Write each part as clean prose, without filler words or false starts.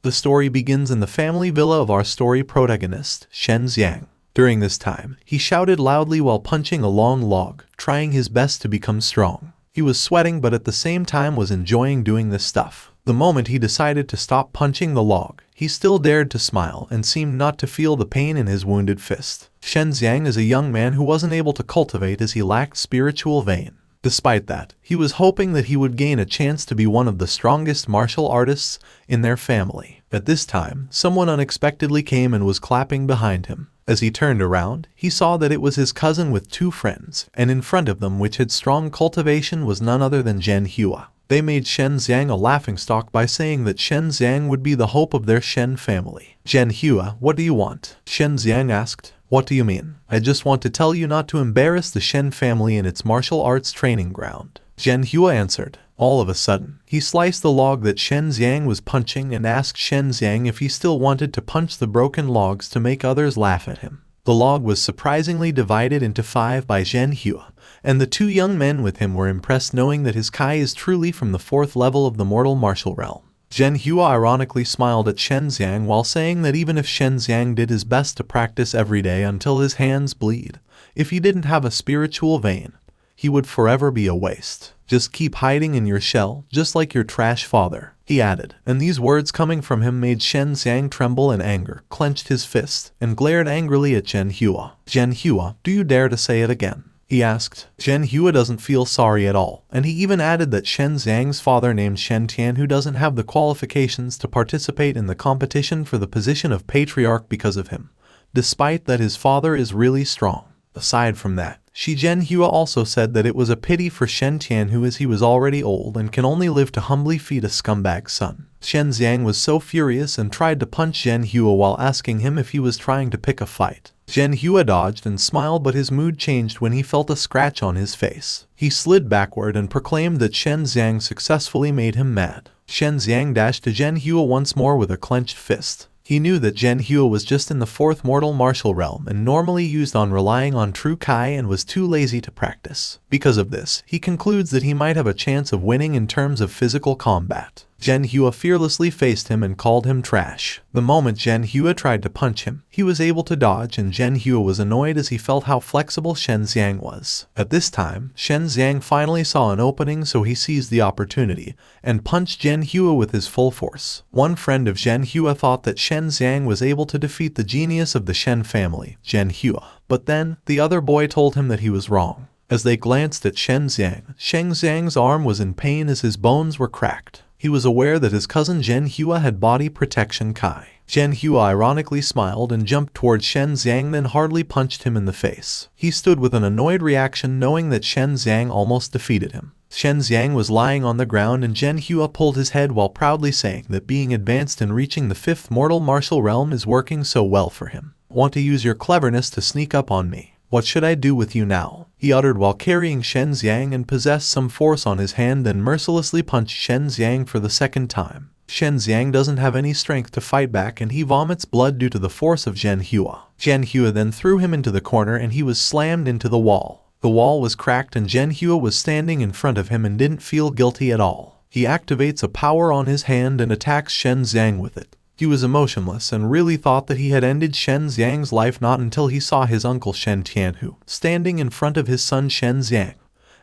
The story begins in the family villa of our story protagonist, Shen Xiang. During this time, he shouted loudly while punching a long log, trying his best to become strong. He was sweating but at the same time was enjoying doing this stuff. The moment he decided to stop punching the log, he still dared to smile and seemed not to feel the pain in his wounded fist. Shen Xiang is a young man who wasn't able to cultivate as he lacked spiritual vein. Despite that, he was hoping that he would gain a chance to be one of the strongest martial artists in their family. At this time, someone unexpectedly came and was clapping behind him. As he turned around, he saw that it was his cousin with two friends, and in front of them, which had strong cultivation, was none other than Zhen Hua. They made Shen Xiang a laughingstock by saying that Shen Xiang would be the hope of their Shen family. "Zhen Hua, what do you want?" Shen Xiang asked. "What do you mean?" "I just want to tell you not to embarrass the Shen family in its martial arts training ground," Zhen Hua answered. All of a sudden, he sliced the log that Shen Xiang was punching and asked Shen Xiang if he still wanted to punch the broken logs to make others laugh at him. The log was surprisingly divided into 5 by Zhen Hua, and the two young men with him were impressed knowing that his Kai is truly from the 4th level of the mortal martial realm. Zhen Hua ironically smiled at Shen Xiang while saying that even if Shen Xiang did his best to practice every day until his hands bleed, if he didn't have a spiritual vein, he would forever be a waste. "Just keep hiding in your shell, just like your trash father," he added. And these words coming from him made Shen Xiang tremble in anger, clenched his fist, and glared angrily at Zhen Hua. "Zhen Hua, do you dare to say it again?" he asked. Zhen Hua doesn't feel sorry at all, and he even added that Shen Xiang's father named Shen Tian, who doesn't have the qualifications to participate in the competition for the position of patriarch because of him, despite that his father is really strong. Aside from that, Zhen Hua also said that it was a pity for Shen Tian, who as he was already old and can only live to humbly feed a scumbag son. Shen Xiang was so furious and tried to punch Zhen Hua while asking him if he was trying to pick a fight. Zhen Hua dodged and smiled, but his mood changed when he felt a scratch on his face. He slid backward and proclaimed that Shen Xiang successfully made him mad. Shen Xiang dashed to Zhen Hua once more with a clenched fist. He knew that Zhen Hua was just in the 4th mortal martial realm and normally used on relying on true Kai and was too lazy to practice. Because of this, he concludes that he might have a chance of winning in terms of physical combat. Zhen Hua fearlessly faced him and called him trash. The moment Zhen Hua tried to punch him, he was able to dodge, and Zhen Hua was annoyed as he felt how flexible Shen Xiang was. At this time, Shen Xiang finally saw an opening, so he seized the opportunity and punched Zhen Hua with his full force. One friend of Zhen Hua thought that Shen Xiang was able to defeat the genius of the Shen family, Zhen Hua, but then the other boy told him that he was wrong. As they glanced at Shen Xiang's arm was in pain as his bones were cracked. He was aware that his cousin Zhen Hua had body protection Kai. Zhen Hua ironically smiled and jumped towards Shen Xiang, then hardly punched him in the face. He stood with an annoyed reaction knowing that Shen Xiang almost defeated him. Shen Xiang was lying on the ground and Zhen Hua pulled his head while proudly saying that being advanced and reaching the 5th mortal martial realm is working so well for him. "Want to use your cleverness to sneak up on me? What should I do with you now?" he uttered while carrying Shen Xiang and possessed some force on his hand, then mercilessly punched Shen Xiang for the 2nd time. Shen Xiang doesn't have any strength to fight back and he vomits blood due to the force of Zhen Hua. Zhen Hua then threw him into the corner and he was slammed into the wall. The wall was cracked and Zhen Hua was standing in front of him and didn't feel guilty at all. He activates a power on his hand and attacks Shen Xiang with it. He was emotionless and really thought that he had ended Shen Xiang's life, not until he saw his uncle Shen Tianhu standing in front of his son Shen Xiang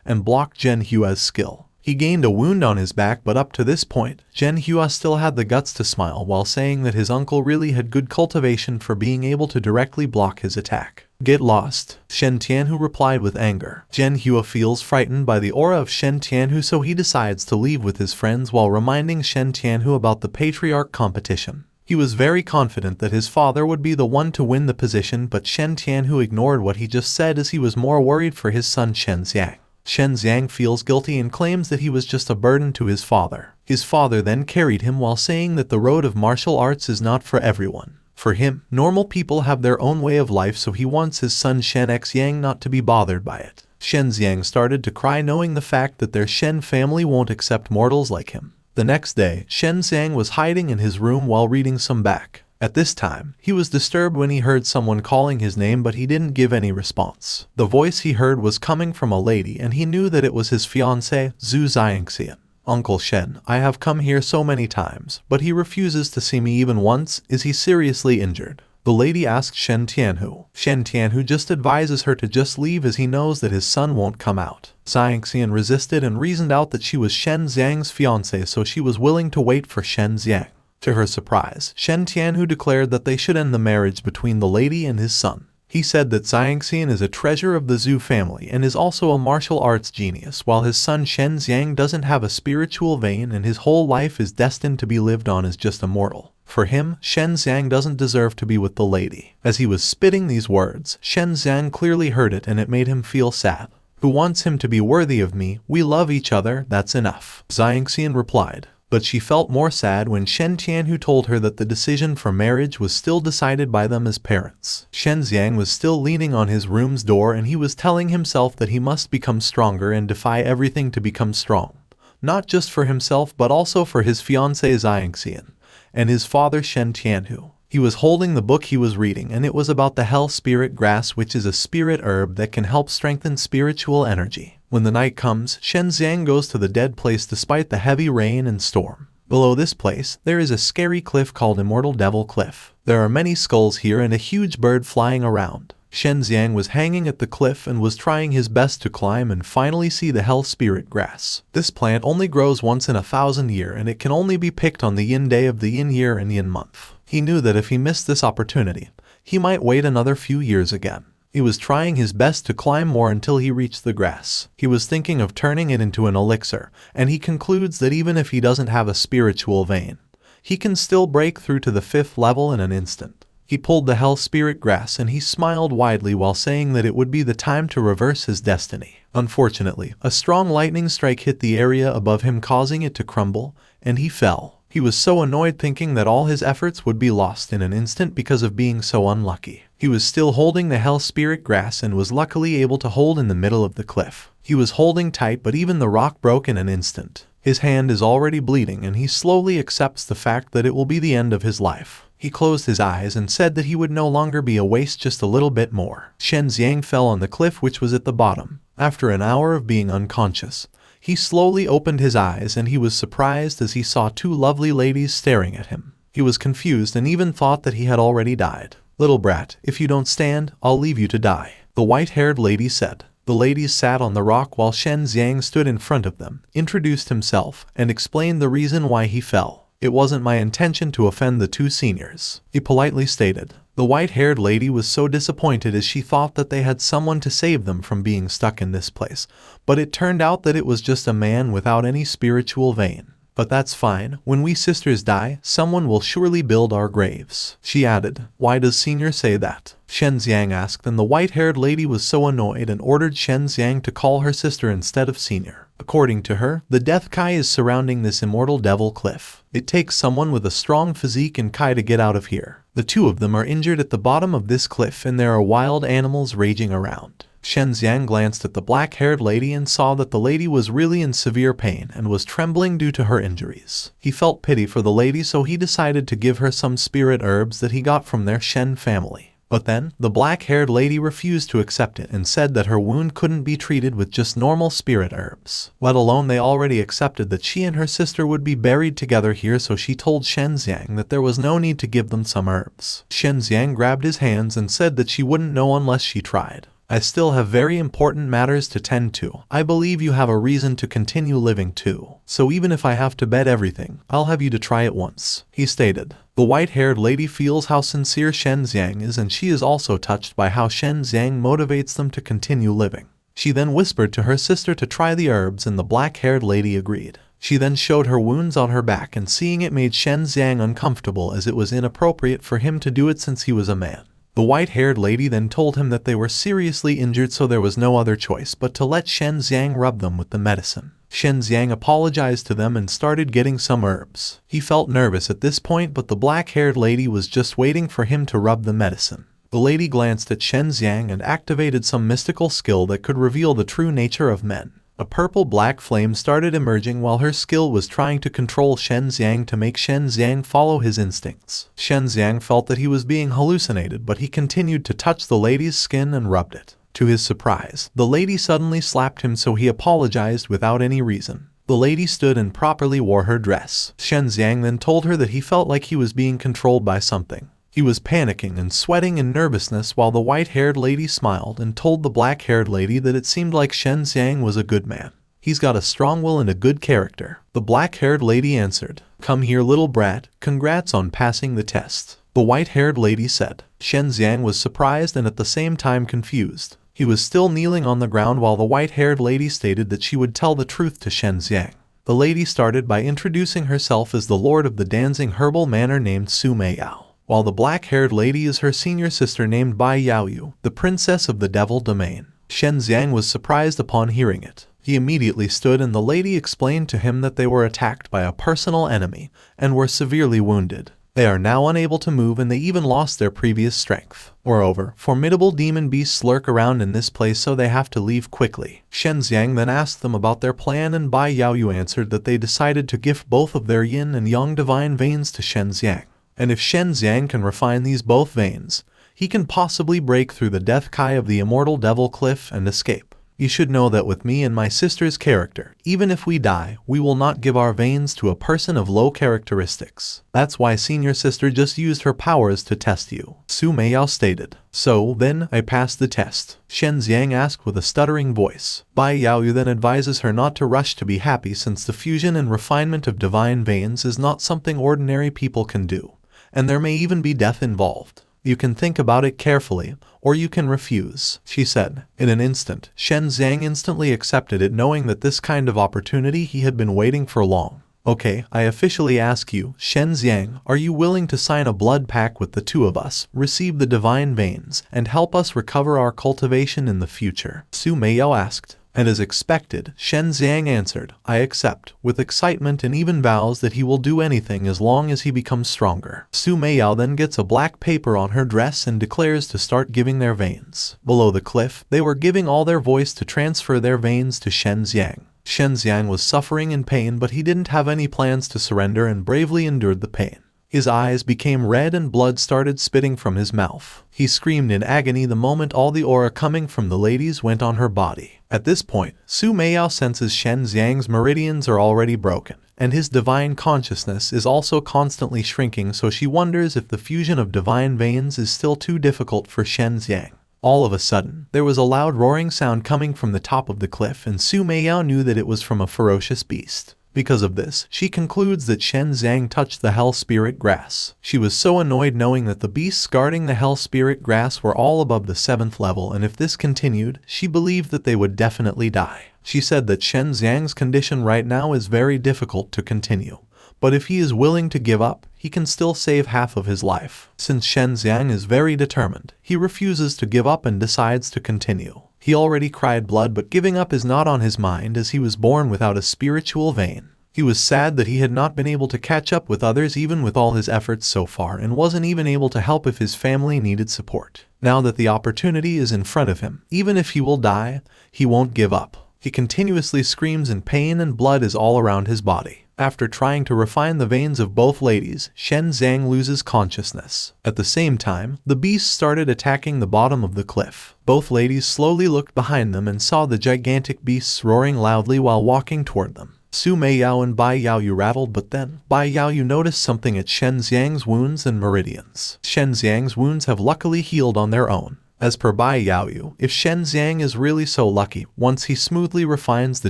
and blocked Zhen Hua's skill. He gained a wound on his back, but up to this point, Zhen Hua still had the guts to smile while saying that his uncle really had good cultivation for being able to directly block his attack. "Get lost," Shen Tianhu replied with anger. Zhen Hua feels frightened by the aura of Shen Tianhu, so he decides to leave with his friends while reminding Shen Tianhu about the patriarch competition. He was very confident that his father would be the one to win the position, but Shen Tianhu ignored what he just said as he was more worried for his son Shen Xiang. Shen Xiang feels guilty and claims that he was just a burden to his father. His father then carried him while saying that the road of martial arts is not for everyone. For him, normal people have their own way of life, so he wants his son Shen Xiang not to be bothered by it. Shen Xiang started to cry knowing the fact that their Shen family won't accept mortals like him. The next day, Shen Xiang was hiding in his room while reading some back. At this time, he was disturbed when he heard someone calling his name, but he didn't give any response. The voice he heard was coming from a lady and he knew that it was his fiancée, Zhu Xiangxian. "Uncle Shen, I have come here so many times, but he refuses to see me even once. Is he seriously injured?" The lady asks Shen Tianhu. Shen Tianhu just advises her to just leave as he knows that his son won't come out. Shen Xiang resisted and reasoned out that she was Shen Xiang's fiancée, so she was willing to wait for Shen Xiang. To her surprise, Shen Tianhu declared that they should end the marriage between the lady and his son. He said that Shen Xiang is a treasure of the Zhu family and is also a martial arts genius, while his son Shen Xiang doesn't have a spiritual vein and his whole life is destined to be lived on as just a mortal. For him, Shen Xiang doesn't deserve to be with the lady. As he was spitting these words, Shen Xiang clearly heard it and it made him feel sad. "Who wants him to be worthy of me? We love each other, that's enough," Shen Xiang replied. But she felt more sad when Shen Tianhu told her that the decision for marriage was still decided by them as parents. Shen Xiang was still leaning on his room's door and he was telling himself that he must become stronger and defy everything to become strong. Not just for himself but also for his fiancée Shen Xiang and his father Shen Tianhu. He was holding the book he was reading and it was about the hell spirit grass, which is a spirit herb that can help strengthen spiritual energy. When the night comes, Shen Xiang goes to the dead place despite the heavy rain and storm. Below this place, there is a scary cliff called Immortal Devil Cliff. There are many skulls here and a huge bird flying around. Shen Xiang was hanging at the cliff and was trying his best to climb and finally see the hell spirit grass. This plant only grows once in 1,000 years and it can only be picked on the yin day of the yin year and yin month. He knew that if he missed this opportunity, he might wait another few years again. He was trying his best to climb more until he reached the grass. He was thinking of turning it into an elixir, and he concludes that even if he doesn't have a spiritual vein, he can still break through to the 5th level in an instant. He pulled the hell spirit grass and he smiled widely while saying that it would be the time to reverse his destiny. Unfortunately, a strong lightning strike hit the area above him, causing it to crumble, and he fell. He was so annoyed, thinking that all his efforts would be lost in an instant because of being so unlucky. He was still holding the hell spirit grass and was luckily able to hold in the middle of the cliff. He was holding tight, but even the rock broke in an instant. His hand is already bleeding and he slowly accepts the fact that it will be the end of his life. He closed his eyes and said that he would no longer be a waste, just a little bit more. Shen Xiang fell on the cliff, which was at the bottom. After an hour of being unconscious, he slowly opened his eyes and he was surprised as he saw 2 lovely ladies staring at him. He was confused and even thought that he had already died. "Little brat, if you don't stand, I'll leave you to die," the white-haired lady said. The ladies sat on the rock while Shen Xiang stood in front of them, introduced himself, and explained the reason why he fell. "It wasn't my intention to offend the 2 seniors," he politely stated. The white-haired lady was so disappointed as she thought that they had someone to save them from being stuck in this place, but it turned out that it was just a man without any spiritual vein. "But that's fine. When we sisters die, someone will surely build our graves," she added. "Why does senior say that?" Shen Xiang asked, and the white-haired lady was so annoyed and ordered Shen Xiang to call her sister instead of senior. According to her, the death kai is surrounding this immortal devil cliff. It takes someone with a strong physique and kai to get out of here. The 2 of them are injured at the bottom of this cliff and there are wild animals raging around. Shen Xiang glanced at the black-haired lady and saw that the lady was really in severe pain and was trembling due to her injuries. He felt pity for the lady, so he decided to give her some spirit herbs that he got from their Shen family. But then, the black-haired lady refused to accept it and said that her wound couldn't be treated with just normal spirit herbs. Let alone they already accepted that she and her sister would be buried together here, so she told Shen Xiang that there was no need to give them some herbs. Shen Xiang grabbed his hands and said that she wouldn't know unless she tried. "I still have very important matters to tend to. I believe you have a reason to continue living too. So even if I have to bet everything, I'll have you to try it once," he stated. The white-haired lady feels how sincere Shen Xiang is, and she is also touched by how Shen Xiang motivates them to continue living. She then whispered to her sister to try the herbs and the black-haired lady agreed. She then showed her wounds on her back, and seeing it made Shen Xiang uncomfortable as it was inappropriate for him to do it since he was a man. The white-haired lady then told him that they were seriously injured, so there was no other choice but to let Shen Xiang rub them with the medicine. Shen Xiang apologized to them and started getting some herbs. He felt nervous at this point, but the black-haired lady was just waiting for him to rub the medicine. The lady glanced at Shen Xiang and activated some mystical skill that could reveal the true nature of men. A purple-black flame started emerging while her skill was trying to control Shen Xiang to make Shen Xiang follow his instincts. Shen Xiang felt that he was being hallucinated, but he continued to touch the lady's skin and rubbed it. To his surprise, the lady suddenly slapped him, so he apologized without any reason. The lady stood and properly wore her dress. Shen Xiang then told her that he felt like he was being controlled by something. He was panicking and sweating in nervousness while the white-haired lady smiled and told the black-haired lady that it seemed like Shen Xiang was a good man. He's got a strong will and a good character. The black-haired lady answered, "Come here, little brat, congrats on passing the test." The white-haired lady said. Shen Xiang was surprised and at the same time confused. He was still kneeling on the ground while the white-haired lady stated that she would tell the truth to Shen Xiang. The lady started by introducing herself as the lord of the Danzing herbal manor named Su Meiyao, while the black-haired lady is her senior sister named Bai Yaoyu, the princess of the devil domain. Shen Xiang was surprised upon hearing it. He immediately stood and the lady explained to him that they were attacked by a personal enemy and were severely wounded. They are now unable to move and they even lost their previous strength. Moreover, formidable demon beasts lurk around in this place so they have to leave quickly. Shen Xiang then asked them about their plan and Bai Yaoyu answered that they decided to gift both of their yin and yang divine veins to Shen Xiang. And if Shen Xiang can refine these both veins, he can possibly break through the death kai of the immortal devil cliff and escape. You should know that with me and my sister's character, even if we die, we will not give our veins to a person of low characteristics. That's why senior sister just used her powers to test you, Su Meiyao stated. So, then, I passed the test, Shen Xiang asked with a stuttering voice. Bai Yaoyu then advises her not to rush to be happy since the fusion and refinement of divine veins is not something ordinary people can do, and there may even be death involved. You can think about it carefully, or you can refuse, she said. In an instant, Shen Xiang instantly accepted it knowing that this kind of opportunity he had been waiting for long. Okay, I officially ask you, Shen Xiang, are you willing to sign a blood pact with the two of us, receive the divine veins, and help us recover our cultivation in the future? Su Meiyao asked. And as expected, Shen Xiang answered, I accept, with excitement and even vows that he will do anything as long as he becomes stronger. Su Meiyao then gets a black paper on her dress and declares to start giving their veins. Below the cliff, they were giving all their voice to transfer their veins to Shen Xiang. Shen Xiang was suffering in pain but he didn't have any plans to surrender and bravely endured the pain. His eyes became red and blood started spitting from his mouth. He screamed in agony the moment all the aura coming from the ladies went on her body. At this point, Su Meiyao senses Shen Xiang's meridians are already broken, and his divine consciousness is also constantly shrinking, so she wonders if the fusion of divine veins is still too difficult for Shen Xiang. All of a sudden, there was a loud roaring sound coming from the top of the cliff and Su Meiyao knew that it was from a ferocious beast. Because of this, she concludes that Shen Xiang touched the Hell Spirit Grass. She was so annoyed knowing that the beasts guarding the Hell Spirit Grass were all above the 7th level, and if this continued, she believed that they would definitely die. She said that Shen Xiang's condition right now is very difficult to continue, but if he is willing to give up, he can still save half of his life. Since Shen Xiang is very determined, he refuses to give up and decides to continue. He already cried blood, but giving up is not on his mind as he was born without a spiritual vein. He was sad that he had not been able to catch up with others even with all his efforts so far and wasn't even able to help if his family needed support. Now that the opportunity is in front of him, even if he will die, he won't give up. He continuously screams in pain and blood is all around his body. After trying to refine the veins of both ladies, Shen Xiang loses consciousness. At the same time, the beasts started attacking the bottom of the cliff. Both ladies slowly looked behind them and saw the gigantic beasts roaring loudly while walking toward them. Su Meiyao and Bai Yaoyu rattled, but then Bai Yaoyu noticed something at Shen Xiang's wounds and meridians. Shen Xiang's wounds have luckily healed on their own. As per Bai Yaoyu, if Shen Xiang is really so lucky, once he smoothly refines the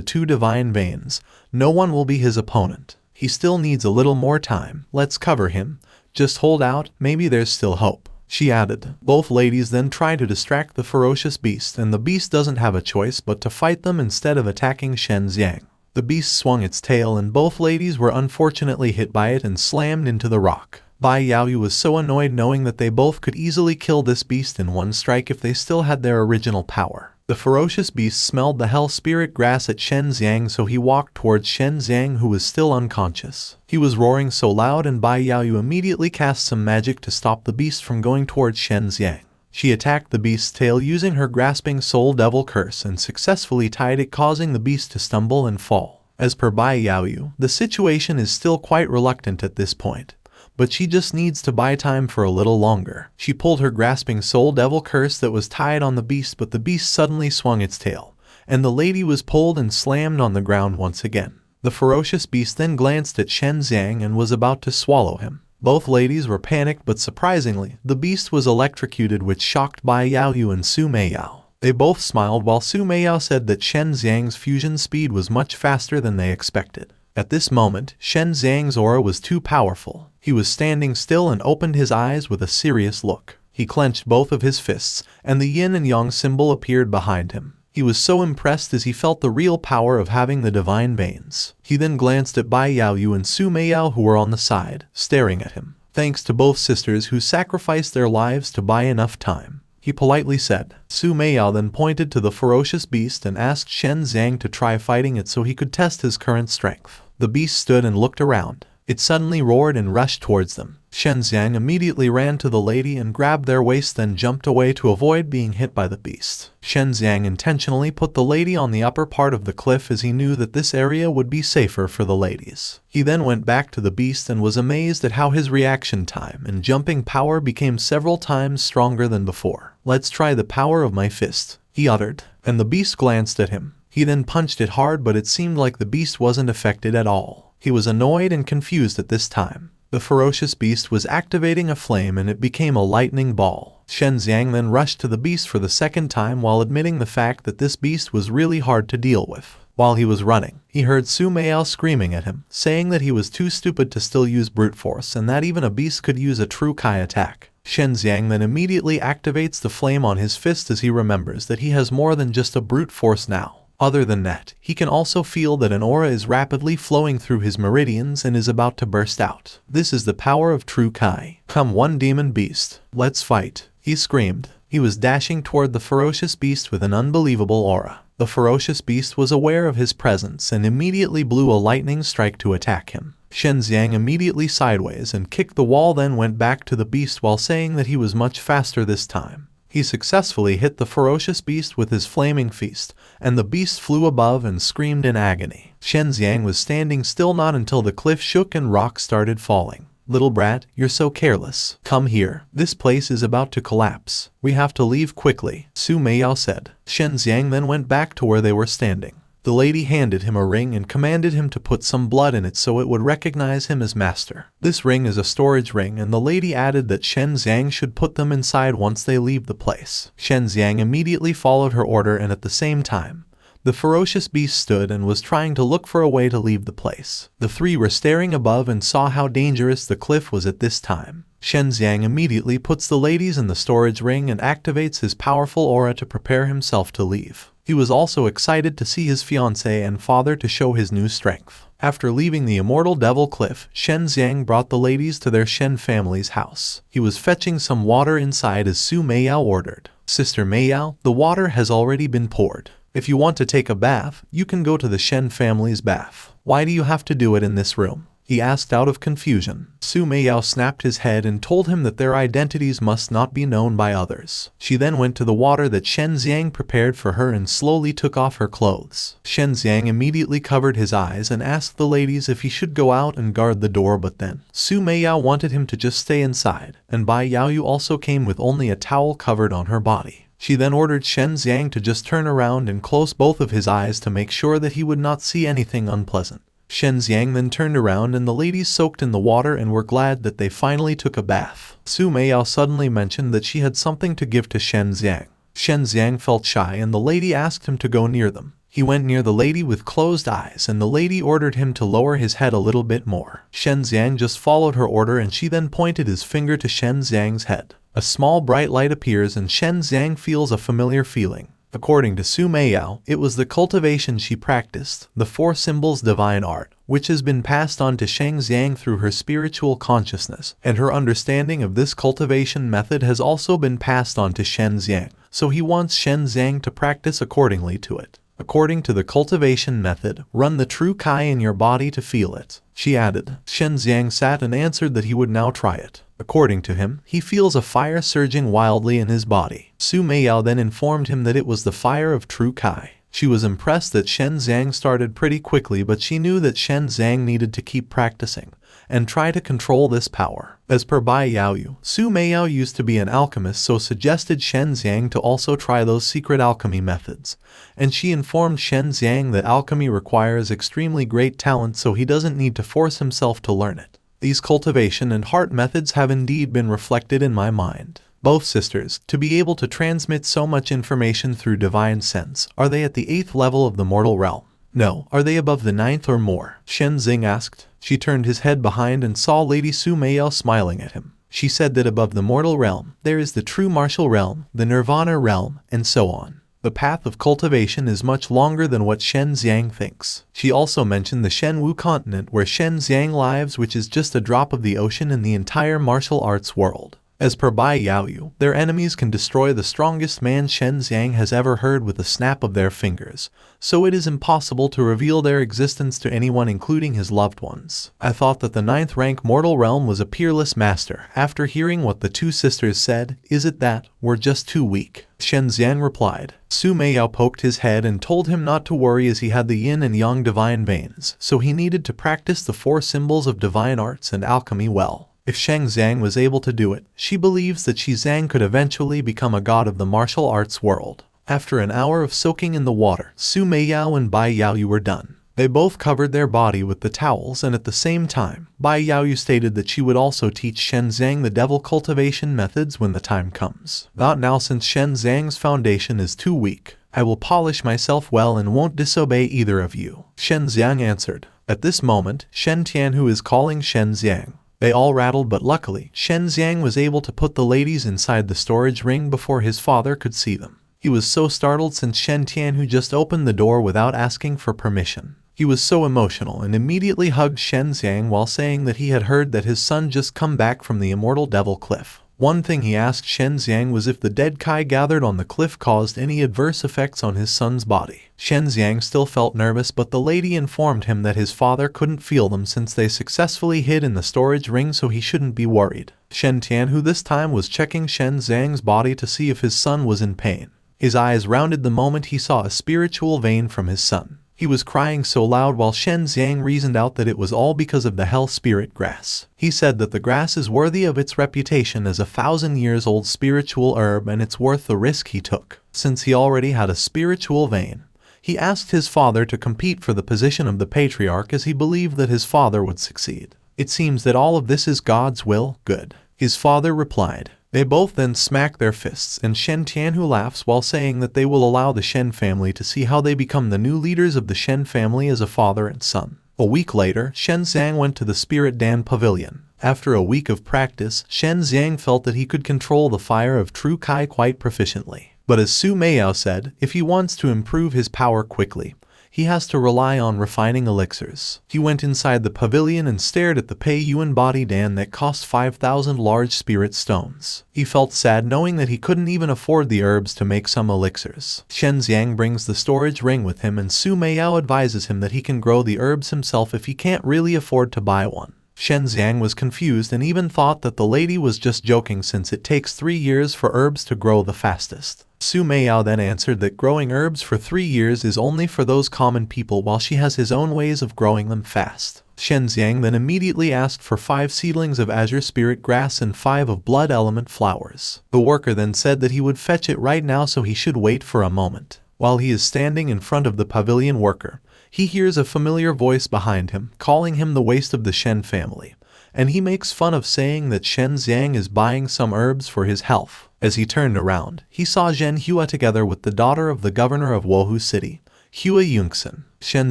two divine veins, no one will be his opponent. He still needs a little more time. Let's cover him. Just hold out, maybe there's still hope, she added. Both ladies then try to distract the ferocious beast, and the beast doesn't have a choice but to fight them instead of attacking Shen Xiang. The beast swung its tail and both ladies were unfortunately hit by it and slammed into the rock. Bai Yaoyu was so annoyed knowing that they both could easily kill this beast in one strike if they still had their original power. The ferocious beast smelled the Hell Spirit Grass at Shen Xiang, so he walked towards Shen Xiang, who was still unconscious. He was roaring so loud and Bai Yaoyu immediately cast some magic to stop the beast from going towards Shen Xiang. She attacked the beast's tail using her grasping soul devil curse and successfully tied it, causing the beast to stumble and fall. As per Bai Yaoyu, the situation is still quite reluctant at this point, but she just needs to buy time for a little longer. She pulled her grasping soul devil curse that was tied on the beast, but the beast suddenly swung its tail, and the lady was pulled and slammed on the ground once again. The ferocious beast then glanced at Shen Xiang and was about to swallow him. Both ladies were panicked, but surprisingly, the beast was electrocuted, which shocked Bai Yaoyu and Su Meiyao. They both smiled while Su Meiyao said that Shen Xiang's fusion speed was much faster than they expected. At this moment, Shen Xiang's aura was too powerful. He was standing still and opened his eyes with a serious look. He clenched both of his fists, and the yin and yang symbol appeared behind him. He was so impressed as he felt the real power of having the divine veins. He then glanced at Bai Yaoyu and Su Meiyao, who were on the side, staring at him. Thanks to both sisters who sacrificed their lives to buy enough time, he politely said. Su Meiyao then pointed to the ferocious beast and asked Shen Xiang to try fighting it so he could test his current strength. The beast stood and looked around. It suddenly roared and rushed towards them. Shen Xiang immediately ran to the lady and grabbed their waist, then jumped away to avoid being hit by the beast. Shen Xiang intentionally put the lady on the upper part of the cliff as he knew that this area would be safer for the ladies. He then went back to the beast and was amazed at how his reaction time and jumping power became several times stronger than before. "Let's try the power of my fist," he uttered, and the beast glanced at him. He then punched it hard, but it seemed like the beast wasn't affected at all. He was annoyed and confused at this time. The ferocious beast was activating a flame and it became a lightning ball. Shen Xiang then rushed to the beast for the second time while admitting the fact that this beast was really hard to deal with. While he was running, he heard Su Meiyao screaming at him, saying that he was too stupid to still use brute force and that even a beast could use a true Kai attack. Shen Xiang then immediately activates the flame on his fist as he remembers that he has more than just a brute force now. Other than that, he can also feel that an aura is rapidly flowing through his meridians and is about to burst out. This is the power of true Kai. "Come one demon beast, let's fight," he screamed. He was dashing toward the ferocious beast with an unbelievable aura. The ferocious beast was aware of his presence and immediately blew a lightning strike to attack him. Shen Xiang immediately sideways and kicked the wall, then went back to the beast while saying that he was much faster this time. He successfully hit the ferocious beast with his flaming fist, and the beast flew above and screamed in agony. Shen Xiang was standing still, not until the cliff shook and rocks started falling. "Little brat, you're so careless. Come here. This place is about to collapse. We have to leave quickly," Su Meiyao said. Shen Xiang then went back to where they were standing. The lady handed him a ring and commanded him to put some blood in it so it would recognize him as master. This ring is a storage ring, and the lady added that Shen Xiang should put them inside once they leave the place. Shen Xiang immediately followed her order, and at the same time, the ferocious beast stood and was trying to look for a way to leave the place. The three were staring above and saw how dangerous the cliff was at this time. Shen Xiang immediately puts the ladies in the storage ring and activates his powerful aura to prepare himself to leave. He was also excited to see his fiancée and father to show his new strength. After leaving the immortal devil cliff, Shen Xiang brought the ladies to their Shen family's house. He was fetching some water inside as Su Meiyao ordered. "Sister Meiyao, the water has already been poured. If you want to take a bath, you can go to the Shen family's bath. Why do you have to do it in this room?" he asked out of confusion. Su Meiyao snapped his head and told him that their identities must not be known by others. She then went to the water that Shen Xiang prepared for her and slowly took off her clothes. Shen Xiang immediately covered his eyes and asked the ladies if he should go out and guard the door, but then Su Meiyao wanted him to just stay inside, and Bai Yaoyu also came with only a towel covered on her body. She then ordered Shen Xiang to just turn around and close both of his eyes to make sure that he would not see anything unpleasant. Shen Xiang then turned around and the ladies soaked in the water and were glad that they finally took a bath. Su Meiyao suddenly mentioned that she had something to give to Shen Xiang. Shen Xiang felt shy and the lady asked him to go near them. He went near the lady with closed eyes and the lady ordered him to lower his head a little bit more. Shen Xiang just followed her order and she then pointed his finger to Shen Xiang's head. A small bright light appears and Shen Xiang feels a familiar feeling. According to Su Meiyao, it was the cultivation she practiced, the four symbols divine art, which has been passed on to Shen Xiang through her spiritual consciousness, and her understanding of this cultivation method has also been passed on to Shen Xiang, so he wants Shen Xiang to practice accordingly to it. According to the cultivation method, run the true Kai in your body to feel it, she added. Shen Xiang sat and answered that he would now try it. According to him, he feels a fire surging wildly in his body. Su Meiyao then informed him that it was the fire of true Kai. She was impressed that Shen Xiang started pretty quickly, but she knew that Shen Xiang needed to keep practicing, and try to control this power. As per Bai Yaoyu, Su Meiyao used to be an alchemist, so suggested Shen Xiang to also try those secret alchemy methods, and she informed Shen Xiang that alchemy requires extremely great talent, so he doesn't need to force himself to learn it. These cultivation and heart methods have indeed been reflected in my mind. Both sisters, to be able to transmit so much information through divine sense, are they at the 8th level of the mortal realm? No, are they above the 9th or more? Shen Xing asked. She turned his head behind and saw Lady Su Meiyao smiling at him. She said that above the mortal realm, there is the true martial realm, the nirvana realm, and so on. The path of cultivation is much longer than what Shen Xiang thinks. She also mentioned the Shen Wu continent where Shen Xiang lives, which is just a drop of the ocean in the entire martial arts world. As per Bai Yaoyu, their enemies can destroy the strongest man Shen Xiang has ever heard with a snap of their fingers, so it is impossible to reveal their existence to anyone, including his loved ones. I thought that the 9th rank mortal realm was a peerless master. After hearing what the two sisters said, is it that we're just too weak? Shen Xiang replied. Su Meiyao poked his head and told him not to worry, as he had the yin and yang divine veins, so he needed to practice the 4 symbols of divine arts and alchemy well. If Shen Xiang was able to do it, she believes that Shi Zhang could eventually become a god of the martial arts world. After an hour of soaking in the water, Su Meiyao and Bai Yaoyu were done. They both covered their body with the towels, and at the same time, Bai Yaoyu stated that she would also teach Shen Xiang the devil cultivation methods when the time comes. Not now, since Shen Xiang's foundation is too weak. I will polish myself well and won't disobey either of you. Shen Xiang answered. At this moment, Shen Tianhu is calling Shen Xiang. They all rattled, but luckily, Shen Xiang was able to put the ladies inside the storage ring before his father could see them. He was so startled since Shen Tianhu just opened the door without asking for permission. He was so emotional and immediately hugged Shen Xiang while saying that he had heard that his son just come back from the immortal devil cliff. One thing he asked Shen Xiang was if the dead Kai gathered on the cliff caused any adverse effects on his son's body. Shen Xiang still felt nervous, but the lady informed him that his father couldn't feel them since they successfully hid in the storage ring, so he shouldn't be worried. Shen Tianhu this time was checking Shen Xiang's body to see if his son was in pain. His eyes rounded the moment he saw a spiritual vein from his son. He was crying so loud while Shen Xiang reasoned out that it was all because of the hell spirit grass. He said that the grass is worthy of its reputation as a 1,000-years-old spiritual herb, and it's worth the risk he took. Since he already had a spiritual vein, he asked his father to compete for the position of the patriarch, as he believed that his father would succeed. It seems that all of this is God's will. Good. His father replied. They both then smack their fists, and Shen Tianhu laughs while saying that they will allow the Shen family to see how they become the new leaders of the Shen family as a father and son. A week later, Shen Xiang went to the Spirit Dan Pavilion. After a week of practice, Shen Xiang felt that he could control the fire of true Kai quite proficiently. But as Su Meiyao said, if he wants to improve his power quickly, he has to rely on refining elixirs. He went inside the pavilion and stared at the Pei Yuan body Dan that cost 5,000 large spirit stones. He felt sad knowing that he couldn't even afford the herbs to make some elixirs. Shen Xiang brings the storage ring with him, and Su Meiyao advises him that he can grow the herbs himself if he can't really afford to buy one. Shen Xiang was confused and even thought that the lady was just joking, since it takes 3 years for herbs to grow the fastest. Su Meiyao then answered that growing herbs for 3 years is only for those common people, while she has his own ways of growing them fast. Shen Xiang then immediately asked for 5 seedlings of azure spirit grass and 5 of blood element flowers. The worker then said that he would fetch it right now, so he should wait for a moment. While he is standing in front of the pavilion worker, he hears a familiar voice behind him, calling him the waste of the Shen family, and he makes fun of saying that Shen Xiang is buying some herbs for his health. As he turned around, he saw Zhen Hua together with the daughter of the governor of Wohu City, Hua Yungsen. Shen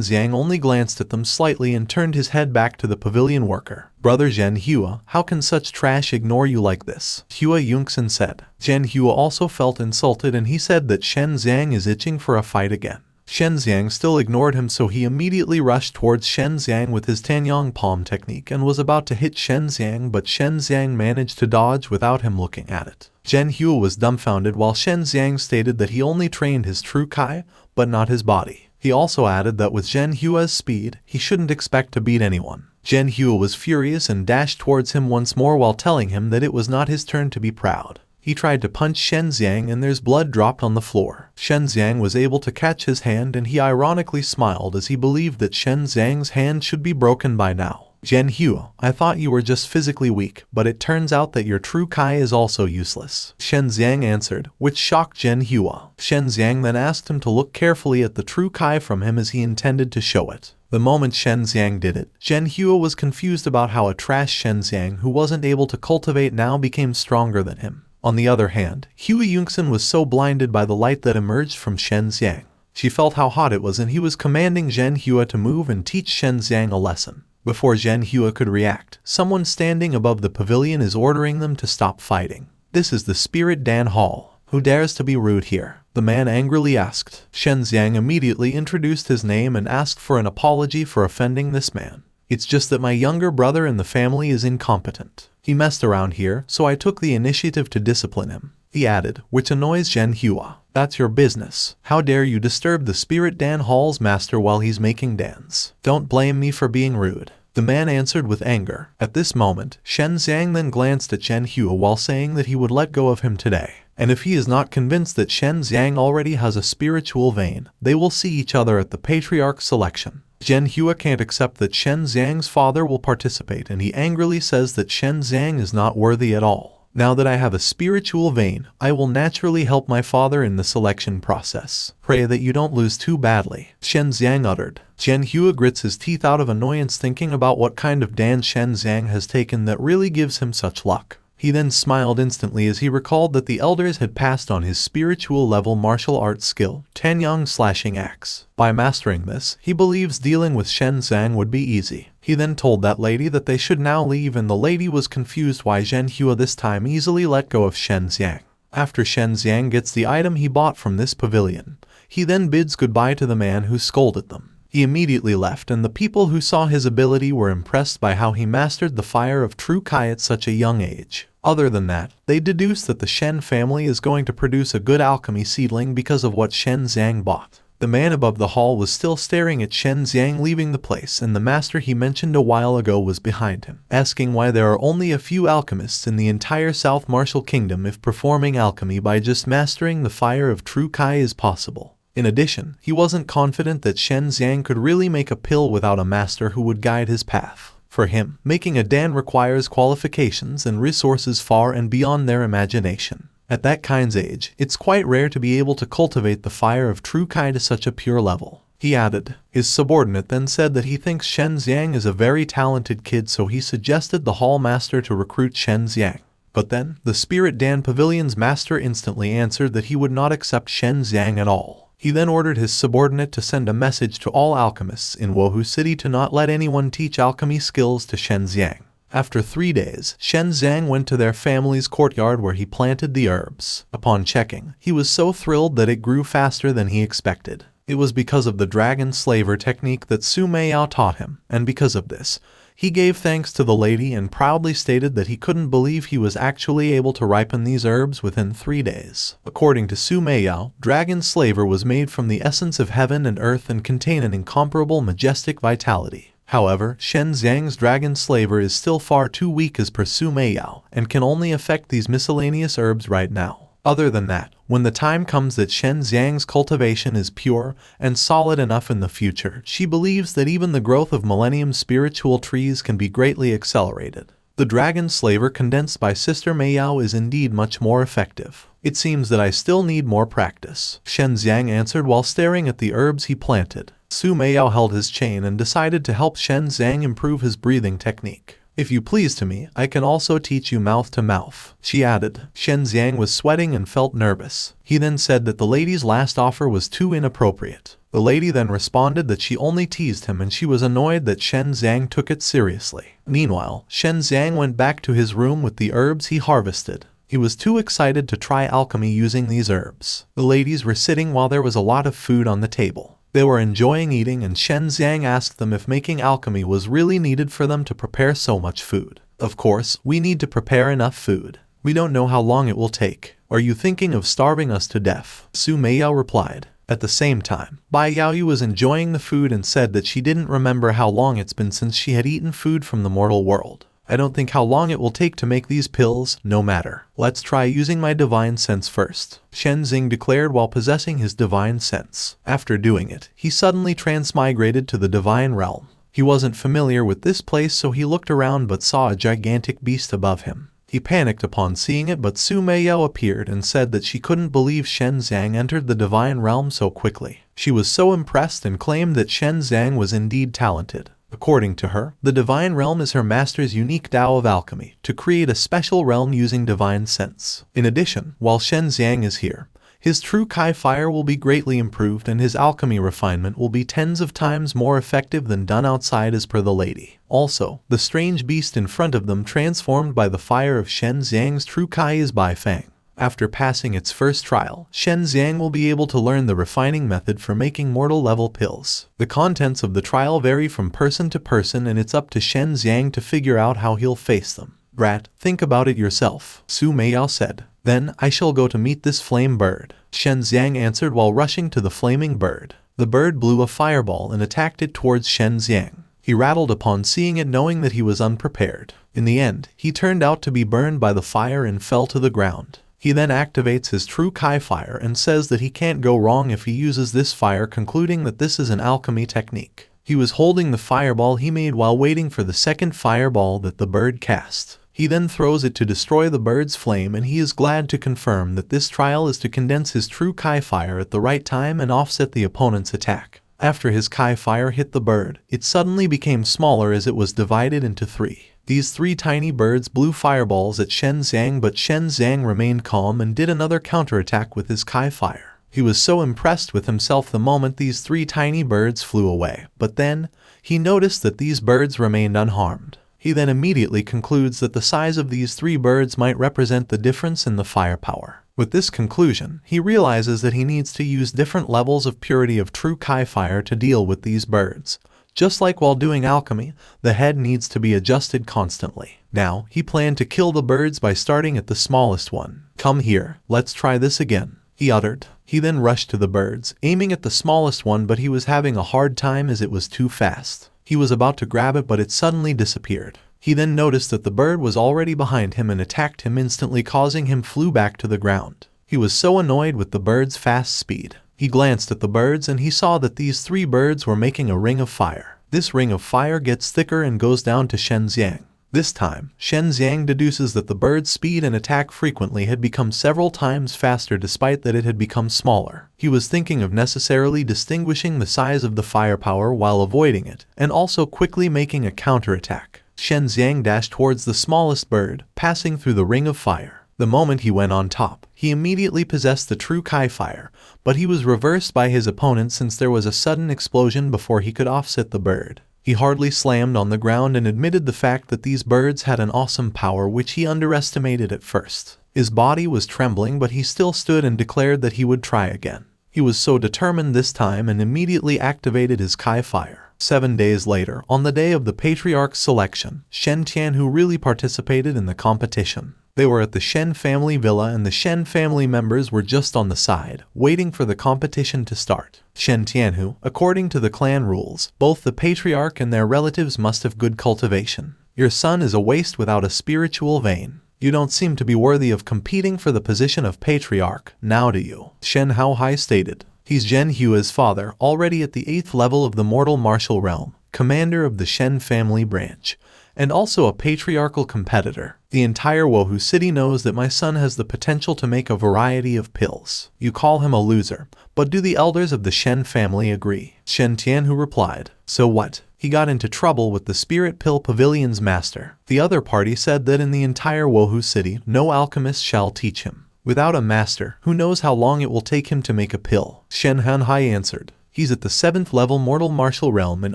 Xiang only glanced at them slightly and turned his head back to the pavilion worker. Brother Zhen Hua, how can such trash ignore you like this? Hua Yungsen said. Zhen Hua also felt insulted, and he said that Shen Xiang is itching for a fight again. Shen Xiang still ignored him, so he immediately rushed towards Shen Xiang with his Tanyang palm technique and was about to hit Shen Xiang, but Shen Xiang managed to dodge without him looking at it. Zhen Hua was dumbfounded while Shen Xiang stated that he only trained his true Kai, but not his body. He also added that with Zhen Hua's speed, he shouldn't expect to beat anyone. Zhen Hua was furious and dashed towards him once more while telling him that it was not his turn to be proud. He tried to punch Shen Xiang and there's blood dropped on the floor. Shen Xiang was able to catch his hand, and he ironically smiled as he believed that Shen Xiang's hand should be broken by now. Zhen Hua, I thought you were just physically weak, but it turns out that your true Kai is also useless, Shen Xiang answered, which shocked Zhen Hua. Shen Xiang then asked him to look carefully at the true Kai from him as he intended to show it. The moment Shen Xiang did it, Zhen Hua was confused about how a trash Shen Xiang who wasn't able to cultivate now became stronger than him. On the other hand, Hua Yunxin was so blinded by the light that emerged from Shen Xiang. She felt how hot it was and he was commanding Zhen Hua to move and teach Shen Xiang a lesson. Before Zhen Hua could react, someone standing above the pavilion is ordering them to stop fighting. This is the Spirit Dan Hall. Who dares to be rude here? The man angrily asked. Shen Xiang immediately introduced his name and asked for an apology for offending this man. It's just that my younger brother in the family is incompetent. He messed around here, so I took the initiative to discipline him, he added, which annoys Zhen Hua. That's your business. How dare you disturb the Spirit Dan Hall's master while he's making dance? Don't blame me for being rude, the man answered with anger. At this moment, Shen Xiang then glanced at Zhen Hua while saying that he would let go of him today. And if he is not convinced that Shen Xiang already has a spiritual vein, they will see each other at the Patriarch's selection. Zhen Hua can't accept that Shen Xiang's father will participate and he angrily says that Shen Xiang is not worthy at all. Now that I have a spiritual vein, I will naturally help my father in the selection process. Pray that you don't lose too badly, Shen Xiang uttered. Zhen Hua grits his teeth out of annoyance thinking about what kind of dance Shen Xiang has taken that really gives him such luck. He then smiled instantly as he recalled that the elders had passed on his spiritual level martial arts skill, Tanyang slashing axe. By mastering this, he believes dealing with Shen Xiang would be easy. He then told that lady that they should now leave and the lady was confused why Zhen Hua this time easily let go of Shen Xiang. After Shen Xiang gets the item he bought from this pavilion, he then bids goodbye to the man who scolded them. He immediately left and the people who saw his ability were impressed by how he mastered the fire of true Kai at such a young age. Other than that, they deduced that the Shen family is going to produce a good alchemy seedling because of what Shen Xiang bought. The man above the hall was still staring at Shen Xiang leaving the place and the master he mentioned a while ago was behind him, asking why there are only a few alchemists in the entire South Martial Kingdom if performing alchemy by just mastering the fire of true Kai is possible. In addition, he wasn't confident that Shen Xiang could really make a pill without a master who would guide his path. For him, making a Dan requires qualifications and resources far and beyond their imagination. At that kind's age, it's quite rare to be able to cultivate the fire of true Kai to such a pure level, he added. His subordinate then said that he thinks Shen Xiang is a very talented kid, so he suggested the hall master to recruit Shen Xiang. But then, the Spirit Dan Pavilion's master instantly answered that he would not accept Shen Xiang at all. He then ordered his subordinate to send a message to all alchemists in Wohu City to not let anyone teach alchemy skills to Shen Xiang. After 3 days, Shen Xiang went to their family's courtyard where he planted the herbs. Upon checking, he was so thrilled that it grew faster than he expected. It was because of the dragon slaver technique that Su Meiyao taught him, and because of this, he gave thanks to the lady and proudly stated that he couldn't believe he was actually able to ripen these herbs within 3 days. According to Su Meiyao, Dragon Slaver was made from the essence of heaven and earth and contain an incomparable majestic vitality. However, Shen Xiang's Dragon Slaver is still far too weak as per Su Meiyao, and can only affect these miscellaneous herbs right now. Other than that, when the time comes that Shen Xiang's cultivation is pure and solid enough in the future, she believes that even the growth of millennium spiritual trees can be greatly accelerated. The Dragon Slaver condensed by Sister Meiyao is indeed much more effective. It seems that I still need more practice, Shen Xiang answered while staring at the herbs he planted. Su Meiyao held his chain and decided to help Shen Xiang improve his breathing technique. If you please to me, I can also teach you mouth to mouth, she added. Shen Xiang was sweating and felt nervous. He then said that the lady's last offer was too inappropriate. The lady then responded that she only teased him and she was annoyed that Shen Xiang took it seriously. Meanwhile, Shen Xiang went back to his room with the herbs he harvested. He was too excited to try alchemy using these herbs. The ladies were sitting while there was a lot of food on the table. They were enjoying eating and Shen Xiang asked them if making alchemy was really needed for them to prepare so much food. Of course, we need to prepare enough food. We don't know how long it will take. Are you thinking of starving us to death? Su Meiyao replied. At the same time, Bai Yaoyu was enjoying the food and said that she didn't remember how long it's been since she had eaten food from the mortal world. I don't think how long it will take to make these pills, no matter. Let's try using my divine sense first, Shen Xing declared while possessing his divine sense. After doing it, he suddenly transmigrated to the divine realm. He wasn't familiar with this place, so he looked around but saw a gigantic beast above him. He panicked upon seeing it, but Su Meiyao appeared and said that she couldn't believe Shen Xiang entered the divine realm so quickly. She was so impressed and claimed that Shen Xiang was indeed talented. According to her, the divine realm is her master's unique Tao of alchemy, to create a special realm using divine sense. In addition, while Shen Xiang is here, his true Kai fire will be greatly improved and his alchemy refinement will be tens of times more effective than done outside as per the lady. Also, the strange beast in front of them transformed by the fire of Shen Xiang's true Kai is Bai Fang. After passing its first trial, Shen Xiang will be able to learn the refining method for making mortal-level pills. The contents of the trial vary from person to person and it's up to Shen Xiang to figure out how he'll face them. Brat, think about it yourself, Su Meiyao said. Then, I shall go to meet this flame bird, Shen Xiang answered while rushing to the flaming bird. The bird blew a fireball and attacked it towards Shen Xiang. He rattled upon seeing it, knowing that he was unprepared. In the end, he turned out to be burned by the fire and fell to the ground. He then activates his true Kai fire and says that he can't go wrong if he uses this fire, concluding that this is an alchemy technique. He was holding the fireball he made while waiting for the second fireball that the bird cast. He then throws it to destroy the bird's flame, and he is glad to confirm that this trial is to condense his true Kai fire at the right time and offset the opponent's attack. After his Kai fire hit the bird, it suddenly became smaller as it was divided into three. These three tiny birds blew fireballs at Shen Xiang, but Shen Xiang remained calm and did another counterattack with his Kai fire. He was so impressed with himself the moment these three tiny birds flew away, but then, he noticed that these birds remained unharmed. He then immediately concludes that the size of these three birds might represent the difference in the firepower. With this conclusion, he realizes that he needs to use different levels of purity of true Kai fire to deal with these birds. Just like while doing alchemy, the head needs to be adjusted constantly. Now, he planned to kill the birds by starting at the smallest one. Come here, let's try this again, he uttered. He then rushed to the birds, aiming at the smallest one, but he was having a hard time as it was too fast. He was about to grab it, but it suddenly disappeared. He then noticed that the bird was already behind him and attacked him instantly, causing him flew back to the ground. He was so annoyed with the bird's fast speed. He glanced at the birds and he saw that these three birds were making a ring of fire. This ring of fire gets thicker and goes down to Shen Xiang. This time, Shen Xiang deduces that the bird's speed and attack frequently had become several times faster despite that it had become smaller. He was thinking of necessarily distinguishing the size of the firepower while avoiding it, and also quickly making a counterattack. Shen Xiang dashed towards the smallest bird, passing through the ring of fire. The moment he went on top, he immediately possessed the true Kai fire, but he was reversed by his opponent since there was a sudden explosion before he could offset the bird. He hardly slammed on the ground and admitted the fact that these birds had an awesome power which he underestimated at first. His body was trembling, but he still stood and declared that he would try again. He was so determined this time and immediately activated his Kai fire. 7 days later, on the day of the Patriarch's selection, Shen Xiang, who really participated in the competition. They were at the Shen family villa and the Shen family members were just on the side, waiting for the competition to start. Shen Tianhu, according to the clan rules, both the patriarch and their relatives must have good cultivation. Your son is a waste without a spiritual vein. You don't seem to be worthy of competing for the position of patriarch, now do you? Shen Haohai stated. He's Zhen Hua's father, already at the 8th level of the mortal martial realm, commander of the Shen family branch, and also a patriarchal competitor. The entire Wohu city knows that my son has the potential to make a variety of pills. You call him a loser, but do the elders of the Shen family agree? Shen Tianhu replied. So what? He got into trouble with the Spirit Pill Pavilion's master. The other party said that in the entire Wohu city, no alchemist shall teach him. Without a master, who knows how long it will take him to make a pill? Shen Hanhai answered. He's at the 7th level mortal martial realm and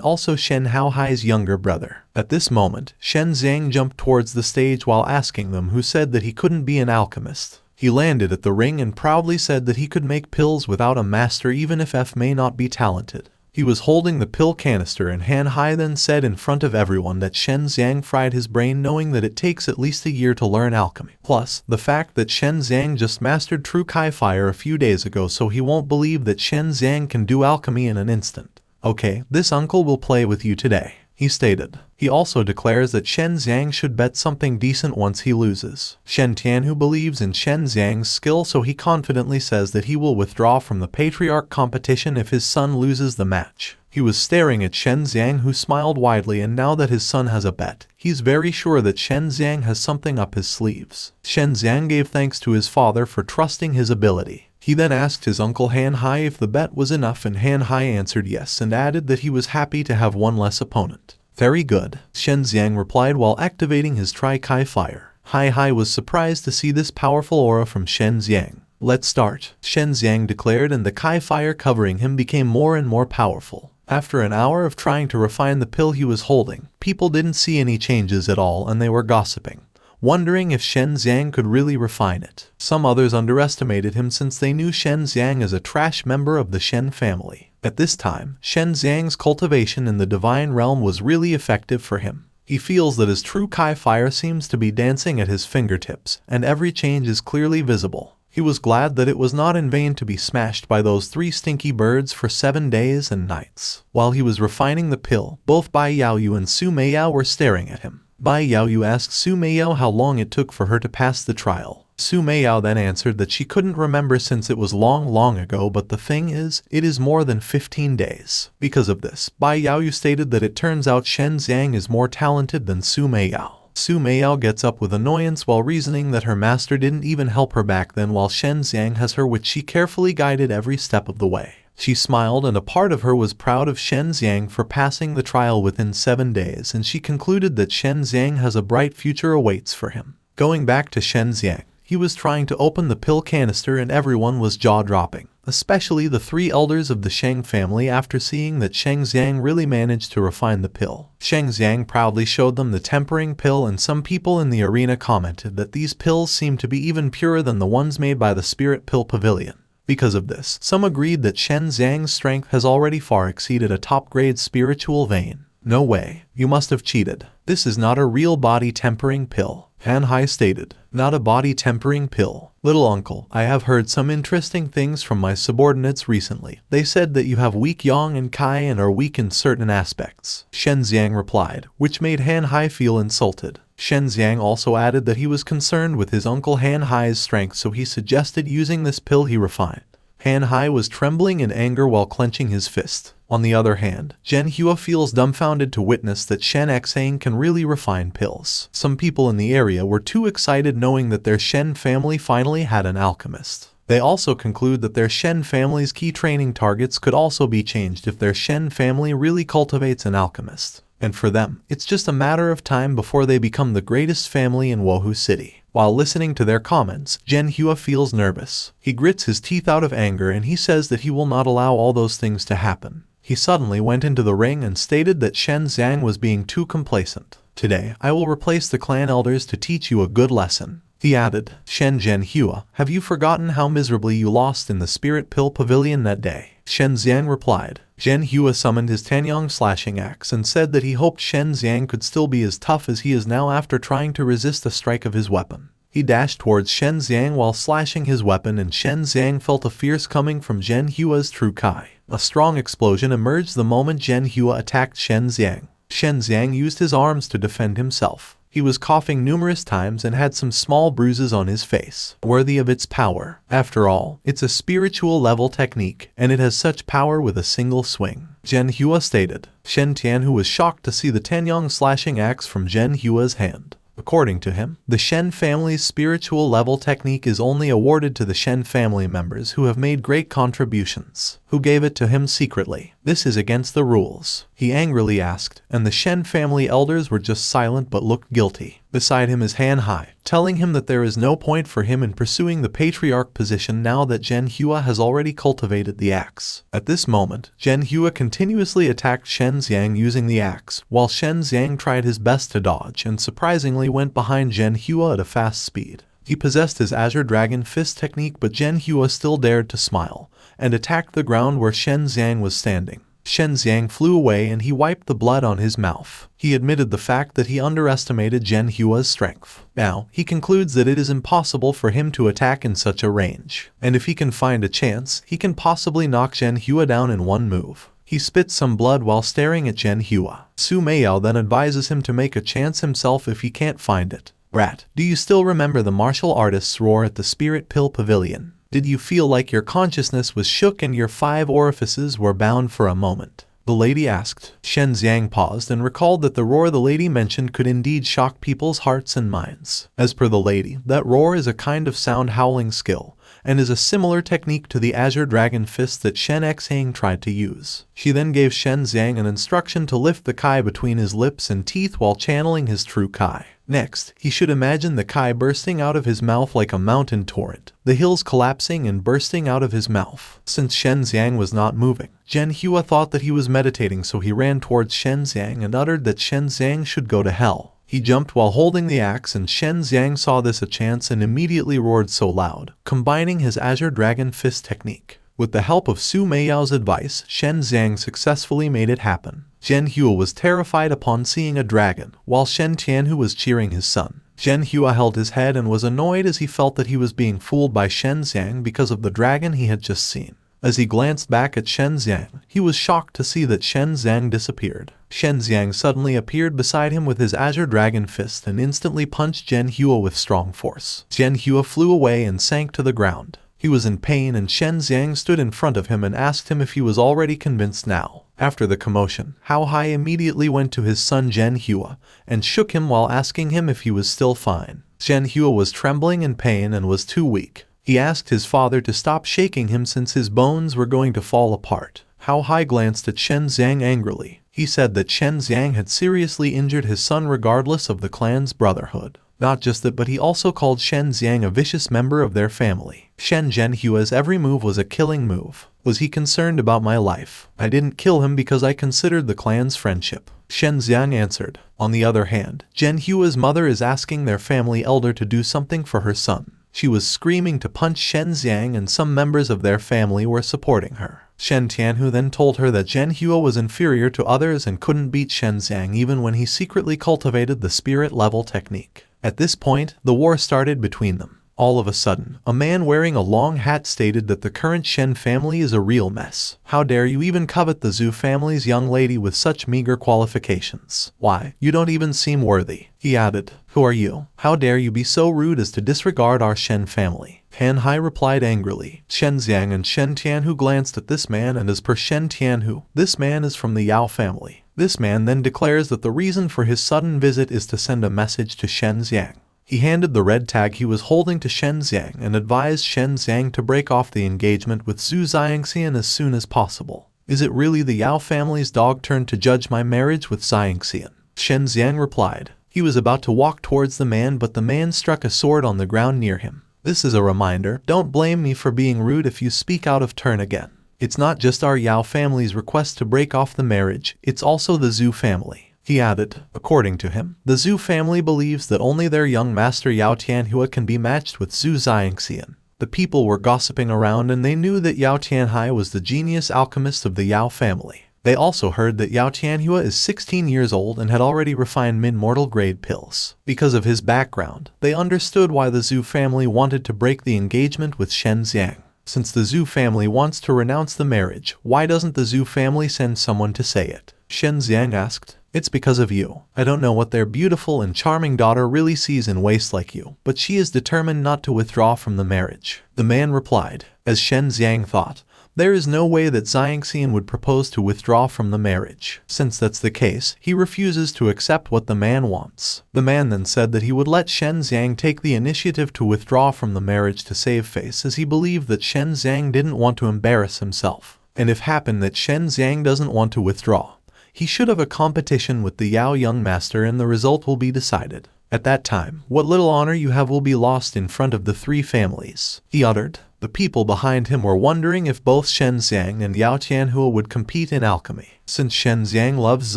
also Shen Haohai's younger brother. At this moment, Shen Xiang jumped towards the stage while asking them who said that he couldn't be an alchemist. He landed at the ring and proudly said that he could make pills without a master even if F may not be talented. He was holding the pill canister and Han Hai then said in front of everyone that Shen Xiang fried his brain knowing that it takes at least a year to learn alchemy. Plus, the fact that Shen Xiang just mastered true Kai fire a few days ago, so he won't believe that Shen Xiang can do alchemy in an instant. Okay, this uncle will play with you today. he stated. He also declares that Shen Xiang should bet something decent once he loses. Shen Tianhu believes in Shen Xiang's skill, so he confidently says that he will withdraw from the patriarch competition if his son loses the match. He was staring at Shen Xiang, who smiled widely, and now that his son has a bet, he's very sure that Shen Xiang has something up his sleeves. Shen Xiang gave thanks to his father for trusting his ability. He then asked his uncle Han Hai if the bet was enough, and Han Hai answered yes and added that he was happy to have one less opponent. Very good, Shen Xiang replied while activating his Tri-Kai fire. Hai Hai was surprised to see this powerful aura from Shen Xiang. Let's start, Shen Xiang declared, and the Kai fire covering him became more and more powerful. After an hour of trying to refine the pill he was holding, people didn't see any changes at all, and they were gossiping, wondering if Shen Xiang could really refine it. Some others underestimated him since they knew Shen Xiang as a trash member of the Shen family. At this time, Shen Xiang's cultivation in the divine realm was really effective for him. He feels that his true Kai fire seems to be dancing at his fingertips, and every change is clearly visible. He was glad that it was not in vain to be smashed by those 3 stinky birds for 7 days and nights. While he was refining the pill, both Bai Yaoyu and Su Meiyao were staring at him. Bai Yaoyu asked Su Meiyao how long it took for her to pass the trial. Su Meiyao then answered that she couldn't remember since it was long ago, but the thing is, it is more than 15 days. Because of this, Bai Yaoyu stated that it turns out Shen Xiang is more talented than Su Meiyao. Su Meiyao gets up with annoyance while reasoning that her master didn't even help her back then, while Shen Xiang has her, which she carefully guided every step of the way. She smiled, and a part of her was proud of Shen Xiang for passing the trial within 7 days, and she concluded that Shen Xiang has a bright future awaits for him. Going back to Shen Xiang, he was trying to open the pill canister and everyone was jaw-dropping, especially the 3 elders of the Sheng family after seeing that Shen Xiang really managed to refine the pill. Shen Xiang proudly showed them the tempering pill, and some people in the arena commented that these pills seemed to be even purer than the ones made by the Spirit Pill Pavilion. Because of this, some agreed that Shen Xiang's strength has already far exceeded a top-grade spiritual vein. No way, you must have cheated. This is not a real body-tempering pill, Han Hai stated. Not a body-tempering pill. Little uncle, I have heard some interesting things from my subordinates recently. They said that you have weak yang and kai and are weak in certain aspects. Shen Xiang replied, which made Han Hai feel insulted. Shen Xiang also added that he was concerned with his uncle Han Hai's strength, so he suggested using this pill he refined. Han Hai was trembling in anger while clenching his fist. On the other hand, Zhen Hua feels dumbfounded to witness that Shen Xiang can really refine pills. Some people in the area were too excited knowing that their Shen family finally had an alchemist. They also conclude that their Shen family's key training targets could also be changed if their Shen family really cultivates an alchemist. And for them, it's just a matter of time before they become the greatest family in Wohu City. While listening to their comments, Zhen Hua feels nervous. He grits his teeth out of anger and he says that he will not allow all those things to happen. He suddenly went into the ring and stated that Shen Xiang was being too complacent. Today, I will replace the clan elders to teach you a good lesson. He added, Shen Hua, have you forgotten how miserably you lost in the Spirit Pill Pavilion that day? Shen Xiang replied. Zhen Hua summoned his Tanyang slashing axe and said that he hoped Shen Xiang could still be as tough as he is now after trying to resist the strike of his weapon. He dashed towards Shen Xiang while slashing his weapon, and Shen Xiang felt a fierce coming from Zhen Hua's true Kai. A strong explosion emerged the moment Zhen Hua attacked Shen Xiang. Shen Xiang used his arms to defend himself. He was coughing numerous times and had some small bruises on his face, worthy of its power. After all, it's a spiritual level technique, and it has such power with a single swing. Zhen Hua stated. Shen Tianhu was shocked to see the Tanyang slashing axe from Zhen Hua's hand. According to him, the Shen family's spiritual level technique is only awarded to the Shen family members who have made great contributions, who gave it to him secretly. This is against the rules, he angrily asked, and the Shen family elders were just silent but looked guilty. Beside him is Han Hai, telling him that there is no point for him in pursuing the patriarch position now that Zhen Hua has already cultivated the axe. At this moment, Zhen Hua continuously attacked Shen Xiang using the axe, while Shen Xiang tried his best to dodge and surprisingly went behind Zhen Hua at a fast speed. He possessed his Azure Dragon Fist technique, but Zhen Hua still dared to smile, and attacked the ground where Shen Xiang was standing. Shen Xiang flew away and he wiped the blood on his mouth. He admitted the fact that he underestimated Zhen Hua's strength. Now, he concludes that it is impossible for him to attack in such a range, and if he can find a chance, he can possibly knock Zhen Hua down in one move. He spits some blood while staring at Zhen Hua. Su Meiyao then advises him to make a chance himself if he can't find it. Rat, do you still remember the martial artist's roar at the Spirit Pill Pavilion? Did you feel like your consciousness was shook and your 5 orifices were bound for a moment? The lady asked. Shen Xiang paused and recalled that the roar the lady mentioned could indeed shock people's hearts and minds. As per the lady, that roar is a kind of sound howling skill, and is a similar technique to the Azure Dragon Fist that Shen Xiang tried to use. She then gave Shen Xiang an instruction to lift the Kai between his lips and teeth while channeling his true Kai. Next, he should imagine the Kai bursting out of his mouth like a mountain torrent, the hills collapsing and bursting out of his mouth. Since Shen Xiang was not moving, Zhen Hua thought that he was meditating, so he ran towards Shen Xiang and uttered that Shen Xiang should go to hell. He jumped while holding the axe, and Shen Xiang saw this a chance and immediately roared so loud, combining his Azure Dragon Fist technique. With the help of Su Meiyao's advice, Shen Xiang successfully made it happen. Zhen Hua was terrified upon seeing a dragon, while Shen Tianhu was cheering his son. Zhen Hua held his head and was annoyed as he felt that he was being fooled by Shen Xiang because of the dragon he had just seen. As he glanced back at Shen Xiang, he was shocked to see that Shen Xiang disappeared. Shen Xiang suddenly appeared beside him with his Azure Dragon Fist and instantly punched Zhen Hua with strong force. Zhen Hua flew away and sank to the ground. He was in pain, and Shen Xiang stood in front of him and asked him if he was already convinced now. After the commotion, Hao Hai immediately went to his son Zhen Hua and shook him while asking him if he was still fine. Zhen Hua was trembling in pain and was too weak. He asked his father to stop shaking him since his bones were going to fall apart. Hao Hai glanced at Shen Xiang angrily. He said that Shen Xiang had seriously injured his son regardless of the clan's brotherhood. Not just that, but he also called Shen Xiang a vicious member of their family. Shen Zhenhua's every move was a killing move. Was he concerned about my life? I didn't kill him because I considered the clan's friendship. Shen Xiang answered. On the other hand, Zhenhua's mother is asking their family elder to do something for her son. She was screaming to punch Shen Xiang, and some members of their family were supporting her. Shen Tianhu then told her that Zhen Hua was inferior to others and couldn't beat Shen Xiang even when he secretly cultivated the spirit level technique. At this point, the war started between them. All of a sudden, a man wearing a long hat stated that the current Shen family is a real mess. How dare you even covet the Zhu family's young lady with such meager qualifications? Why, you don't even seem worthy. He added, who are you? How dare you be so rude as to disregard our Shen family? Han Hai replied angrily. Shen Xiang and Shen Tianhu glanced at this man, and as per Shen Tianhu, this man is from the Yao family. This man then declares that the reason for his sudden visit is to send a message to Shen Xiang. He handed the red tag he was holding to Shen Xiang and advised Shen Xiang to break off the engagement with Zhu Xiangxian as soon as possible. Is it really the Yao family's dog turn to judge my marriage with Xiangxian? Shen Xiang replied. He was about to walk towards the man, but the man struck a sword on the ground near him. This is a reminder, don't blame me for being rude if you speak out of turn again. It's not just our Yao family's request to break off the marriage, it's also the Zhu family. He added, according to him, the Zhu family believes that only their young master Yao Tianhua can be matched with Zhu Xiangxian. The people were gossiping around, and they knew that Yao Tianhai was the genius alchemist of the Yao family. They also heard that Yao Tianhua is 16 years old and had already refined mid-mortal grade pills. Because of his background, they understood why the Zhu family wanted to break the engagement with Shen Xiang. Since the Zhu family wants to renounce the marriage, why doesn't the Zhu family send someone to say it? Shen Xiang asked. It's because of you. I don't know what their beautiful and charming daughter really sees in waste like you, but she is determined not to withdraw from the marriage. The man replied. As Shen Xiang thought, there is no way that Xiangxian would propose to withdraw from the marriage. Since that's the case, he refuses to accept what the man wants. The man then said that he would let Shen Xiang take the initiative to withdraw from the marriage to save face, as he believed that Shen Xiang didn't want to embarrass himself. And if happened that Shen Xiang doesn't want to withdraw, he should have a competition with the Yao young master, and the result will be decided. At that time, what little honor you have will be lost in front of the 3 families. He uttered. The people behind him were wondering if both Shen Xiang and Yao Tianhua would compete in alchemy. Since Shen Xiang loves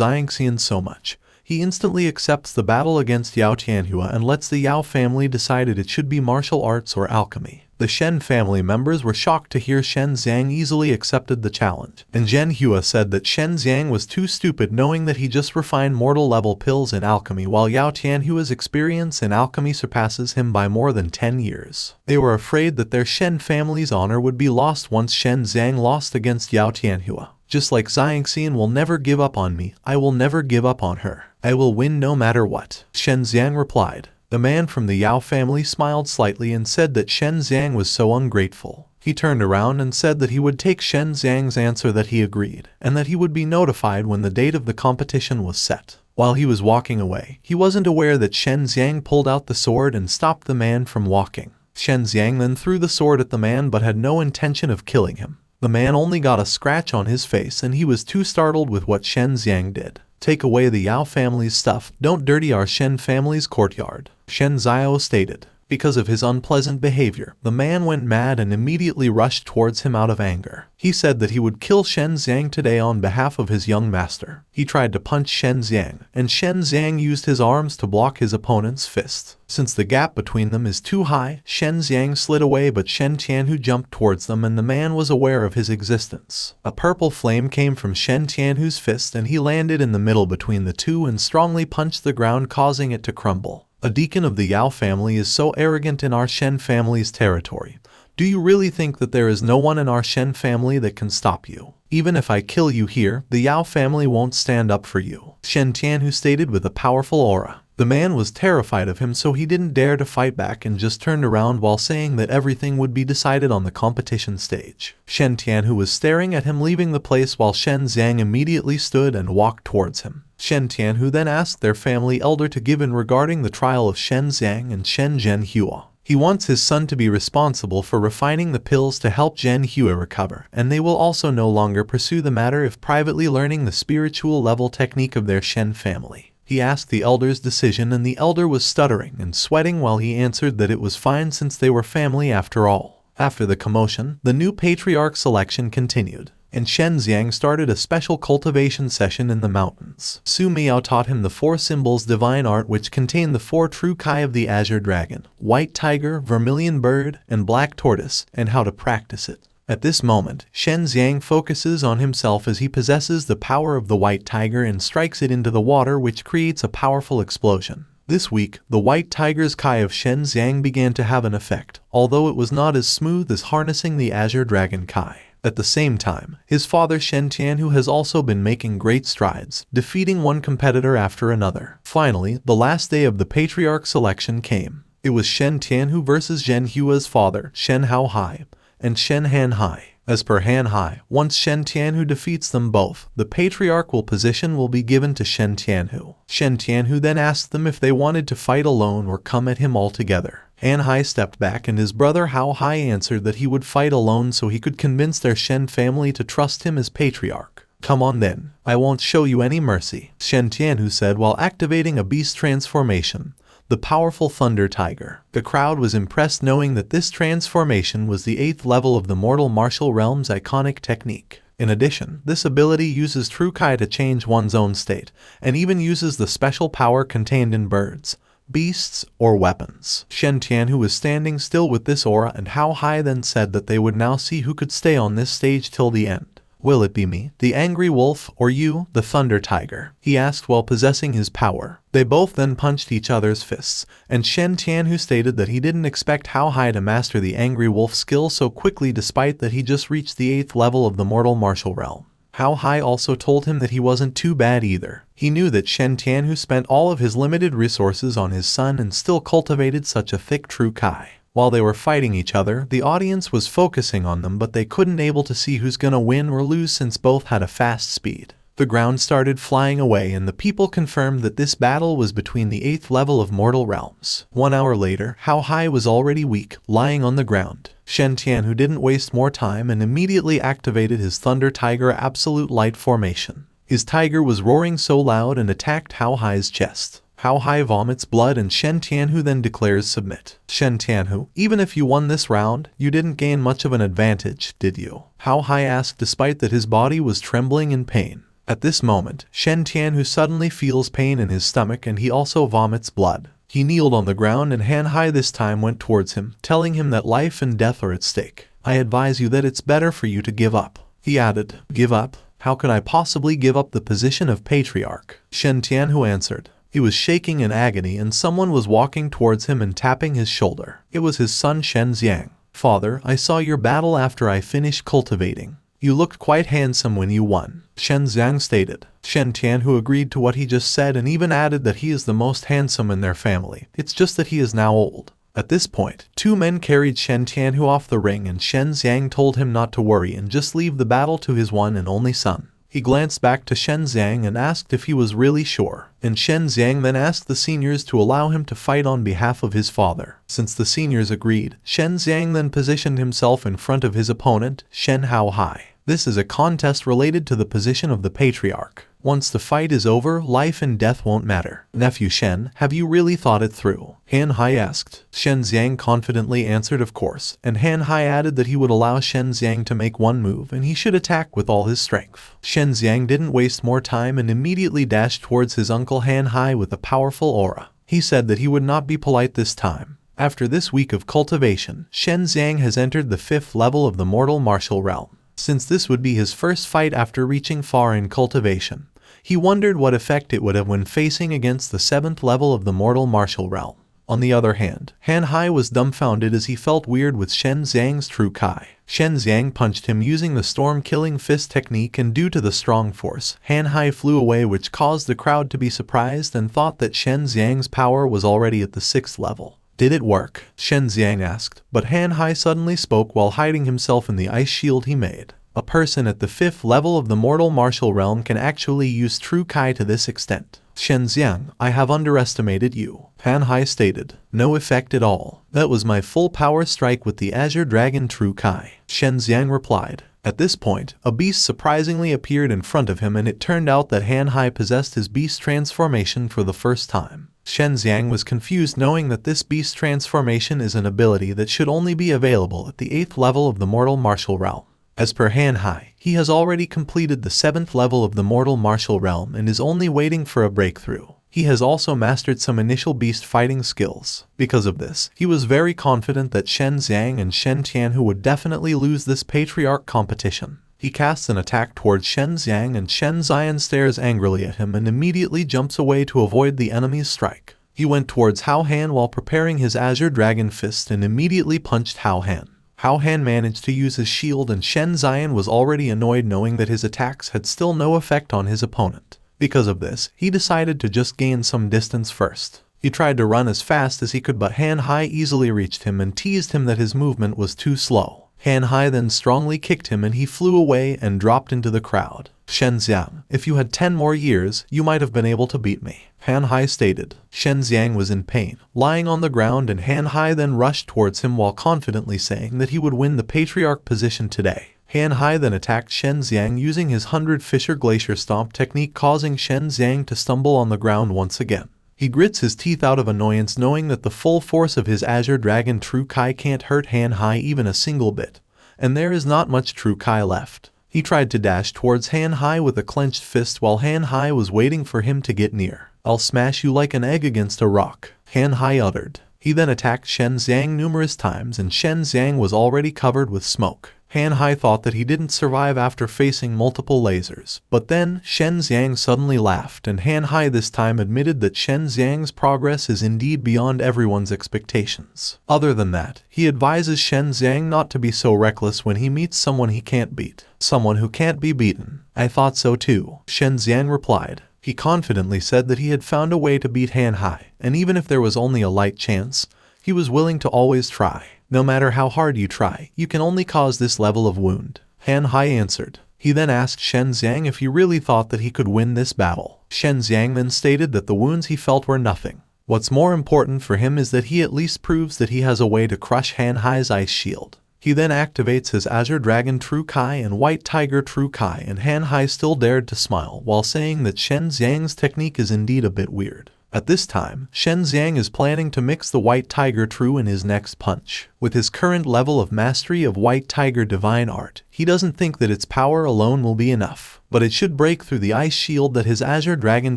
Xiangxian so much, he instantly accepts the battle against Yao Tianhua and lets the Yao family decide it should be martial arts or alchemy. The Shen family members were shocked to hear Shen Xiang easily accepted the challenge, and Zhen Hua said that Shen Xiang was too stupid, knowing that he just refined mortal-level pills in alchemy, while Yao Tianhua's experience in alchemy surpasses him by more than 10 years. They were afraid that their Shen family's honor would be lost once Shen Xiang lost against Yao Tianhua. Just like Xiang will never give up on me, I will never give up on her. I will win no matter what. Shen Xiang replied. The man from the Yao family smiled slightly and said that Shen Xiang was so ungrateful. He turned around and said that he would take Shen Xiang's answer that he agreed, and that he would be notified when the date of the competition was set. While he was walking away, he wasn't aware that Shen Xiang pulled out the sword and stopped the man from walking. Shen Xiang then threw the sword at the man but had no intention of killing him. The man only got a scratch on his face and he was too startled with what Shen Xiang did. Take away the Yao family's stuff, don't dirty our Shen family's courtyard, Shen Xiao stated. Because of his unpleasant behavior, the man went mad and immediately rushed towards him out of anger. He said that he would kill Shen Xiang today on behalf of his young master. He tried to punch Shen Xiang, and Shen Xiang used his arms to block his opponent's fists. Since the gap between them is too high, Shen Xiang slid away but Shen Tianhu jumped towards them and the man was aware of his existence. A purple flame came from Shen Tianhu's fist and he landed in the middle between the two and strongly punched the ground causing it to crumble. A deacon of the Yao family is so arrogant in our Shen family's territory. Do you really think that there is no one in our Shen family that can stop you? Even if I kill you here, the Yao family won't stand up for you, Shen Tianhu stated with a powerful aura. The man was terrified of him so he didn't dare to fight back and just turned around while saying that everything would be decided on the competition stage. Shen Tianhu was staring at him leaving the place while Shen Xiang immediately stood and walked towards him. Shen Tianhu then asked their family elder to give in regarding the trial of Shen Xiang and Shen Zhenhua. He wants his son to be responsible for refining the pills to help Zhenhua recover, and they will also no longer pursue the matter if privately learning the spiritual level technique of their Shen family. He asked the elder's decision and the elder was stuttering and sweating while he answered that it was fine since they were family after all. After the commotion, the new patriarch selection continued, and Shen Xiang started a special cultivation session in the mountains. Su Miao taught him the 4 symbols divine art which contain the 4 true Kai of the azure dragon, white tiger, vermilion bird, and black tortoise, and how to practice it. At this moment, Shen Xiang focuses on himself as he possesses the power of the white tiger and strikes it into the water which creates a powerful explosion. This week, the white tiger's Kai of Shen Xiang began to have an effect, although it was not as smooth as harnessing the azure dragon Kai. At the same time, his father Shen Tianhu has also been making great strides, defeating one competitor after another. Finally, the last day of the patriarch selection came. It was Shen Tianhu versus Zhenhua's father, Shen Haohai, and Shen Hanhai. As per Hanhai, once Shen Tianhu defeats them both, the patriarchal position will be given to Shen Tianhu. Shen Tianhu then asked them if they wanted to fight alone or come at him all together. Hanhai stepped back and his brother Haohai answered that he would fight alone so he could convince their Shen family to trust him as patriarch. Come on then, I won't show you any mercy, Shen Tianhu said while activating a beast transformation, the powerful Thunder Tiger. The crowd was impressed knowing that this transformation was the 8th level of the mortal martial realm's iconic technique. In addition, this ability uses true Kai to change one's own state, and even uses the special power contained in birds, beasts, or weapons. Shen Tianhu was standing still with this aura and Haohai then said that they would now see who could stay on this stage till the end. Will it be me, the angry wolf, or you, the thunder tiger? He asked while possessing his power. They both then punched each other's fists, and Shen Tianhu stated that he didn't expect Haohai to master the angry wolf skill so quickly despite that he just reached the 8th level of the mortal martial realm. Haohai also told him that he wasn't too bad either. He knew that Shen Tianhu spent all of his limited resources on his son and still cultivated such a thick true Kai. While they were fighting each other, the audience was focusing on them but they couldn't able to see who's gonna win or lose since both had a fast speed. The ground started flying away and the people confirmed that this battle was between the 8th level of mortal realms. 1 hour later, Haohai was already weak, lying on the ground. Shen Tianhu didn't waste more time and immediately activated his Thunder Tiger Absolute Light formation. His tiger was roaring so loud and attacked Haohai's chest. Haohai vomits blood and Shen Tianhu then declares submit. Shen Tianhu, even if you won this round, you didn't gain much of an advantage, did you? Haohai asked despite that his body was trembling in pain. At this moment, Shen Tianhu suddenly feels pain in his stomach and he also vomits blood. He kneeled on the ground and Hanhai this time went towards him, telling him that life and death are at stake. I advise you that it's better for you to give up. He added, give up? How could I possibly give up the position of patriarch? Shen Tianhu answered. He was shaking in agony and someone was walking towards him and tapping his shoulder. It was his son Shen Xiang. Father, I saw your battle after I finished cultivating. You looked quite handsome when you won, Shen Xiang stated. Shen Xiang, who agreed to what he just said and even added that he is the most handsome in their family. It's just that he is now old. At this point, two men carried Shen Xiang off the ring and Shen Xiang told him not to worry and just leave the battle to his one and only son. He glanced back to Shen Xiang and asked if he was really sure, and Shen Xiang then asked the seniors to allow him to fight on behalf of his father. Since the seniors agreed, Shen Xiang then positioned himself in front of his opponent, Shen Xiang. This is a contest related to the position of the patriarch. Once the fight is over, life and death won't matter. Nephew Shen, have you really thought it through? Han Hai asked. Shen Xiang confidently answered of course, and Han Hai added that he would allow Shen Xiang to make one move and he should attack with all his strength. Shen Xiang didn't waste more time and immediately dashed towards his uncle Han Hai with a powerful aura. He said that he would not be polite this time. After this week of cultivation, Shen Xiang has entered the 5th level of the mortal martial realm. Since this would be his first fight after reaching far in cultivation, he wondered what effect it would have when facing against the 7th level of the mortal martial realm. On the other hand, Han Hai was dumbfounded as he felt weird with Shen Xiang's true Kai. Shen Xiang punched him using the storm-killing fist technique and due to the strong force, Han Hai flew away, which caused the crowd to be surprised and thought that Shen Xiang's power was already at the 6th level. Did it work? Shen Xiang asked, but Han Hai suddenly spoke while hiding himself in the ice shield he made. A person at the 5th level of the mortal martial realm can actually use true Kai to this extent. Shen Xiang, I have underestimated you, Han Hai stated. No effect at all. That was my full power strike with the Azure Dragon True Kai, Shen Xiang replied. At this point, a beast surprisingly appeared in front of him and it turned out that Han Hai possessed his beast transformation for the first time. Shen Xiang was confused knowing that this beast transformation is an ability that should only be available at the 8th level of the mortal martial realm. As per Han Hai, he has already completed the 7th level of the mortal martial realm and is only waiting for a breakthrough. He has also mastered some initial beast fighting skills. Because of this, he was very confident that Shen Xiang and Shen Xiang would definitely lose this patriarch competition. He casts an attack towards Shen Xiang and Shen Xiang stares angrily at him and immediately jumps away to avoid the enemy's strike. He went towards Hao Han while preparing his Azure Dragon Fist and immediately punched Hao Han. Hao Han managed to use his shield and Shen Xiang was already annoyed knowing that his attacks had still no effect on his opponent. Because of this, he decided to just gain some distance first. He tried to run as fast as he could but Han Hai easily reached him and teased him that his movement was too slow. Han Hai then strongly kicked him and he flew away and dropped into the crowd. Shen Xiang, if you had 10 more years, you might have been able to beat me, Han Hai stated. Shen Xiang was in pain, lying on the ground and Han Hai then rushed towards him while confidently saying that he would win the patriarch position today. Han Hai then attacked Shen Xiang using his 100 Fisher Glacier Stomp technique, causing Shen Xiang to stumble on the ground once again. He grits his teeth out of annoyance knowing that the full force of his Azure Dragon True Kai can't hurt Han Hai even a single bit, and there is not much True Kai left. He tried to dash towards Han Hai with a clenched fist while Han Hai was waiting for him to get near. I'll smash you like an egg against a rock, Han Hai uttered. He then attacked Shen Xiang numerous times and Shen Xiang was already covered with smoke. Han Hai thought that he didn't survive after facing multiple lasers, but then Shen Xiang suddenly laughed and Han Hai this time admitted that Shen Xiang's progress is indeed beyond everyone's expectations. Other than that, he advises Shen Xiang not to be so reckless when he meets someone he can't beat, someone who can't be beaten. I thought so too, Shen Xiang replied. He confidently said that he had found a way to beat Han Hai, and even if there was only a light chance, he was willing to always try. No matter how hard you try, you can only cause this level of wound, Han Hai answered. He then asked Shen Xiang if he really thought that he could win this battle. Shen Xiang then stated that the wounds he felt were nothing. What's more important for him is that he at least proves that he has a way to crush Han Hai's ice shield. He then activates his Azure Dragon True Kai and White Tiger True Kai and Han Hai still dared to smile while saying that Shen Xiang's technique is indeed a bit weird. At this time, Shen Xiang is planning to mix the White Tiger True in his next punch. With his current level of mastery of White Tiger Divine Art, he doesn't think that its power alone will be enough, but it should break through the ice shield that his Azure Dragon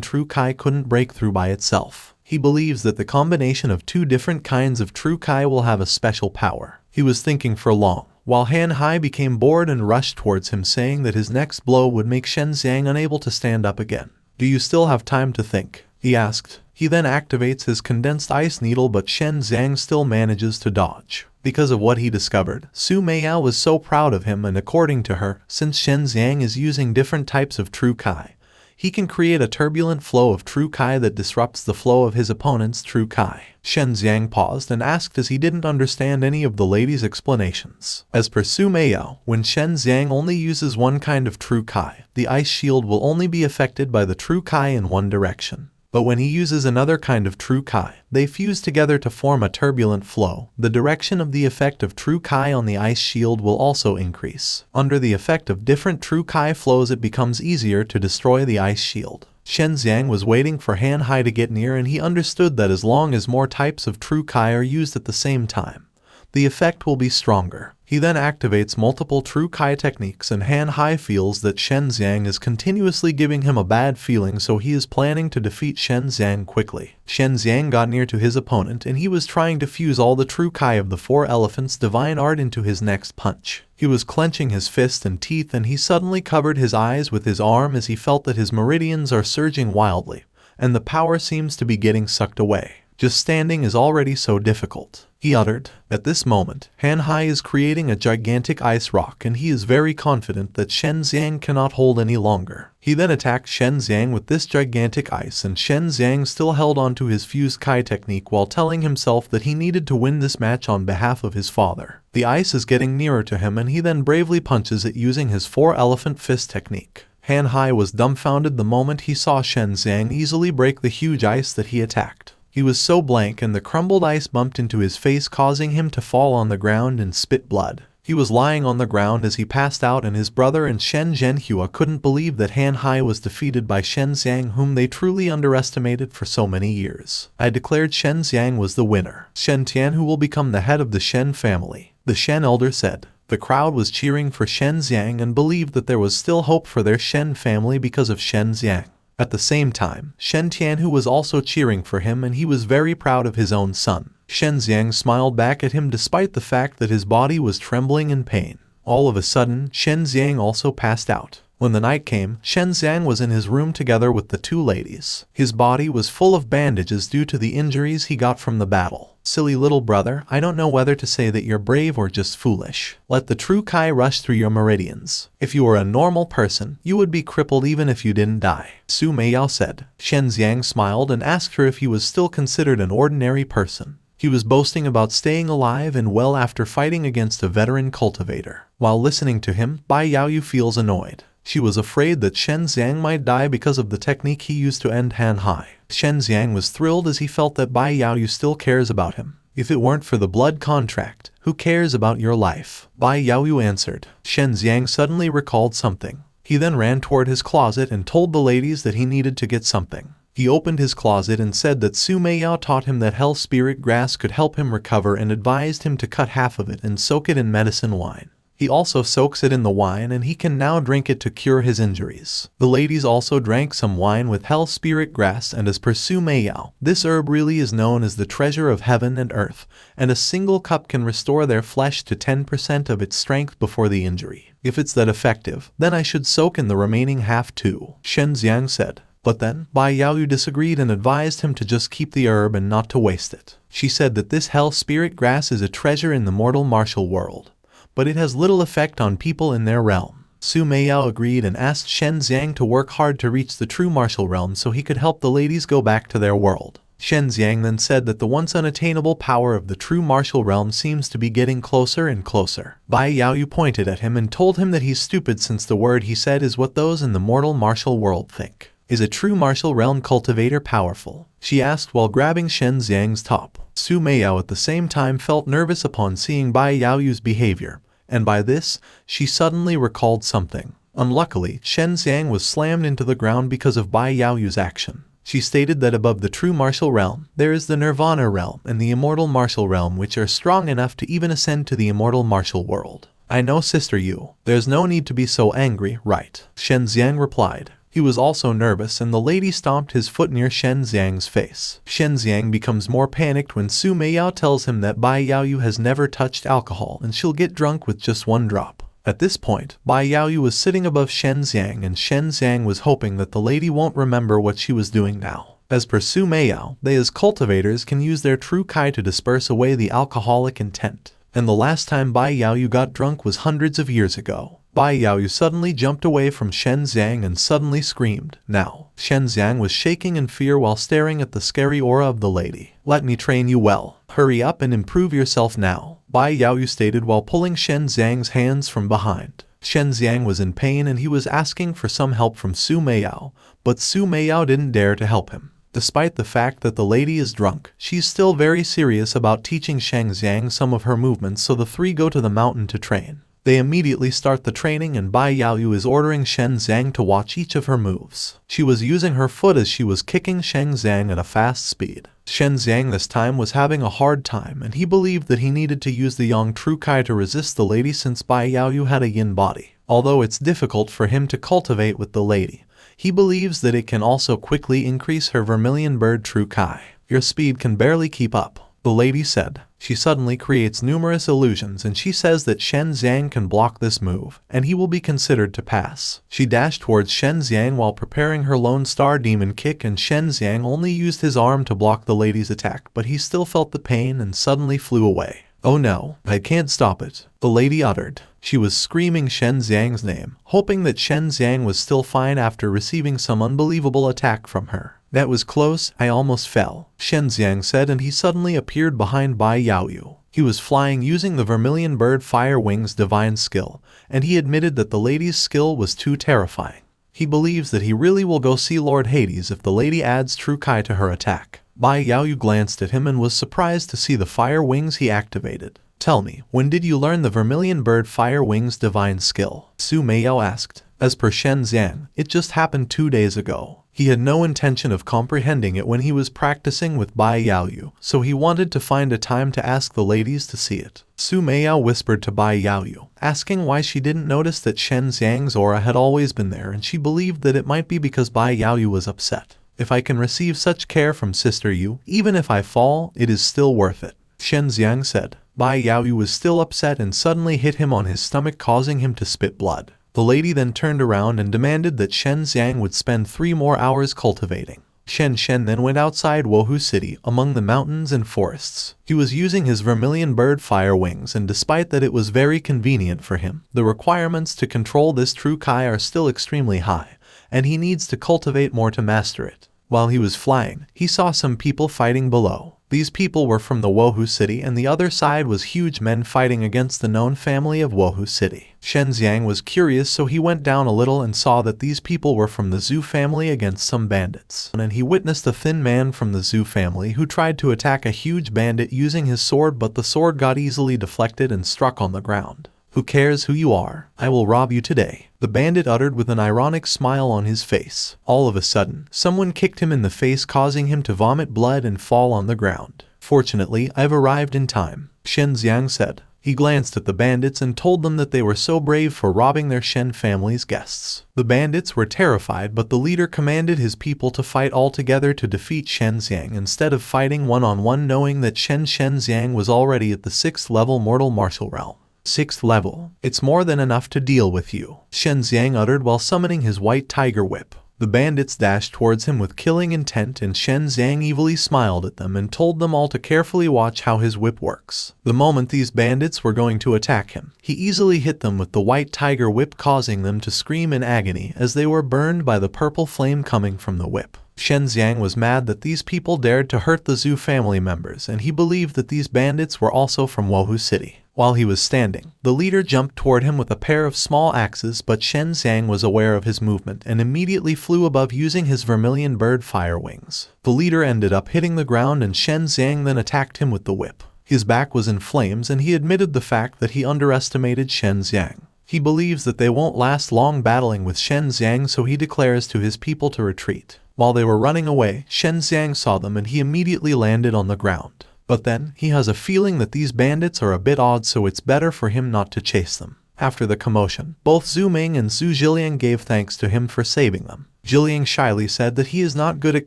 True Kai couldn't break through by itself. He believes that the combination of two different kinds of True Kai will have a special power. He was thinking for long, while Han Hai became bored and rushed towards him saying that his next blow would make Shen Xiang unable to stand up again. Do you still have time to think? He asked. He then activates his condensed ice needle but Shen Xiang still manages to dodge. Because of what he discovered, Su Meiyao was so proud of him, and according to her, since Shen Xiang is using different types of true Kai, he can create a turbulent flow of true Kai that disrupts the flow of his opponent's true Kai. Shen Xiang paused and asked as he didn't understand any of the lady's explanations. As per Su Meiyao, when Shen Xiang only uses one kind of true Kai, the ice shield will only be affected by the true Kai in one direction. But when he uses another kind of true Kai, they fuse together to form a turbulent flow. The direction of the effect of true Kai on the ice shield will also increase. Under the effect of different true Kai flows, it becomes easier to destroy the ice shield. Shen Xiang was waiting for Han Hai to get near, and he understood that as long as more types of true Kai are used at the same time, the effect will be stronger. He then activates multiple true Kai techniques, and Han Hai feels that Shen Xiang is continuously giving him a bad feeling, so he is planning to defeat Shen Xiang quickly. Shen Xiang got near to his opponent, and he was trying to fuse all the true Kai of the four elephants' divine art into his next punch. He was clenching his fist and teeth, and he suddenly covered his eyes with his arm as he felt that his meridians are surging wildly, and the power seems to be getting sucked away. Just standing is already so difficult, he uttered. At this moment, Han Hai is creating a gigantic ice rock, and he is very confident that Shen Xiang cannot hold any longer. He then attacked Shen Xiang with this gigantic ice, and Shen Xiang still held on to his fused Kai technique while telling himself that he needed to win this match on behalf of his father. The ice is getting nearer to him, and he then bravely punches it using his four elephant fist technique. Han Hai was dumbfounded the moment he saw Shen Xiang easily break the huge ice that he attacked. He was so blank, and the crumbled ice bumped into his face, causing him to fall on the ground and spit blood. He was lying on the ground as he passed out, and his brother and Shen Zhenhua couldn't believe that Han Hai was defeated by Shen Xiang, whom they truly underestimated for so many years. I declared Shen Xiang was the winner. Shen Tian, who will become the head of the Shen family, the Shen elder said. The crowd was cheering for Shen Xiang and believed that there was still hope for their Shen family because of Shen Xiang. At the same time, Shen Tianhu was also cheering for him, and he was very proud of his own son. Shen Xiang smiled back at him despite the fact that his body was trembling in pain. All of a sudden, Shen Xiang also passed out. When the night came, Shen Xiang was in his room together with the two ladies. His body was full of bandages due to the injuries he got from the battle. Silly little brother, I don't know whether to say that you're brave or just foolish. Let the true Kai rush through your meridians. If you were a normal person, you would be crippled even if you didn't die, Su Meiyao said. Shen Xiang smiled and asked her if he was still considered an ordinary person. He was boasting about staying alive and well after fighting against a veteran cultivator. While listening to him, Bai Yaoyu feels annoyed. She was afraid that Shen Xiang might die because of the technique he used to end Han Hai. Shen Xiang was thrilled as he felt that Bai Yaoyu still cares about him. If it weren't for the blood contract, who cares about your life? Bai Yaoyu answered. Shen Xiang suddenly recalled something. He then ran toward his closet and told the ladies that he needed to get something. He opened his closet and said that Su Meiyao taught him that hell spirit grass could help him recover and advised him to cut half of it and soak it in medicine wine. He also soaks it in the wine, and he can now drink it to cure his injuries. The ladies also drank some wine with hell spirit grass, and as per Su Meiyao, this herb really is known as the treasure of heaven and earth, and a single cup can restore their flesh to 10% of its strength before the injury. If it's that effective, then I should soak in the remaining half too, Shen Xiang said. But then, Bai Yaoyu disagreed and advised him to just keep the herb and not to waste it. She said that this hell spirit grass is a treasure in the mortal martial world, but it has little effect on people in their realm. Su Meiyao agreed and asked Shen Xiang to work hard to reach the true martial realm so he could help the ladies go back to their world. Shen Xiang then said that the once unattainable power of the true martial realm seems to be getting closer and closer. Bai Yaoyu pointed at him and told him that he's stupid since the word he said is what those in the mortal martial world think. Is a true martial realm cultivator powerful? She asked while grabbing Shen Xiang's top. Su Meiyao at the same time felt nervous upon seeing Bai Yaoyu's behavior, and by this, she suddenly recalled something. Unluckily, Shen Xiang was slammed into the ground because of Bai Yaoyu's action. She stated that above the true martial realm, there is the Nirvana realm and the immortal martial realm, which are strong enough to even ascend to the immortal martial world. I know, Sister Yu. There's no need to be so angry, right? Shen Xiang replied. He was also nervous, and the lady stomped his foot near Shen Xiang's face. Shen Xiang becomes more panicked when Su Meiyao tells him that Bai Yaoyu has never touched alcohol and she'll get drunk with just one drop. At this point, Bai Yaoyu was sitting above Shen Xiang, and Shen Xiang was hoping that the lady won't remember what she was doing now. As per Su Meiyao, they as cultivators can use their true Kai to disperse away the alcoholic intent. And the last time Bai Yaoyu got drunk was hundreds of years ago. Bai Yaoyu suddenly jumped away from Shen Xiang and suddenly screamed. Now, Shen Xiang was shaking in fear while staring at the scary aura of the lady. Let me train you well. Hurry up and improve yourself now, Bai Yaoyu stated while pulling Shen Xiang's hands from behind. Shen Xiang was in pain and he was asking for some help from Su Meiyao, but Su Meiyao didn't dare to help him. Despite the fact that the lady is drunk, she's still very serious about teaching Shen Xiang some of her movements, so the three go to the mountain to train. They immediately start the training and Bai Yaoyu is ordering Shen Xiang to watch each of her moves. She was using her foot as she was kicking Shen Xiang at a fast speed. Shen Xiang this time was having a hard time and he believed that he needed to use the Yang Tru Kai to resist the lady since Bai Yaoyu had a yin body. Although it's difficult for him to cultivate with the lady, he believes that it can also quickly increase her vermilion bird Tru Kai. Your speed can barely keep up, the lady said. She suddenly creates numerous illusions and she says that Shen Xiang can block this move, and he will be considered to pass. She dashed towards Shen Xiang while preparing her Lone Star Demon kick, and Shen Xiang only used his arm to block the lady's attack, but he still felt the pain and suddenly flew away. Oh no, I can't stop it, the lady uttered. She was screaming Shen Xiang's name, hoping that Shen Xiang was still fine after receiving some unbelievable attack from her. That was close, I almost fell, Shen Xiang said, and he suddenly appeared behind Bai Yaoyu. He was flying using the Vermilion Bird Fire Wings divine skill, and he admitted that the lady's skill was too terrifying. He believes that he really will go see Lord Hades if the lady adds Tru Kai to her attack. Bai Yaoyu glanced at him and was surprised to see the fire wings he activated. Tell me, when did you learn the Vermilion Bird Fire Wings divine skill? Su Meiyao asked. As per Shen Xiang, it just happened 2 days ago. He had no intention of comprehending it when he was practicing with Bai Yaoyu, so he wanted to find a time to ask the ladies to see it. Su Meiyao whispered to Bai Yaoyu, asking why she didn't notice that Shen Xiang's aura had always been there, and she believed that it might be because Bai Yaoyu was upset. If I can receive such care from Sister Yu, even if I fall, it is still worth it, Shen Xiang said. Bai Yaoyu was still upset and suddenly hit him on his stomach, causing him to spit blood. The lady then turned around and demanded that Shen Xiang would spend 3 more hours cultivating. Shen Xiang then went outside Wohu City, among the mountains and forests. He was using his Vermilion Bird Fire Wings, and despite that it was very convenient for him, the requirements to control this Tru Kai are still extremely high, and he needs to cultivate more to master it. While he was flying, he saw some people fighting below. These people were from the Wohu City, and the other side was huge men fighting against the known family of Wohu City. Shen Xiang was curious, so he went down a little and saw that these people were from the Zhu family against some bandits. And he witnessed a thin man from the Zhu family who tried to attack a huge bandit using his sword, but the sword got easily deflected and struck on the ground. Who cares who you are? I will rob you today, the bandit uttered with an ironic smile on his face. All of a sudden, someone kicked him in the face, causing him to vomit blood and fall on the ground. Fortunately, I've arrived in time, Shen Xiang said. He glanced at the bandits and told them that they were so brave for robbing their Shen family's guests. The bandits were terrified, but the leader commanded his people to fight all together to defeat Shen Xiang instead of fighting one-on-one, knowing that Shen Xiang was already at the 6th level mortal martial realm. 6th level. It's more than enough to deal with you, Shen Xiang uttered while summoning his white tiger whip. The bandits dashed towards him with killing intent, and Shen Xiang evilly smiled at them and told them all to carefully watch how his whip works. The moment these bandits were going to attack him, he easily hit them with the white tiger whip, causing them to scream in agony as they were burned by the purple flame coming from the whip. Shen Xiang was mad that these people dared to hurt the Zhu family members, and he believed that these bandits were also from Wohu City. While he was standing, the leader jumped toward him with a pair of small axes, but Shen Xiang was aware of his movement and immediately flew above using his Vermilion Bird Fire Wings. The leader ended up hitting the ground, and Shen Xiang then attacked him with the whip. His back was in flames, and he admitted the fact that he underestimated Shen Xiang. He believes that they won't last long battling with Shen Xiang, so he declares to his people to retreat. While they were running away, Shen Xiang saw them and he immediately landed on the ground. But then, he has a feeling that these bandits are a bit odd, so it's better for him not to chase them. After the commotion, both Zhu Ming and Zhu Zhiliang gave thanks to him for saving them. Zhiliang shyly said that he is not good at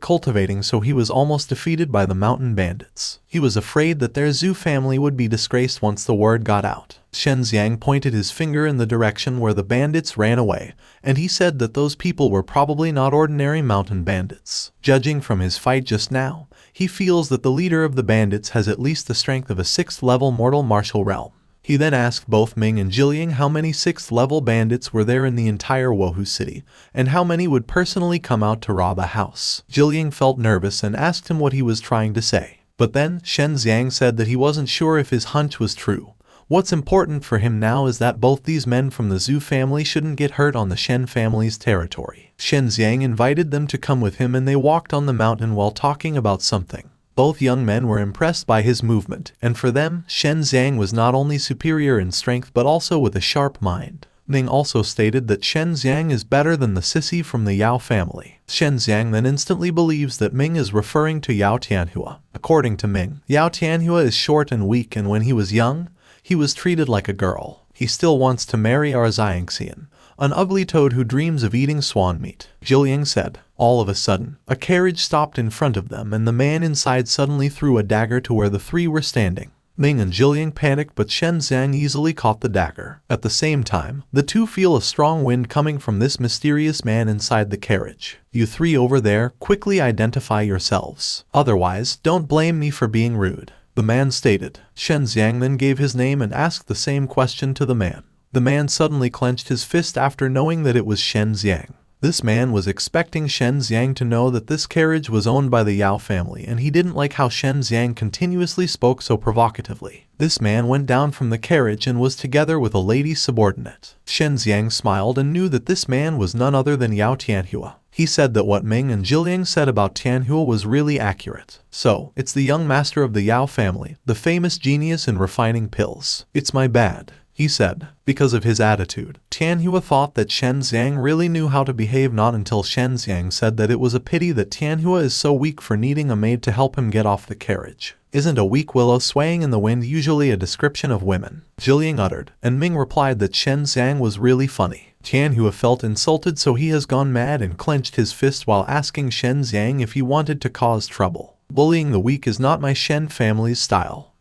cultivating, so he was almost defeated by the mountain bandits. He was afraid that their Zhu family would be disgraced once the word got out. Shen Xiang pointed his finger in the direction where the bandits ran away, and he said that those people were probably not ordinary mountain bandits. Judging from his fight just now, he feels that the leader of the bandits has at least the strength of a 6th level mortal martial realm. He then asked both Ming and Jilliang how many 6th-level bandits were there in the entire Wohu city, and how many would personally come out to rob a house. Jilliang felt nervous and asked him what he was trying to say. But then, Shen Xiang said that he wasn't sure if his hunch was true. What's important for him now is that both these men from the Zhu family shouldn't get hurt on the Shen family's territory. Shen Xiang invited them to come with him and they walked on the mountain while talking about something. Both young men were impressed by his movement, and for them, Shen Xiang was not only superior in strength but also with a sharp mind. Ming also stated that Shen Xiang is better than the sissy from the Yao family. Shen Xiang then instantly believes that Ming is referring to Yao Tianhua. According to Ming, Yao Tianhua is short and weak, and when he was young, he was treated like a girl. He still wants to marry our Xiangxian, an ugly toad who dreams of eating swan meat. Jilliang said. All of a sudden, a carriage stopped in front of them and the man inside suddenly threw a dagger to where the three were standing. Ming and Jilliang panicked, but Shen Xiang easily caught the dagger. At the same time, the two feel a strong wind coming from this mysterious man inside the carriage. You three over there, quickly identify yourselves. Otherwise, don't blame me for being rude. The man stated. Shen Xiang then gave his name and asked the same question to the man. The man suddenly clenched his fist after knowing that it was Shen Xiang. This man was expecting Shen Xiang to know that this carriage was owned by the Yao family, and he didn't like how Shen Xiang continuously spoke so provocatively. This man went down from the carriage and was together with a lady subordinate. Shen Xiang smiled and knew that this man was none other than Yao Tianhua. He said that what Ming and Jilliang said about Tianhua was really accurate. So, it's the young master of the Yao family, the famous genius in refining pills. It's my bad, he said. Because of his attitude, Tianhua thought that Shen Xiang really knew how to behave, not until Shen Xiang said that it was a pity that Tianhua is so weak for needing a maid to help him get off the carriage. Isn't a weak willow swaying in the wind usually a description of women? Jilliang uttered, and Ming replied that Shen Xiang was really funny. Tianhua felt insulted, so he has gone mad and clenched his fist while asking Shen Xiang if he wanted to cause trouble. Bullying the weak is not my Shen family's style.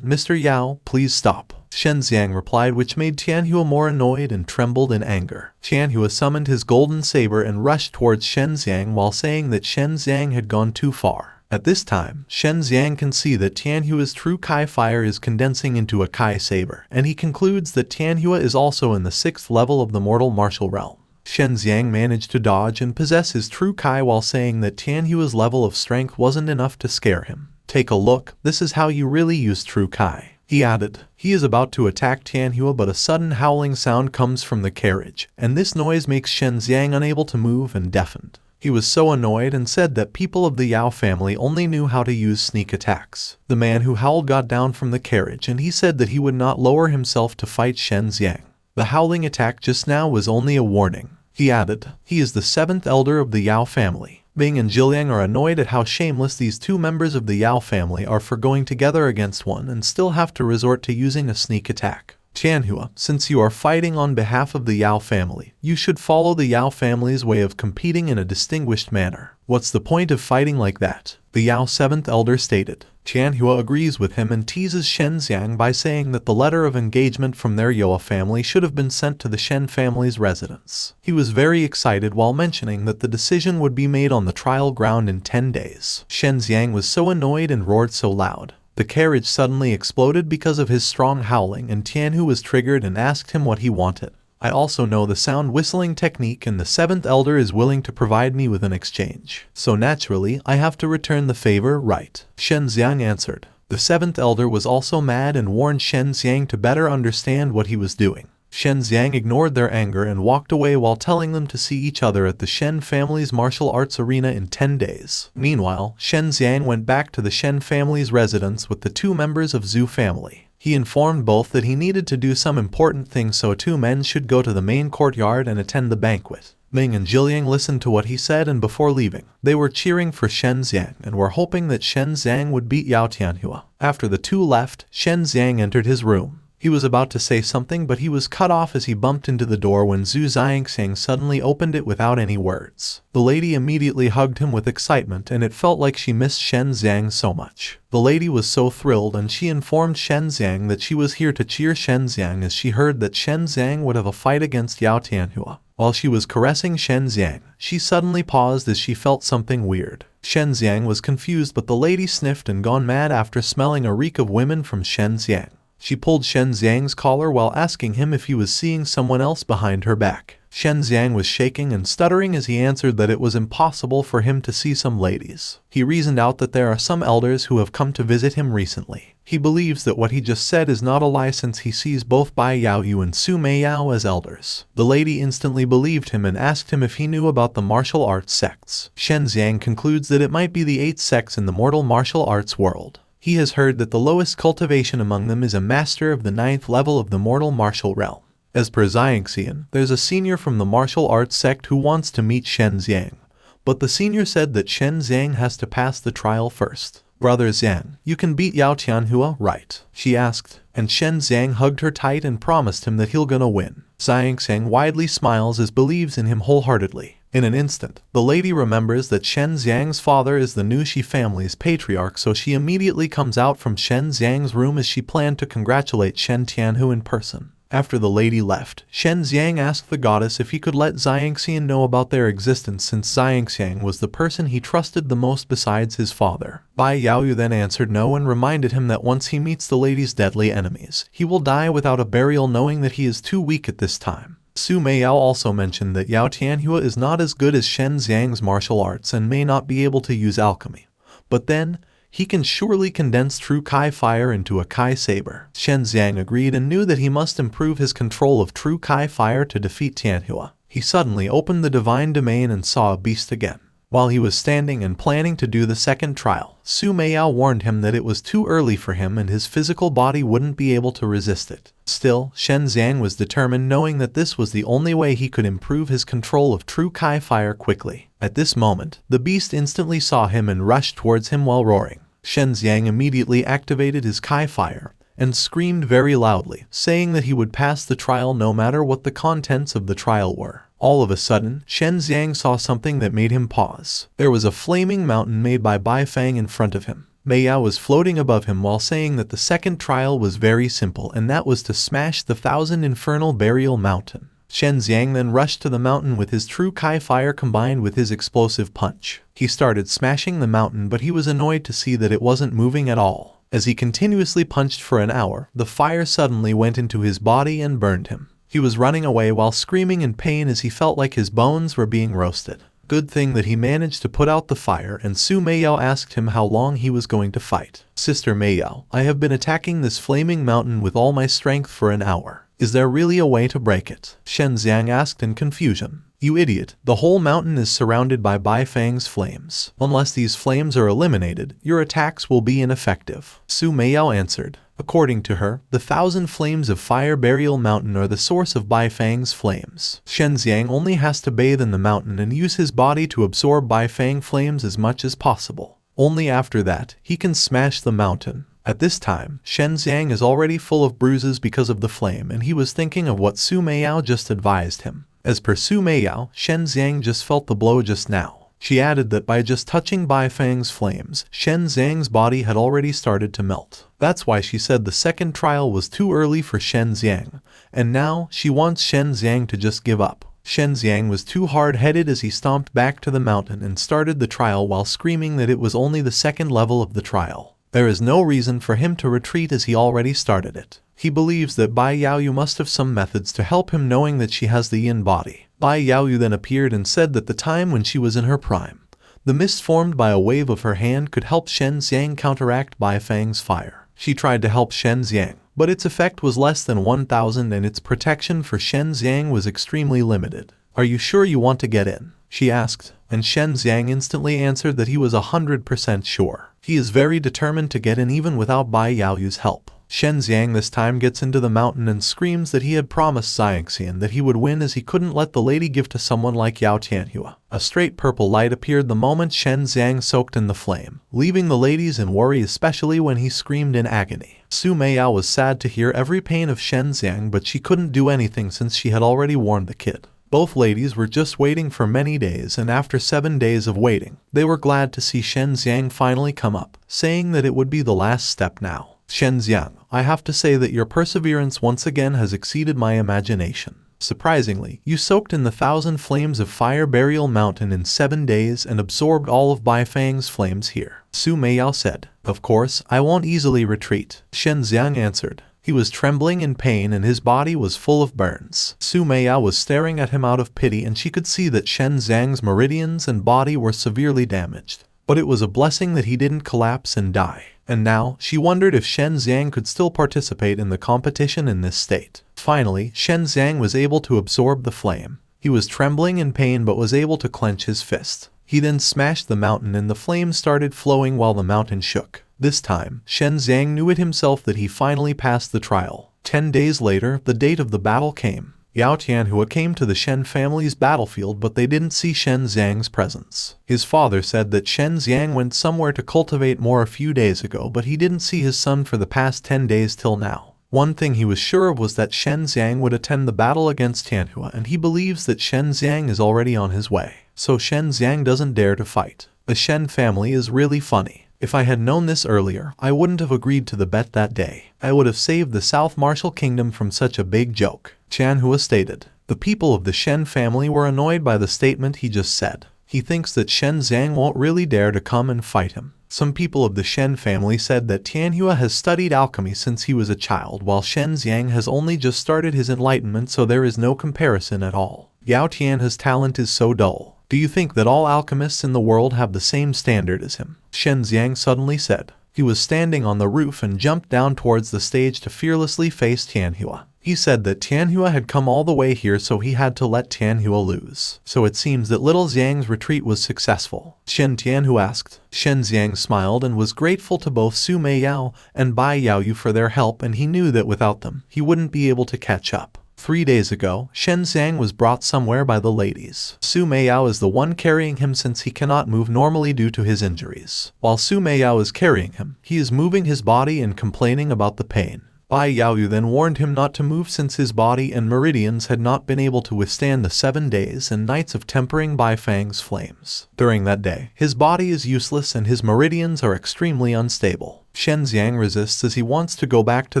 Mr. Yao, please stop. Shen Xiang replied, which made Tianhua more annoyed and trembled in anger. Tianhua summoned his golden saber and rushed towards Shen Xiang while saying that Shen Xiang had gone too far. At this time, Shen Xiang can see that Tianhua's true Kai fire is condensing into a Kai saber, and he concludes that Tianhua is also in the 6th level of the mortal martial realm. Shen Xiang managed to dodge and possess his true Kai while saying that Tianhua's level of strength wasn't enough to scare him. Take a look, this is how you really use true Kai. He added. He is about to attack Tianhua, but a sudden howling sound comes from the carriage, and this noise makes Shen Xiang unable to move and deafened. He was so annoyed and said that people of the Yao family only knew how to use sneak attacks. The man who howled got down from the carriage and he said that he would not lower himself to fight Shen Xiang. The howling attack just now was only a warning. He added. He is the 7th elder of the Yao family. Ming and Jilliang are annoyed at how shameless these two members of the Yao family are for going together against one and still have to resort to using a sneak attack. Tianhua, since you are fighting on behalf of the Yao family, you should follow the Yao family's way of competing in a distinguished manner. What's the point of fighting like that? The Yao 7th elder stated. Tianhua agrees with him and teases Shen Xiang by saying that the letter of engagement from their Yoa family should have been sent to the Shen family's residence. He was very excited while mentioning that the decision would be made on the trial ground in 10 days. Shen Xiang was so annoyed and roared so loud. The carriage suddenly exploded because of his strong howling, and Tianhua was triggered and asked him what he wanted. I also know the sound whistling technique, and the 7th elder is willing to provide me with an exchange. So naturally, I have to return the favor, right? Shen Xiang answered. The 7th elder was also mad and warned Shen Xiang to better understand what he was doing. Shen Xiang ignored their anger and walked away while telling them to see each other at the Shen family's martial arts arena in 10 days. Meanwhile, Shen Xiang went back to the Shen family's residence with the two members of Zhu family. He informed both that he needed to do some important things, so two men should go to the main courtyard and attend the banquet. Ming and Jilliang listened to what he said, and before leaving, they were cheering for Shen Xiang and were hoping that Shen Xiang would beat Yao Tianhua. After the two left, Shen Xiang entered his room. He was about to say something, but he was cut off as he bumped into the door when Zhu Xiangxiang suddenly opened it without any words. The lady immediately hugged him with excitement, and it felt like she missed Shen Xiang so much. The lady was so thrilled, and she informed Shen Xiang that she was here to cheer Shen Xiang as she heard that Shen Xiang would have a fight against Yao Tianhua. While she was caressing Shen Xiang, she suddenly paused as she felt something weird. Shen Xiang was confused, but the lady sniffed and gone mad after smelling a reek of women from Shen Xiang. She pulled Shen Xiang's collar while asking him if he was seeing someone else behind her back. Shen Xiang was shaking and stuttering as he answered that it was impossible for him to see some ladies. He reasoned out that there are some elders who have come to visit him recently. He believes that what he just said is not a lie since he sees both Bai Yaoyu and Su Meiyao as elders. The lady instantly believed him and asked him if he knew about the martial arts sects. Shen Xiang concludes that it might be the 8 sects in the mortal martial arts world. He has heard that the lowest cultivation among them is a master of the 9th level of the mortal martial realm. As per Xiang, there's a senior from the martial arts sect who wants to meet Shen Xiang, but the senior said that Shen Xiang has to pass the trial first. Brother Xiang, you can beat Yao Tianhua, right? She asked, and Shen Xiang hugged her tight and promised him that he'll gonna win. Xiang widely smiles as believes in him wholeheartedly. In an instant, the lady remembers that Shen Xiang's father is the Nushi family's patriarch, so she immediately comes out from Shen Xiang's room as she planned to congratulate Shen Tianhu in person. After the lady left, Shen Xiang asked the goddess if he could let Xiang know about their existence since Xiang was the person he trusted the most besides his father. Bai Yaoyu then answered no and reminded him that once he meets the lady's deadly enemies, he will die without a burial, knowing that he is too weak at this time. Su Meiyao also mentioned that Yao Tianhua is not as good as Shen Xiang's martial arts and may not be able to use alchemy. But then, he can surely condense true Kai fire into a Kai saber. Shen Xiang agreed and knew that he must improve his control of true Kai fire to defeat Tianhua. He suddenly opened the divine domain and saw a beast again. While he was standing and planning to do the second trial, Su Meiyao warned him that it was too early for him and his physical body wouldn't be able to resist it. Still, Shen Xiang was determined, knowing that this was the only way he could improve his control of true Kai fire quickly. At this moment, the beast instantly saw him and rushed towards him while roaring. Shen Xiang immediately activated his Kai fire and screamed very loudly, saying that he would pass the trial no matter what the contents of the trial were. All of a sudden, Shen Xiang saw something that made him pause. There was a flaming mountain made by Bai Fang in front of him. Meiyao was floating above him while saying that the second trial was very simple, and that was to smash the 1,000 infernal burial mountain. Shen Xiang then rushed to the mountain with his true Kai fire combined with his explosive punch. He started smashing the mountain, but he was annoyed to see that it wasn't moving at all. As he continuously punched for an hour, the fire suddenly went into his body and burned him. He was running away while screaming in pain as he felt like his bones were being roasted. Good thing that he managed to put out the fire, and Su Meiyao asked him how long he was going to fight. Sister Meiyao, I have been attacking this flaming mountain with all my strength for an hour. Is there really a way to break it? Shen Xiang asked in confusion. You idiot, the whole mountain is surrounded by Bai Fang's flames. Unless these flames are eliminated, your attacks will be ineffective. Su Meiyao answered. According to her, the 1,000 flames of Fire Burial Mountain are the source of Bai Fang's flames. Shen Xiang only has to bathe in the mountain and use his body to absorb Bai Fang flames as much as possible. Only after that, he can smash the mountain. At this time, Shen Xiang is already full of bruises because of the flame, and he was thinking of what Su Meiyao just advised him. As per Su Meiyao, Shen Xiang just felt the blow just now. She added that by just touching Bai Fang's flames, Shen Xiang's body had already started to melt. That's why she said the second trial was too early for Shen Xiang, and now she wants Shen Xiang to just give up. Shen Xiang was too hard-headed as he stomped back to the mountain and started the trial while screaming that it was only the second level of the trial. There is no reason for him to retreat as he already started it. He believes that Bai Yaoyu must have some methods to help him, knowing that she has the yin body. Bai Yaoyu then appeared and said that the time when she was in her prime, the mist formed by a wave of her hand could help Shen Xiang counteract Bai Fang's fire. She tried to help Shen Xiang, but its effect was less than 1,000 and its protection for Shen Xiang was extremely limited. Are you sure you want to get in? She asked, and Shen Xiang instantly answered that he was 100% sure. He is very determined to get in even without Bai Yaoyu's help. Shen Xiang this time gets into the mountain and screams that he had promised Xiang that he would win as he couldn't let the lady give to someone like Yao Tianhua. A straight purple light appeared the moment Shen Xiang soaked in the flame, leaving the ladies in worry, especially when he screamed in agony. Su Meiyao was sad to hear every pain of Shen Xiang, but she couldn't do anything since she had already warned the kid. Both ladies were just waiting for many days, and after 7 days of waiting, they were glad to see Shen Xiang finally come up, saying that it would be the last step now. Shen Xiang, I have to say that your perseverance once again has exceeded my imagination. Surprisingly, you soaked in the 1,000 flames of Fire Burial Mountain in 7 days and absorbed all of Bai Fang's flames here. Su Meiyao said. Of course, I won't easily retreat. Shen Xiang answered. He was trembling in pain and his body was full of burns. Su Meiyao was staring at him out of pity and she could see that Shen Xiang's meridians and body were severely damaged. But it was a blessing that he didn't collapse and die. And now, she wondered if Shen Xiang could still participate in the competition in this state. Finally, Shen Xiang was able to absorb the flame. He was trembling in pain but was able to clench his fist. He then smashed the mountain and the flames started flowing while the mountain shook. This time, Shen Xiang knew it himself that he finally passed the trial. 10 days later, the date of the battle came. Yao Tianhua came to the Shen family's battlefield but they didn't see Shen Xiang's presence. His father said that Shen Xiang went somewhere to cultivate more a few days ago but he didn't see his son for the past 10 days till now. One thing he was sure of was that Shen Xiang would attend the battle against Tianhua and he believes that Shen Xiang is already on his way. So Shen Xiang doesn't dare to fight. The Shen family is really funny. If I had known this earlier, I wouldn't have agreed to the bet that day. I would have saved the South Martial Kingdom from such a big joke, Tianhua stated. The people of the Shen family were annoyed by the statement he just said. He thinks that Shen Xiang won't really dare to come and fight him. Some people of the Shen family said that Tianhua has studied alchemy since he was a child while Shen Xiang has only just started his enlightenment so there is no comparison at all. Yao Tianhua's talent is so dull. Do you think that all alchemists in the world have the same standard as him? Shen Xiang suddenly said. He was standing on the roof and jumped down towards the stage to fearlessly face Tianhua. He said that Tianhua had come all the way here so he had to let Tianhua lose. So it seems that little Xiang's retreat was successful. Shen Tianhua asked. Shen Xiang smiled and was grateful to both Su Meiyao and Bai Yaoyu for their help and he knew that without them, he wouldn't be able to catch up. 3 days ago, Shen Xiang was brought somewhere by the ladies. Su Meiyao is the one carrying him since he cannot move normally due to his injuries. While Su Meiyao is carrying him, he is moving his body and complaining about the pain. Bai Yaoyu then warned him not to move since his body and meridians had not been able to withstand the 7 days and nights of tempering Bai Fang's flames. During that day, his body is useless and his meridians are extremely unstable. Shen Xiang resists as he wants to go back to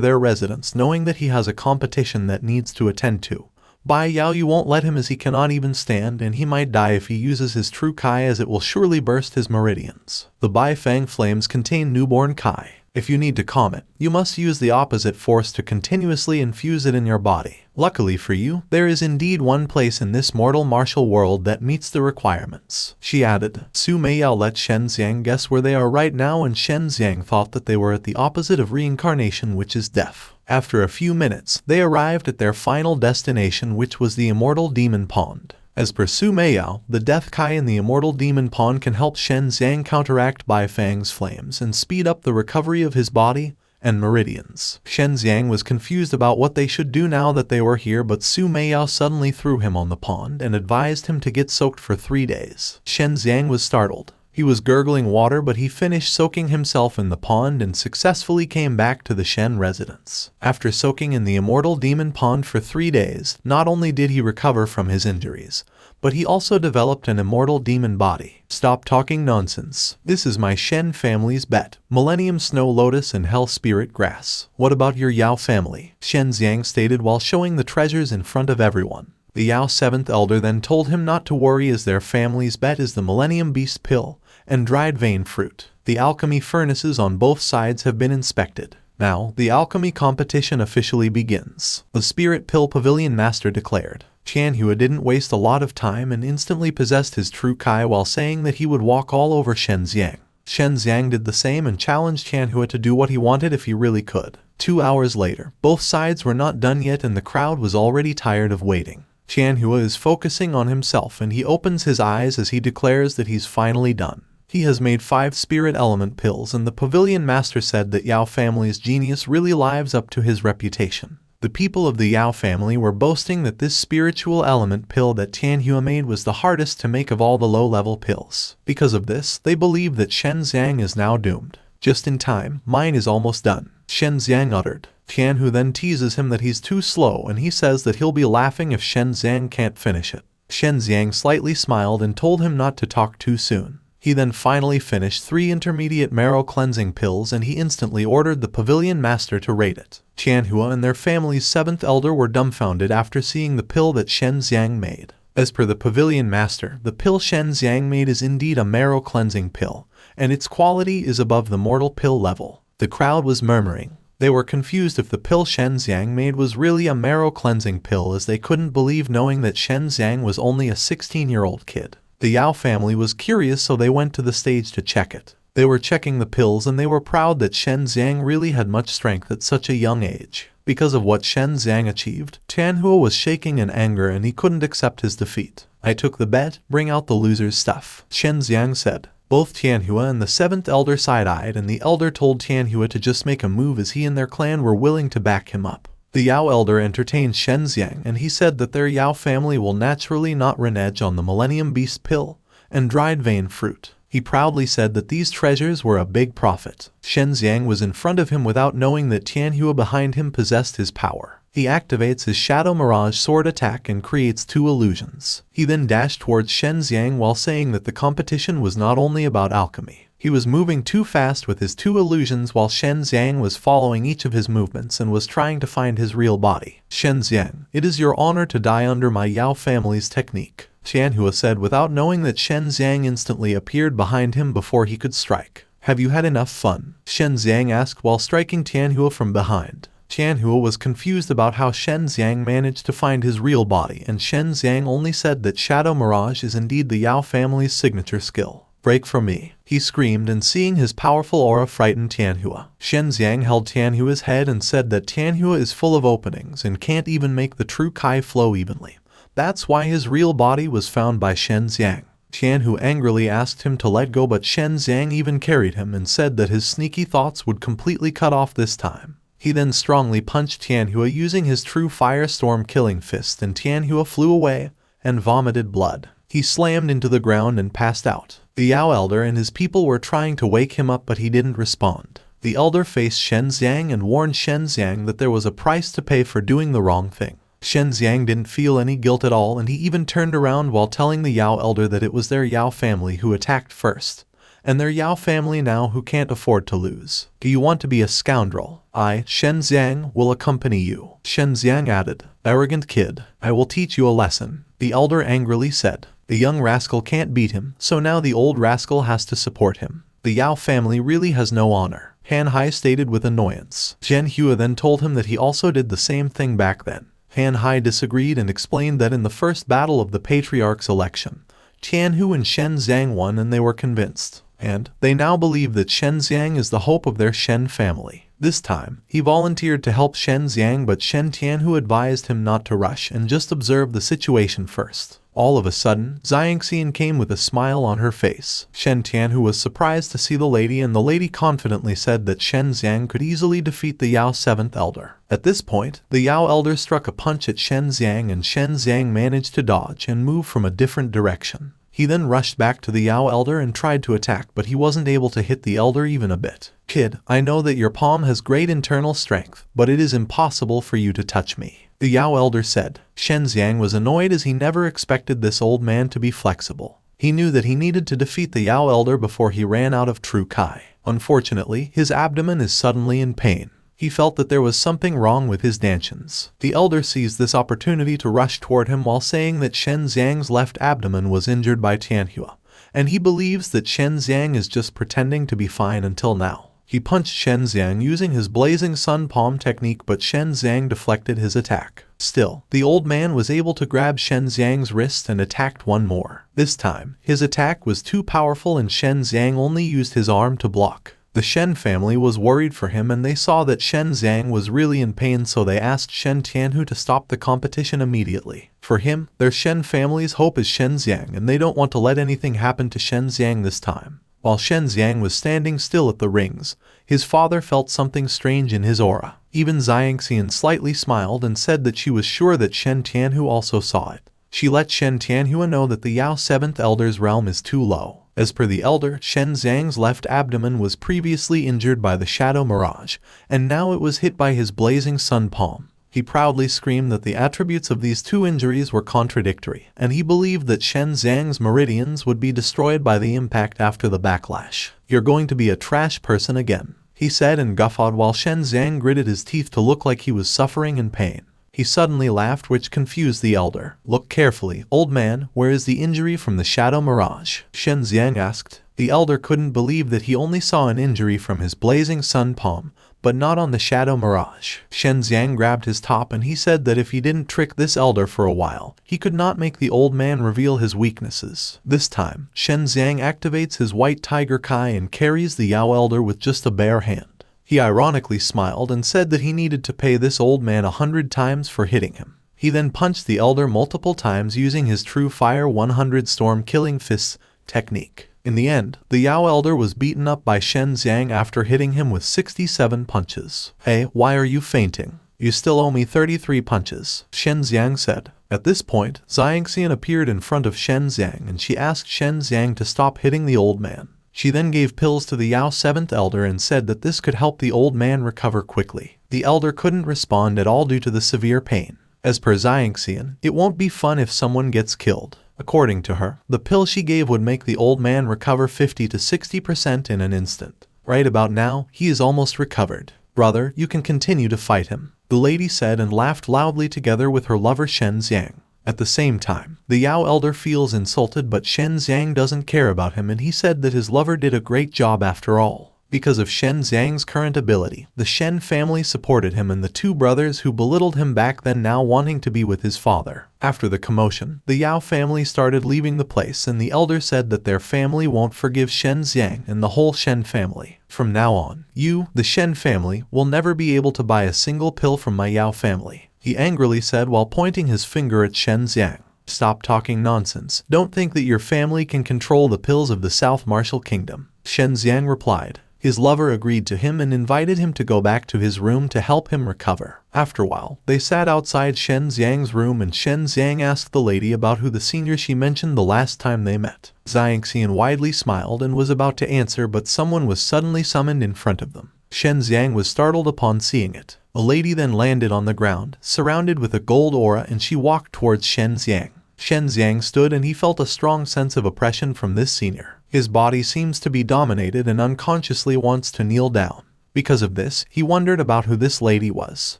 their residence knowing that he has a competition that needs to attend to. Bai Yaoyu won't let him as he cannot even stand and he might die if he uses his true Kai as it will surely burst his meridians. The Bai Fang flames contain newborn Kai. If you need to calm it, you must use the opposite force to continuously infuse it in your body. Luckily for you, there is indeed one place in this mortal martial world that meets the requirements. She added. Su Meiyao let Shen Xiang guess where they are right now and Shen Xiang thought that they were at the opposite of reincarnation which is death. After a few minutes, they arrived at their final destination which was the Immortal Demon Pond. As per Su Meiyao, the Death Kai in the Immortal Demon Pond can help Shen Xiang counteract Bai Fang's flames and speed up the recovery of his body and meridians. Shen Xiang was confused about what they should do now that they were here but Su Meiyao suddenly threw him on the pond and advised him to get soaked for 3 days. Shen Xiang was startled. He was gurgling water but he finished soaking himself in the pond and successfully came back to the Shen residence. After soaking in the Immortal Demon Pond for 3 days, not only did he recover from his injuries, but he also developed an immortal demon body. Stop talking nonsense. This is my Shen family's bet. Millennium Snow Lotus and Hell Spirit Grass. What about your Yao family? Shen Xiang stated while showing the treasures in front of everyone. The Yao 7th Elder then told him not to worry as their family's bet is the Millennium Beast Pill and dried vein fruit. The alchemy furnaces on both sides have been inspected. Now, the alchemy competition officially begins. The Spirit Pill Pavilion Master declared. Tianhua didn't waste a lot of time and instantly possessed his true Kai while saying that he would walk all over Shen Xiang. Shen Xiang did the same and challenged Tianhua to do what he wanted if he really could. 2 hours later, both sides were not done yet and the crowd was already tired of waiting. Tianhua is focusing on himself and he opens his eyes as he declares that he's finally done. He has made 5 spirit element pills and the pavilion master said that Yao family's genius really lives up to his reputation. The people of the Yao family were boasting that this spiritual element pill that Tianhua made was the hardest to make of all the low-level pills. Because of this, they believe that Shen Xiang is now doomed. Just in time, mine is almost done, Shen Xiang uttered. Tianhua then teases him that he's too slow and he says that he'll be laughing if Shen Xiang can't finish it. Shen Xiang slightly smiled and told him not to talk too soon. He then finally finished 3 intermediate marrow cleansing pills and he instantly ordered the pavilion master to rate it. Tianhua and their family's 7th elder were dumbfounded after seeing the pill that Shen Xiang made. As per the pavilion master, the pill Shen Xiang made is indeed a marrow cleansing pill, and its quality is above the mortal pill level. The crowd was murmuring. They were confused if the pill Shen Xiang made was really a marrow-cleansing pill, as they couldn't believe knowing that Shen Xiang was only a 16-year-old kid. The Yao family was curious, so they went to the stage to check it. They were checking the pills and they were proud that Shen Xiang really had much strength at such a young age. Because of what Shen Xiang achieved, Tianhua was shaking in anger and he couldn't accept his defeat. "I took the bet, bring out the loser's stuff," Shen Xiang said. Both Tianhua and the 7th elder side-eyed, and the elder told Tianhua to just make a move as he and their clan were willing to back him up. The Yao elder entertained Shen Xiang and he said that their Yao family will naturally not renege on the Millennium Beast pill and dried vein fruit. He proudly said that these treasures were a big profit. Shen Xiang was in front of him without knowing that Tianhua behind him possessed his power. He activates his Shadow Mirage sword attack and creates 2 illusions. He then dashed towards Shen Xiang while saying that the competition was not only about alchemy. He was moving too fast with his 2 illusions while Shen Xiang was following each of his movements and was trying to find his real body. "Shen Xiang, it is your honor to die under my Yao family's technique," Tianhua said without knowing that Shen Xiang instantly appeared behind him before he could strike. "Have you had enough fun?" Shen Xiang asked while striking Tianhua from behind. Tianhua was confused about how Shen Xiang managed to find his real body, and Shen Xiang only said that Shadow Mirage is indeed the Yao family's signature skill. "Break from me," he screamed, and seeing his powerful aura frightened Tianhua. Shen Xiang held Tianhua's head and said that Tianhua is full of openings and can't even make the true Kai flow evenly. That's why his real body was found by Shen Xiang. Tianhua angrily asked him to let go, but Shen Xiang even carried him and said that his sneaky thoughts would completely cut off this time. He then strongly punched Tianhua using his true firestorm killing fist, and Tianhua flew away and vomited blood. He slammed into the ground and passed out. The Yao elder and his people were trying to wake him up, but he didn't respond. The elder faced Shen Xiang and warned Shen Xiang that there was a price to pay for doing the wrong thing. Shen Xiang didn't feel any guilt at all, and he even turned around while telling the Yao elder that it was their Yao family who attacked first, and their Yao family now who can't afford to lose. "Do you want to be a scoundrel? I, Shen Xiang, will accompany you," Shen Xiang added. "Arrogant kid, I will teach you a lesson," the elder angrily said. The young rascal can't beat him, so now the old rascal has to support him. The Yao family really has no honor, Han Hai stated with annoyance. Zhen Hua then told him that he also did the same thing back then. Han Hai disagreed and explained that in the first battle of the Patriarch's election, Tianhua and Shen Xiang won, and they were convinced. And they now believe that Shen Xiang is the hope of their Shen family. This time, he volunteered to help Shen Xiang, but Shen Tianhua advised him not to rush and just observe the situation first. All of a sudden, Xiangxian came with a smile on her face. Shen Tianhua was surprised to see the lady, and the lady confidently said that Shen Xiang could easily defeat the Yao 7th elder. At this point, the Yao elder struck a punch at Shen Xiang, and Shen Xiang managed to dodge and move from a different direction. He then rushed back to the Yao elder and tried to attack, but he wasn't able to hit the elder even a bit. "Kid, I know that your palm has great internal strength, but it is impossible for you to touch me," the Yao elder said. Shen Xiang was annoyed as he never expected this old man to be flexible. He knew that he needed to defeat the Yao elder before he ran out of true Kai. Unfortunately, his abdomen is suddenly in pain. He felt that there was something wrong with his dantians. The elder seized this opportunity to rush toward him while saying that Shen Xiang's left abdomen was injured by Tianhua, and he believes that Shen Xiang is just pretending to be fine until now. He punched Shen Xiang using his blazing sun palm technique, but Shen Xiang deflected his attack. Still, the old man was able to grab Shen Xiang's wrist and attacked one more. This time, his attack was too powerful and Shen Xiang only used his arm to block. The Shen family was worried for him, and they saw that Shen Xiang was really in pain, so they asked Shen Tianhua to stop the competition immediately. For him, their Shen family's hope is Shen Xiang, and they don't want to let anything happen to Shen Xiang this time. While Shen Xiang was standing still at the rings, his father felt something strange in his aura. Even Xiangxian slightly smiled and said that she was sure that Shen Tianhua also saw it. She let Shen Tianhua know that the Yao 7th elder's realm is too low. As per the elder, Shen Xiang's left abdomen was previously injured by the Shadow Mirage, and now it was hit by his blazing sun palm. He proudly screamed that the attributes of these two injuries were contradictory, and he believed that Shen Xiang's meridians would be destroyed by the impact after the backlash. "You're going to be a trash person again," he said and guffawed while Shen Xiang gritted his teeth to look like he was suffering in pain. He suddenly laughed, which confused the elder. "Look carefully, old man, where is the injury from the Shadow Mirage?" Shen Xiang asked. The elder couldn't believe that he only saw an injury from his blazing sun palm, but not on the shadow mirage. Shen Xiang grabbed his top and he said that if he didn't trick this elder for a while, he could not make the old man reveal his weaknesses. This time, Shen Xiang activates his white tiger Kai and carries the Yao elder with just a bare hand. He ironically smiled and said that he needed to pay this old man 100 times for hitting him. He then punched the elder multiple times using his True Fire 100 Storm Killing Fists technique. In the end, the Yao elder was beaten up by Shen Xiang after hitting him with 67 punches. "Hey, why are you fainting? You still owe me 33 punches," Shen Xiang said. At this point, Xiangxian appeared in front of Shen Xiang and she asked Shen Xiang to stop hitting the old man. She then gave pills to the Yao 7th elder and said that this could help the old man recover quickly. The elder couldn't respond at all due to the severe pain. As per Xiangxian, it won't be fun if someone gets killed. According to her, the pill she gave would make the old man recover 50 to 60% in an instant. Right about now, he is almost recovered. "Brother, you can continue to fight him," the lady said and laughed loudly together with her lover Shen Xiang. At the same time, the Yao elder feels insulted but Shen Xiang doesn't care about him and he said that his lover did a great job after all. Because of Shen Xiang's current ability, the Shen family supported him and the two brothers who belittled him back then now wanting to be with his father. After the commotion, the Yao family started leaving the place and the elder said that their family won't forgive Shen Xiang and the whole Shen family. "From now on, you, the Shen family, will never be able to buy a single pill from my Yao family," he angrily said while pointing his finger at Shen Xiang. "Stop talking nonsense. Don't think that your family can control the pills of the South Martial Kingdom," Shen Xiang replied. His lover agreed to him and invited him to go back to his room to help him recover. After a while, they sat outside Shen Xiang's room and Shen Xiang asked the lady about who the senior she mentioned the last time they met. Xiangxian widely smiled and was about to answer but someone was suddenly summoned in front of them. Shen Xiang was startled upon seeing it. A lady then landed on the ground, surrounded with a gold aura and she walked towards Shen Xiang. Shen Xiang stood and he felt a strong sense of oppression from this senior. His body seems to be dominated and unconsciously wants to kneel down. Because of this, he wondered about who this lady was.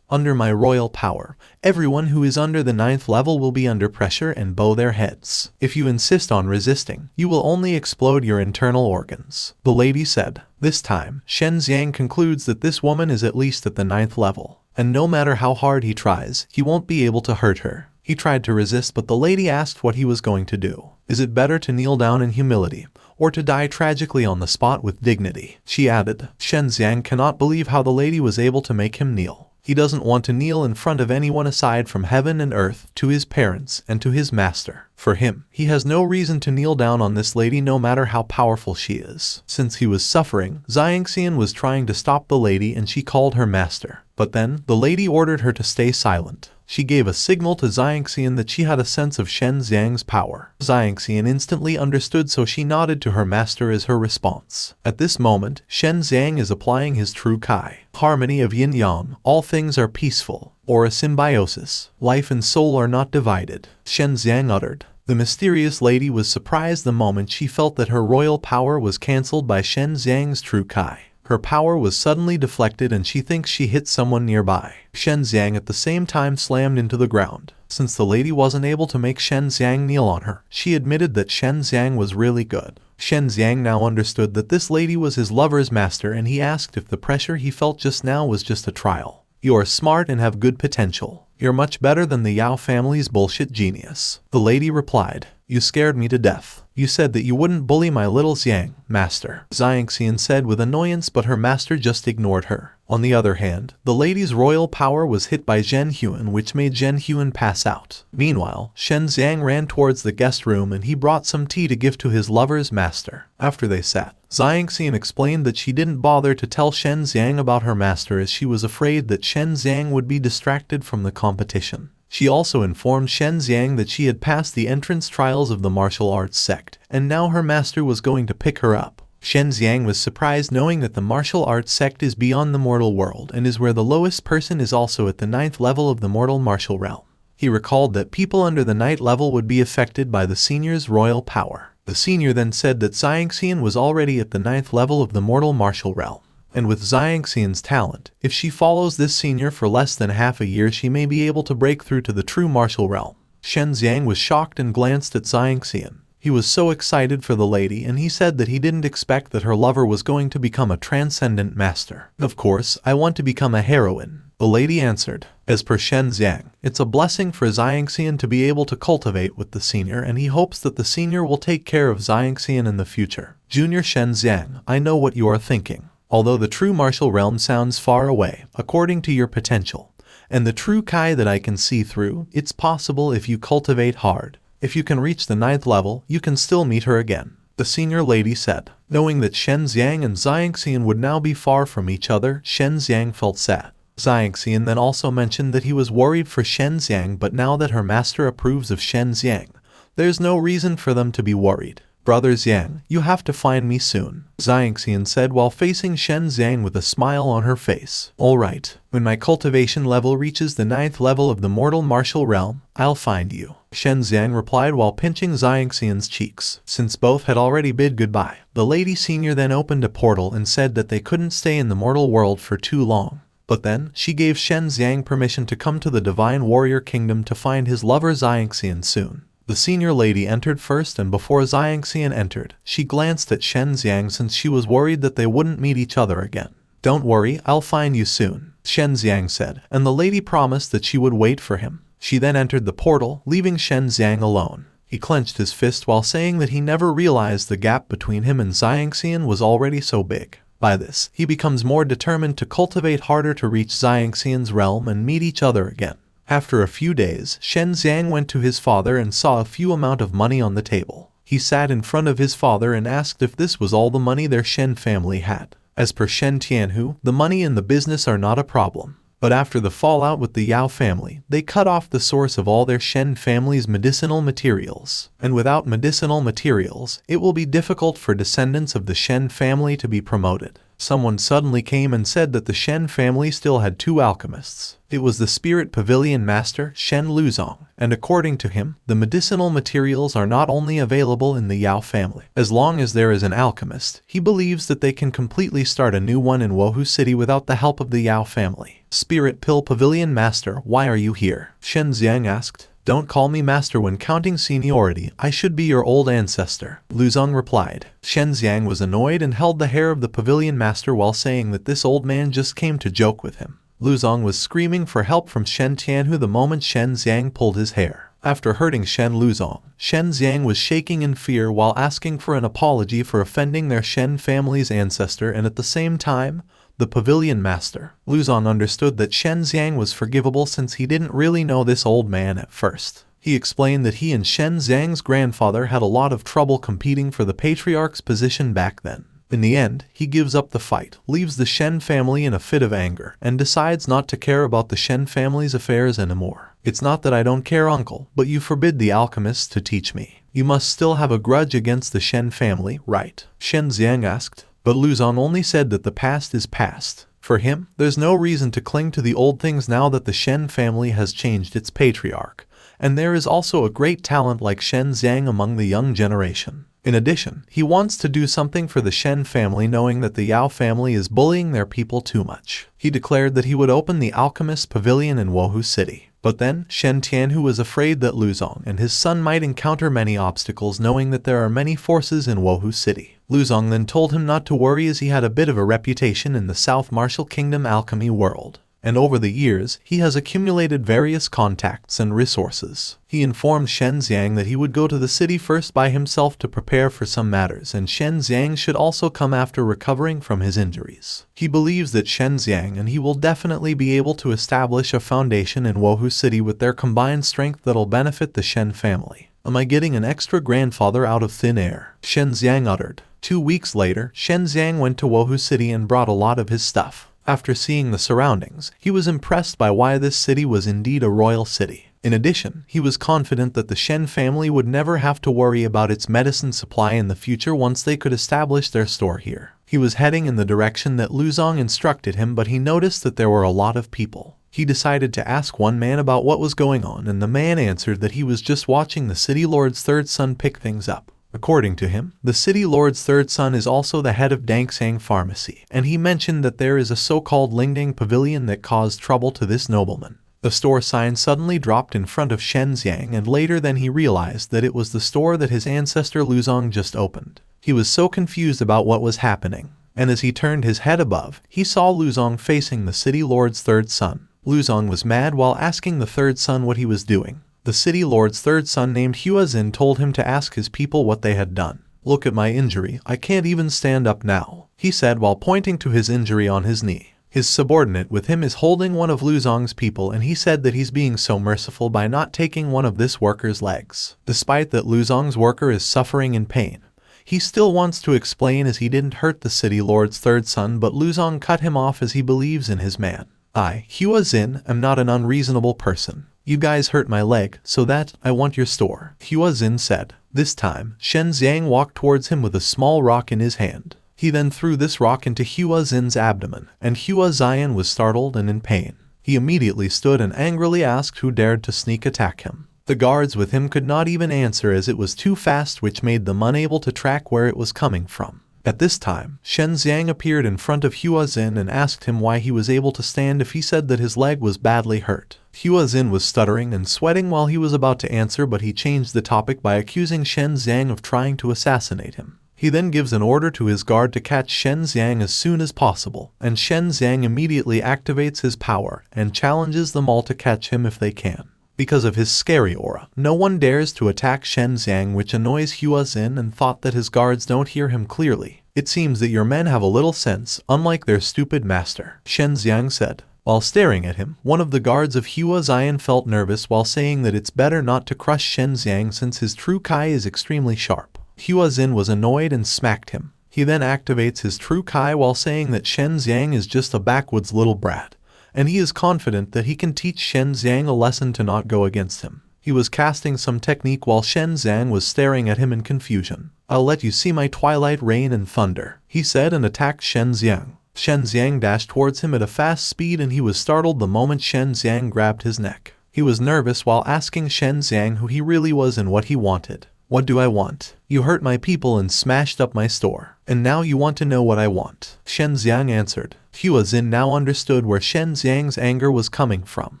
"Under my royal power, everyone who is under the 9th level will be under pressure and bow their heads. If you insist on resisting, you will only explode your internal organs," the lady said. This time, Shen Xiang concludes that this woman is at least at the 9th level, and no matter how hard he tries, he won't be able to hurt her. He tried to resist but the lady asked what he was going to do. Is it better to kneel down in humility, or to die tragically on the spot with dignity? She added. Shen Xiang cannot believe how the lady was able to make him kneel. He doesn't want to kneel in front of anyone aside from heaven and earth, to his parents, and to his master. For him, he has no reason to kneel down on this lady no matter how powerful she is. Since he was suffering, Xiangxian was trying to stop the lady and she called her master. But then, the lady ordered her to stay silent. She gave a signal to Xiangxian that she had a sense of Shen Xiang's power. Xiangxian instantly understood so she nodded to her master as her response. At this moment, Shen Xiang is applying his true Kai. Harmony of yin-yang, all things are peaceful, or a symbiosis. Life and soul are not divided, Shen Xiang uttered. The mysterious lady was surprised the moment she felt that her royal power was cancelled by Shen Xiang's true Kai. Her power was suddenly deflected and she thinks she hit someone nearby. Shen Xiang at the same time slammed into the ground. Since the lady wasn't able to make Shen Xiang kneel on her, she admitted that Shen Xiang was really good. Shen Xiang now understood that this lady was his lover's master and he asked if the pressure he felt just now was just a trial. "You are smart and have good potential. You're much better than the Yao family's bullshit genius," the lady replied. "You scared me to death. You said that you wouldn't bully my little Xiang, master," Xiangxian said with annoyance but her master just ignored her. On the other hand, the lady's royal power was hit by Zhen Huan which made Zhen Huan pass out. Meanwhile, Shen Xiang ran towards the guest room and he brought some tea to give to his lover's master. After they sat, Xiangxian explained that she didn't bother to tell Shen Xiang about her master as she was afraid that Shen Xiang would be distracted from the competition. She also informed Shen Xiang that she had passed the entrance trials of the martial arts sect, and now her master was going to pick her up. Shen Xiang was surprised knowing that the martial arts sect is beyond the mortal world and is where the lowest person is also at the 9th level of the mortal martial realm. He recalled that people under the 9th level would be affected by the senior's royal power. The senior then said that Xiangxian was already at the 9th level of the mortal martial realm. And with Xiangxian's talent, if she follows this senior for less than half a year she may be able to break through to the true martial realm. Shen Xiang was shocked and glanced at Xiangxian. He was so excited for the lady, and he said that he didn't expect that her lover was going to become a transcendent master. Of course, I want to become a heroine, the lady answered. As per Shen Xiang, it's a blessing for Xiangxian to be able to cultivate with the senior, and he hopes that the senior will take care of Xiangxian in the future. Junior Shen Xiang, I know what you are thinking. Although the true martial realm sounds far away, according to your potential, and the true Kai that I can see through, it's possible if you cultivate hard. If you can reach the 9th level, you can still meet her again, the senior lady said. Knowing that Shen Xiang and Xiangxian would now be far from each other, Shen Xiang felt sad. Xiangxian then also mentioned that he was worried for Shen Xiang, but now that her master approves of Shen Xiang, there's no reason for them to be worried. Brother Xiang, you have to find me soon, Xiangxian said while facing Shen Xiang with a smile on her face. Alright, when my cultivation level reaches the 9th level of the mortal martial realm, I'll find you, Shen Xiang replied while pinching Xiangxian's cheeks. Since both had already bid goodbye, the lady senior then opened a portal and said that they couldn't stay in the mortal world for too long. But then, she gave Shen Xiang permission to come to the Divine Warrior Kingdom to find his lover Xiangxian soon. The senior lady entered first, and before Xiangxian entered, she glanced at Shen Xiang since she was worried that they wouldn't meet each other again. Don't worry, I'll find you soon, Shen Xiang said, and the lady promised that she would wait for him. She then entered the portal, leaving Shen Xiang alone. He clenched his fist while saying that he never realized the gap between him and Xiangxian was already so big. By this, he becomes more determined to cultivate harder to reach Xiangxian's realm and meet each other again. After a few days, Shen Xiang went to his father and saw a few amount of money on the table. He sat in front of his father and asked if this was all the money their Shen family had. As per Shen Tianhu, the money and the business are not a problem. But after the fallout with the Yao family, they cut off the source of all their Shen family's medicinal materials. And without medicinal materials, it will be difficult for descendants of the Shen family to be promoted. Someone suddenly came and said that the Shen family still had 2 alchemists. It was the Spirit Pavilion Master, Shen Luzong, and according to him, the medicinal materials are not only available in the Yao family. As long as there is an alchemist, he believes that they can completely start a new one in Wohu City without the help of the Yao family. Spirit Pill Pavilion Master, why are you here? Shen Xiang asked. Don't call me master when counting seniority, I should be your old ancestor, Luzong replied. Shen Xiang was annoyed and held the hair of the pavilion master while saying that this old man just came to joke with him. Luzong was screaming for help from Shen Tianhu the moment Shen Xiang pulled his hair. After hurting Shen Luzong, Shen Xiang was shaking in fear while asking for an apology for offending their Shen family's ancestor, and at the same time, the pavilion master. Luzong understood that Shen Xiang was forgivable since he didn't really know this old man at first. He explained that he and Shen Xiang's grandfather had a lot of trouble competing for the patriarch's position back then. In the end, he gives up the fight, leaves the Shen family in a fit of anger, and decides not to care about the Shen family's affairs anymore. It's not that I don't care, uncle, but you forbid the alchemists to teach me. You must still have a grudge against the Shen family, right? Shen Xiang asked. But Luzong only said that the past is past. For him, there's no reason to cling to the old things now that the Shen family has changed its patriarch, and there is also a great talent like Shen Xiang among the young generation. In addition, he wants to do something for the Shen family, knowing that the Yao family is bullying their people too much. He declared that he would open the Alchemist Pavilion in Wohu City. But then, Shen Tianhu was afraid that Luzong and his son might encounter many obstacles, knowing that there are many forces in Wohu City. Luzong then told him not to worry, as he had a bit of a reputation in the South Martial Kingdom alchemy world. And over the years, he has accumulated various contacts and resources. He informed Shen Xiang that he would go to the city first by himself to prepare for some matters, and Shen Xiang should also come after recovering from his injuries. He believes that Shen Xiang and he will definitely be able to establish a foundation in Wohu City with their combined strength that'll benefit the Shen family. Am I getting an extra grandfather out of thin air? Shen Xiang uttered. 2 weeks later, Shen Xiang went to Wohu City and brought a lot of his stuff. After seeing the surroundings, he was impressed by why this city was indeed a royal city. In addition, he was confident that the Shen family would never have to worry about its medicine supply in the future once they could establish their store here. He was heading in the direction that Luzong instructed him, but he noticed that there were a lot of people. He decided to ask one man about what was going on, and the man answered that he was just watching the city lord's third son pick things up. According to him, the city lord's third son is also the head of Dangsang Pharmacy, and he mentioned that there is a so-called Lingdang Pavilion that caused trouble to this nobleman. The store sign suddenly dropped in front of Shen Xiang, and later then he realized that it was the store that his ancestor Luzong just opened. He was so confused about what was happening, and as he turned his head above, he saw Luzong facing the city lord's third son. Luzong was mad while asking the third son what he was doing. The city lord's third son named Huazin told him to ask his people what they had done. "Look at my injury, I can't even stand up now," he said while pointing to his injury on his knee. His subordinate with him is holding one of Luzong's people, and he said that he's being so merciful by not taking one of this worker's legs. Despite that Luzong's worker is suffering in pain, he still wants to explain as he didn't hurt the city lord's third son, but Luzong cut him off as he believes in his man. "I, Huazin, am not an unreasonable person. You guys hurt my leg, so that I want your store," Huazin said. This time, Shen Xiang walked towards him with a small rock in his hand. He then threw this rock into Huazin's abdomen, and Huazin was startled and in pain. He immediately stood and angrily asked who dared to sneak attack him. The guards with him could not even answer as it was too fast, which made them unable to track where it was coming from. At this time, Shen Xiang appeared in front of Huazin and asked him why he was able to stand if he said that his leg was badly hurt. Huazin was stuttering and sweating while he was about to answer, but he changed the topic by accusing Shen Xiang of trying to assassinate him. He then gives an order to his guard to catch Shen Xiang as soon as possible, and Shen Xiang immediately activates his power and challenges them all to catch him if they can. Because of his scary aura, no one dares to attack Shen Xiang, which annoys Huazin and thought that his guards don't hear him clearly. "It seems that your men have a little sense, unlike their stupid master," Shen Xiang said. While staring at him, one of the guards of Huazin felt nervous while saying that it's better not to crush Shen Xiang since his true Kai is extremely sharp. Huazin was annoyed and smacked him. He then activates his true Kai while saying that Shen Xiang is just a backwoods little brat, and he is confident that he can teach Shen Xiang a lesson to not go against him. He was casting some technique while Shen Xiang was staring at him in confusion. "I'll let you see my twilight rain and thunder," he said, and attacked Shen Xiang. Shen Xiang dashed towards him at a fast speed, and he was startled the moment Shen Xiang grabbed his neck. He was nervous while asking Shen Xiang who he really was and what he wanted. "What do I want? You hurt my people and smashed up my store, and now you want to know what I want," Shen Xiang answered. Huazin now understood where Shen Xiang's anger was coming from.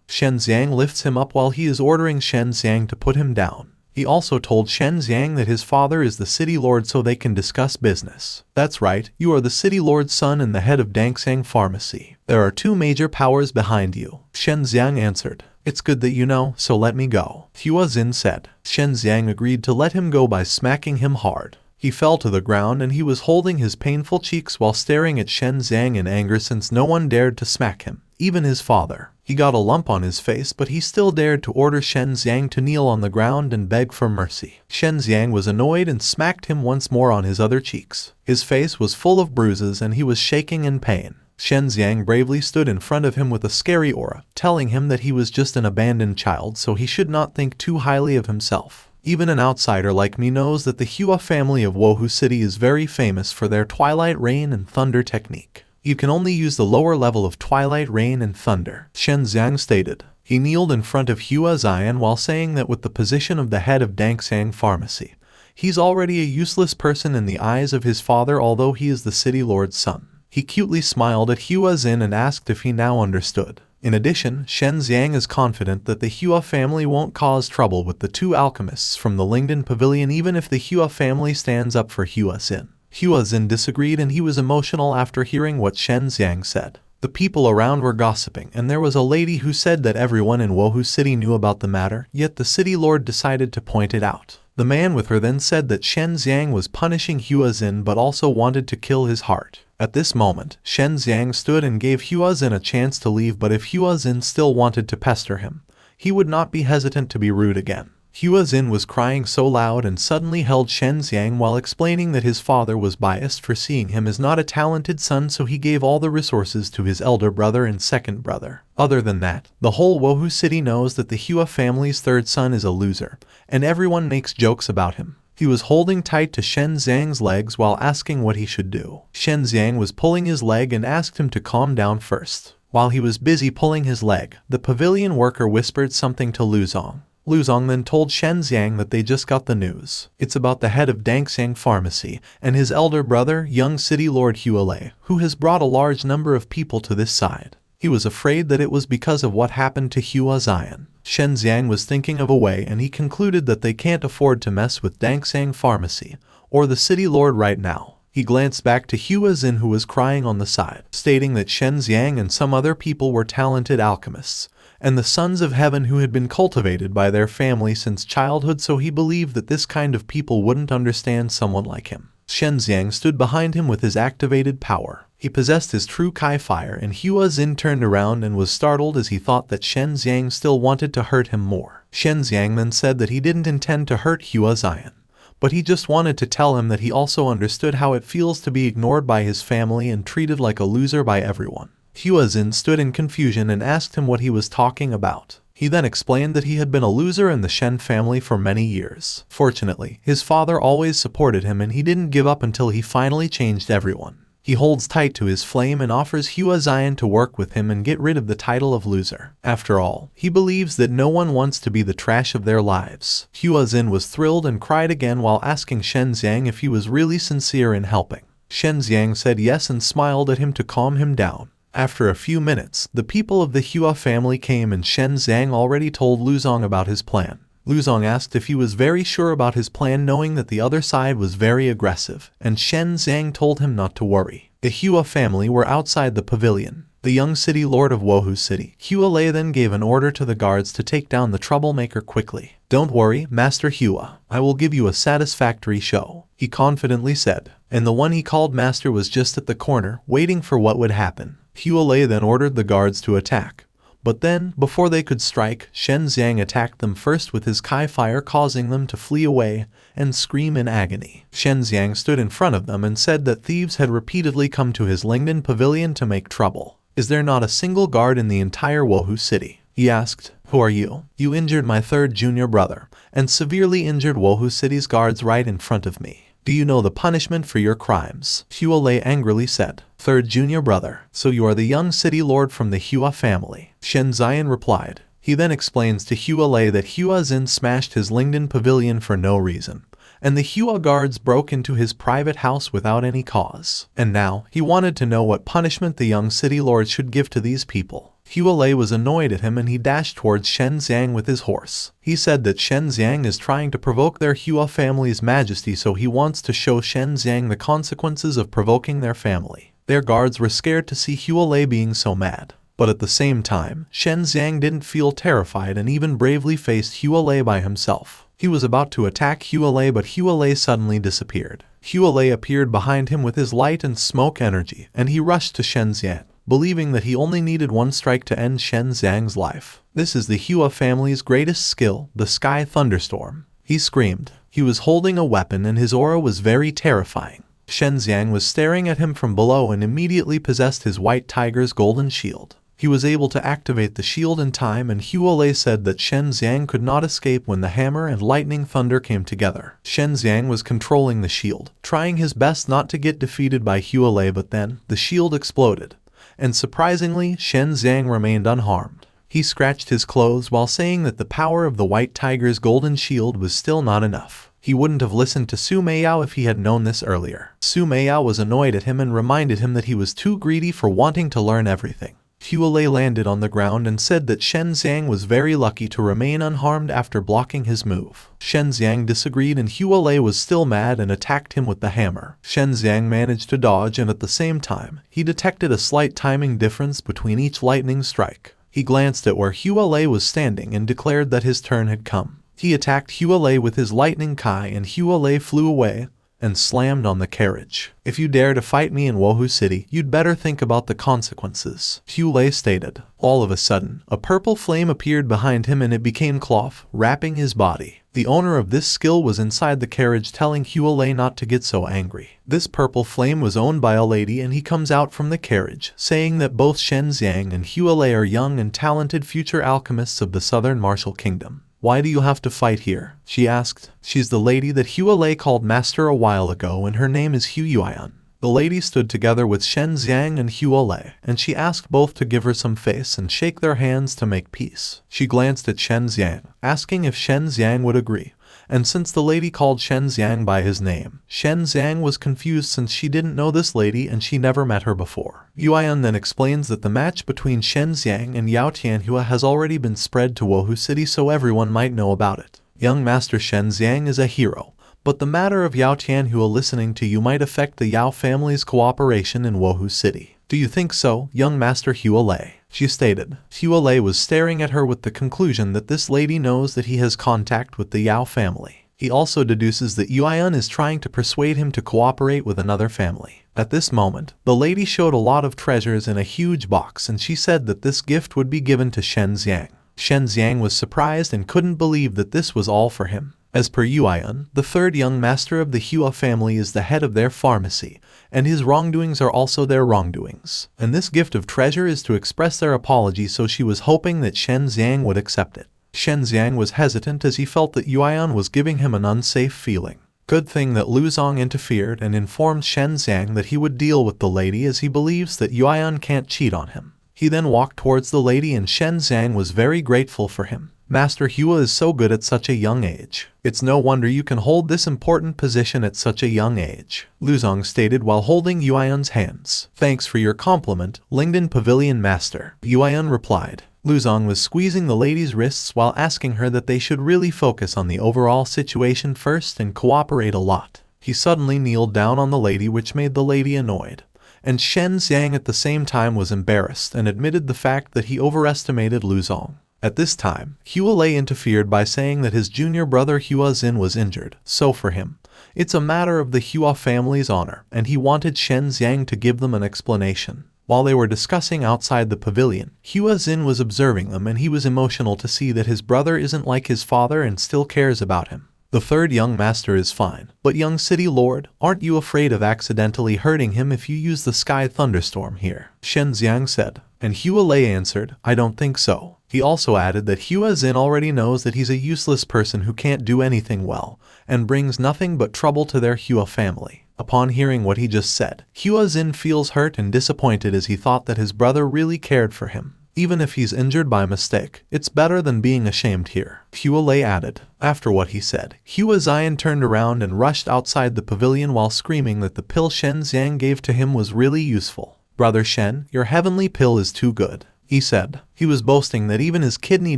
Shen Xiang lifts him up while he is ordering Shen Xiang to put him down. He also told Shen Xiang that his father is the city lord so they can discuss business. "That's right, you are the city lord's son and the head of Defying Pharmacy. There are two major powers behind you," Shen Xiang answered. "It's good that you know, so let me go," Huazin said. Shen Xiang agreed to let him go by smacking him hard. He fell to the ground and he was holding his painful cheeks while staring at Shen Xiang in anger since no one dared to smack him, even his father. He got a lump on his face, but he still dared to order Shen Xiang to kneel on the ground and beg for mercy. Shen Xiang was annoyed and smacked him once more on his other cheeks. His face was full of bruises and he was shaking in pain. Shen Xiang bravely stood in front of him with a scary aura, telling him that he was just an abandoned child, so he should not think too highly of himself. "Even an outsider like me knows that the Hua family of Wohu City is very famous for their twilight rain and thunder technique. You can only use the lower level of twilight rain and thunder," Shen Xiang stated. He kneeled in front of Huazin while saying that with the position of the head of Defying Pharmacy, he's already a useless person in the eyes of his father, although he is the city lord's son. He cutely smiled at Huazin and asked if he now understood. In addition, Shen Xiang is confident that the Hua family won't cause trouble with the two alchemists from the Lingdan Pavilion even if the Hua family stands up for Huazin. Huazin disagreed and he was emotional after hearing what Shen Xiang said. The people around were gossiping, and there was a lady who said that everyone in Wohu City knew about the matter, yet the city lord decided to point it out. The man with her then said that Shen Xiang was punishing Huazin but also wanted to kill his heart. At this moment, Shen Xiang stood and gave Huazin a chance to leave, but if Huazin still wanted to pester him, he would not be hesitant to be rude again. Huazin was crying so loud and suddenly held Shen Xiang while explaining that his father was biased for seeing him as not a talented son, so he gave all the resources to his elder brother and second brother. Other than that, the whole Wohu City knows that the Hua family's third son is a loser, and everyone makes jokes about him. He was holding tight to Shen Xiang's legs while asking what he should do. Shen Xiang was pulling his leg and asked him to calm down first. While he was busy pulling his leg, the pavilion worker whispered something to Luzong. Luzong then told Shen Xiang that they just got the news. It's about the head of Defying Pharmacy and his elder brother, young city lord Hualei, who has brought a large number of people to this side. He was afraid that it was because of what happened to Hua Xian. Shen Xiang was thinking of a way, and he concluded that they can't afford to mess with Dangsang Pharmacy or the city lord right now. He glanced back to Hua Xin, who was crying on the side, stating that Shen Xiang and some other people were talented alchemists and the sons of heaven who had been cultivated by their family since childhood, so he believed that this kind of people wouldn't understand someone like him. Shen Xiang stood behind him with his activated power. He possessed his true Kai fire, and Hua Xin turned around and was startled as he thought that Shen Xiang still wanted to hurt him more. Shen Xiang then said that he didn't intend to hurt Hua Xian, but he just wanted to tell him that he also understood how it feels to be ignored by his family and treated like a loser by everyone. Hua Xin stood in confusion and asked him what he was talking about. He then explained that he had been a loser in the Shen family for many years. Fortunately, his father always supported him and he didn't give up until he finally changed everyone. He holds tight to his flame and offers Hua Xian to work with him and get rid of the title of loser. After all, he believes that no one wants to be the trash of their lives. Hua Xin was thrilled and cried again while asking Shen Xiang if he was really sincere in helping. Shen Xiang said yes and smiled at him to calm him down. After a few minutes, the people of the Hua family came and Shen Xiang already told Luzong about his plan. Luzong asked if he was very sure about his plan, knowing that the other side was very aggressive, and Shen Xiang told him not to worry. The Hua family were outside the pavilion. The young city lord of Wohu City, Hua Lei, then gave an order to the guards to take down the troublemaker quickly. "Don't worry, Master Hua. I will give you a satisfactory show," he confidently said. And the one he called Master was just at the corner, waiting for what would happen. Hua Lei then ordered the guards to attack. But then, before they could strike, Shen Xiang attacked them first with his Kai fire, causing them to flee away and scream in agony. Shen Xiang stood in front of them and said that thieves had repeatedly come to his Lingnan pavilion to make trouble. "Is there not a single guard in the entire Wohu city?" he asked. "Who are you? You injured my third junior brother, and severely injured Wohu city's guards right in front of me. Do you know the punishment for your crimes?" Hua Lei angrily said. "Third junior brother, so you are the young city lord from the Hua family?" Shen Xiang replied. He then explains to Hua Lei that Hua Xin smashed his Lingnan pavilion for no reason, and the Hua guards broke into his private house without any cause. And now, he wanted to know what punishment the young city lord should give to these people. Hua Lei was annoyed at him and he dashed towards Shen Xiang with his horse. He said that Shen Xiang is trying to provoke their Hua family's majesty, so he wants to show Shen Xiang the consequences of provoking their family. Their guards were scared to see Hua Lei being so mad. But at the same time, Shen Xiang didn't feel terrified and even bravely faced Hua Lei by himself. He was about to attack Hua Lei, but Hua Lei suddenly disappeared. Hua Lei appeared behind him with his light and smoke energy, and he rushed to Shen Xiang, believing that he only needed one strike to end Shen Xiang's life. "This is the Hua family's greatest skill, the Sky Thunderstorm," he screamed. He was holding a weapon and his aura was very terrifying. Shen Xiang was staring at him from below and immediately possessed his white tiger's golden shield. He was able to activate the shield in time, and Hua Lei said that Shen Xiang could not escape when the hammer and lightning thunder came together. Shen Xiang was controlling the shield, trying his best not to get defeated by Hua Lei, but then, the shield exploded. And surprisingly, Shen Xiang remained unharmed. He scratched his clothes while saying that the power of the white tiger's golden shield was still not enough. He wouldn't have listened to Su Meiyao if he had known this earlier. Su Meiyao was annoyed at him and reminded him that he was too greedy for wanting to learn everything. Hua Lei landed on the ground and said that Shen Xiang was very lucky to remain unharmed after blocking his move. Shen Xiang disagreed and Hua Lei was still mad and attacked him with the hammer. Shen Xiang managed to dodge, and at the same time, he detected a slight timing difference between each lightning strike. He glanced at where Hua Lei was standing and declared that his turn had come. He attacked Hua Lei with his lightning kai and Hua Lei flew away and slammed on the carriage. "If you dare to fight me in Wohu City, you'd better think about the consequences," Hua Lei stated. All of a sudden, a purple flame appeared behind him and it became cloth, wrapping his body. The owner of this skill was inside the carriage, telling Hua Lei not to get so angry. This purple flame was owned by a lady, and he comes out from the carriage, saying that both Shen Xiang and Hua Lei are young and talented future alchemists of the Southern Martial Kingdom. "Why do you have to fight here?" she asked. "She's the lady that Hua Lei called master a while ago, and her name is Hu Yuan." The lady stood together with Shen Xiang and Hua Lei, and she asked both to give her some face and shake their hands to make peace. She glanced at Shen Xiang, asking if Shen Xiang would agree, and since the lady called Shen Xiang by his name, Shen Xiang was confused since she didn't know this lady and she never met her before. Yuan then explains that the match between Shen Xiang and Yao Tianhua has already been spread to Wohu City so everyone might know about it. Young Master Shen Xiang is a hero, but the matter of Yao Tianhua listening to you might affect the Yao family's cooperation in Wohu City. Do you think so, young Master Hua Lei? She stated. Hua Lei was staring at her with the conclusion that this lady knows that he has contact with the Yao family. He also deduces that Yuan is trying to persuade him to cooperate with another family. At this moment, the lady showed a lot of treasures in a huge box and she said that this gift would be given to Shen Xiang. Shen Xiang was surprised and couldn't believe that this was all for him. As per Yuan, the third young master of the Hua family is the head of their pharmacy, and his wrongdoings are also their wrongdoings. And this gift of treasure is to express their apology, so she was hoping that Shen Xiang would accept it. Shen Xiang was hesitant as he felt that Yuan was giving him an unsafe feeling. Good thing that Lu Zong interfered and informed Shen Xiang that he would deal with the lady as he believes that Yuan can't cheat on him. He then walked towards the lady and Shen Xiang was very grateful for him. Master Hua is so good at such a young age. It's no wonder you can hold this important position at such a young age, Lu Zong stated while holding Yuan's hands. Thanks for your compliment, Lingdan Pavilion Master, Yuan replied. Lu Zong was squeezing the lady's wrists while asking her that they should really focus on the overall situation first and cooperate a lot. He suddenly kneeled down on the lady, which made the lady annoyed. And Shen Xiang at the same time was embarrassed and admitted the fact that he overestimated Lu Zong. At this time, Hua Lei interfered by saying that his junior brother Hua Xin was injured, so for him, it's a matter of the Hua family's honor, and he wanted Shen Xiang to give them an explanation. While they were discussing outside the pavilion, Hua Xin was observing them and he was emotional to see that his brother isn't like his father and still cares about him. The third young master is fine, but young city lord, aren't you afraid of accidentally hurting him if you use the sky thunderstorm here? Shen Xiang said, and Hua Lei answered, I don't think so. He also added that Hua Xin already knows that he's a useless person who can't do anything well, and brings nothing but trouble to their Hua family. Upon hearing what he just said, Hua Xin feels hurt and disappointed as he thought that his brother really cared for him. Even if he's injured by mistake, it's better than being ashamed here, Hua Lei added. After what he said, Hua Xian turned around and rushed outside the pavilion while screaming that the pill Shen Xiang gave to him was really useful. Brother Shen, your heavenly pill is too good, he said. He was boasting that even his kidney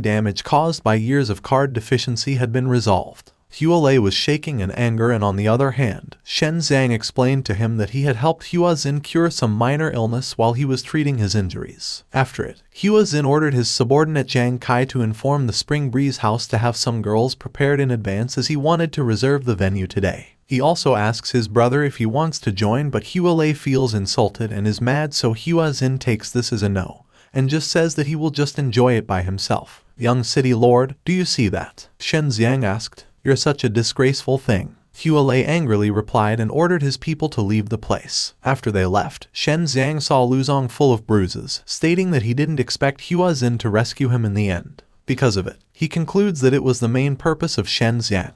damage caused by years of card deficiency had been resolved. Hua Lei was shaking in anger, and on the other hand, Shen Xiang explained to him that he had helped Hua Xin cure some minor illness while he was treating his injuries. After it, Hua Xin ordered his subordinate Zhang Kai to inform the Spring Breeze House to have some girls prepared in advance as he wanted to reserve the venue today. He also asks his brother if he wants to join, but Hua Lei feels insulted and is mad, so Hua Xin takes this as a no, and just says that he will just enjoy it by himself. Young city lord, do you see that? Shen Xiang asked. You're such a disgraceful thing. Hua Lei angrily replied and ordered his people to leave the place. After they left, Shen Xiang saw Lu Zong full of bruises, stating that he didn't expect Hua Xin to rescue him in the end. Because of it, he concludes that it was the main purpose of Shen Xiang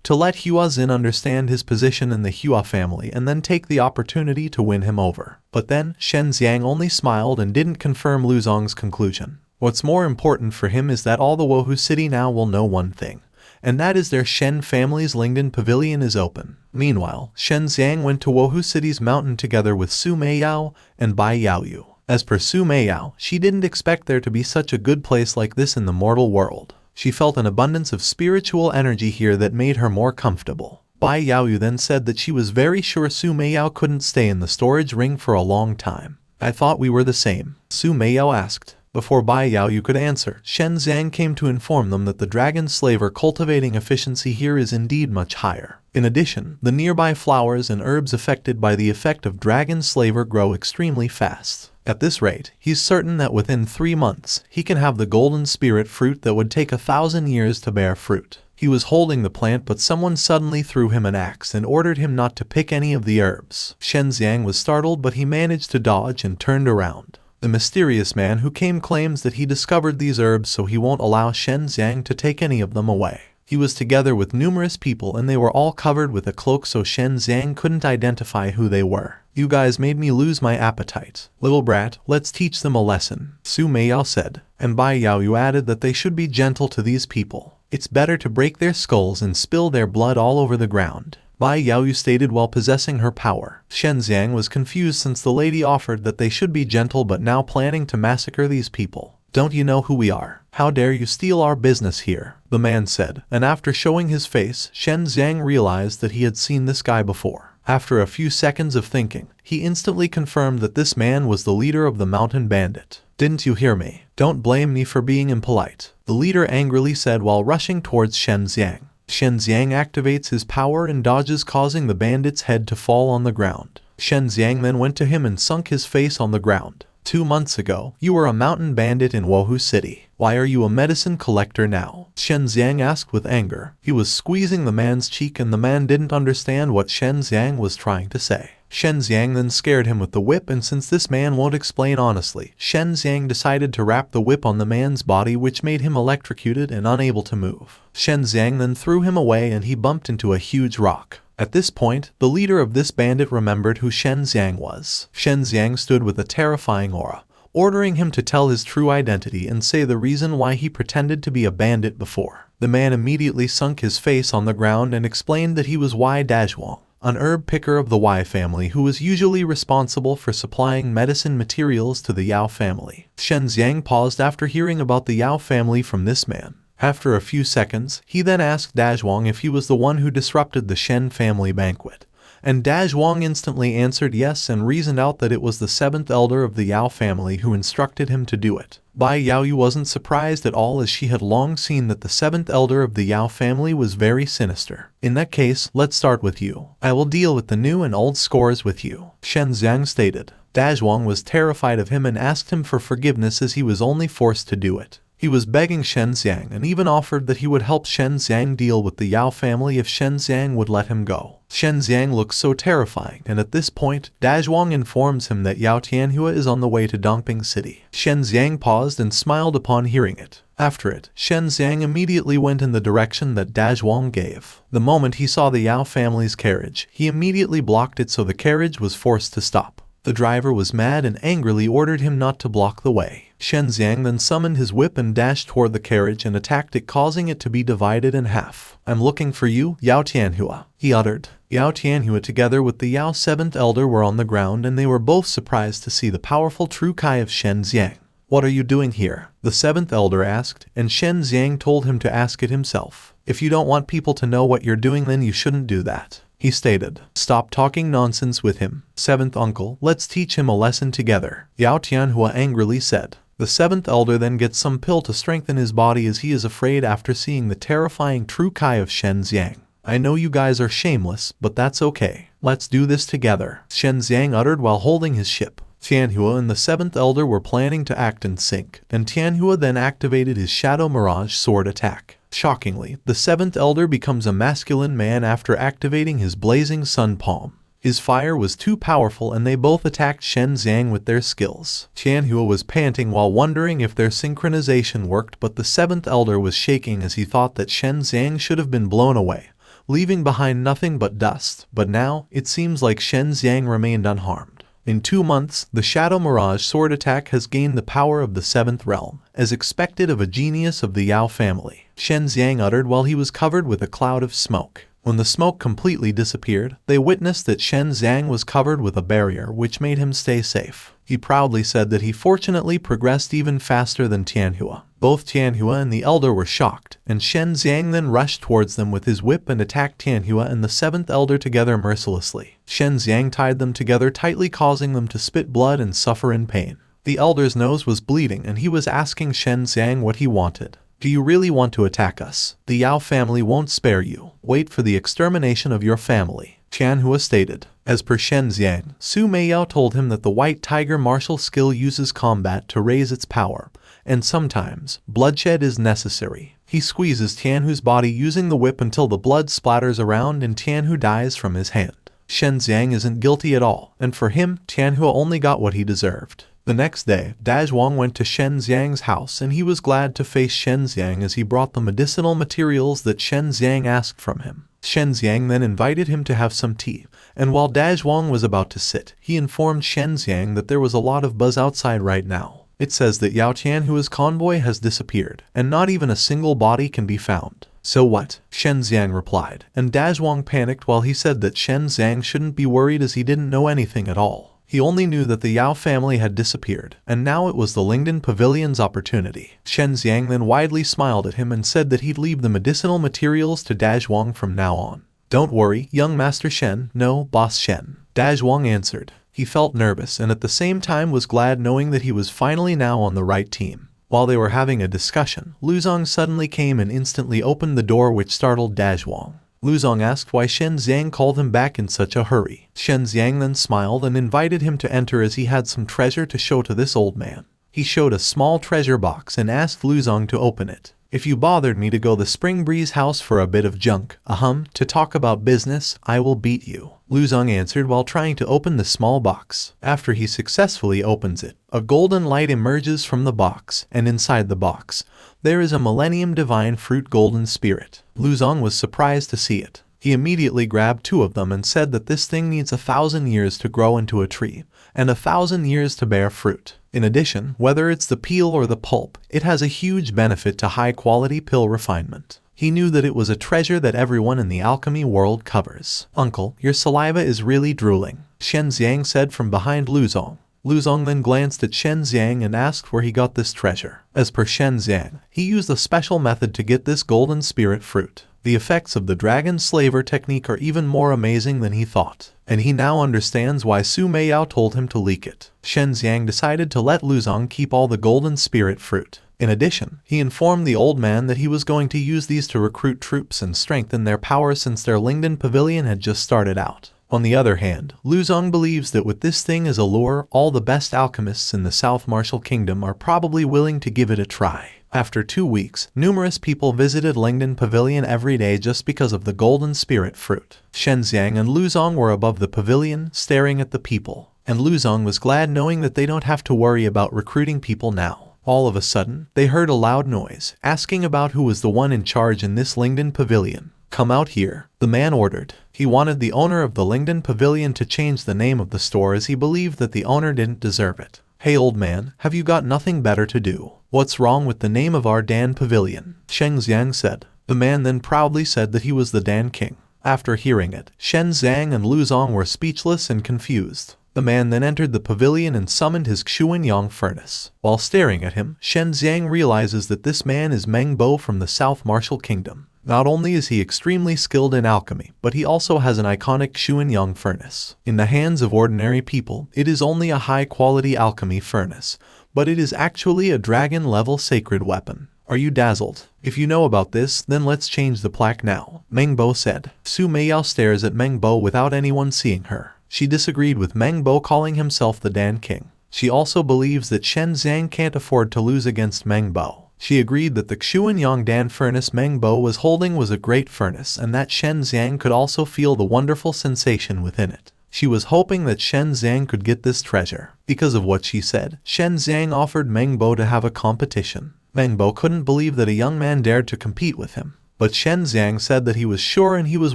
to let Hua Xin understand his position in the Hua family and then take the opportunity to win him over. But then, Shen Xiang only smiled and didn't confirm Lu Zong's conclusion. What's more important for him is that all the Wohu City now will know one thing, and that is their Shen family's Lingdan Pavilion is open. Meanwhile, Shen Xiang went to Wohu City's mountain together with Su Meiyao and Bai Yaoyu. As per Su Meiyao, she didn't expect there to be such a good place like this in the mortal world. She felt an abundance of spiritual energy here that made her more comfortable. Bai Yaoyu then said that she was very sure Su Meiyao couldn't stay in the storage ring for a long time. I thought we were the same, Su Meiyao asked. Before Bai Yaoyu could answer, Shen Xiang came to inform them that the dragon slaver cultivating efficiency here is indeed much higher. In addition, the nearby flowers and herbs affected by the effect of dragon slaver grow extremely fast. At this rate, he's certain that within 3 months, he can have the golden spirit fruit that would take 1,000 years to bear fruit. He was holding the plant, but someone suddenly threw him an axe and ordered him not to pick any of the herbs. Shen Xiang was startled, but he managed to dodge and turned around. The mysterious man who came claims that he discovered these herbs, so he won't allow Shen Xiang to take any of them away. He was together with numerous people and they were all covered with a cloak, so Shen Xiang couldn't identify who they were. You guys made me lose my appetite. Little brat, let's teach them a lesson, Su Meiyao said. And Bai Yaoyu added that they should be gentle to these people. It's better to break their skulls and spill their blood all over the ground, Bai Yaoyu stated while possessing her power. Shen Xiang was confused since the lady offered that they should be gentle but now planning to massacre these people. Don't you know who we are? How dare you steal our business here? The man said, and after showing his face, Shen Xiang realized that he had seen this guy before. After a few seconds of thinking, he instantly confirmed that this man was the leader of the mountain bandit. Didn't you hear me? Don't blame me for being impolite, the leader angrily said while rushing towards Shen Xiang. Shen Xiang activates his power and dodges, causing the bandit's head to fall on the ground. Shen Xiang then went to him and sunk his face on the ground. 2 months ago, you were a mountain bandit in Wohu City. Why are you a medicine collector now? Shen Xiang asked with anger. He was squeezing the man's cheek and the man didn't understand what Shen Xiang was trying to say. Shen Xiang then scared him with the whip, and since this man won't explain honestly, Shen Xiang decided to wrap the whip on the man's body, which made him electrocuted and unable to move. Shen Xiang then threw him away and he bumped into a huge rock. At this point, the leader of this bandit remembered who Shen Xiang was. Shen Xiang stood with a terrifying aura, ordering him to tell his true identity and say the reason why he pretended to be a bandit before. The man immediately sunk his face on the ground and explained that he was Wai Dazhuang, an herb picker of the Wai family who was usually responsible for supplying medicine materials to the Yao family. Shen Xiang paused after hearing about the Yao family from this man. After a few seconds, he then asked Dazhuang if he was the one who disrupted the Shen family banquet. And Dazhuang instantly answered yes and reasoned out that it was the 7th elder of the Yao family who instructed him to do it. Bai Yaoyu wasn't surprised at all, as she had long seen that the 7th elder of the Yao family was very sinister. In that case, let's start with you. I will deal with the new and old scores with you, Shen Xiang stated. Dazhuang was terrified of him and asked him for forgiveness, as he was only forced to do it. He was begging Shen Xiang and even offered that he would help Shen Xiang deal with the Yao family if Shen Xiang would let him go. Shen Xiang looks so terrifying, and at this point, Dazhuang informs him that Yao Tianhua is on the way to Dongping City. Shen Xiang paused and smiled upon hearing it. After it, Shen Xiang immediately went in the direction that Dazhuang gave. The moment he saw the Yao family's carriage, he immediately blocked it, so the carriage was forced to stop. The driver was mad and angrily ordered him not to block the way. Shen Xiang then summoned his whip and dashed toward the carriage and attacked it, causing it to be divided in half. I'm looking for you, Yao Tianhua, he uttered. Yao Tianhua together with the Yao 7th elder were on the ground, and they were both surprised to see the powerful true Kai of Shen Xiang. What are you doing here? The 7th elder asked, and Shen Xiang told him to ask it himself. If you don't want people to know what you're doing, then you shouldn't do that, he stated. Stop talking nonsense with him, 7th uncle. Let's teach him a lesson together, Yao Tianhua angrily said. The 7th elder then gets some pill to strengthen his body, as he is afraid after seeing the terrifying true Kai of Shen Xiang. I know you guys are shameless, but that's okay. Let's do this together, Shen Xiang uttered while holding his ship. Tianhua and the 7th elder were planning to act in sync, and Tianhua then activated his Shadow Mirage sword attack. Shockingly, the 7th elder becomes a masculine man after activating his blazing sun palm. His fire was too powerful and they both attacked Shen Xiang with their skills. Tianhua was panting while wondering if their synchronization worked, but the 7th elder was shaking as he thought that Shen Xiang should have been blown away, leaving behind nothing but dust. But now, it seems like Shen Xiang remained unharmed. In 2 months, the Shadow Mirage sword attack has gained the power of the 7th realm, as expected of a genius of the Yao family, Shen Xiang uttered while he was covered with a cloud of smoke. When the smoke completely disappeared, they witnessed that Shen Xiang was covered with a barrier which made him stay safe. He proudly said that he fortunately progressed even faster than Tianhua. Both Tianhua and the elder were shocked, and Shen Xiang then rushed towards them with his whip and attacked Tianhua and the 7th elder together mercilessly. Shen Xiang tied them together tightly, causing them to spit blood and suffer in pain. The elder's nose was bleeding and he was asking Shen Xiang what he wanted. Do you really want to attack us? The Yao family won't spare you. Wait for the extermination of your family, Tianhua stated. As per Shen Xiang, Su Meiyao told him that the White Tiger martial skill uses combat to raise its power, and sometimes, bloodshed is necessary. He squeezes Tianhu's body using the whip until the blood splatters around and Tianhu dies from his hand. Shen Xiang isn't guilty at all, and for him, Tianhu only got what he deserved. The next day, Dazhuang went to Shen Xiang's house and he was glad to face Shen Xiang as he brought the medicinal materials that Shen Xiang asked from him. Shen Xiang then invited him to have some tea, and while Dazhuang was about to sit, he informed Shen Xiang that there was a lot of buzz outside right now. It says that Yao Tian, who is convoy, has disappeared, and not even a single body can be found. So what? Shen Xiang replied, and Dazhuang panicked while he said that Shen Xiang shouldn't be worried as he didn't know anything at all. He only knew that the Yao family had disappeared, and now it was the Lingdan Pavilion's opportunity. Shen Xiang then widely smiled at him and said that he'd leave the medicinal materials to Dazhuang from now on. Don't worry, young Master Shen, no, Boss Shen, Dazhuang answered. He felt nervous and at the same time was glad knowing that he was finally now on the right team. While they were having a discussion, Luzong suddenly came and instantly opened the door, which startled Dazhuang. Luzong asked why Shen Xiang called him back in such a hurry. Shen Xiang then smiled and invited him to enter as he had some treasure to show to this old man. He showed a small treasure box and asked Luzong to open it. If you bothered me to go the Spring Breeze house for a bit of junk, to talk about business, I will beat you, Luzong answered while trying to open the small box. After he successfully opens it, a golden light emerges from the box, and inside the box, there is a Millennium Divine Fruit Golden Spirit. Luzong was surprised to see it. He immediately grabbed 2 of them and said that this thing needs 1,000 years to grow into a tree, and 1,000 years to bear fruit. In addition, whether it's the peel or the pulp, it has a huge benefit to high-quality pill refinement. He knew that it was a treasure that everyone in the alchemy world covers. Uncle, your saliva is really drooling, Shen Xiang said from behind Luzong. Luzong then glanced at Shen Xiang and asked where he got this treasure. As per Shen Xiang, he used a special method to get this golden spirit fruit. The effects of the dragon slaver technique are even more amazing than he thought, and he now understands why Su Meiyao told him to leak it. Shen Xiang decided to let Luzong keep all the golden spirit fruit. In addition, he informed the old man that he was going to use these to recruit troops and strengthen their power since their Lingdan Pavilion had just started out. On the other hand, Luzong believes that with this thing as a lure, all the best alchemists in the South Martial Kingdom are probably willing to give it a try. After 2 weeks, numerous people visited Lingdan Pavilion every day just because of the golden spirit fruit. Shen Xiang and Luzong were above the pavilion, staring at the people, and Luzong was glad knowing that they don't have to worry about recruiting people now. All of a sudden, they heard a loud noise, asking about who was the one in charge in this Lingdan Pavilion. Come out here, the man ordered. He wanted the owner of the Lingdan Pavilion to change the name of the store as he believed that the owner didn't deserve it. Hey old man, have you got nothing better to do? What's wrong with the name of our Dan Pavilion? Shen Xiang said. The man then proudly said that he was the Dan King. After hearing it, Shen Xiang and Luzong were speechless and confused. The man then entered the pavilion and summoned his Xuanyang furnace. While staring at him, Shen Xiang realizes that this man is Meng Bo from the South Martial Kingdom. Not only is he extremely skilled in alchemy, but he also has an iconic Xuanyang furnace. In the hands of ordinary people, it is only a high-quality alchemy furnace, but it is actually a dragon-level sacred weapon. Are you dazzled? If you know about this, then let's change the plaque now, Meng Bo said. Su Meiyao stares at Meng Bo without anyone seeing her. She disagreed with Meng Bo calling himself the Dan King. She also believes that Shen Xiang can't afford to lose against Meng Bo. She agreed that the Xuanyang Dan furnace Meng Bo was holding was a great furnace and that Shen Xiang could also feel the wonderful sensation within it. She was hoping that Shen Xiang could get this treasure. Because of what she said, Shen Xiang offered Meng Bo to have a competition. Meng Bo couldn't believe that a young man dared to compete with him. But Shen Xiang said that he was sure and he was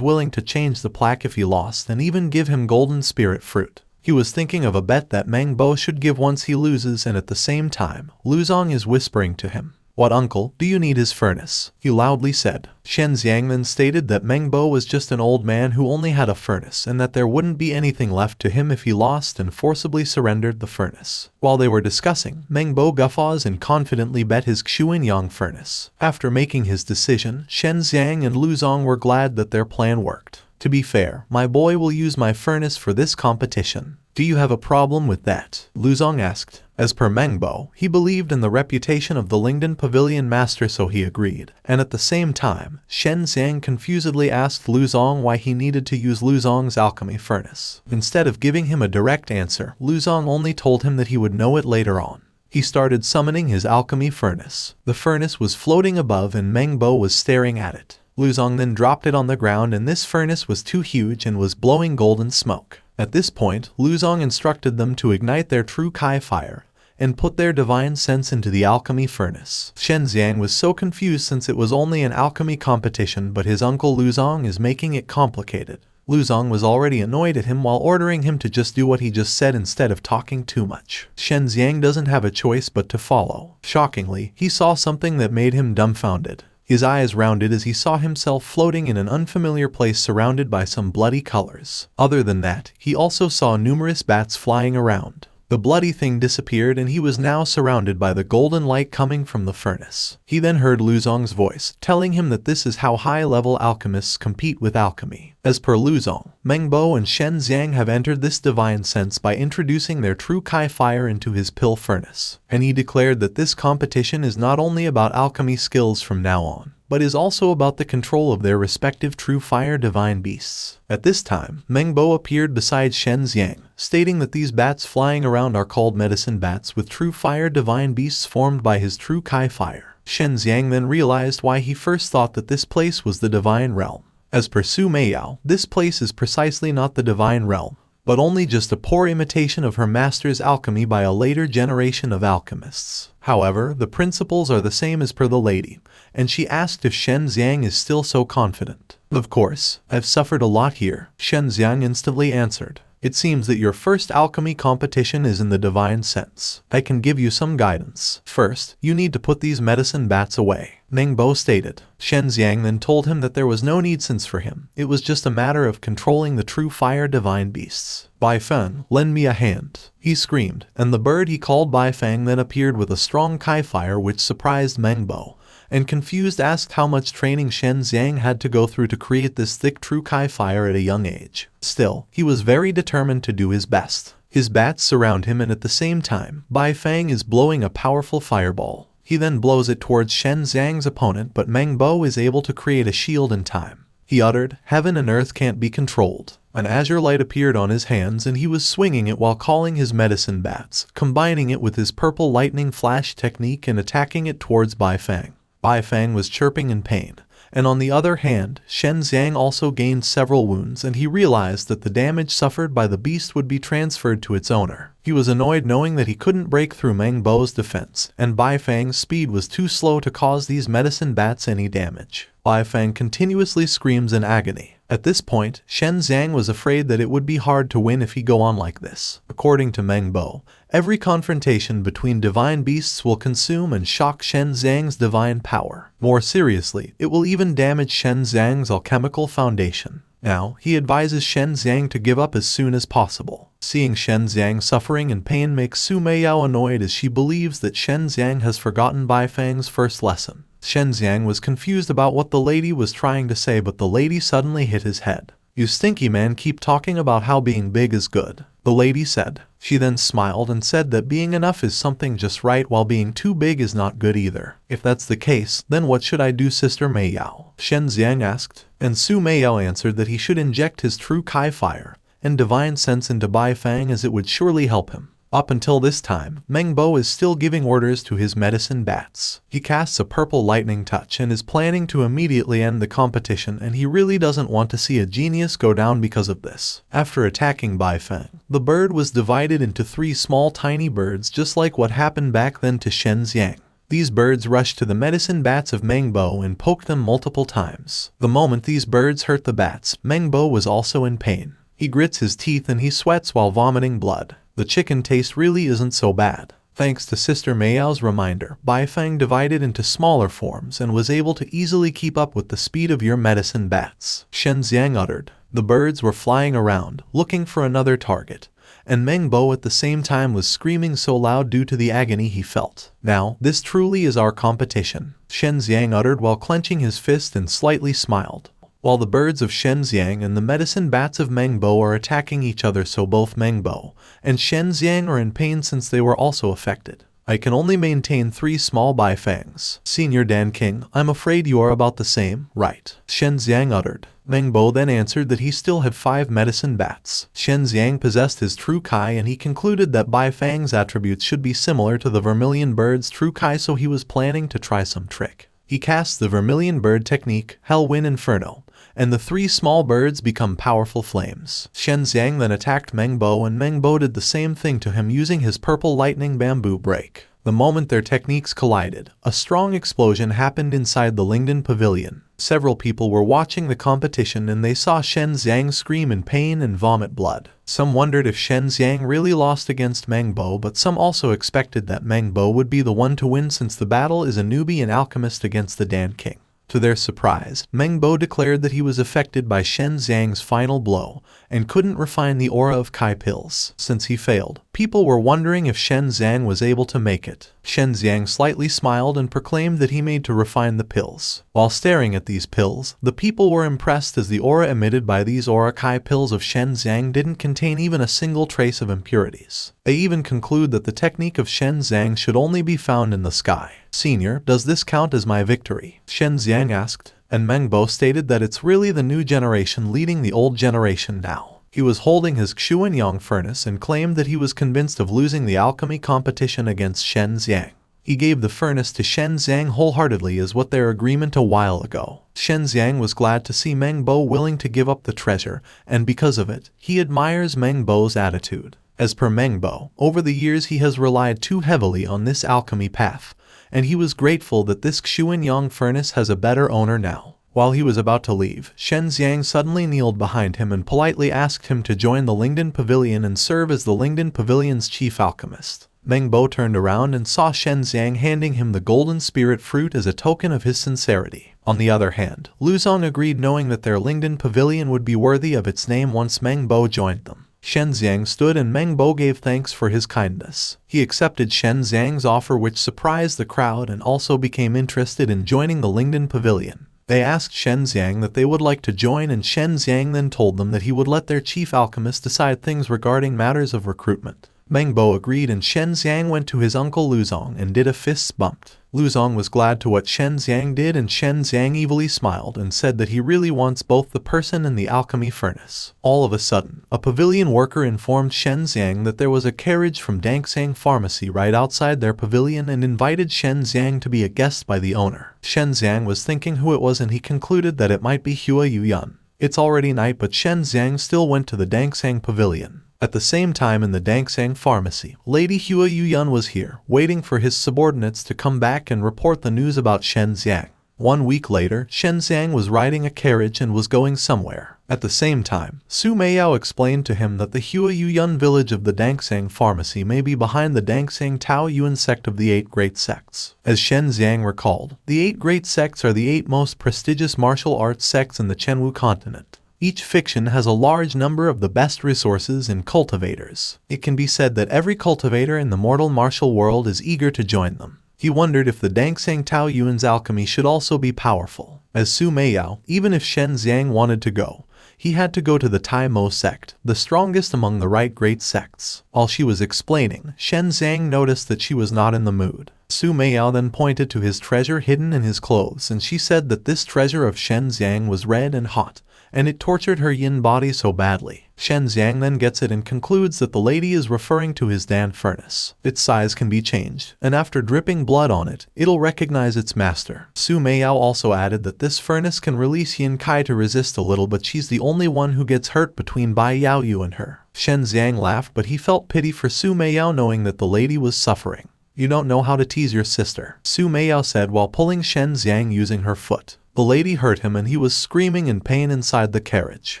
willing to change the plaque if he lost and even give him golden spirit fruit. He was thinking of a bet that Meng Bo should give once he loses, and at the same time, Luzong is whispering to him. What uncle, do you need his furnace? He loudly said. Shen Xiang then stated that Meng Bo was just an old man who only had a furnace and that there wouldn't be anything left to him if he lost and forcibly surrendered the furnace. While they were discussing, Meng Bo guffaws and confidently bet his Xuanyang furnace. After making his decision, Shen Xiang and Luzong were glad that their plan worked. To be fair, my boy will use my furnace for this competition. Do you have a problem with that? Luzong asked. As per Meng Bo, he believed in the reputation of the Lingdan Pavilion master, so he agreed. And at the same time, Shen Xiang confusedly asked Luzong why he needed to use Luzong's alchemy furnace. Instead of giving him a direct answer, Luzong only told him that he would know it later on. He started summoning his alchemy furnace. The furnace was floating above and Meng Bo was staring at it. Luzong then dropped it on the ground and this furnace was too huge and was blowing golden smoke. At this point, Luzong instructed them to ignite their true Kai fire and put their divine sense into the alchemy furnace. Shen Xiang was so confused since it was only an alchemy competition, but his uncle Luzong is making it complicated. Luzong was already annoyed at him while ordering him to just do what he just said instead of talking too much. Shen Xiang doesn't have a choice but to follow. Shockingly, he saw something that made him dumbfounded. His eyes rounded as he saw himself floating in an unfamiliar place surrounded by some bloody colors. Other than that, he also saw numerous bats flying around. The bloody thing disappeared and he was now surrounded by the golden light coming from the furnace. He then heard Luzong's voice, telling him that this is how high-level alchemists compete with alchemy. As per Luzong, Mengbo and Shen Xiang have entered this divine sense by introducing their true Kai fire into his pill furnace. And he declared that this competition is not only about alchemy skills from now on, but is also about the control of their respective true fire divine beasts. At this time, Mengbo appeared beside Shen Xiang, stating that these bats flying around are called medicine bats with true fire divine beasts formed by his true Kai fire. Shen Xiang then realized why he first thought that this place was the divine realm. As per Su Meiyao, this place is precisely not the divine realm, but only just a poor imitation of her master's alchemy by a later generation of alchemists. However, the principles are the same as per the lady, and she asked if Shen Xiang is still so confident. Of course, I've suffered a lot here, Shen Xiang instantly answered. It seems that your first alchemy competition is in the divine sense. I can give you some guidance. First, you need to put these medicine bats away, Mengbo stated. Shen Xiang then told him that there was no need since for him. It was just a matter of controlling the true fire divine beasts. Bai Feng, lend me a hand, he screamed, and the bird he called Bai Feng then appeared with a strong Kai fire which surprised Mengbo, and confused asked how much training Shen Xiang had to go through to create this thick true Kai fire at a young age. Still, he was very determined to do his best. His bats surround him and at the same time, Bai Feng is blowing a powerful fireball. He then blows it towards Shen Xiang's opponent, but Mengbo is able to create a shield in time. He uttered, "Heaven and earth can't be controlled." An azure light appeared on his hands and he was swinging it while calling his medicine bats, combining it with his purple lightning flash technique and attacking it towards Bai Feng. Bai Feng was chirping in pain, and on the other hand, Shen Xiang also gained several wounds and he realized that the damage suffered by the beast would be transferred to its owner. He was annoyed knowing that he couldn't break through Mengbo's defense, and Bai Feng's speed was too slow to cause these medicine bats any damage. Bai Feng continuously screams in agony. At this point, Shen Xiang was afraid that it would be hard to win if he go on like this. According to Mengbo, every confrontation between divine beasts will consume and shock Shen Xiang's divine power. More seriously, it will even damage Shen Xiang's alchemical foundation. Now, he advises Shen Xiang to give up as soon as possible. Seeing Shen Xiang suffering and pain makes Su Meiyao annoyed as she believes that Shen Xiang has forgotten Bai Feng's first lesson. Shen Xiang was confused about what the lady was trying to say, but the lady suddenly hit his head. "You stinky man keep talking about how being big is good," the lady said. She then smiled and said that being enough is something just right while being too big is not good either. "If that's the case, then what should I do, Sister Meiyao?" Shen Xiang asked, and Su Meiyao answered that he should inject his true Kai fire and divine sense into Bai Feng as it would surely help him. Up until this time, Mengbo is still giving orders to his medicine bats. He casts a purple lightning touch and is planning to immediately end the competition, and he really doesn't want to see a genius go down because of this. After attacking Bai Feng, the bird was divided into 3 small tiny birds just like what happened back then to Shen Xiang. These birds rushed to the medicine bats of Mengbo and poked them multiple times. The moment these birds hurt the bats, Mengbo was also in pain. He grits his teeth and he sweats while vomiting blood. The chicken taste really isn't so bad. Thanks to Sister Meiyao's reminder, Bai Feng divided into smaller forms and was able to easily keep up with the speed of your medicine bats. Shen Xiang uttered. The birds were flying around, looking for another target, and Mengbo at the same time was screaming so loud due to the agony he felt. "Now, this truly is our competition," Shen Xiang uttered while clenching his fist and slightly smiled. While the birds of Shen Xiang and the medicine bats of Mengbo are attacking each other, so both Mengbo and Shen Xiang are in pain since they were also affected. "I can only maintain 3 small Bai Fangs. Senior Dan King, I'm afraid you are about the same, right?" Shen Xiang uttered. Mengbo then answered that he still had 5 medicine bats. Shen Xiang possessed his true Kai and he concluded that Bai Fang's attributes should be similar to the vermilion bird's true Kai, so he was planning to try some trick. He casts the vermilion bird technique, Hell Wind Inferno, and the 3 small birds become powerful flames. Shen Xiang then attacked Mengbo and Mengbo did the same thing to him using his purple lightning bamboo break. The moment their techniques collided, a strong explosion happened inside the Lingdan Pavilion. Several people were watching the competition and they saw Shen Xiang scream in pain and vomit blood. Some wondered if Shen Xiang really lost against Meng Bo, but some also expected that Meng Bo would be the one to win since the battle is a newbie and alchemist against the Dan King. To their surprise, Meng Bo declared that he was affected by Shen Xiang's final blow and couldn't refine the aura of Kai pills. Since he failed, people were wondering if Shen Xiang was able to make it. Shen Xiang slightly smiled and proclaimed that he made to refine the pills. While staring at these pills, the people were impressed as the aura emitted by these aura Kai pills of Shen Xiang didn't contain even a single trace of impurities. They even conclude that the technique of Shen Xiang should only be found in the sky. "Senior, does this count as my victory?" Shen Xiang asked, and Meng Bo stated that it's really the new generation leading the old generation now. He was holding his Xuanyang furnace and claimed that he was convinced of losing the alchemy competition against Shen Xiang. He gave the furnace to Shen Xiang wholeheartedly as what their agreement a while ago. Shen Xiang was glad to see Meng Bo willing to give up the treasure, and because of it, he admires Meng Bo's attitude. As per Meng Bo, over the years he has relied too heavily on this alchemy path, and he was grateful that this Xuanyang furnace has a better owner now. While he was about to leave, Shen Xiang suddenly kneeled behind him and politely asked him to join the Lingdan Pavilion and serve as the Lingdan Pavilion's chief alchemist. Meng Bo turned around and saw Shen Xiang handing him the golden spirit fruit as a token of his sincerity. On the other hand, Luzong agreed, knowing that their Lingdan Pavilion would be worthy of its name once Meng Bo joined them. Shen Xiang stood and Meng Bo gave thanks for his kindness. He accepted Shen Xiang's offer, which surprised the crowd, and also became interested in joining the Lingdan Pavilion. They asked Shen Xiang that they would like to join, and Shen Xiang then told them that he would let their chief alchemist decide things regarding matters of recruitment. Meng Bo agreed, and Shen Xiang went to his uncle Luzong and did a fist bumped. Luzong was glad to what Shen Xiang did, and Shen Xiang evilly smiled and said that he really wants both the person and the alchemy furnace. All of a sudden, a pavilion worker informed Shen Xiang that there was a carriage from Defying Pharmacy right outside their pavilion and invited Shen Xiang to be a guest by the owner. Shen Xiang was thinking who it was, and he concluded that it might be Hua Yuyan. It's already night, but Shen Xiang still went to the Defying Pavilion. At the same time, in the Defying Pharmacy, Lady Hua Yuyan was here, waiting for his subordinates to come back and report the news about Shen Xiang. 1 week later, Shen Xiang was riding a carriage and was going somewhere. At the same time, Su Meiyao explained to him that the Hua Yuyan village of the Defying Pharmacy may be behind the Defying Tao Yuan sect of the 8 great sects. As Shen Xiang recalled, the 8 great sects are the 8 most prestigious martial arts sects in the Chenwu continent. Each fiction has a large number of the best resources and cultivators. It can be said that every cultivator in the mortal martial world is eager to join them. He wondered if the Defying Tao Yuan's alchemy should also be powerful. As Su Meiyao, even if Shen Xiang wanted to go, he had to go to the Tai Mo sect, the strongest among the right great sects. While she was explaining, Shen Xiang noticed that she was not in the mood. Su Meiyao then pointed to his treasure hidden in his clothes, and she said that this treasure of Shen Xiang was red and hot, and it tortured her yin body so badly. Shen Xiang then gets it and concludes that the lady is referring to his Dan furnace. Its size can be changed, and after dripping blood on it, it'll recognize its master. Su Meiyao also added that this furnace can release Yin Kai to resist a little, but she's the only one who gets hurt between Bai Yao Yu and her. Shen Xiang laughed, but he felt pity for Su Meiyao, knowing that the lady was suffering. "You don't know how to tease your sister," Su Meiyao said while pulling Shen Xiang using her foot. The lady hurt him and he was screaming in pain inside the carriage.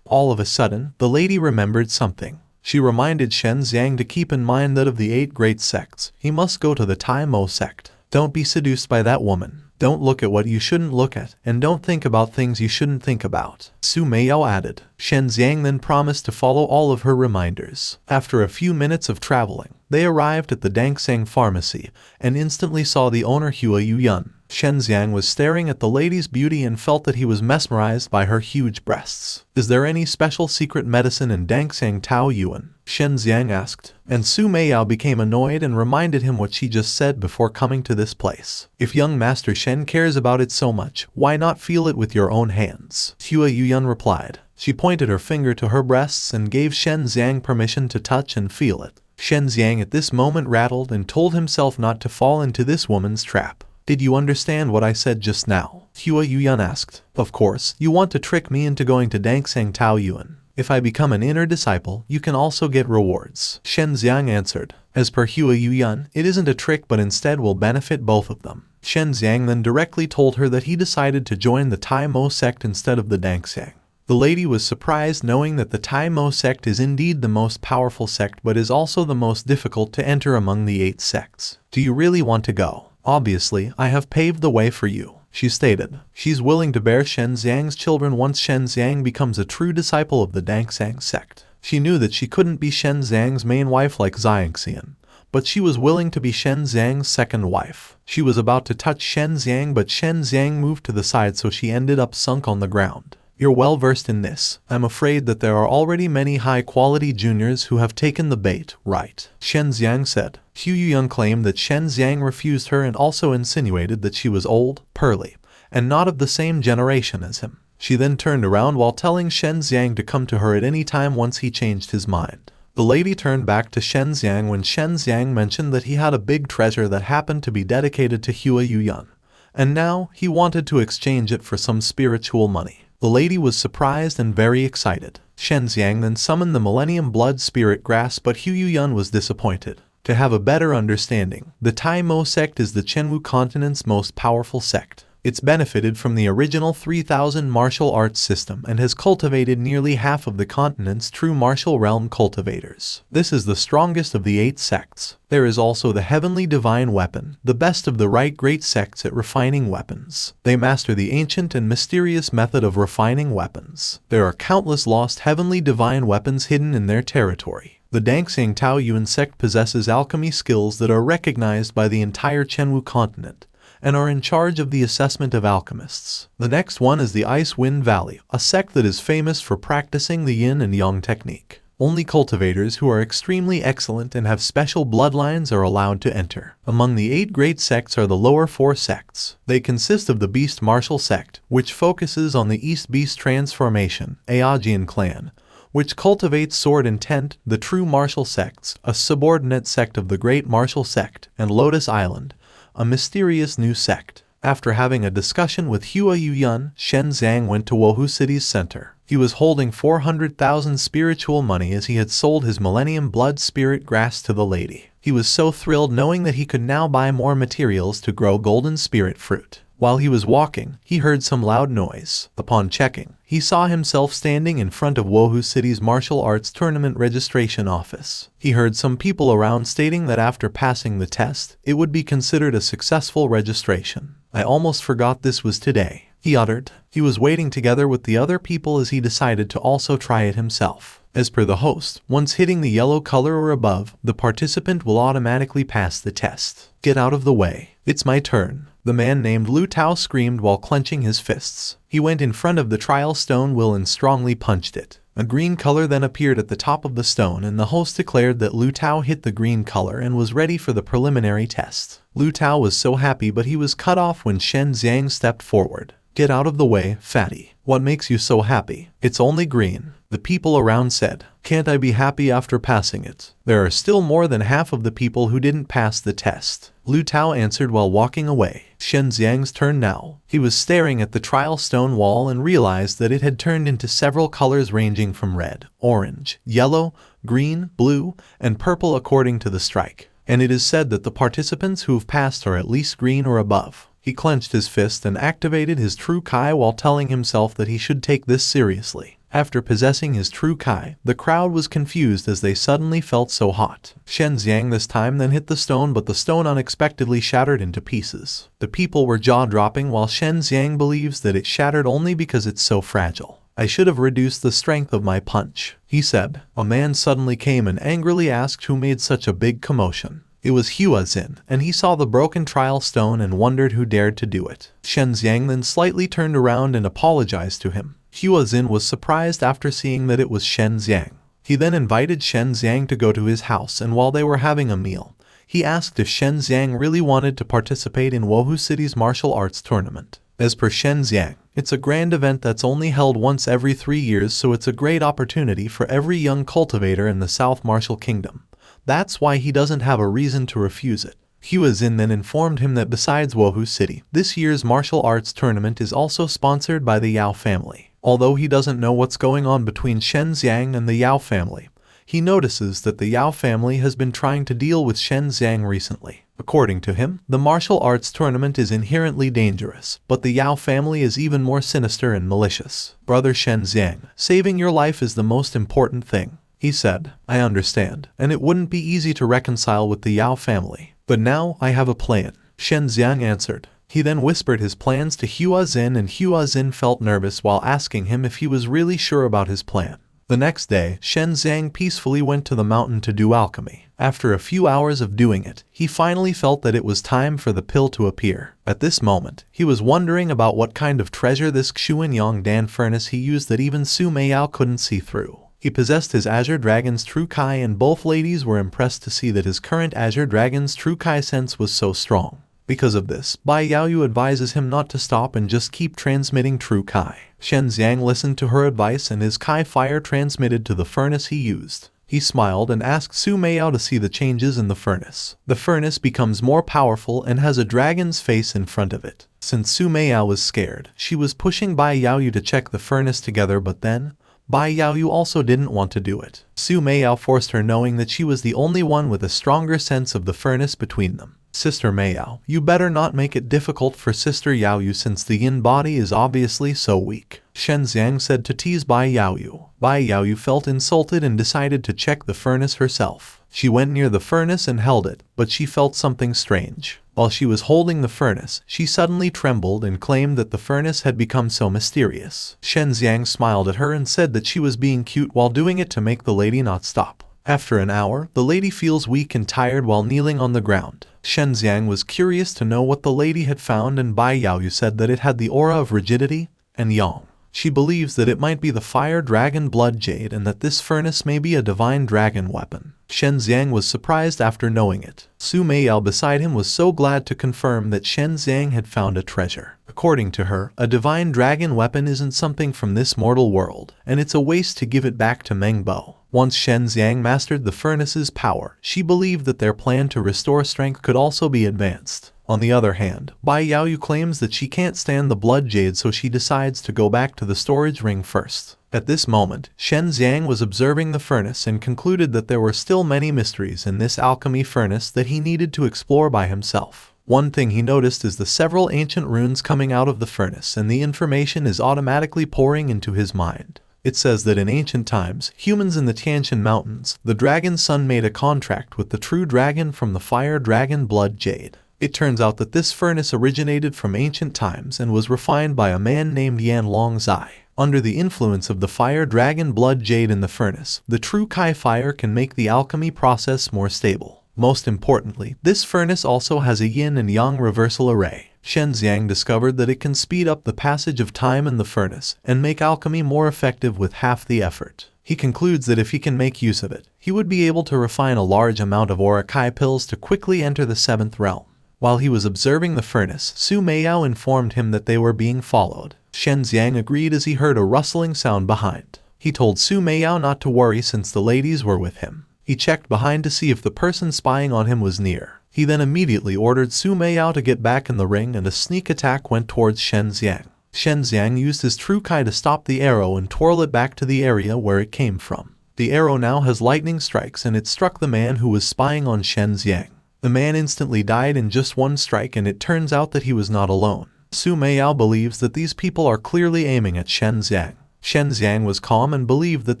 All of a sudden, the lady remembered something. She reminded Shen Xiang to keep in mind that of the 8 great sects, he must go to the Tai Mo sect. Don't be seduced by that woman. Don't look at what you shouldn't look at, and don't think about things you shouldn't think about, Su Meiyao added. Shen Xiang then promised to follow all of her reminders. After a few minutes of traveling, they arrived at the Defying Pharmacy and instantly saw the owner Hua Yuyan. Shen Xiang was staring at the lady's beauty and felt that he was mesmerized by her huge breasts. "Is there any special secret medicine in Defying Tao Yuan?" Shen Xiang asked, and Su Meiyao became annoyed and reminded him what she just said before coming to this place. "If young Master Shen cares about it so much, why not feel it with your own hands?" Hua Yuyan replied. She pointed her finger to her breasts and gave Shen Xiang permission to touch and feel it. Shen Xiang at this moment rattled and told himself not to fall into this woman's trap. "Did you understand what I said just now?" Hua Yuyan asked. "Of course, you want to trick me into going to Defying Tao Yuan. If I become an inner disciple, you can also get rewards. Shen Xiang answered. As per Hua Yuyan, it isn't a trick but instead will benefit both of them. Shen Xiang then directly told her that he decided to join the Tai Mo sect instead of the Dangxiang. The lady was surprised knowing that the Tai Mo sect is indeed the most powerful sect but is also the most difficult to enter among the 8 sects. Do you really want to go? Obviously, I have paved the way for you, she stated. She's willing to bear Shen Xiang's children once Shen Xiang becomes a true disciple of the Dangxiang sect. She knew that she couldn't be Shen Xiang's main wife like Xiangxian, but she was willing to be Shen Xiang's second wife. She was about to touch Shen Xiang but Shen Xiang moved to the side so she ended up sunk on the ground. You're well versed in this. I'm afraid that there are already many high-quality juniors who have taken the bait, right? Shen Xiang said. Hu Yuyang claimed that Shen Xiang refused her and also insinuated that she was old, pearly, and not of the same generation as him. She then turned around while telling Shen Xiang to come to her at any time once he changed his mind. The lady turned back to Shen Xiang when Shen Xiang mentioned that he had a big treasure that happened to be dedicated to Hua Yuyan, and now he wanted to exchange it for some spiritual money. The lady was surprised and very excited. Shen Xiang then summoned the Millennium Blood Spirit Grass but Hu Yuyan was disappointed. To have a better understanding, the Tai Mo sect is the Chenwu continent's most powerful sect. It's benefited from the original 3000 martial arts system and has cultivated nearly half of the continent's true martial realm cultivators. This is the strongest of the 8 sects. There is also the Heavenly Divine Weapon, the best of the right great sects at refining weapons. They master the ancient and mysterious method of refining weapons. There are countless lost Heavenly Divine weapons hidden in their territory. The Dangxiang Taoyuan sect possesses alchemy skills that are recognized by the entire Chenwu continent and are in charge of the assessment of alchemists. The next one is the Ice Wind Valley, a sect that is famous for practicing the yin and yang technique. Only cultivators who are extremely excellent and have special bloodlines are allowed to enter. Among the 8 great sects are the lower 4 sects. They consist of the Beast Martial sect, which focuses on the East Beast transformation, Aojian clan, which cultivates sword intent, the True Martial sects, a subordinate sect of the Great Martial sect, and Lotus Island, a mysterious new sect. After having a discussion with Hua Yuyan, Shen Xiang went to Wohu City's center. He was holding 400,000 spiritual money as he had sold his Millennium Blood Spirit Grass to the lady. He was so thrilled knowing that he could now buy more materials to grow golden spirit fruit. While he was walking, he heard some loud noise. Upon checking, he saw himself standing in front of Wohu City's martial arts tournament registration office. He heard some people around stating that after passing the test, it would be considered a successful registration. I almost forgot this was today, he uttered. He was waiting together with the other people as he decided to also try it himself. As per the host, once hitting the yellow color or above, the participant will automatically pass the test. Get out of the way. It's my turn. The man named Lu Tao screamed while clenching his fists. He went in front of the trial stone wheel and strongly punched it. A green color then appeared at the top of the stone and the host declared that Lu Tao hit the green color and was ready for the preliminary test. Lu Tao was so happy but he was cut off when Shen Xiang stepped forward. Get out of the way, fatty. What makes you so happy? It's only green. The people around said. Can't I be happy after passing it? There are still more than half of the people who didn't pass the test. Lu Tao answered while walking away. Shen Xiang's turn now. He was staring at the trial stone wall and realized that it had turned into several colors ranging from red, orange, yellow, green, blue, and purple according to the strike. And it is said that the participants who've passed are at least green or above. He clenched his fist and activated his True Kai while telling himself that he should take this seriously. After possessing his True Kai, the crowd was confused as they suddenly felt so hot. Shen Xiang this time then hit the stone but the stone unexpectedly shattered into pieces. The people were jaw-dropping while Shen Xiang believes that it shattered only because it's so fragile. I should have reduced the strength of my punch, he said. A man suddenly came and angrily asked who made such a big commotion. It was Hua Xin, and he saw the broken trial stone and wondered who dared to do it. Shen Xiang then slightly turned around and apologized to him. Hua Xin was surprised after seeing that it was Shen Xiang. He then invited Shen Xiang to go to his house and while they were having a meal, he asked if Shen Xiang really wanted to participate in Wohu City's martial arts tournament. As per Shen Xiang, it's a grand event that's only held once every 3 years so it's a great opportunity for every young cultivator in the South Martial Kingdom. That's why he doesn't have a reason to refuse it. Hua Xin then informed him that besides Wohu City, this year's martial arts tournament is also sponsored by the Yao family. Although he doesn't know what's going on between Shen Xiang and the Yao family, he notices that the Yao family has been trying to deal with Shen Xiang recently. According to him, the martial arts tournament is inherently dangerous, but the Yao family is even more sinister and malicious. Brother Shen Xiang, saving your life is the most important thing, he said. I understand, and it wouldn't be easy to reconcile with the Yao family. But now I have a plan, Shen Xiang answered. He then whispered his plans to Hua Xin, and Hua Xin felt nervous while asking him if he was really sure about his plan. The next day, Shen Xiang peacefully went to the mountain to do alchemy. After a few hours of doing it, he finally felt that it was time for the pill to appear. At this moment, he was wondering about what kind of treasure this Xuanyang Dan furnace he used that even Su Meiyao couldn't see through. He possessed his Azure Dragon's True Kai, and both ladies were impressed to see that his current Azure Dragon's True Kai sense was so strong. Because of this, Bai Yaoyu advises him not to stop and just keep transmitting True Kai. Shen Xiang listened to her advice, and his Kai fire transmitted to the furnace he used. He smiled and asked Su Meiyao to see the changes in the furnace. The furnace becomes more powerful and has a dragon's face in front of it. Since Su Meiyao was scared, she was pushing Bai Yaoyu to check the furnace together, but then Bai Yaoyu also didn't want to do it. Su Meiyao forced her, knowing that she was the only one with a stronger sense of the furnace between them. Sister Meiyao, you better not make it difficult for Sister Yaoyu, since the yin body is obviously so weak, Shen Xiang said to tease Bai Yaoyu. Bai Yaoyu felt insulted and decided to check the furnace herself. She went near the furnace and held it, but she felt something strange. While she was holding the furnace, she suddenly trembled and claimed that the furnace had become so mysterious. Shen Xiang smiled at her and said that she was being cute while doing it to make the lady not stop. After an hour, the lady feels weak and tired while kneeling on the ground. Shen Xiang was curious to know what the lady had found, and Bai Yaoyu said that it had the aura of rigidity and yang. She believes that it might be the fire dragon blood jade, and that this furnace may be a divine dragon weapon. Shen Xiang was surprised after knowing it. Su Meiyao beside him was so glad to confirm that Shen Xiang had found a treasure. According to her, a divine dragon weapon isn't something from this mortal world, and it's a waste to give it back to Meng Bo. Once Shen Xiang mastered the furnace's power, she believed that their plan to restore strength could also be advanced. On the other hand, Bai Yaoyu claims that she can't stand the blood jade, so she decides to go back to the storage ring first. At this moment, Shen Xiang was observing the furnace and concluded that there were still many mysteries in this alchemy furnace that he needed to explore by himself. One thing he noticed is the several ancient runes coming out of the furnace, and the information is automatically pouring into his mind. It says that in ancient times, humans in the Tianshan Mountains, the dragon's son made a contract with the true dragon from the fire dragon blood jade. It turns out that this furnace originated from ancient times and was refined by a man named Yan Long Zai. Under the influence of the fire dragon blood jade in the furnace, the true Kai fire can make the alchemy process more stable. Most importantly, this furnace also has a yin and yang reversal array. Shen Xiang discovered that it can speed up the passage of time in the furnace and make alchemy more effective with half the effort. He concludes that if he can make use of it, he would be able to refine a large amount of aura Kai pills to quickly enter the 7th realm. While he was observing the furnace, Su Meiyao informed him that they were being followed. Shen Xiang agreed as he heard a rustling sound behind. He told Su Meiyao not to worry since the ladies were with him. He checked behind to see if the person spying on him was near. He then immediately ordered Su Meiyao to get back in the ring, and a sneak attack went towards Shen Xiang. Shen Xiang used his True Kai to stop the arrow and twirl it back to the area where it came from. The arrow now has lightning strikes, and it struck the man who was spying on Shen Xiang. The man instantly died in just one strike, and it turns out that he was not alone. Su Meiyao believes that these people are clearly aiming at Shen Xiang. Shen Xiang was calm and believed that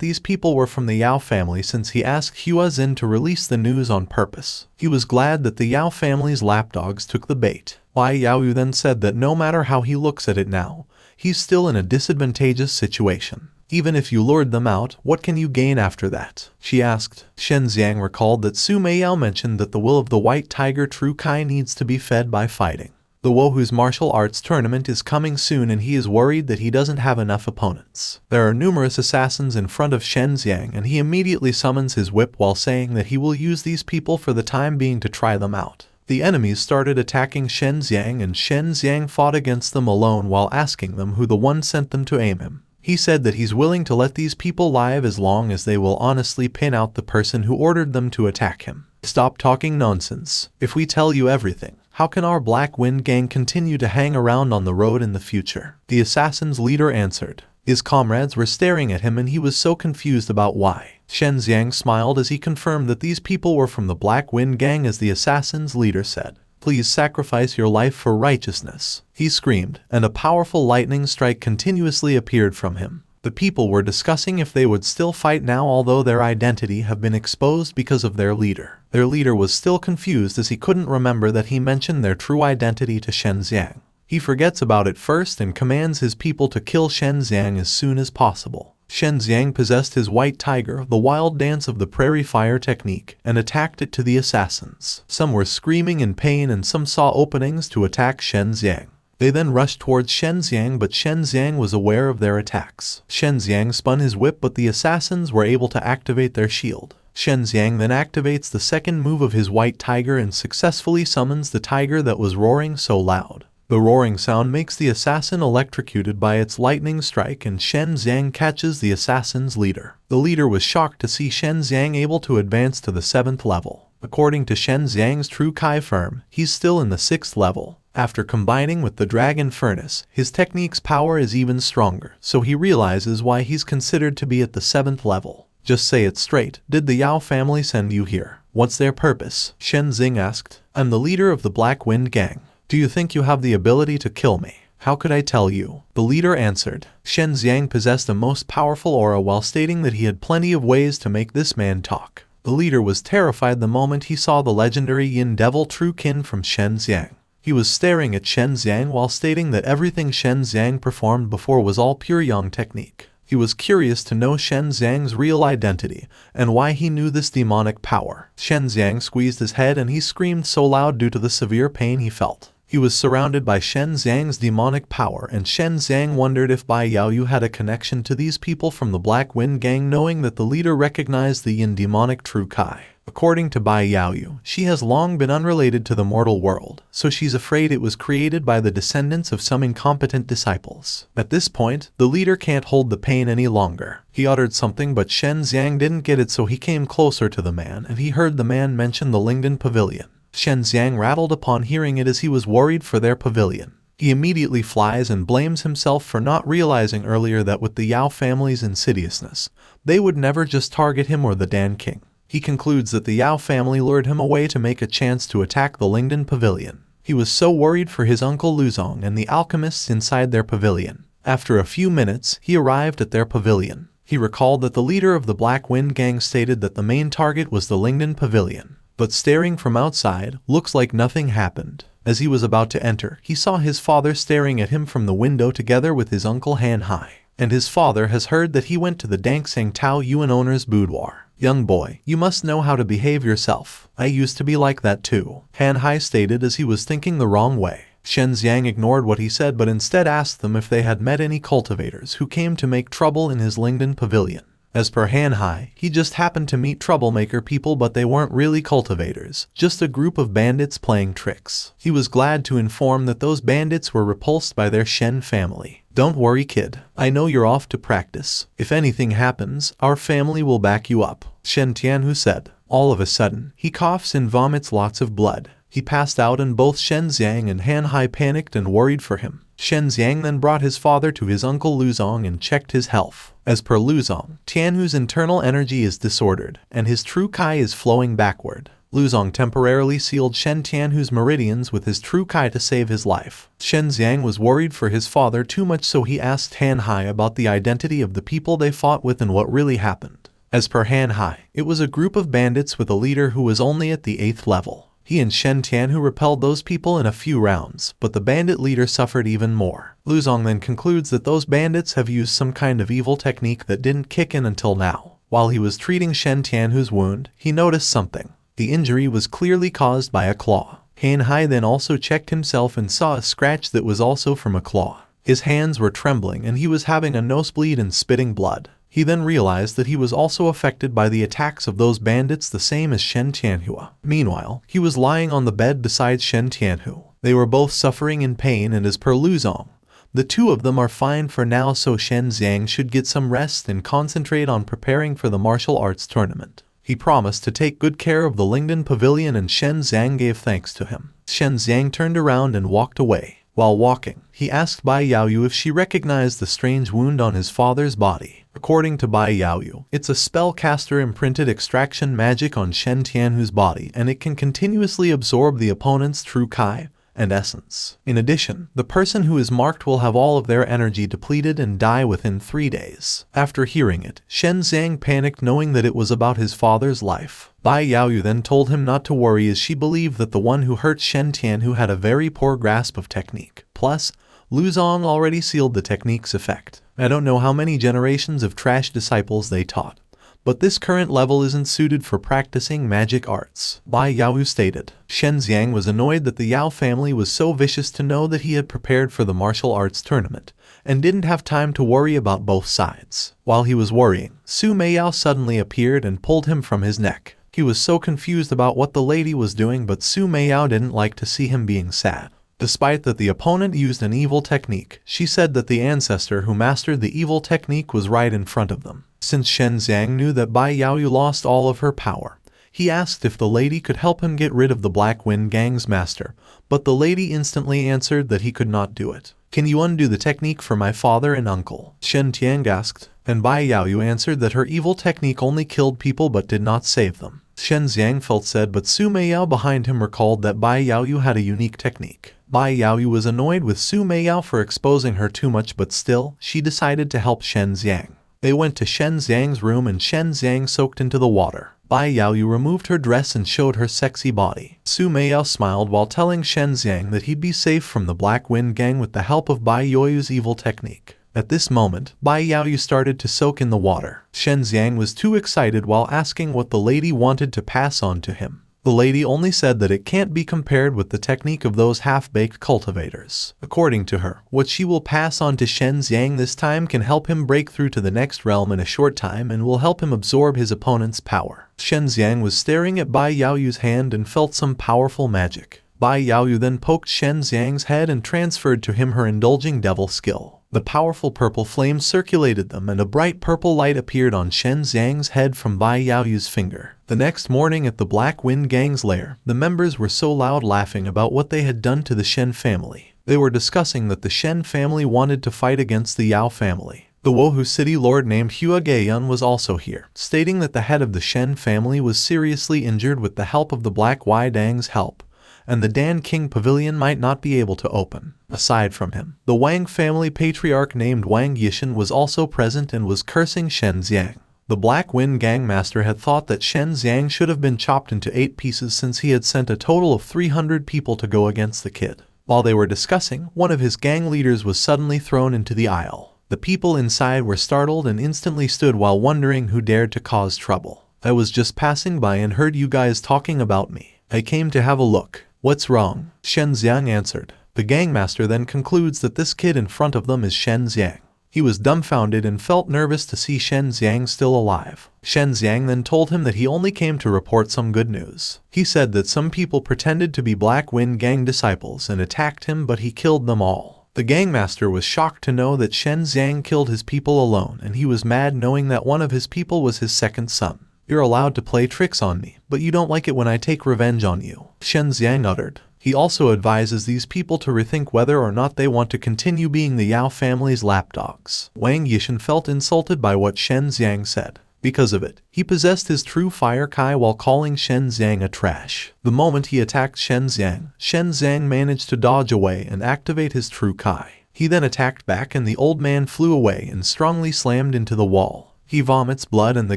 these people were from the Yao family, since he asked Hua Xin to release the news on purpose. He was glad that the Yao family's lapdogs took the bait. Bai Yaoyu then said that no matter how he looks at it now, he's still in a disadvantageous situation. Even if you lured them out, what can you gain after that? She asked. Shen Xiang recalled that Su Meiyao mentioned that the will of the White Tiger True Kai needs to be fed by fighting. The Wohu's martial arts tournament is coming soon, and he is worried that he doesn't have enough opponents. There are numerous assassins in front of Shen Xiang, and he immediately summons his whip while saying that he will use these people for the time being to try them out. The enemies started attacking Shen Xiang, and Shen Xiang fought against them alone while asking them who the one sent them to aim him. He said that he's willing to let these people live as long as they will honestly pin out the person who ordered them to attack him. Stop talking nonsense. If we tell you everything, how can our Black Wind gang continue to hang around on the road in the future? The assassin's leader answered. His comrades were staring at him and he was so confused about why. Shen Xiang smiled as he confirmed that these people were from the Black Wind Gang as the assassin's leader said. Please sacrifice your life for righteousness, he screamed, and a powerful lightning strike continuously appeared from him. The people were discussing if they would still fight now although their identity have been exposed because of their leader. Their leader was still confused as he couldn't remember that he mentioned their true identity to Shen Xiang. He forgets about it first and commands his people to kill Shen Xiang as soon as possible. Shen Xiang possessed his white tiger, the wild dance of the prairie fire technique, and attacked it to the assassins. Some were screaming in pain and some saw openings to attack Shen Xiang. They then rushed towards Shen Xiang but Shen Xiang was aware of their attacks. Shen Xiang spun his whip but the assassins were able to activate their shield. Shen Xiang then activates the second move of his white tiger and successfully summons the tiger that was roaring so loud. The roaring sound makes the assassin electrocuted by its lightning strike and Shen Xiang catches the assassin's leader. The leader was shocked to see Shen Xiang able to advance to the 7th level. According to Shen Xiang's true Kai firm, he's still in the 6th level. After combining with the dragon furnace, his technique's power is even stronger, so he realizes why he's considered to be at the 7th level. Just say it straight, did the Yao family send you here? What's their purpose? Shen Xiang asked. I'm the leader of the Black Wind Gang. Do you think you have the ability to kill me? How could I tell you? The leader answered. Shen Xiang possessed a most powerful aura while stating that he had plenty of ways to make this man talk. The leader was terrified the moment he saw the legendary Yin Devil true kin from Shen Xiang. He was staring at Shen Xiang while stating that everything Shen Xiang performed before was all pure Yang technique. He was curious to know Shen Xiang's real identity and why he knew this demonic power. Shen Xiang squeezed his head and he screamed so loud due to the severe pain he felt. He was surrounded by Shen Xiang's demonic power and Shen Xiang wondered if Bai Yaoyu had a connection to these people from the Black Wind Gang knowing that the leader recognized the Yin demonic true Kai. According to Bai Yaoyu, she has long been unrelated to the mortal world, so she's afraid it was created by the descendants of some incompetent disciples. At this point, the leader can't hold the pain any longer. He uttered something but Shen Xiang didn't get it so he came closer to the man and he heard the man mention the Lingdan Pavilion. Shen Xiang rattled upon hearing it as he was worried for their pavilion. He immediately flies and blames himself for not realizing earlier that with the Yao family's insidiousness, they would never just target him or the Dan King. He concludes that the Yao family lured him away to make a chance to attack the Lingdan Pavilion. He was so worried for his uncle Luzong and the alchemists inside their pavilion. After a few minutes, he arrived at their pavilion. He recalled that the leader of the Black Wind Gang stated that the main target was the Lingdan Pavilion. But staring from outside, looks like nothing happened. As he was about to enter, he saw his father staring at him from the window together with his uncle Han Hai. And his father has heard that he went to the Dangsang Tao Yuan owner's boudoir. Young boy, you must know how to behave yourself. I used to be like that too, Han Hai stated as he was thinking the wrong way. Shen Xiang ignored what he said but instead asked them if they had met any cultivators who came to make trouble in his Lingdan Pavilion. As per Han Hai, he just happened to meet troublemaker people but they weren't really cultivators, just a group of bandits playing tricks. He was glad to inform that those bandits were repulsed by their Shen family. Don't worry kid, I know you're off to practice. If anything happens, our family will back you up, Shen Tianhu said. All of a sudden, he coughs and vomits lots of blood. He passed out and both Shen Xiang and Han Hai panicked and worried for him. Shen Xiang then brought his father to his uncle Luzong and checked his health. As per Luzong, Tianhu's internal energy is disordered, and his true Kai is flowing backward. Luzong temporarily sealed Shen Tianhu's meridians with his true Kai to save his life. Shen Xiang was worried for his father too much so he asked Han Hai about the identity of the people they fought with and what really happened. As per Han Hai, it was a group of bandits with a leader who was only at the 8th level. He and Shen Tianhu repelled those people in a few rounds, but the bandit leader suffered even more. Luzong then concludes that those bandits have used some kind of evil technique that didn't kick in until now. While he was treating Shen Tianhu's wound, he noticed something. The injury was clearly caused by a claw. Han Hai then also checked himself and saw a scratch that was also from a claw. His hands were trembling and he was having a nosebleed and spitting blood. He then realized that he was also affected by the attacks of those bandits the same as Shen Tianhu. Meanwhile, he was lying on the bed beside Shen Tianhu. They were both suffering in pain and as per Luzong, the two of them are fine for now so Shen Xiang should get some rest and concentrate on preparing for the martial arts tournament. He promised to take good care of the Lingdan Pavilion and Shen Xiang gave thanks to him. Shen Xiang turned around and walked away. While walking, he asked Bai Yaoyu if she recognized the strange wound on his father's body. According to Bai Yaoyu, it's a spellcaster imprinted extraction magic on Shen Tianhu's body, and it can continuously absorb the opponent's true kai and essence. In addition, the person who is marked will have all of their energy depleted and die within 3 days. After hearing it, Shen Xiang panicked, knowing that it was about his father's life. Bai Yaoyu then told him not to worry, as she believed that the one who hurt Shen Tianhu had a very poor grasp of technique. Plus, Lu Zong already sealed the technique's effect. I don't know how many generations of trash disciples they taught, but this current level isn't suited for practicing magic arts, Bai Yaoyu stated. Shen Xiang was annoyed that the Yao family was so vicious to know that he had prepared for the martial arts tournament, and didn't have time to worry about both sides. While he was worrying, Su Meiyao suddenly appeared and pulled him from his neck. He was so confused about what the lady was doing, but Su Meiyao didn't like to see him being sad. Despite that the opponent used an evil technique, she said that the ancestor who mastered the evil technique was right in front of them. Since Shen Xiang knew that Bai Yaoyu lost all of her power, he asked if the lady could help him get rid of the Black Wind Gang's master, but the lady instantly answered that he could not do it. "Can you undo the technique for my father and uncle?" Shen Tiang asked, and Bai Yaoyu answered that her evil technique only killed people but did not save them. Shen Xiang felt sad, but Su Meiyao behind him recalled that Bai Yaoyu had a unique technique. Bai Yaoyu was annoyed with Su Meiyao for exposing her too much, but still, she decided to help Shen Xiang. They went to Shen Xiang's room and Shen Xiang soaked into the water. Bai Yaoyu removed her dress and showed her sexy body. Su Meiyao smiled while telling Shen Xiang that he'd be safe from the Black Wind Gang with the help of Bai Yaoyu's evil technique. At this moment, Bai Yaoyu started to soak in the water. Shen Xiang was too excited while asking what the lady wanted to pass on to him. The lady only said that it can't be compared with the technique of those half-baked cultivators. According to her, what she will pass on to Shen Xiang this time can help him break through to the next realm in a short time and will help him absorb his opponent's power. Shen Xiang was staring at Bai Yaoyu's hand and felt some powerful magic. Bai Yaoyu then poked Shen Xiang's head and transferred to him her indulging devil skill. The powerful purple flame circulated them, and a bright purple light appeared on Shen Xiang's head from Bai Yaoyu's finger. The next morning at the Black Wind Gang's lair, the members were so loud laughing about what they had done to the Shen family. They were discussing that the Shen family wanted to fight against the Yao family. The Wohu city lord named Hua Gaiyun was also here, stating that the head of the Shen family was seriously injured with the help of the Black Widang's help, and the Dan King Pavilion might not be able to open. Aside from him, the Wang family patriarch named Wang Yishan was also present and was cursing Shen Xiang. The Black Wind Gang master had thought that Shen Xiang should have been chopped into 8 pieces since he had sent a total of 300 people to go against the kid. While they were discussing, one of his gang leaders was suddenly thrown into the aisle. The people inside were startled and instantly stood while wondering who dared to cause trouble. "I was just passing by and heard you guys talking about me. I came to have a look. What's wrong?" Shen Xiang answered. The gangmaster then concludes that this kid in front of them is Shen Xiang. He was dumbfounded and felt nervous to see Shen Xiang still alive. Shen Xiang then told him that he only came to report some good news. He said that some people pretended to be Black Wind Gang disciples and attacked him, but he killed them all. The gangmaster was shocked to know that Shen Xiang killed his people alone, and he was mad knowing that one of his people was his second son. "You're allowed to play tricks on me, but you don't like it when I take revenge on you," Shen Xiang uttered. He also advises these people to rethink whether or not they want to continue being the Yao family's lapdogs. Wang Yishan felt insulted by what Shen Xiang said. Because of it, he possessed his true fire kai while calling Shen Xiang a trash. The moment he attacked Shen Xiang managed to dodge away and activate his true kai. He then attacked back and the old man flew away and strongly slammed into the wall. He vomits blood, and the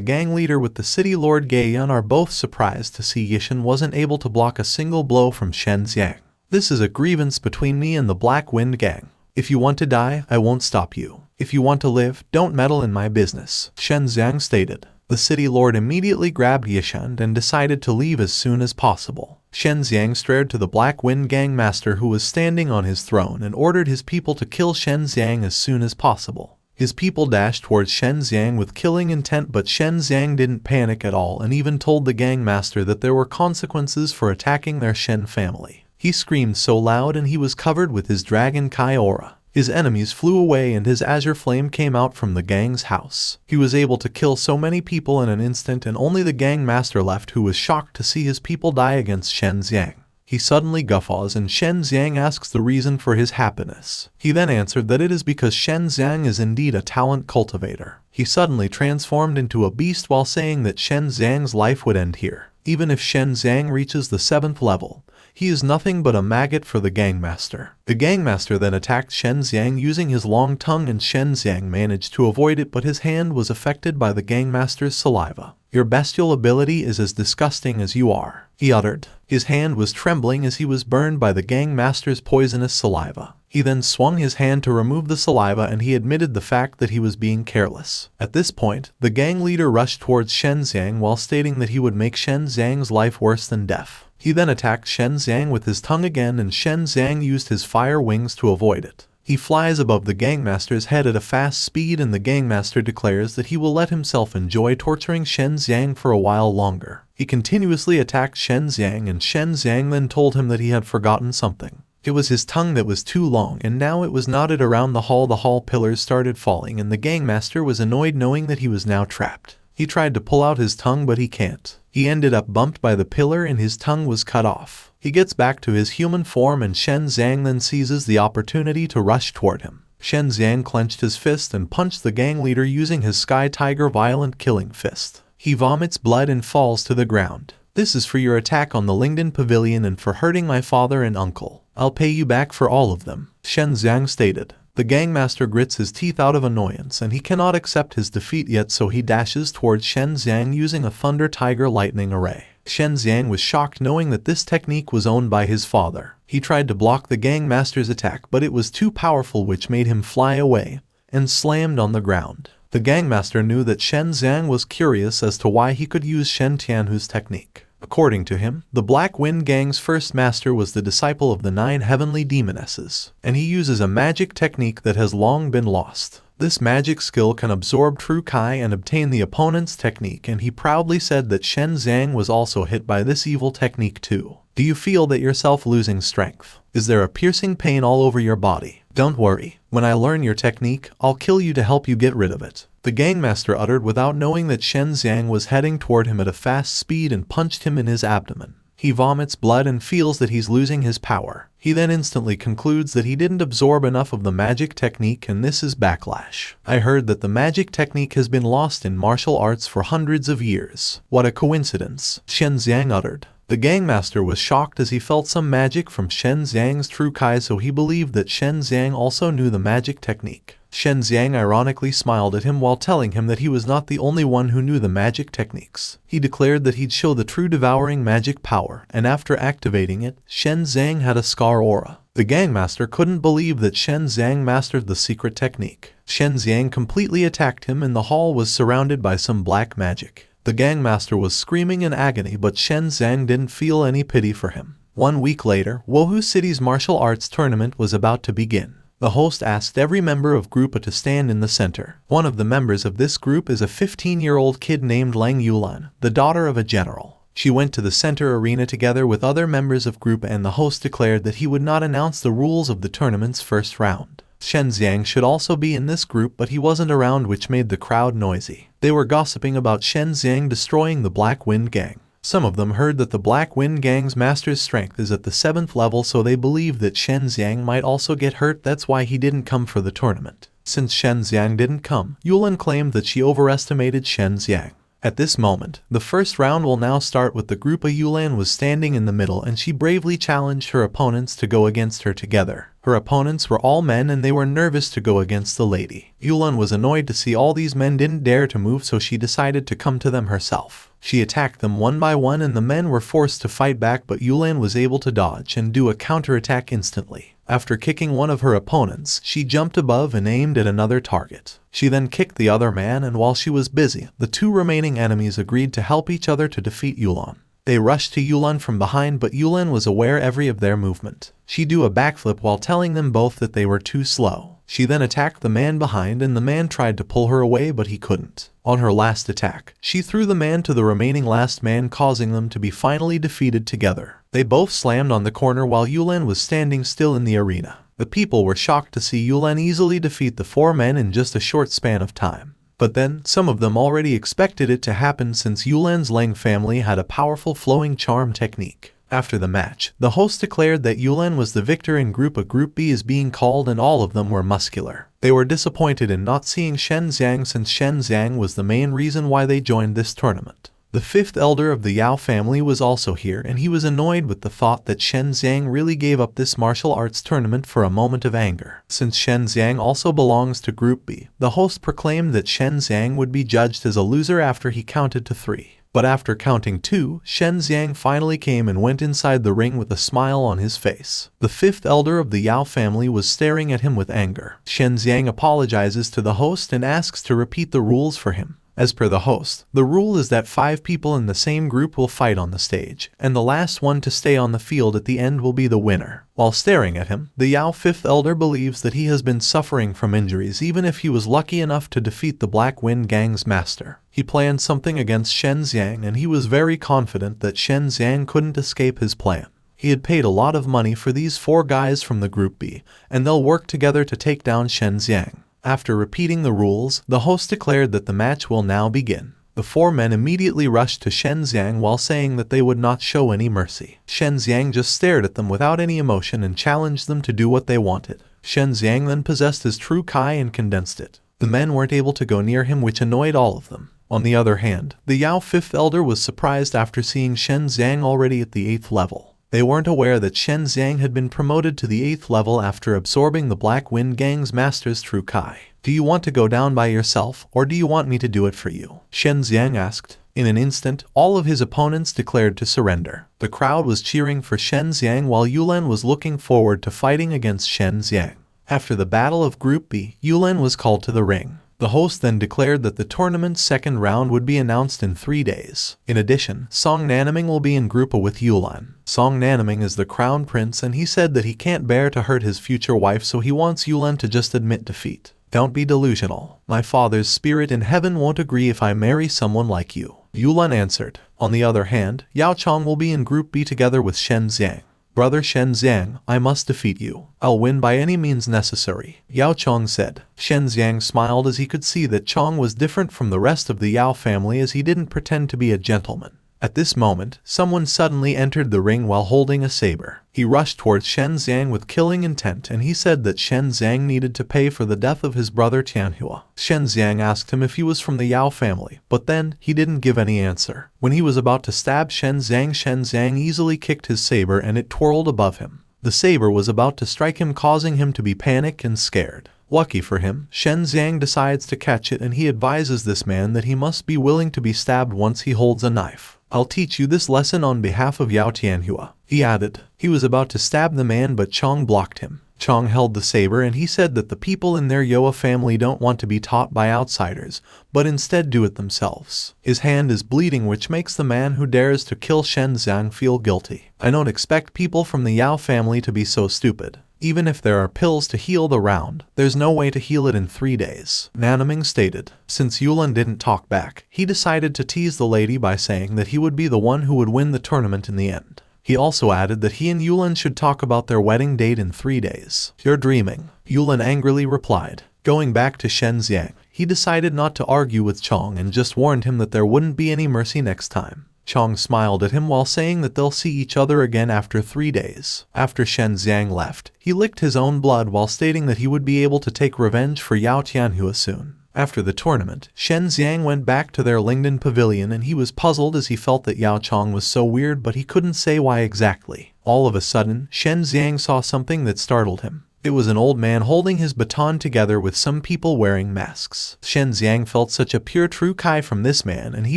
gang leader with the city lord Gaiyun are both surprised to see Yishan wasn't able to block a single blow from Shen Xiang. "This is a grievance between me and the Black Wind Gang. If you want to die, I won't stop you. If you want to live, don't meddle in my business," Shen Xiang stated. The city lord immediately grabbed Yishan and decided to leave as soon as possible. Shen Xiang stared to the Black Wind Gang master who was standing on his throne and ordered his people to kill Shen Xiang as soon as possible. His people dashed towards Shen Xiang with killing intent, but Shen Xiang didn't panic at all and even told the gang master that there were consequences for attacking their Shen family. He screamed so loud and he was covered with his dragon kai aura. His enemies flew away and his azure flame came out from the gang's house. He was able to kill so many people in an instant, and only the gang master left, who was shocked to see his people die against Shen Xiang. He suddenly guffaws and Shen Xiang asks the reason for his happiness. He then answered that it is because Shen Xiang is indeed a talent cultivator. He suddenly transformed into a beast while saying that Shen Xiang's life would end here. Even if Shen Xiang reaches the 7th level, he is nothing but a maggot for the gangmaster. The gangmaster then attacked Shen Xiang using his long tongue and Shen Xiang managed to avoid it, but his hand was affected by the gangmaster's saliva. "Your bestial ability is as disgusting as you are," he uttered. His hand was trembling as he was burned by the gangmaster's poisonous saliva. He then swung his hand to remove the saliva and he admitted the fact that he was being careless. At this point, the gang leader rushed towards Shen Xiang while stating that he would make Shen Xiang's life worse than death. He then attacked Shen Xiang with his tongue again and Shen Xiang used his fire wings to avoid it. He flies above the gangmaster's head at a fast speed and the gangmaster declares that he will let himself enjoy torturing Shen Xiang for a while longer. He continuously attacked Shen Xiang and Shen Xiang then told him that he had forgotten something. It was his tongue that was too long and now it was knotted around the hall. The hall pillars started falling and the gangmaster was annoyed knowing that he was now trapped. He tried to pull out his tongue but he can't. He ended up bumped by the pillar and his tongue was cut off. He gets back to his human form and Shen Xiang then seizes the opportunity to rush toward him. Shen Xiang clenched his fist and punched the gang leader using his Sky Tiger violent killing fist. He vomits blood and falls to the ground. "This is for your attack on the Lingdan Pavilion and for hurting my father and uncle. I'll pay you back for all of them," Shen Xiang stated. The gangmaster grits his teeth out of annoyance and he cannot accept his defeat yet, so he dashes towards Shen Xiang using a Thunder Tiger lightning array. Shen Xiang was shocked knowing that this technique was owned by his father. He tried to block the gangmaster's attack but it was too powerful, which made him fly away and slammed on the ground. The gangmaster knew that Shen Xiang was curious as to why he could use Shen Tianhu's technique. According to him, the Black Wind Gang's first master was the disciple of the 9 heavenly demonesses, and he uses a magic technique that has long been lost. This magic skill can absorb true Kai and obtain the opponent's technique, and he proudly said that Shen Xiang was also hit by this evil technique too. Do you feel that yourself losing strength? Is there a piercing pain all over your body? Don't worry. When I learn your technique, I'll kill you to help you get rid of it, the gangmaster uttered without knowing that Shen Xiang was heading toward him at a fast speed and punched him in his abdomen. He vomits blood and feels that he's losing his power. He then instantly concludes that he didn't absorb enough of the magic technique and this is backlash. "I heard that the magic technique has been lost in martial arts for hundreds of years. What a coincidence," Shen Xiang uttered. The gangmaster was shocked as he felt some magic from Shen Xiang's true Kai, so he believed that Shen Xiang also knew the magic technique. Shen Xiang ironically smiled at him while telling him that he was not the only one who knew the magic techniques. He declared that he'd show the true devouring magic power, and after activating it, Shen Xiang had a scar aura. The gangmaster couldn't believe that Shen Xiang mastered the secret technique. Shen Xiang completely attacked him and the hall was surrounded by some black magic. The gangmaster was screaming in agony, but Shen Xiang didn't feel any pity for him. 1 week later, Wohu City's martial arts tournament was about to begin. The host asked every member of Group to stand in the center. One of the members of this group is a 15-year-old kid named Lang Yulan, the daughter of a general. She went to the center arena together with other members of Group and the host declared that he would not announce the rules of the tournament's first round. Shen Xiang should also be in this group, but he wasn't around, which made the crowd noisy. They were gossiping about Shen Xiang destroying the Black Wind Gang. Some of them heard that the Black Wind Gang's master's strength is at the 7th level, so they believed that Shen Xiang might also get hurt. That's why he didn't come for the tournament. Since Shen Xiang didn't come, Yulan claimed that she overestimated Shen Xiang. At this moment, the first round will now start with the group. Yulan was standing in the middle and she bravely challenged her opponents to go against her together. Her opponents were all men and they were nervous to go against the lady. Yulan was annoyed to see all these men didn't dare to move, so she decided to come to them herself. She attacked them one by one and the men were forced to fight back, but Yulan was able to dodge and do a counterattack instantly. After kicking one of her opponents, she jumped above and aimed at another target. She then kicked the other man, and while she was busy, the 2 remaining enemies agreed to help each other to defeat Yulan. They rushed to Yulan from behind, but Yulan was aware every of their movement. She do a backflip while telling them both that they were too slow. She then attacked the man behind and the man tried to pull her away, but he couldn't. On her last attack, she threw the man to the remaining last man, causing them to be finally defeated together. They both slammed on the corner while Yulan was standing still in the arena. The people were shocked to see Yulan easily defeat the 4 men in just a short span of time. But then, some of them already expected it to happen since Yulan's Lang family had a powerful flowing charm technique. After the match, the host declared that Yulan was the victor in group A. Group B is being called and all of them were muscular. They were disappointed in not seeing Shen Xiang since Shen Xiang was the main reason why they joined this tournament. The fifth elder of the Yao family was also here and he was annoyed with the thought that Shen Xiang really gave up this martial arts tournament for a moment of anger. Since Shen Xiang also belongs to Group B, the host proclaimed that Shen Xiang would be judged as a loser after he counted to 3. But after counting 2, Shen Xiang finally came and went inside the ring with a smile on his face. The fifth elder of the Yao family was staring at him with anger. Shen Xiang apologizes to the host and asks to repeat the rules for him. As per the host, the rule is that 5 people in the same group will fight on the stage, and the last one to stay on the field at the end will be the winner. While staring at him, the Yao fifth elder believes that he has been suffering from injuries even if he was lucky enough to defeat the Black Wind Gang's master. He planned something against Shen Xiang and he was very confident that Shen Xiang couldn't escape his plan. He had paid a lot of money for these 4 guys from the Group B, and they'll work together to take down Shen Xiang. After repeating the rules, the host declared that the match will now begin. The 4 men immediately rushed to Shen Xiang while saying that they would not show any mercy. Shen Xiang just stared at them without any emotion and challenged them to do what they wanted. Shen Xiang then possessed his true Kai and condensed it. The men weren't able to go near him, which annoyed all of them. On the other hand, the Yao fifth elder was surprised after seeing Shen Xiang already at the 8th level. They weren't aware that Shen Xiang had been promoted to the 8th level after absorbing the Black Wind Gang's master's true Kai. Do you want to go down by yourself, or do you want me to do it for you? Shen Xiang asked. In an instant, all of his opponents declared to surrender. The crowd was cheering for Shen Xiang while Yulan was looking forward to fighting against Shen Xiang. After the battle of Group B, Yulan was called to the ring. The host then declared that the tournament's second round would be announced in 3 days. In addition, Song Nanming will be in group A with Yulan. Song Nanming is the crown prince and he said that he can't bear to hurt his future wife, so he wants Yulan to just admit defeat. Don't be delusional. My father's spirit in heaven won't agree if I marry someone like you, Yulan answered. On the other hand, Yao Chong will be in group B together with Shen Xiang. Brother Shen Xiang, I must defeat you. I'll win by any means necessary, Yao Chong said. Shen Xiang smiled as he could see that Chong was different from the rest of the Yao family as he didn't pretend to be a gentleman. At this moment, someone suddenly entered the ring while holding a saber. He rushed towards Shen Xiang with killing intent and he said that Shen Xiang needed to pay for the death of his brother Tianhua. Shen Xiang asked him if he was from the Yao family, but then he didn't give any answer. When he was about to stab Shen Xiang easily kicked his saber and it twirled above him. The saber was about to strike him, causing him to be panicked and scared. Lucky for him, Shen Xiang decides to catch it and he advises this man that he must be willing to be stabbed once he holds a knife. I'll teach you this lesson on behalf of Yao Tianhua, he added. He was about to stab the man but Chong blocked him. Chong held the saber and he said that the people in their Yoa family don't want to be taught by outsiders, but instead do it themselves. His hand is bleeding, which makes the man who dares to kill Shen Xiang feel guilty. I don't expect people from the Yao family to be so stupid. Even if there are pills to heal the round, there's no way to heal it in 3 days, Nanming stated. Since Yulan didn't talk back, he decided to tease the lady by saying that he would be the one who would win the tournament in the end. He also added that he and Yulan should talk about their wedding date in 3 days. You're dreaming, Yulan angrily replied. Going back to Shen Xiang, he decided not to argue with Chong and just warned him that there wouldn't be any mercy next time. Chong smiled at him while saying that they'll see each other again after 3 days. After Shen Xiang left, he licked his own blood while stating that he would be able to take revenge for Yao Tianhua soon. After the tournament, Shen Xiang went back to their Lingdan pavilion and he was puzzled as he felt that Yao Chong was so weird, but he couldn't say why exactly. All of a sudden, Shen Xiang saw something that startled him. It was an old man holding his baton together with some people wearing masks. Shen Xiang felt such a pure true Kai from this man and he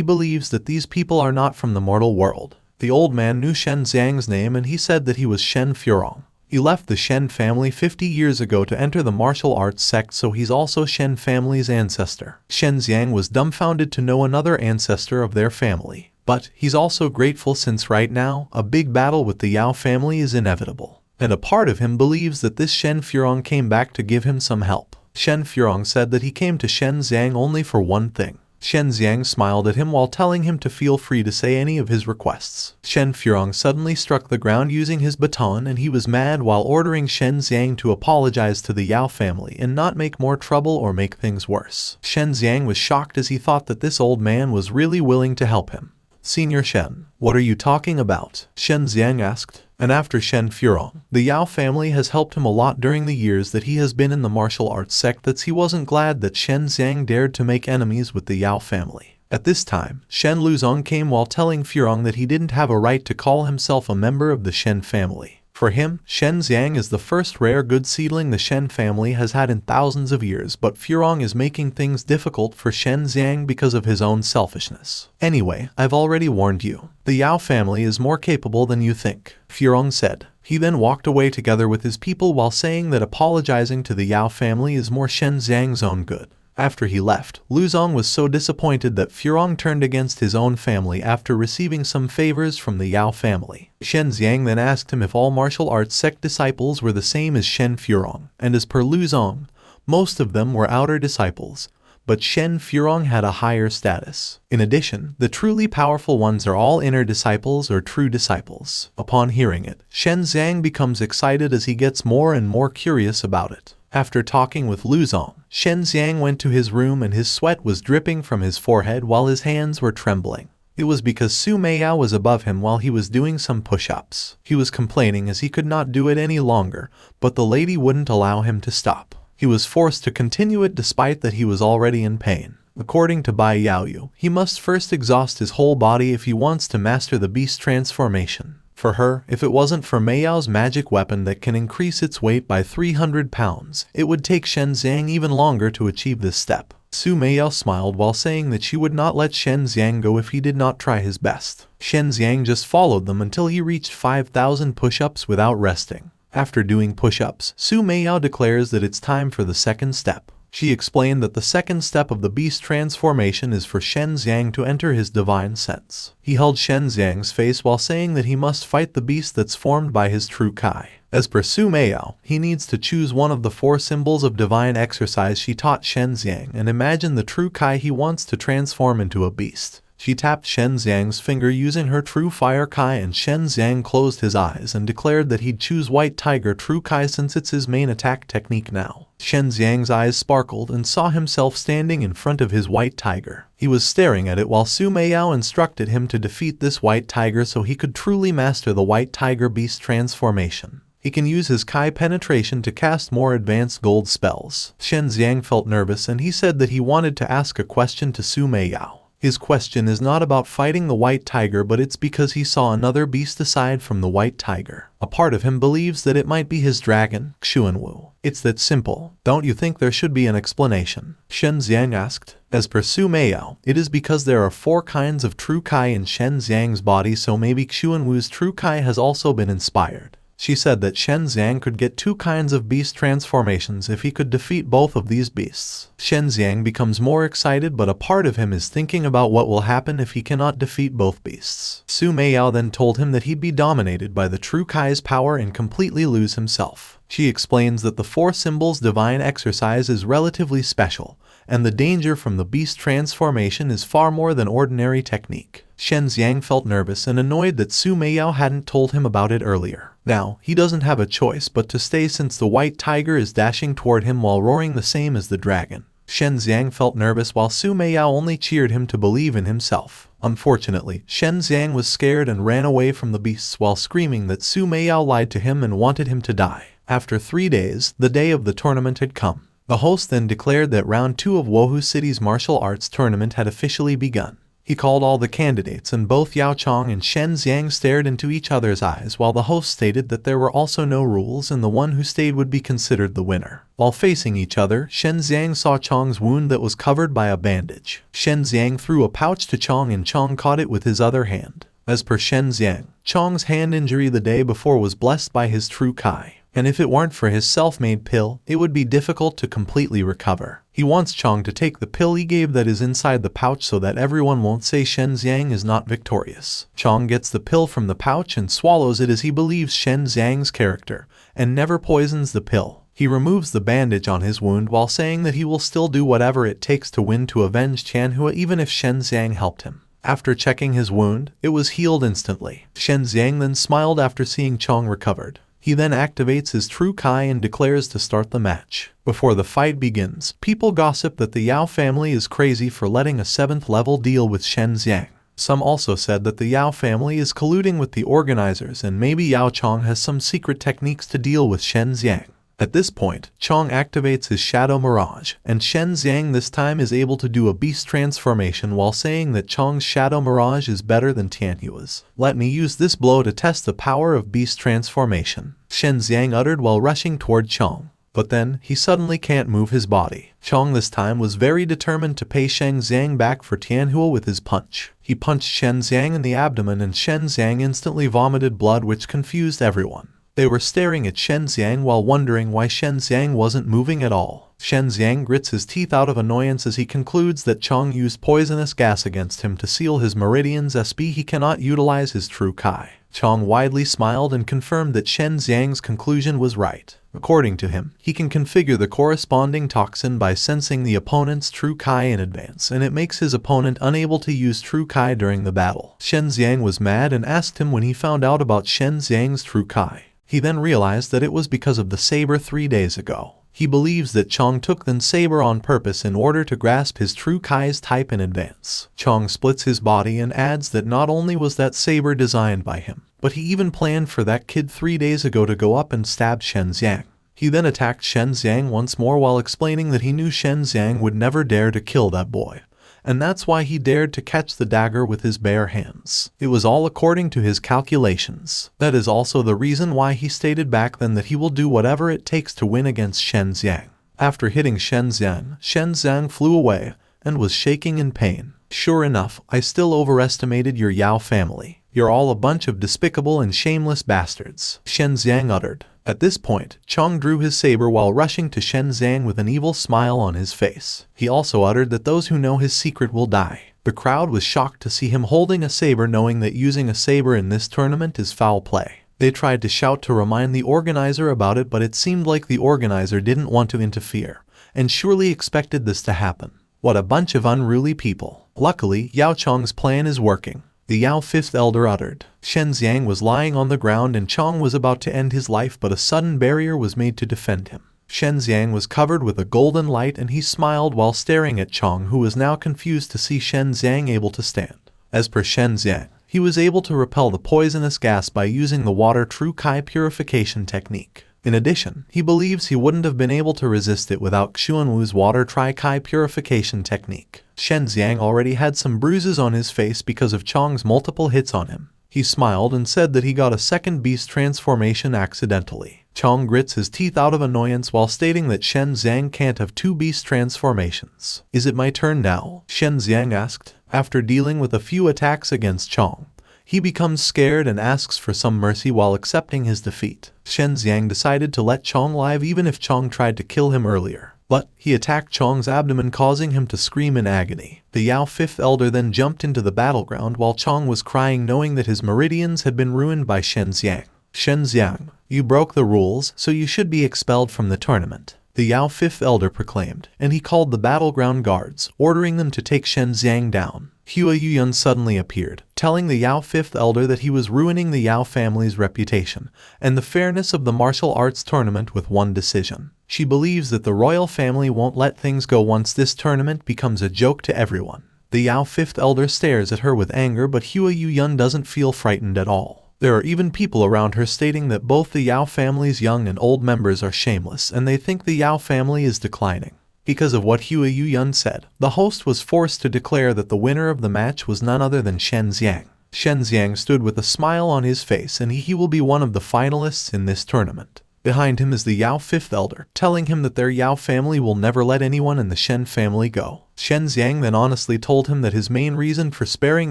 believes that these people are not from the mortal world. The old man knew Shen Xiang's name and he said that he was Shen Xiang. He left the Shen family 50 years ago to enter the martial arts sect, so he's also Shen family's ancestor. Shen Xiang was dumbfounded to know another ancestor of their family. But he's also grateful since right now, a big battle with the Yao family is inevitable. And a part of him believes that this Shen Xiang came back to give him some help. Shen Xiang said that he came to Shen Xiang only for one thing. Shen Xiang smiled at him while telling him to feel free to say any of his requests. Shen Xiang suddenly struck the ground using his baton and he was mad while ordering Shen Xiang to apologize to the Yao family and not make more trouble or make things worse. Shen Xiang was shocked as he thought that this old man was really willing to help him. Senior Shen, what are you talking about? Shen Xiang asked. And after Shen Xiang, the Yao family has helped him a lot during the years that he has been in the martial arts sect. He wasn't glad that Shen Xiang dared to make enemies with the Yao family. At this time, Shen Luzong came while telling Furong that he didn't have a right to call himself a member of the Shen family. For him, Shen Xiang is the first rare good seedling the Shen family has had in thousands of years, but Furong is making things difficult for Shen Xiang because of his own selfishness. Anyway, I've already warned you. The Yao family is more capable than you think, Furong said. He then walked away together with his people while saying that apologizing to the Yao family is more Shen Xiang's own good. After he left, Luzong was so disappointed that Furong turned against his own family after receiving some favors from the Yao family. Shen Xiang then asked him if all martial arts sect disciples were the same as Shen Furong, and as per Luzong, most of them were outer disciples, but Shen Furong had a higher status. In addition, the truly powerful ones are all inner disciples or true disciples. Upon hearing it, Shen Xiang becomes excited as he gets more and more curious about it. After talking with Luzong, Shen Xiang went to his room and his sweat was dripping from his forehead while his hands were trembling. It was because Su Meiyao was above him while he was doing some push-ups. He was complaining as he could not do it any longer, but the lady wouldn't allow him to stop. He was forced to continue it despite that he was already in pain. According to Bai Yaoyu, he must first exhaust his whole body if he wants to master the beast transformation. For her, if it wasn't for Meiyao's magic weapon that can increase its weight by 300 pounds, it would take Shen Xiang even longer to achieve this step. Su Meiyao smiled while saying that she would not let Shen Xiang go if he did not try his best. Shen Xiang just followed them until he reached 5,000 push-ups without resting. After doing push-ups, Su Meiyao declares that it's time for the second step. She explained that the second step of the beast transformation is for Shen Xiang to enter his divine sense. He held Shen Xiang's face while saying that he must fight the beast that's formed by his true Kai. As per Su Meiyao, he needs to choose one of the 4 symbols of divine exercise she taught Shen Xiang and imagine the true Kai he wants to transform into a beast. She tapped Shen Xiang's finger using her true fire Kai and Shen Xiang closed his eyes and declared that he'd choose White Tiger True Kai since it's his main attack technique now. Shen Xiang's eyes sparkled and saw himself standing in front of his White Tiger. He was staring at it while Su Meiyao instructed him to defeat this White Tiger so he could truly master the White Tiger Beast transformation. He can use his Kai penetration to cast more advanced gold spells. Shen Xiang felt nervous and he said that he wanted to ask a question to Su Meiyao. His question is not about fighting the White Tiger, but it's because he saw another beast aside from the White Tiger. A part of him believes that it might be his dragon, Xuanwu. It's that simple. Don't you think there should be an explanation? Shen Xiang asked. As per Su Meiyao, it is because there are 4 kinds of true Kai in Shen Xiang's body, so maybe Xuanwu's true Kai has also been inspired. She said that Shen Xiang could get 2 kinds of beast transformations if he could defeat both of these beasts. Shen Xiang becomes more excited, but a part of him is thinking about what will happen if he cannot defeat both beasts. Su Meiyao then told him that he'd be dominated by the true Kai's power and completely lose himself. She explains that the 4 symbols divine exercise is relatively special, and the danger from the beast transformation is far more than ordinary technique. Shen Xiang felt nervous and annoyed that Su Meiyao hadn't told him about it earlier. Now, he doesn't have a choice but to stay since the White Tiger is dashing toward him while roaring the same as the dragon. Shen Xiang felt nervous while Su Meiyao only cheered him to believe in himself. Unfortunately, Shen Xiang was scared and ran away from the beasts while screaming that Su Meiyao lied to him and wanted him to die. After 3 days, the day of the tournament had come. The host then declared that round 2 of Wohu City's martial arts tournament had officially begun. He called all the candidates and both Yao Chong and Shen Xiang stared into each other's eyes while the host stated that there were also no rules and the one who stayed would be considered the winner. While facing each other, Shen Xiang saw Chong's wound that was covered by a bandage. Shen Xiang threw a pouch to Chong and Chong caught it with his other hand. As per Shen Xiang, Chong's hand injury the day before was blessed by his true Kai. And if it weren't for his self-made pill, it would be difficult to completely recover. He wants Chong to take the pill he gave that is inside the pouch so that everyone won't say Shen Xiang is not victorious. Chong gets the pill from the pouch and swallows it as he believes Shen Xiang's character, and never poisons the pill. He removes the bandage on his wound while saying that he will still do whatever it takes to win to avenge Tianhua even if Shen Xiang helped him. After checking his wound, it was healed instantly. Shen Xiang then smiled after seeing Chong recovered. He then activates his true Kai and declares to start the match. Before the fight begins, people gossip that the Yao family is crazy for letting a 7th level deal with Shen Xiang. Some also said that the Yao family is colluding with the organizers and maybe Yao Chong has some secret techniques to deal with Shen Xiang. At this point, Chong activates his shadow mirage, and Shen Xiang this time is able to do a beast transformation while saying that Chong's shadow mirage is better than Tianhua's. "Let me use this blow to test the power of beast transformation," Shen Xiang uttered while rushing toward Chong. But then, he suddenly can't move his body. Chong this time was very determined to pay Shen Xiang back for Tianhua with his punch. He punched Shen Xiang in the abdomen and Shen Xiang instantly vomited blood, which confused everyone. They were staring at Shen Xiang while wondering why Shen Xiang wasn't moving at all. Shen Xiang grits his teeth out of annoyance as he concludes that Chong used poisonous gas against him to seal his meridians, sp he cannot utilize his true Kai. Chong widely smiled and confirmed that Shen Xiang's conclusion was right. According to him, he can configure the corresponding toxin by sensing the opponent's true Kai in advance, and it makes his opponent unable to use true Kai during the battle. Shen Xiang was mad and asked him when he found out about Shen Xiang's true Kai. He then realized that it was because of the saber 3 days ago. He believes that Chong took the saber on purpose in order to grasp his true Kai's type in advance. Chong splits his body and adds that not only was that saber designed by him, but he even planned for that kid 3 days ago to go up and stab Shen Xiang. He then attacked Shen Xiang once more while explaining that he knew Shen Xiang would never dare to kill that boy, and that's why he dared to catch the dagger with his bare hands. It was all according to his calculations. That is also the reason why he stated back then that he will do whatever it takes to win against Shen Xiang. After hitting Shen Xiang flew away and was shaking in pain. "Sure enough, I still overestimated your Yao family. You're all a bunch of despicable and shameless bastards," Shen Xiang uttered. At this point, Chong drew his saber while rushing to Shen Xiang with an evil smile on his face. He also uttered that those who know his secret will die. The crowd was shocked to see him holding a saber, knowing that using a saber in this tournament is foul play. They tried to shout to remind the organizer about it, but it seemed like the organizer didn't want to interfere, and surely expected this to happen. What a bunch of unruly people. Luckily, Yao Chong's plan is working, the Yao Fifth Elder uttered. Shen Xiang was lying on the ground and Chong was about to end his life, but a sudden barrier was made to defend him. Shen Xiang was covered with a golden light and he smiled while staring at Chong, who was now confused to see Shen Xiang able to stand. As per Shen Xiang, he was able to repel the poisonous gas by using the water true Kai purification technique. In addition, he believes he wouldn't have been able to resist it without Xuanwu's water tri-Kai purification technique. Shen Xiang already had some bruises on his face because of Chong's multiple hits on him. He smiled and said that he got a second beast transformation accidentally. Chong grits his teeth out of annoyance while stating that Shen Xiang can't have 2 beast transformations. "Is it my turn now?" Shen Xiang asked. After dealing with a few attacks against Chong, he becomes scared and asks for some mercy while accepting his defeat. Shen Xiang decided to let Chong live even if Chong tried to kill him earlier. But he attacked Chong's abdomen, causing him to scream in agony. The Yao Fifth Elder then jumped into the battleground while Chong was crying, knowing that his meridians had been ruined by Shen Xiang. "Shen Xiang, you broke the rules, so you should be expelled from the tournament," the Yao Fifth Elder proclaimed, and he called the battleground guards, ordering them to take Shen Xiang down. Hua Yuyun suddenly appeared, telling the Yao Fifth Elder that he was ruining the Yao family's reputation and the fairness of the martial arts tournament with one decision. She believes that the royal family won't let things go once this tournament becomes a joke to everyone. The Yao Fifth Elder stares at her with anger, but Hua Yuyun doesn't feel frightened at all. There are even people around her stating that both the Yao family's young and old members are shameless and they think the Yao family is declining. Because of what Hua Yuyun said, the host was forced to declare that the winner of the match was none other than Shen Xiang. Shen Xiang stood with a smile on his face and he will be one of the finalists in this tournament. Behind him is the Yao Fifth Elder, telling him that their Yao family will never let anyone in the Shen family go. Shen Xiang then honestly told him that his main reason for sparing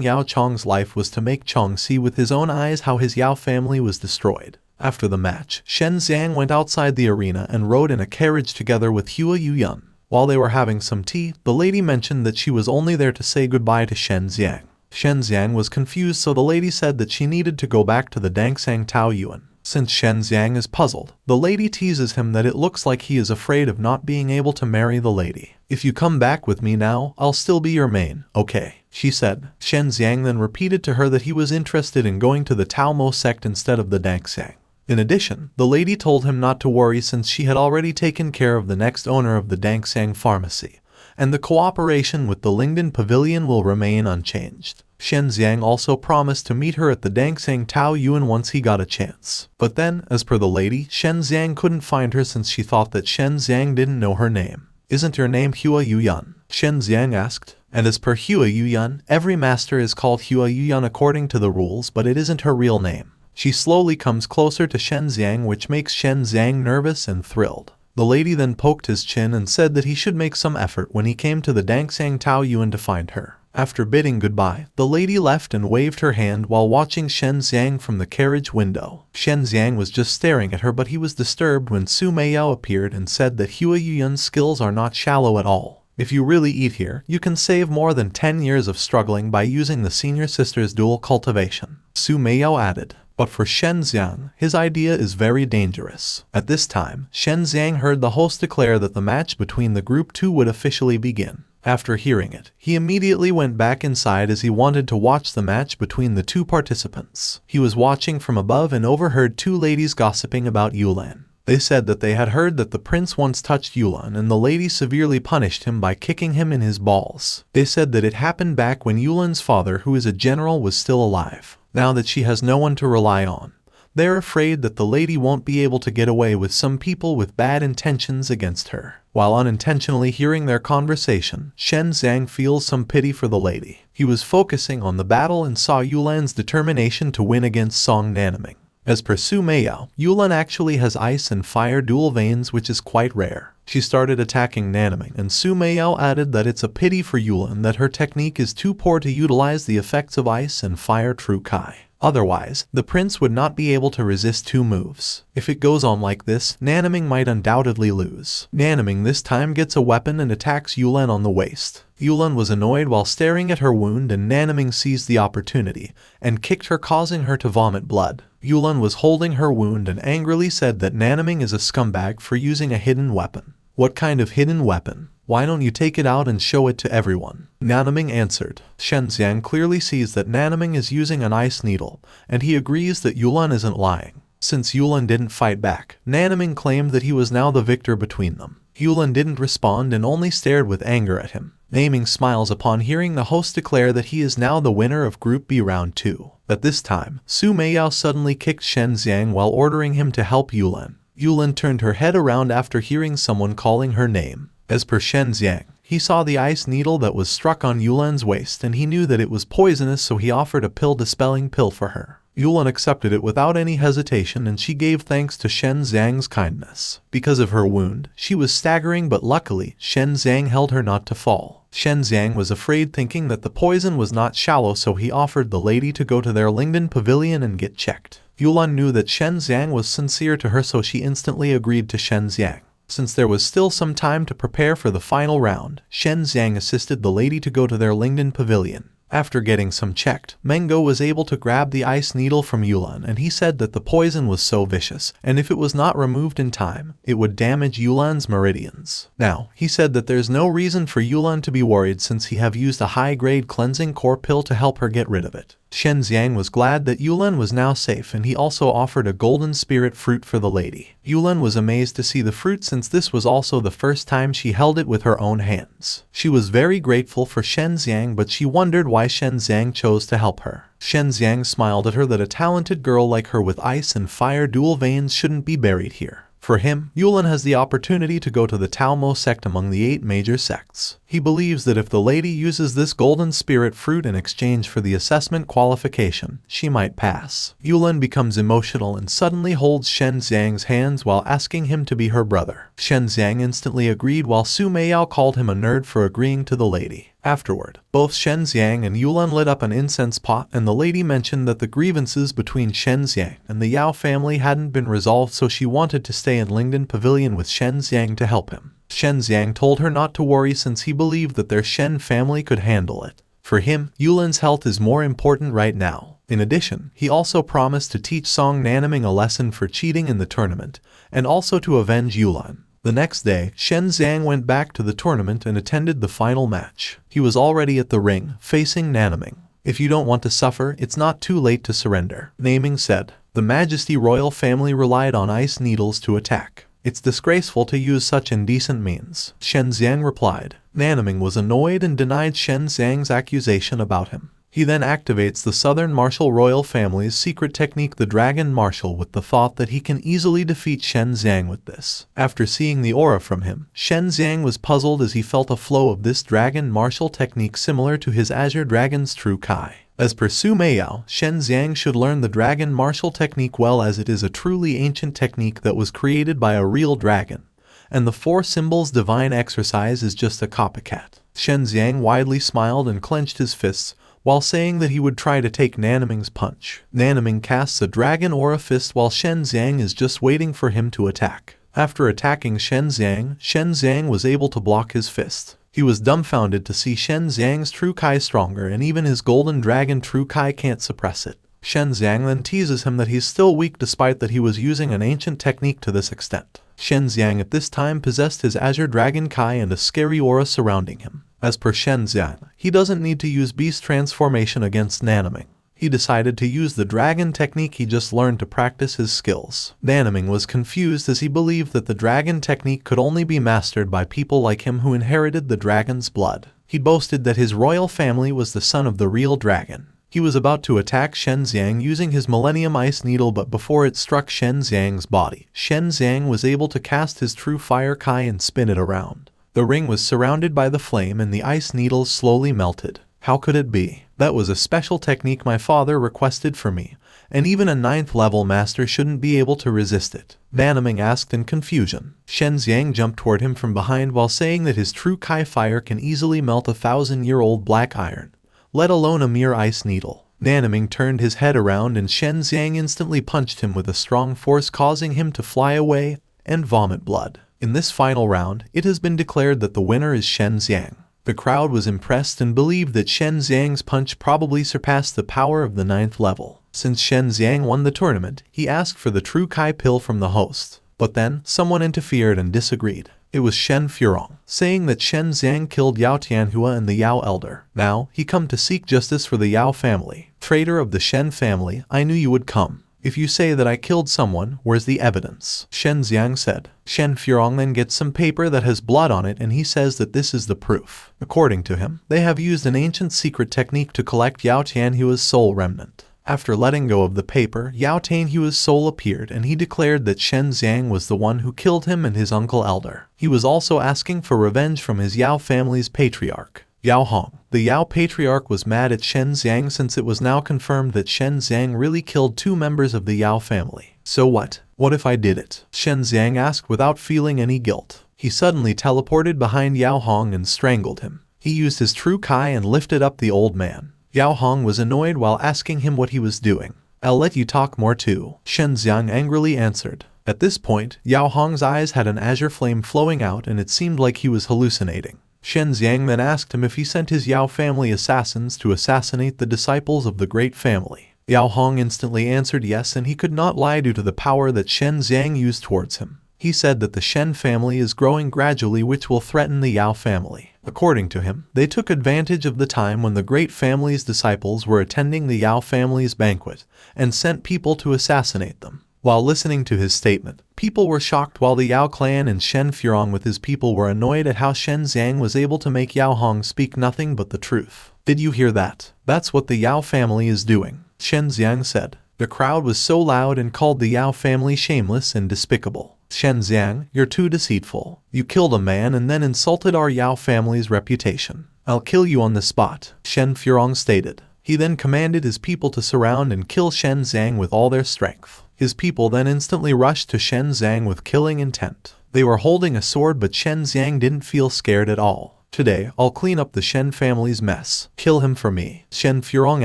Yao Chong's life was to make Chong see with his own eyes how his Yao family was destroyed. After the match, Shen Xiang went outside the arena and rode in a carriage together with Hua Yuyun. While they were having some tea, the lady mentioned that she was only there to say goodbye to Shen Xiang. Shen Xiang was confused, so the lady said that she needed to go back to the Dangsang Tao Yuan. Since Shen Xiang is puzzled, the lady teases him that it looks like he is afraid of not being able to marry the lady. "If you come back with me now, I'll still be your main, okay?" she said. Shen Xiang then repeated to her that he was interested in going to the Tao Mo sect instead of the Dangsang. In addition, the lady told him not to worry since she had already taken care of the next owner of the Dangsang pharmacy, and the cooperation with the Lingdan Pavilion will remain unchanged. Shen Xiang also promised to meet her at the Defying God once he got a chance. But then, as per the lady, Shen Xiang couldn't find her since she thought that Shen Xiang didn't know her name. "Isn't your name Hua Yuyan?" Shen Xiang asked. And as per Hua Yuyan, every master is called Hua Yuyan according to the rules, but it isn't her real name. She slowly comes closer to Shen Xiang, which makes Shen Xiang nervous and thrilled. The lady then poked his chin and said that he should make some effort when he came to the Defying God to find her. After bidding goodbye, the lady left and waved her hand while watching Shen Xiang from the carriage window. Shen Xiang was just staring at her, but he was disturbed when Su Meiyao appeared and said that Hua Yuyan's skills are not shallow at all. If you really eat here, you can save more than 10 years of struggling by using the senior sister's dual cultivation. Su Meiyao added. But for Shen Xiang, his idea is very dangerous. At this time, Shen Xiang heard the host declare that the match between the group 2 would officially begin. After hearing it, he immediately went back inside as he wanted to watch the match between the two participants. He was watching from above and overheard two ladies gossiping about Yulan. They said that they had heard that the prince once touched Yulan and the lady severely punished him by kicking him in his balls. They said that it happened back when Yulan's father, who is a general, was still alive. Now that she has no one to rely on, they're afraid that the lady won't be able to get away with some people with bad intentions against her. While unintentionally hearing their conversation, Shen Xiang feels some pity for the lady. He was focusing on the battle and saw Yulan's determination to win against Song Nanming. As per Su Meiyao, Yulan actually has ice and fire dual veins, which is quite rare. She started attacking Nanming, and Su Meiyao added that it's a pity for Yulan that her technique is too poor to utilize the effects of ice and fire True Kai. Otherwise, the prince would not be able to resist two moves. If it goes on like this, Nanming might undoubtedly lose. Nanming this time gets a weapon and attacks Yulan on the waist. Yulan was annoyed while staring at her wound, and Nanming seized the opportunity and kicked her, causing her to vomit blood. Yulan was holding her wound and angrily said that Nanming is a scumbag for using a hidden weapon. What kind of hidden weapon? Why don't you take it out and show it to everyone? Nanming answered. Shen Xiang clearly sees that Nanming is using an ice needle, and he agrees that Yulan isn't lying. Since Yulan didn't fight back, Nanming claimed that he was now the victor between them. Yulan didn't respond and only stared with anger at him. Nanming smiles upon hearing the host declare that he is now the winner of Group B Round 2. At this time, Su Meiyao suddenly kicked Shen Xiang while ordering him to help Yulan. Yulan turned her head around after hearing someone calling her name. As per Shen Xiang, he saw the ice needle that was struck on Yulan's waist and he knew that it was poisonous, so he offered a pill-dispelling pill for her. Yulan accepted it without any hesitation, and she gave thanks to Shen Xiang's kindness. Because of her wound, she was staggering, but luckily, Shen Xiang held her not to fall. Shen Xiang was afraid, thinking that the poison was not shallow, so he offered the lady to go to their Lingdan pavilion and get checked. Yulan knew that Shen Xiang was sincere to her, so she instantly agreed to Shen Xiang. Since there was still some time to prepare for the final round, Shen Xiang assisted the lady to go to their Lingdan pavilion. After getting some checked, Mengo was able to grab the ice needle from Yulan, and he said that the poison was so vicious, and if it was not removed in time, it would damage Yulan's meridians. Now, he said that there's no reason for Yulan to be worried since he have used a high-grade cleansing core pill to help her get rid of it. Shen Xiang was glad that Yulan was now safe, and he also offered a golden spirit fruit for the lady. Yulan was amazed to see the fruit since this was also the first time she held it with her own hands. She was very grateful for Shen Xiang, but she wondered why Shen Xiang chose to help her. Shen Xiang smiled at her that a talented girl like her with ice and fire dual veins shouldn't be buried here. For him, Yulan has the opportunity to go to the Talmo sect among the 8 major sects. He believes that if the lady uses this golden spirit fruit in exchange for the assessment qualification, she might pass. Yulan becomes emotional and suddenly holds Shen Xiang's hands while asking him to be her brother. Shen Xiang instantly agreed, while Su Meiyao called him a nerd for agreeing to the lady. Afterward, both Shen Xiang and Yulan lit up an incense pot, and the lady mentioned that the grievances between Shen Xiang and the Yao family hadn't been resolved, so she wanted to stay in Lingdan Pavilion with Shen Xiang to help him. Shen Xiang told her not to worry since he believed that their Shen family could handle it. For him, Yulan's health is more important right now. In addition, he also promised to teach Song Nanming a lesson for cheating in the tournament, and also to avenge Yulan. The next day, Shen Xiang went back to the tournament and attended the final match. He was already at the ring, facing Nanming. If you don't want to suffer, it's not too late to surrender, Nanming said. The Majesty royal family relied on ice needles to attack. It's disgraceful to use such indecent means, Shen Xiang replied. Nanming was annoyed and denied Shen Xiang's accusation about him. He then activates the Southern Martial Royal Family's secret technique, the Dragon Martial, with the thought that he can easily defeat Shen Xiang with this. After seeing the aura from him, Shen Xiang was puzzled as he felt a flow of this Dragon Martial technique similar to his Azure Dragon's true Kai. As per Su Meiyao, Shen Xiang should learn the Dragon Martial technique well, as it is a truly ancient technique that was created by a real dragon, and the four symbols divine exercise is just a copycat. Shen Xiang widely smiled and clenched his fists, while saying that he would try to take Nanming's punch. Nanming casts a dragon aura fist while Shen Xiang is just waiting for him to attack. After attacking Shen Xiang was able to block his fist. He was dumbfounded to see Shen Xiang's true Kai stronger, and even his golden dragon true Kai can't suppress it. Shen Xiang then teases him that he's still weak despite that he was using an ancient technique to this extent. Shen Xiang at this time possessed his Azure Dragon Kai and a scary aura surrounding him. As per Shen Xiang, he doesn't need to use beast transformation against Nanming. He decided to use the dragon technique he just learned to practice his skills. Nanming was confused as he believed that the dragon technique could only be mastered by people like him who inherited the dragon's blood. He boasted that his royal family was the son of the real dragon. He was about to attack Shen Xiang using his Millennium Ice Needle, but before it struck Shen Xiang's body, Shen Xiang was able to cast his true Fire Kai and spin it around. The ring was surrounded by the flame and the ice needles slowly melted. How could it be? That was a special technique my father requested for me, and even a 9th level master shouldn't be able to resist it. Nanming asked in confusion. Shen Xiang jumped toward him from behind while saying that his true Kai fire can easily melt a 1,000-year-old black iron, let alone a mere ice needle. Nanming turned his head around and Shen Xiang instantly punched him with a strong force, causing him to fly away and vomit blood. In this final round, it has been declared that the winner is Shen Xiang. The crowd was impressed and believed that Shen Xiang's punch probably surpassed the power of the 9th level. Since Shen Xiang won the tournament, he asked for the true Kai pill from the host. But then, someone interfered and disagreed. It was Shen Xiang, saying that Shen Xiang killed Yao Tianhua and the Yao Elder. Now, he come to seek justice for the Yao family. Traitor of the Shen family, I knew you would come. If you say that I killed someone, where's the evidence? Shen Xiang said. Shen Xiang then gets some paper that has blood on it and he says that this is the proof. According to him, they have used an ancient secret technique to collect Yao Tianhua's soul remnant. After letting go of the paper, Yao Tianhua's soul appeared and he declared that Shen Xiang was the one who killed him and his uncle Elder. He was also asking for revenge from his Yao family's patriarch, Yao Hong. The Yao patriarch was mad at Shen Xiang since it was now confirmed that Shen Xiang really killed 2 members of the Yao family. So what? What if I did it? Shen Xiang asked without feeling any guilt. He suddenly teleported behind Yao Hong and strangled him. He used his true Kai and lifted up the old man. Yao Hong was annoyed while asking him what he was doing. I'll let you talk more too, Shen Xiang angrily answered. At this point, Yao Hong's eyes had an azure flame flowing out and it seemed like he was hallucinating. Shen Xiang then asked him if he sent his Yao family assassins to assassinate the disciples of the great family. Yao Hong instantly answered yes, and he could not lie due to the power that Shen Xiang used towards him. He said that the Shen family is growing gradually, which will threaten the Yao family. According to him, they took advantage of the time when the great family's disciples were attending the Yao family's banquet and sent people to assassinate them. While listening to his statement, people were shocked while the Yao clan and Shen Xiang with his people were annoyed at how Shen Xiang was able to make Yao Hong speak nothing but the truth. Did you hear that? That's what the Yao family is doing, Shen Xiang said. The crowd was so loud and called the Yao family shameless and despicable. Shen Xiang, you're too deceitful. You killed a man and then insulted our Yao family's reputation. I'll kill you on the spot, Shen Xiang stated. He then commanded his people to surround and kill Shen Xiang with all their strength. His people then instantly rushed to Shen Xiang with killing intent. They were holding a sword, but Shen Xiang didn't feel scared at all. Today, I'll clean up the Shen family's mess. Kill him for me, Shen Xiang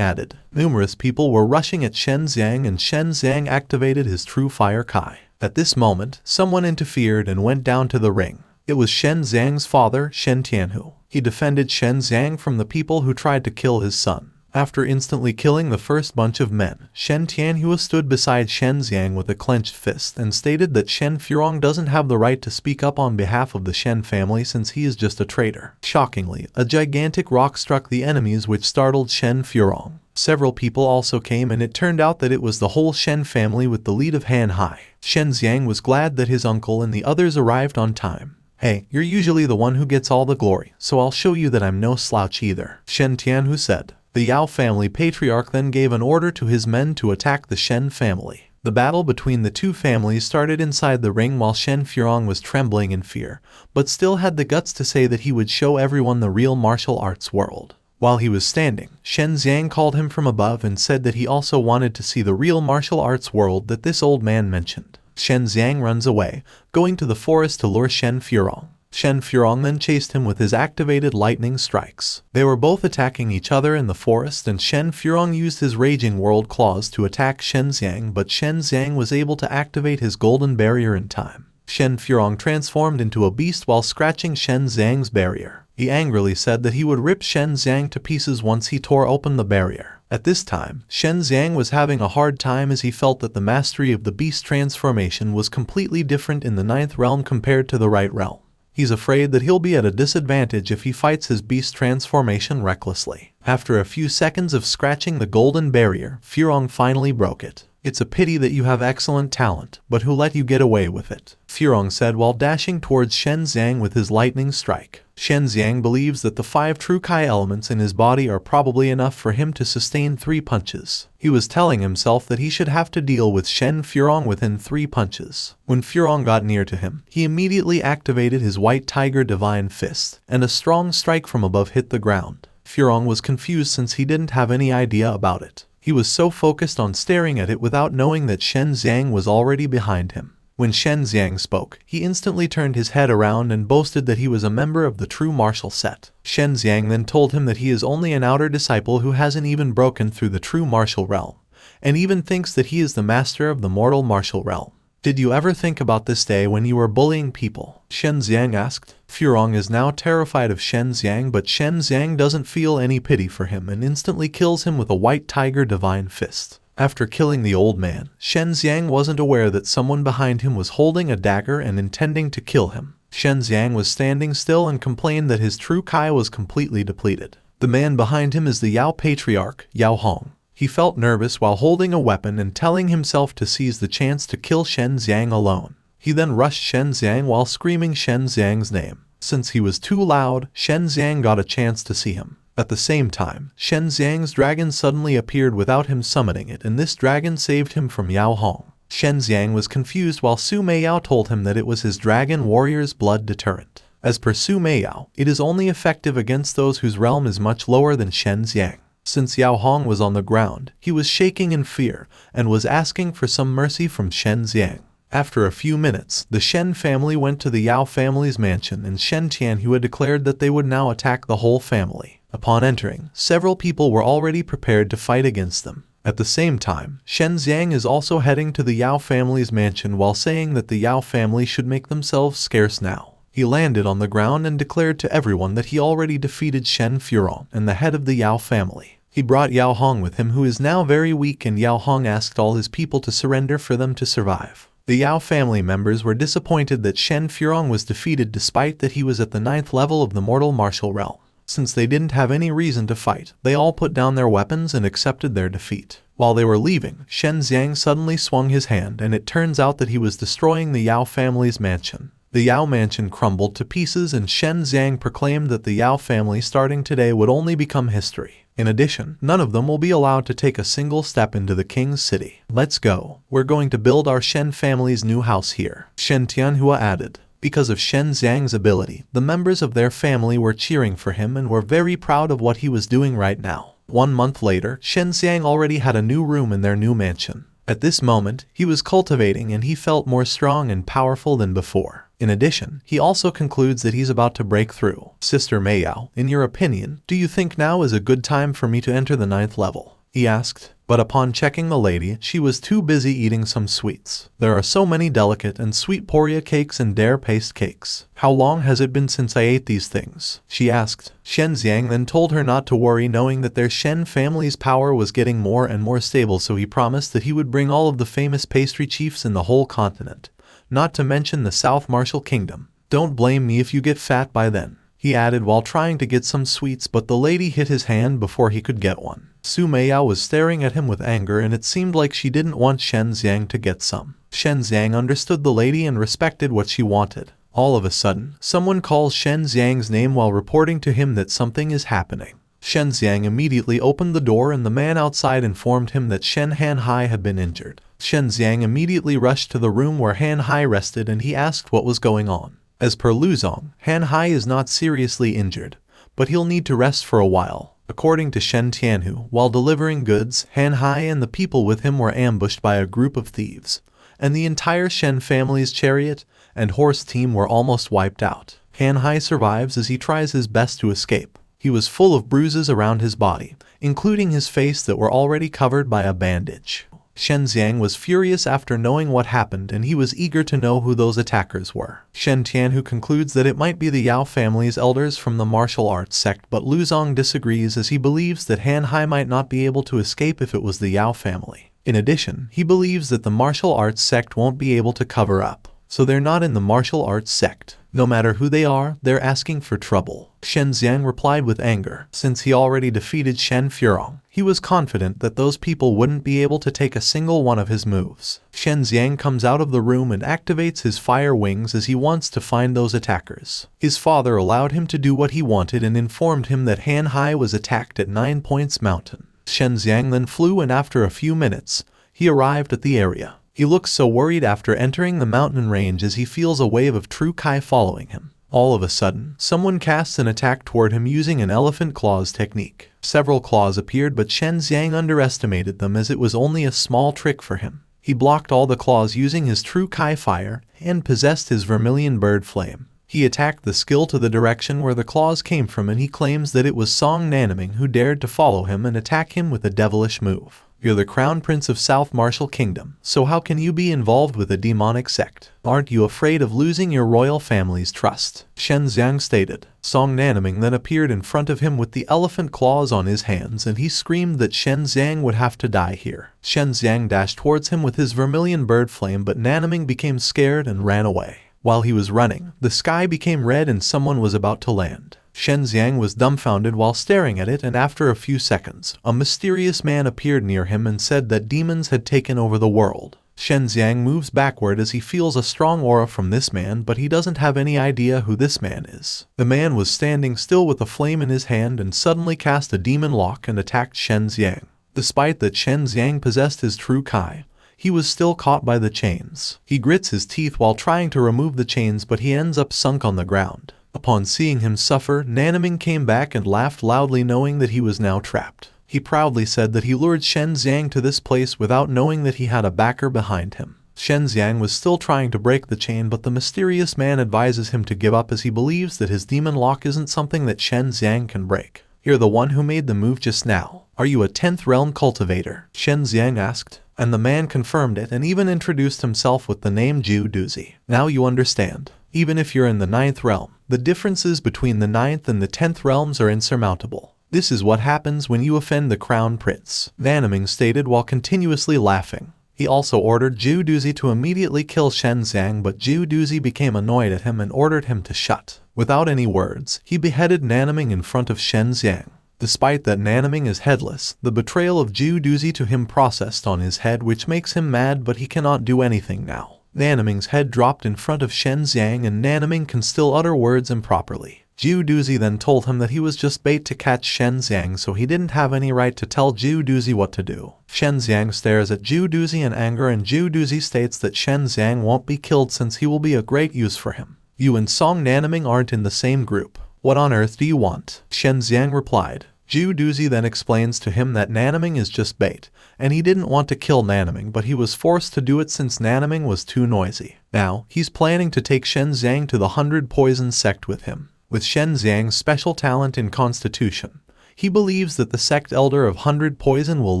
added. Numerous people were rushing at Shen Xiang and Shen Xiang activated his true Fire Kai. At this moment, someone interfered and went down to the ring. It was Shen Xiang's father, Shen Tianhu. He defended Shen Xiang from the people who tried to kill his son. After instantly killing the first bunch of men, Shen Tianhua stood beside Shen Xiang with a clenched fist and stated that Shen Xiang doesn't have the right to speak up on behalf of the Shen family since he is just a traitor. Shockingly, a gigantic rock struck the enemies, which startled Shen Xiang. Several people also came and it turned out that it was the whole Shen family with the lead of Han Hai. Shen Xiang was glad that his uncle and the others arrived on time. Hey, you're usually the one who gets all the glory, so I'll show you that I'm no slouch either, Shen Tianhu said. The Yao family patriarch then gave an order to his men to attack the Shen family. The battle between the two families started inside the ring while Shen Xiang was trembling in fear, but still had the guts to say that he would show everyone the real martial arts world. While he was standing, Shen Xiang called him from above and said that he also wanted to see the real martial arts world that this old man mentioned. Shen Xiang runs away, going to the forest to lure Shen Xiang. Shen Xiang then chased him with his activated lightning strikes. They were both attacking each other in the forest, and Shen Xiang used his raging world claws to attack Shen Xiang, but Shen Xiang was able to activate his golden barrier in time. Shen Xiang transformed into a beast while scratching Shen Xiang's barrier. He angrily said that he would rip Shen Xiang to pieces once he tore open the barrier. At this time, Shen Xiang was having a hard time as he felt that the mastery of the beast transformation was completely different in the 9th realm compared to the right realm. He's afraid that he'll be at a disadvantage if he fights his beast transformation recklessly. After a few seconds of scratching the golden barrier, Furong finally broke it. "It's a pity that you have excellent talent, but who let you get away with it?" Furong said while dashing towards Shen Xiang with his lightning strike. Shen Xiang believes that the 5 true Kai elements in his body are probably enough for him to sustain 3 punches. He was telling himself that he should have to deal with Shen Furong within 3 punches. When Furong got near to him, he immediately activated his White Tiger Divine Fist, and a strong strike from above hit the ground. Furong was confused since he didn't have any idea about it. He was so focused on staring at it without knowing that Shen Xiang was already behind him. When Shen Xiang spoke, he instantly turned his head around and boasted that he was a member of the true martial set. Shen Xiang then told him that he is only an outer disciple who hasn't even broken through the true martial realm, and even thinks that he is the master of the mortal martial realm. "Did you ever think about this day when you were bullying people?" Shen Xiang asked. Furong is now terrified of Shen Xiang, but Shen Xiang doesn't feel any pity for him and instantly kills him with a White Tiger Divine Fist. After killing the old man, Shen Xiang wasn't aware that someone behind him was holding a dagger and intending to kill him. Shen Xiang was standing still and complained that his true Kai was completely depleted. The man behind him is the Yao Patriarch, Yao Hong. He felt nervous while holding a weapon and telling himself to seize the chance to kill Shen Xiang alone. He then rushed Shen Xiang while screaming Shen Xiang's name. Since he was too loud, Shen Xiang got a chance to see him. At the same time, Shen Xiang's dragon suddenly appeared without him summoning it, and this dragon saved him from Yao Hong. Shen Xiang was confused while Su Meiyao told him that it was his dragon warrior's blood deterrent. As per Su Meiyao, it is only effective against those whose realm is much lower than Shen Xiang. Since Yao Hong was on the ground, he was shaking in fear and was asking for some mercy from Shen Xiang. After a few minutes, the Shen family went to the Yao family's mansion, and Shen Qianhua declared that they would now attack the whole family. Upon entering, several people were already prepared to fight against them. At the same time, Shen Xiang is also heading to the Yao family's mansion while saying that the Yao family should make themselves scarce now. He landed on the ground and declared to everyone that he already defeated Shen Furong and the head of the Yao family. He brought Yao Hong with him, who is now very weak, and Yao Hong asked all his people to surrender for them to survive. The Yao family members were disappointed that Shen Furong was defeated despite that he was at the 9th level of the mortal martial realm. Since they didn't have any reason to fight, they all put down their weapons and accepted their defeat. While they were leaving, Shen Xiang suddenly swung his hand, and it turns out that he was destroying the Yao family's mansion. The Yao mansion crumbled to pieces, and Shen Xiang proclaimed that the Yao family starting today would only become history. In addition, none of them will be allowed to take a single step into the king's city. "Let's go. We're going to build our Shen family's new house here," Shen Tianhua added. Because of Shen Xiang's ability, the members of their family were cheering for him and were very proud of what he was doing right now. 1 month later, Shen Xiang already had a new room in their new mansion. At this moment, he was cultivating and he felt more strong and powerful than before. In addition, he also concludes that he's about to break through. "Sister Meiyao, in your opinion, do you think now is a good time for me to enter the 9th level?" he asked. But upon checking the lady, she was too busy eating some sweets. "There are so many delicate and sweet poria cakes and dare paste cakes. How long has it been since I ate these things?" she asked. Shen Xiang then told her not to worry, knowing that their Shen family's power was getting more and more stable, so he promised that he would bring all of the famous pastry chiefs in the whole continent, not to mention the South Martial Kingdom. "Don't blame me if you get fat by then," he added while trying to get some sweets, but the lady hit his hand before he could get one. Su Meiyao was staring at him with anger, and it seemed like she didn't want Shen Xiang to get some. Shen Xiang understood the lady and respected what she wanted. All of a sudden, someone calls Shen Xiang's name while reporting to him that something is happening. Shen Xiang immediately opened the door and the man outside informed him that Shen Hanhai had been injured. Shen Xiang immediately rushed to the room where Hanhai rested and he asked what was going on. As per Luzong, Hanhai is not seriously injured, but he'll need to rest for a while. According to Shen Tianhu, while delivering goods, Hanhai and the people with him were ambushed by a group of thieves, and the entire Shen family's chariot and horse team were almost wiped out. Hanhai survives as he tries his best to escape. He was full of bruises around his body, including his face that were already covered by a bandage. Shen Xiang was furious after knowing what happened and he was eager to know who those attackers were. Shen Tianhu concludes that it might be the Yao family's elders from the martial arts sect, but Luzong disagrees as he believes that Hanhai might not be able to escape if it was the Yao family. In addition, he believes that the martial arts sect won't be able to cover up, so they're not in the martial arts sect. No matter who they are, they're asking for trouble. Shen Xiang replied with anger. Since he already defeated Shen Furong, he was confident that those people wouldn't be able to take a single one of his moves. Shen Xiang comes out of the room and activates his fire wings as he wants to find those attackers. His father allowed him to do what he wanted and informed him that Hanhai was attacked at 9 Points Mountain. Shen Xiang then flew and after a few minutes, he arrived at the area. He looks so worried after entering the mountain range as he feels a wave of true Kai following him. All of a sudden, someone casts an attack toward him using an elephant claws technique. Several claws appeared but Shen Xiang underestimated them as it was only a small trick for him. He blocked all the claws using his true Kai fire and possessed his vermilion bird flame. He attacked the skill to the direction where the claws came from and he claims that it was Song Nanaming who dared to follow him and attack him with a devilish move. You're the crown prince of South Martial Kingdom, so how can you be involved with a demonic sect? Aren't you afraid of losing your royal family's trust? Shen Xiang stated. Song Nanaming then appeared in front of him with the elephant claws on his hands and he screamed that Shen Xiang would have to die here. Shen Xiang dashed towards him with his vermilion bird flame but Nanaming became scared and ran away. While he was running, the sky became red and someone was about to land. Shen Xiang was dumbfounded while staring at it and after a few seconds, a mysterious man appeared near him and said that demons had taken over the world. Shen Xiang moves backward as he feels a strong aura from this man but he doesn't have any idea who this man is. The man was standing still with a flame in his hand and suddenly cast a demon lock and attacked Shen Xiang. Despite that Shen Xiang possessed his true Kai, he was still caught by the chains. He grits his teeth while trying to remove the chains but he ends up sunk on the ground. Upon seeing him suffer, Nanaming came back and laughed loudly knowing that he was now trapped. He proudly said that he lured Shen Xiang to this place without knowing that he had a backer behind him. Shen Xiang was still trying to break the chain but the mysterious man advises him to give up as he believes that his demon lock isn't something that Shen Xiang can break. You're the one who made the move just now. Are you a 10th realm cultivator? Shen Xiang asked. And the man confirmed it and even introduced himself with the name Ju Duzi. Now you understand. Even if you're in the 9th realm, the differences between the 9th and the 10th realms are insurmountable. This is what happens when you offend the crown prince, Nanaming stated while continuously laughing. He also ordered Ju Duzi to immediately kill Shen Xiang but Ju Duzi became annoyed at him and ordered him to shut. Without any words, he beheaded Nanaming in front of Shen Xiang. Despite that Nanaming is headless, the betrayal of Ju Duzi to him processed on his head which makes him mad but he cannot do anything now. Nanaming's head dropped in front of Shen Xiang and Nanaming can still utter words improperly. Ju Duzi then told him that he was just bait to catch Shen Xiang so he didn't have any right to tell Ju Duzi what to do. Shen Xiang stares at Ju Duzi in anger and Ju Duzi states that Shen Xiang won't be killed since he will be a great use for him. You and Song Nanaming aren't in the same group. What on earth do you want? Shen Xiang replied. Ju Duzi then explains to him that Nanaming is just bait, and he didn't want to kill Nanaming but he was forced to do it since Nanaming was too noisy. Now, he's planning to take Shen Xiang to the 100 Poison sect with him. With Shen Xiang's special talent in constitution, he believes that the sect elder of 100 Poison will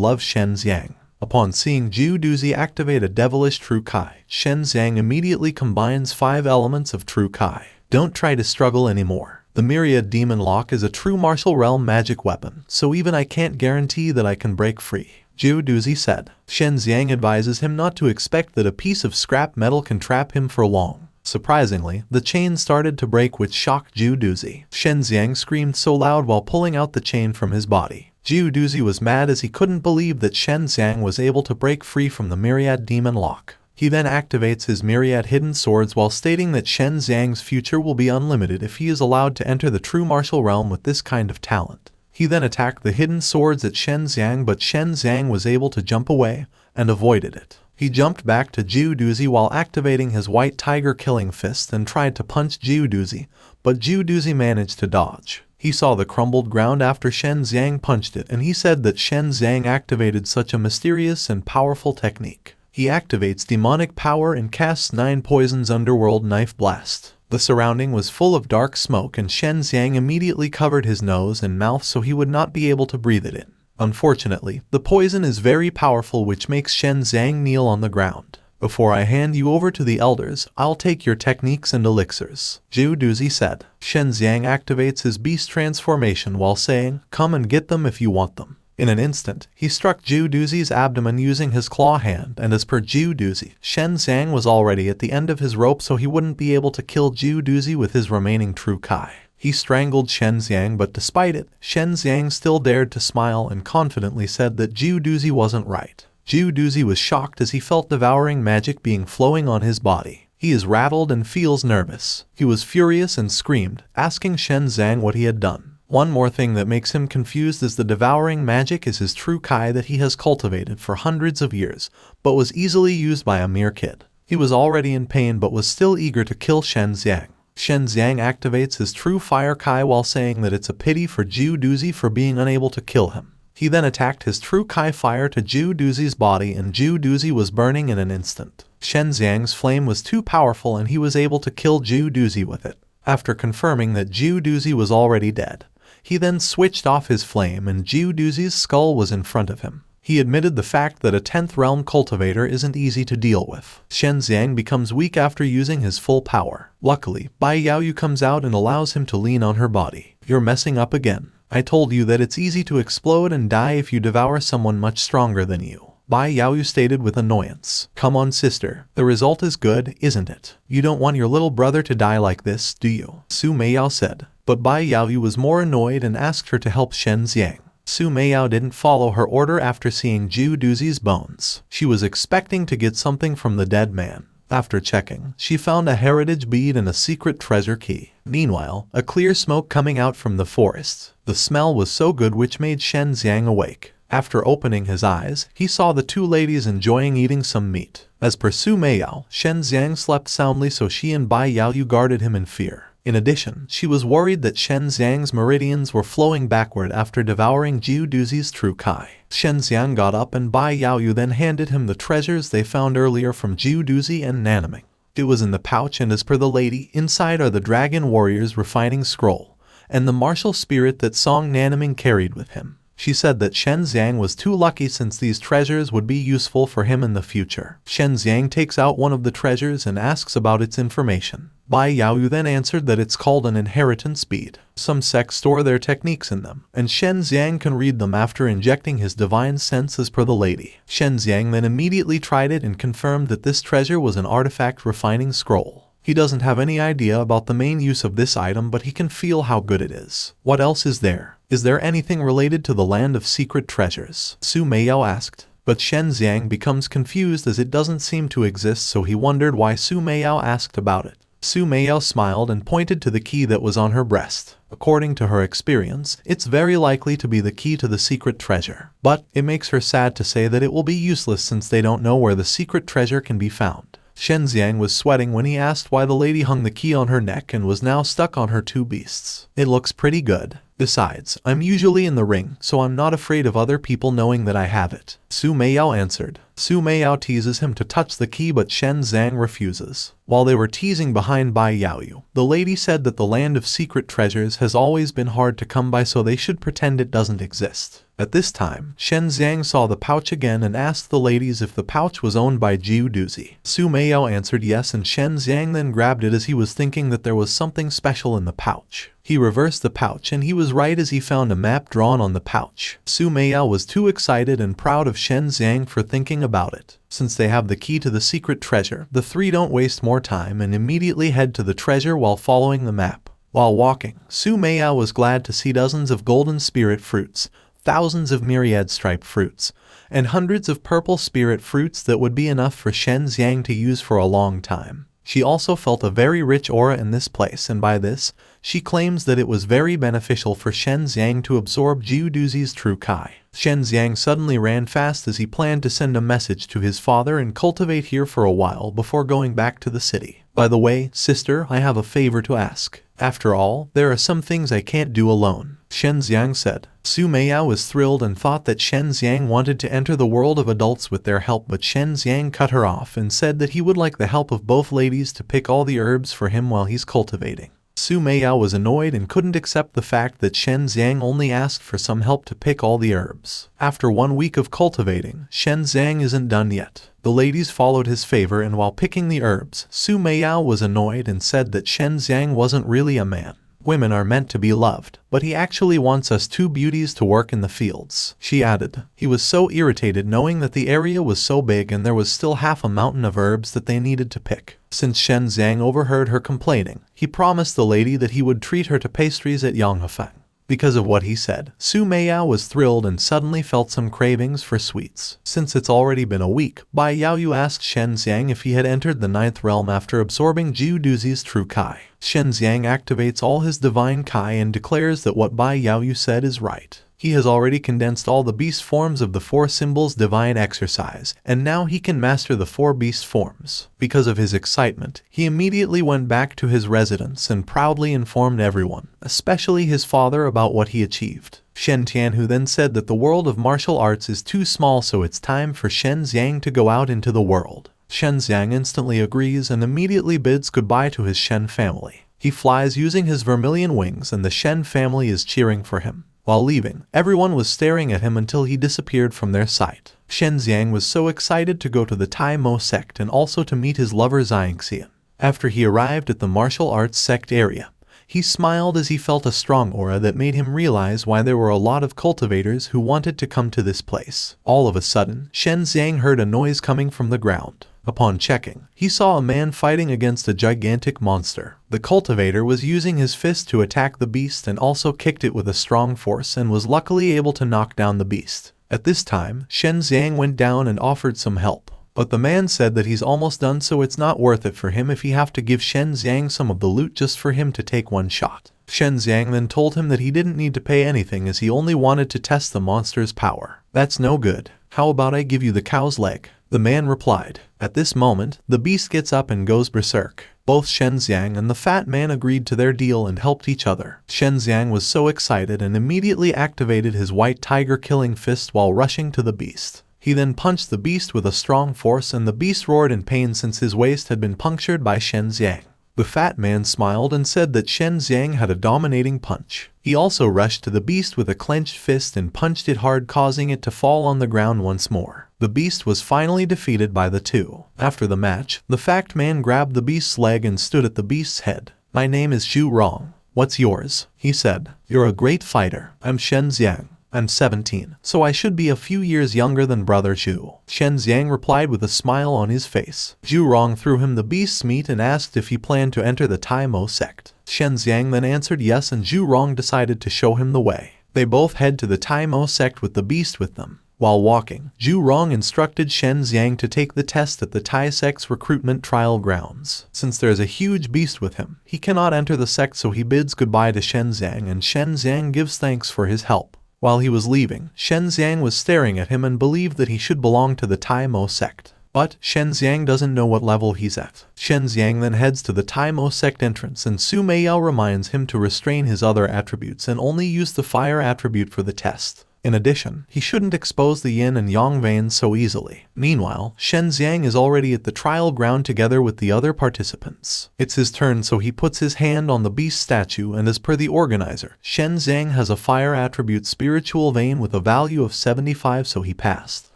love Shen Xiang. Upon seeing Ju Duzi activate a devilish True Kai, Shen Xiang immediately combines 5 elements of True Kai. Don't try to struggle anymore. The Myriad Demon Lock is a true martial realm magic weapon, so even I can't guarantee that I can break free, Ju Duzi said. Shen Xiang advises him not to expect that a piece of scrap metal can trap him for long. Surprisingly, the chain started to break which shocked Ju Duzi. Shen Xiang screamed so loud while pulling out the chain from his body. Ju Duzi was mad as he couldn't believe that Shen Xiang was able to break free from the Myriad Demon Lock. He then activates his myriad hidden swords while stating that Shen Xiang's future will be unlimited if he is allowed to enter the true martial realm with this kind of talent. He then attacked the hidden swords at Shen Xiang, but Shen Xiang was able to jump away and avoided it. He jumped back to Jiuduzi while activating his white tiger killing fist and tried to punch Jiuduzi, but Jiuduzi managed to dodge. He saw the crumbled ground after Shen Xiang punched it, and he said that Shen Xiang activated such a mysterious and powerful technique. He activates demonic power and casts 9 poisons underworld knife blast. The surrounding was full of dark smoke, and Shen Xiang immediately covered his nose and mouth so he would not be able to breathe it in. Unfortunately, the poison is very powerful, which makes Shen Xiang kneel on the ground. Before I hand you over to the elders, I'll take your techniques and elixirs, Jiuduzi said. Shen Xiang activates his beast transformation while saying, "Come and get them if you want them." In an instant, he struck Jiuduzi's abdomen using his claw hand, and as per Jiuduzi, Shen Xiang was already at the end of his rope, so he wouldn't be able to kill Jiuduzi with his remaining true Kai. He strangled Shen Xiang, but despite it, Shen Xiang still dared to smile and confidently said that Jiuduzi wasn't right. Jiuduzi was shocked as he felt devouring magic being flowing on his body. He is rattled and feels nervous. He was furious and screamed, asking Shen Xiang what he had done. One more thing that makes him confused is the devouring magic is his true Kai that he has cultivated for hundreds of years, but was easily used by a mere kid. He was already in pain but was still eager to kill Shen Xiang. Shen Xiang activates his true fire Kai while saying that it's a pity for Jiuduzi for being unable to kill him. He then attacked his true Kai fire to Jiuduzi's body, and Jiuduzi was burning in an instant. Shen Xiang's flame was too powerful and he was able to kill Jiuduzi with it. After confirming that Jiuduzi was already dead, he then switched off his flame and Jiuduzi's skull was in front of him. He admitted the fact that a 10th realm cultivator isn't easy to deal with. Shen Xiang becomes weak after using his full power. Luckily, Bai Yaoyu comes out and allows him to lean on her body. "You're messing up again. I told you that it's easy to explode and die if you devour someone much stronger than you," Bai Yaoyu stated with annoyance. "Come on, sister. The result is good, isn't it? You don't want your little brother to die like this, do you?" Su Meiyao said. But Bai Yaoyu was more annoyed and asked her to help Shen Xiang. Su Meiyao didn't follow her order after seeing Jiuduzi's bones. She was expecting to get something from the dead man. After checking, she found a heritage bead and a secret treasure key. Meanwhile, a clear smoke coming out from the forest. The smell was so good which made Shen Xiang awake. After opening his eyes, he saw the 2 ladies enjoying eating some meat. As per Su Meiyao, Shen Xiang slept soundly, so she and Bai Yaoyu guarded him in fear. In addition, she was worried that Shen Xiang's meridians were flowing backward after devouring Jiuduzi's true Kai. Shen Xiang got up and Bai Yaoyu then handed him the treasures they found earlier from Jiuduzi and Nanaming. It was in the pouch, and as per the lady, inside are the Dragon Warrior's refining scroll and the martial spirit that Song Nanaming carried with him. She said that Shen Xiang was too lucky since these treasures would be useful for him in the future. Shen Xiang takes out one of the treasures and asks about its information. Bai Yaoyu then answered that it's called an inheritance bead. Some sects store their techniques in them, and Shen Xiang can read them after injecting his divine sense as per the lady. Shen Xiang then immediately tried it and confirmed that this treasure was an artifact refining scroll. He doesn't have any idea about the main use of this item, but he can feel how good it is. What else is there? Is there anything related to the land of secret treasures? Su Meiyao asked. But Shen Xiang becomes confused as it doesn't seem to exist, so he wondered why Su Meiyao asked about it. Su Meiyao smiled and pointed to the key that was on her breast. According to her experience, it's very likely to be the key to the secret treasure. But it makes her sad to say that it will be useless since they don't know where the secret treasure can be found. Shen Xiang was sweating when he asked why the lady hung the key on her neck and was now stuck on her 2 beasts. "It looks pretty good. Besides, I'm usually in the ring, so I'm not afraid of other people knowing that I have it," Su Meiyao answered. Su Meiyao teases him to touch the key, but Shen Xiang refuses. While they were teasing behind Bai Yaoyu, the lady said that the land of secret treasures has always been hard to come by, so they should pretend it doesn't exist. At this time, Shen Xiang saw the pouch again and asked the ladies if the pouch was owned by Jiuduzi. Su Meiyao answered yes, and Shen Xiang then grabbed it as he was thinking that there was something special in the pouch. He reversed the pouch and he was right as he found a map drawn on the pouch. Su Meiyao was too excited and proud of Shen Xiang for thinking about it. Since they have the key to the secret treasure, the 3 don't waste more time and immediately head to the treasure while following the map. While walking, Su Meiyao was glad to see dozens of golden spirit fruits, thousands of myriad striped fruits, and hundreds of purple spirit fruits that would be enough for Shen Xiang to use for a long time. She also felt a very rich aura in this place, and by this, She claims that it was very beneficial for Shen Xiang to absorb Zhu Duzi's true Kai. Shen Xiang suddenly ran fast as he planned to send a message to his father and cultivate here for a while before going back to the city. By the way, sister, I have a favor to ask. After all, there are some things I can't do alone, Shen Xiang said. Su Meiyao was thrilled and thought that Shen Xiang wanted to enter the world of adults with their help, but Shen Xiang cut her off and said that he would like the help of both ladies to pick all the herbs for him while he's cultivating. Su Meiyao was annoyed and couldn't accept the fact that Shen Xiang only asked for some help to pick all the herbs. After 1 week of cultivating, Shen Xiang isn't done yet. The ladies followed his favor, and while picking the herbs, Su Meiyao was annoyed and said that Shen Xiang wasn't really a man. Women are meant to be loved, but he actually wants us two beauties to work in the fields, she added. He was so irritated knowing that the area was so big and there was still half a mountain of herbs that they needed to pick. Since Shen Xiang overheard her complaining, he promised the lady that he would treat her to pastries at Yanghefeng. Because of what he said, Su Meiyao was thrilled and suddenly felt some cravings for sweets. Since it's already been a week, Bai Yaoyu asked Shen Xiang if he had entered the 9th realm after absorbing Zhu Duzi's true Kai. Shen Xiang activates all his divine Kai and declares that what Bai Yaoyu said is right. He has already condensed all the beast forms of the 4 symbols divine exercise, and now he can master the 4 beast forms. Because of his excitement, he immediately went back to his residence and proudly informed everyone, especially his father, about what he achieved. Shen Tianhu then said that the world of martial arts is too small, so it's time for Shen Xiang to go out into the world. Shen Xiang instantly agrees and immediately bids goodbye to his Shen family. He flies using his vermilion wings, and the Shen family is cheering for him. While leaving, everyone was staring at him until he disappeared from their sight. Shen Xiang was so excited to go to the Tai Mo sect and also to meet his lover Xiangxian. After he arrived at the martial arts sect area, he smiled as he felt a strong aura that made him realize why there were a lot of cultivators who wanted to come to this place. All of a sudden, Shen Xiang heard a noise coming from the ground. Upon checking, he saw a man fighting against a gigantic monster. The cultivator was using his fist to attack the beast and also kicked it with a strong force and was luckily able to knock down the beast. At this time, Shen Xiang went down and offered some help. But the man said that he's almost done, so it's not worth it for him if he have to give Shen Xiang some of the loot just for him to take one shot. Shen Xiang then told him that he didn't need to pay anything as he only wanted to test the monster's power. That's no good. How about I give you the cow's leg? The man replied. At this moment, the beast gets up and goes berserk. Both Shen Xiang and the fat man agreed to their deal and helped each other. Shen Xiang was so excited and immediately activated his white tiger killing fist while rushing to the beast. He then punched the beast with a strong force, and the beast roared in pain since his waist had been punctured by Shen Xiang. The fat man smiled and said that Shen Xiang had a dominating punch. He also rushed to the beast with a clenched fist and punched it hard, causing it to fall on the ground once more. The beast was finally defeated by the two. After the match, the fat man grabbed the beast's leg and stood at the beast's head. My name is Zhu Rong. What's yours? He said. You're a great fighter. I'm Shen Xiang. I'm 17, so I should be a few years younger than brother Zhu. Shen Xiang replied with a smile on his face. Zhu Rong threw him the beast's meat and asked if he planned to enter the Tai Mo sect. Shen Xiang then answered yes, and Zhu Rong decided to show him the way. They both head to the Tai Mo sect with the beast with them. While walking, Zhu Rong instructed Shen Xiang to take the test at the Tai sect's recruitment trial grounds. Since there's a huge beast with him, he cannot enter the sect, so he bids goodbye to Shen Xiang, and Shen Xiang gives thanks for his help. While he was leaving, Shen Xiang was staring at him and believed that he should belong to the Tai Mo sect. But Shen Xiang doesn't know what level he's at. Shen Xiang then heads to the Tai Mo sect entrance, and Su Meiyao reminds him to restrain his other attributes and only use the fire attribute for the test. In addition, he shouldn't expose the yin and yang veins so easily. Meanwhile, Shen Xiang is already at the trial ground together with the other participants. It's his turn, so he puts his hand on the beast statue, and as per the organizer, Shen Xiang has a fire attribute spiritual vein with a value of 75, so he passed.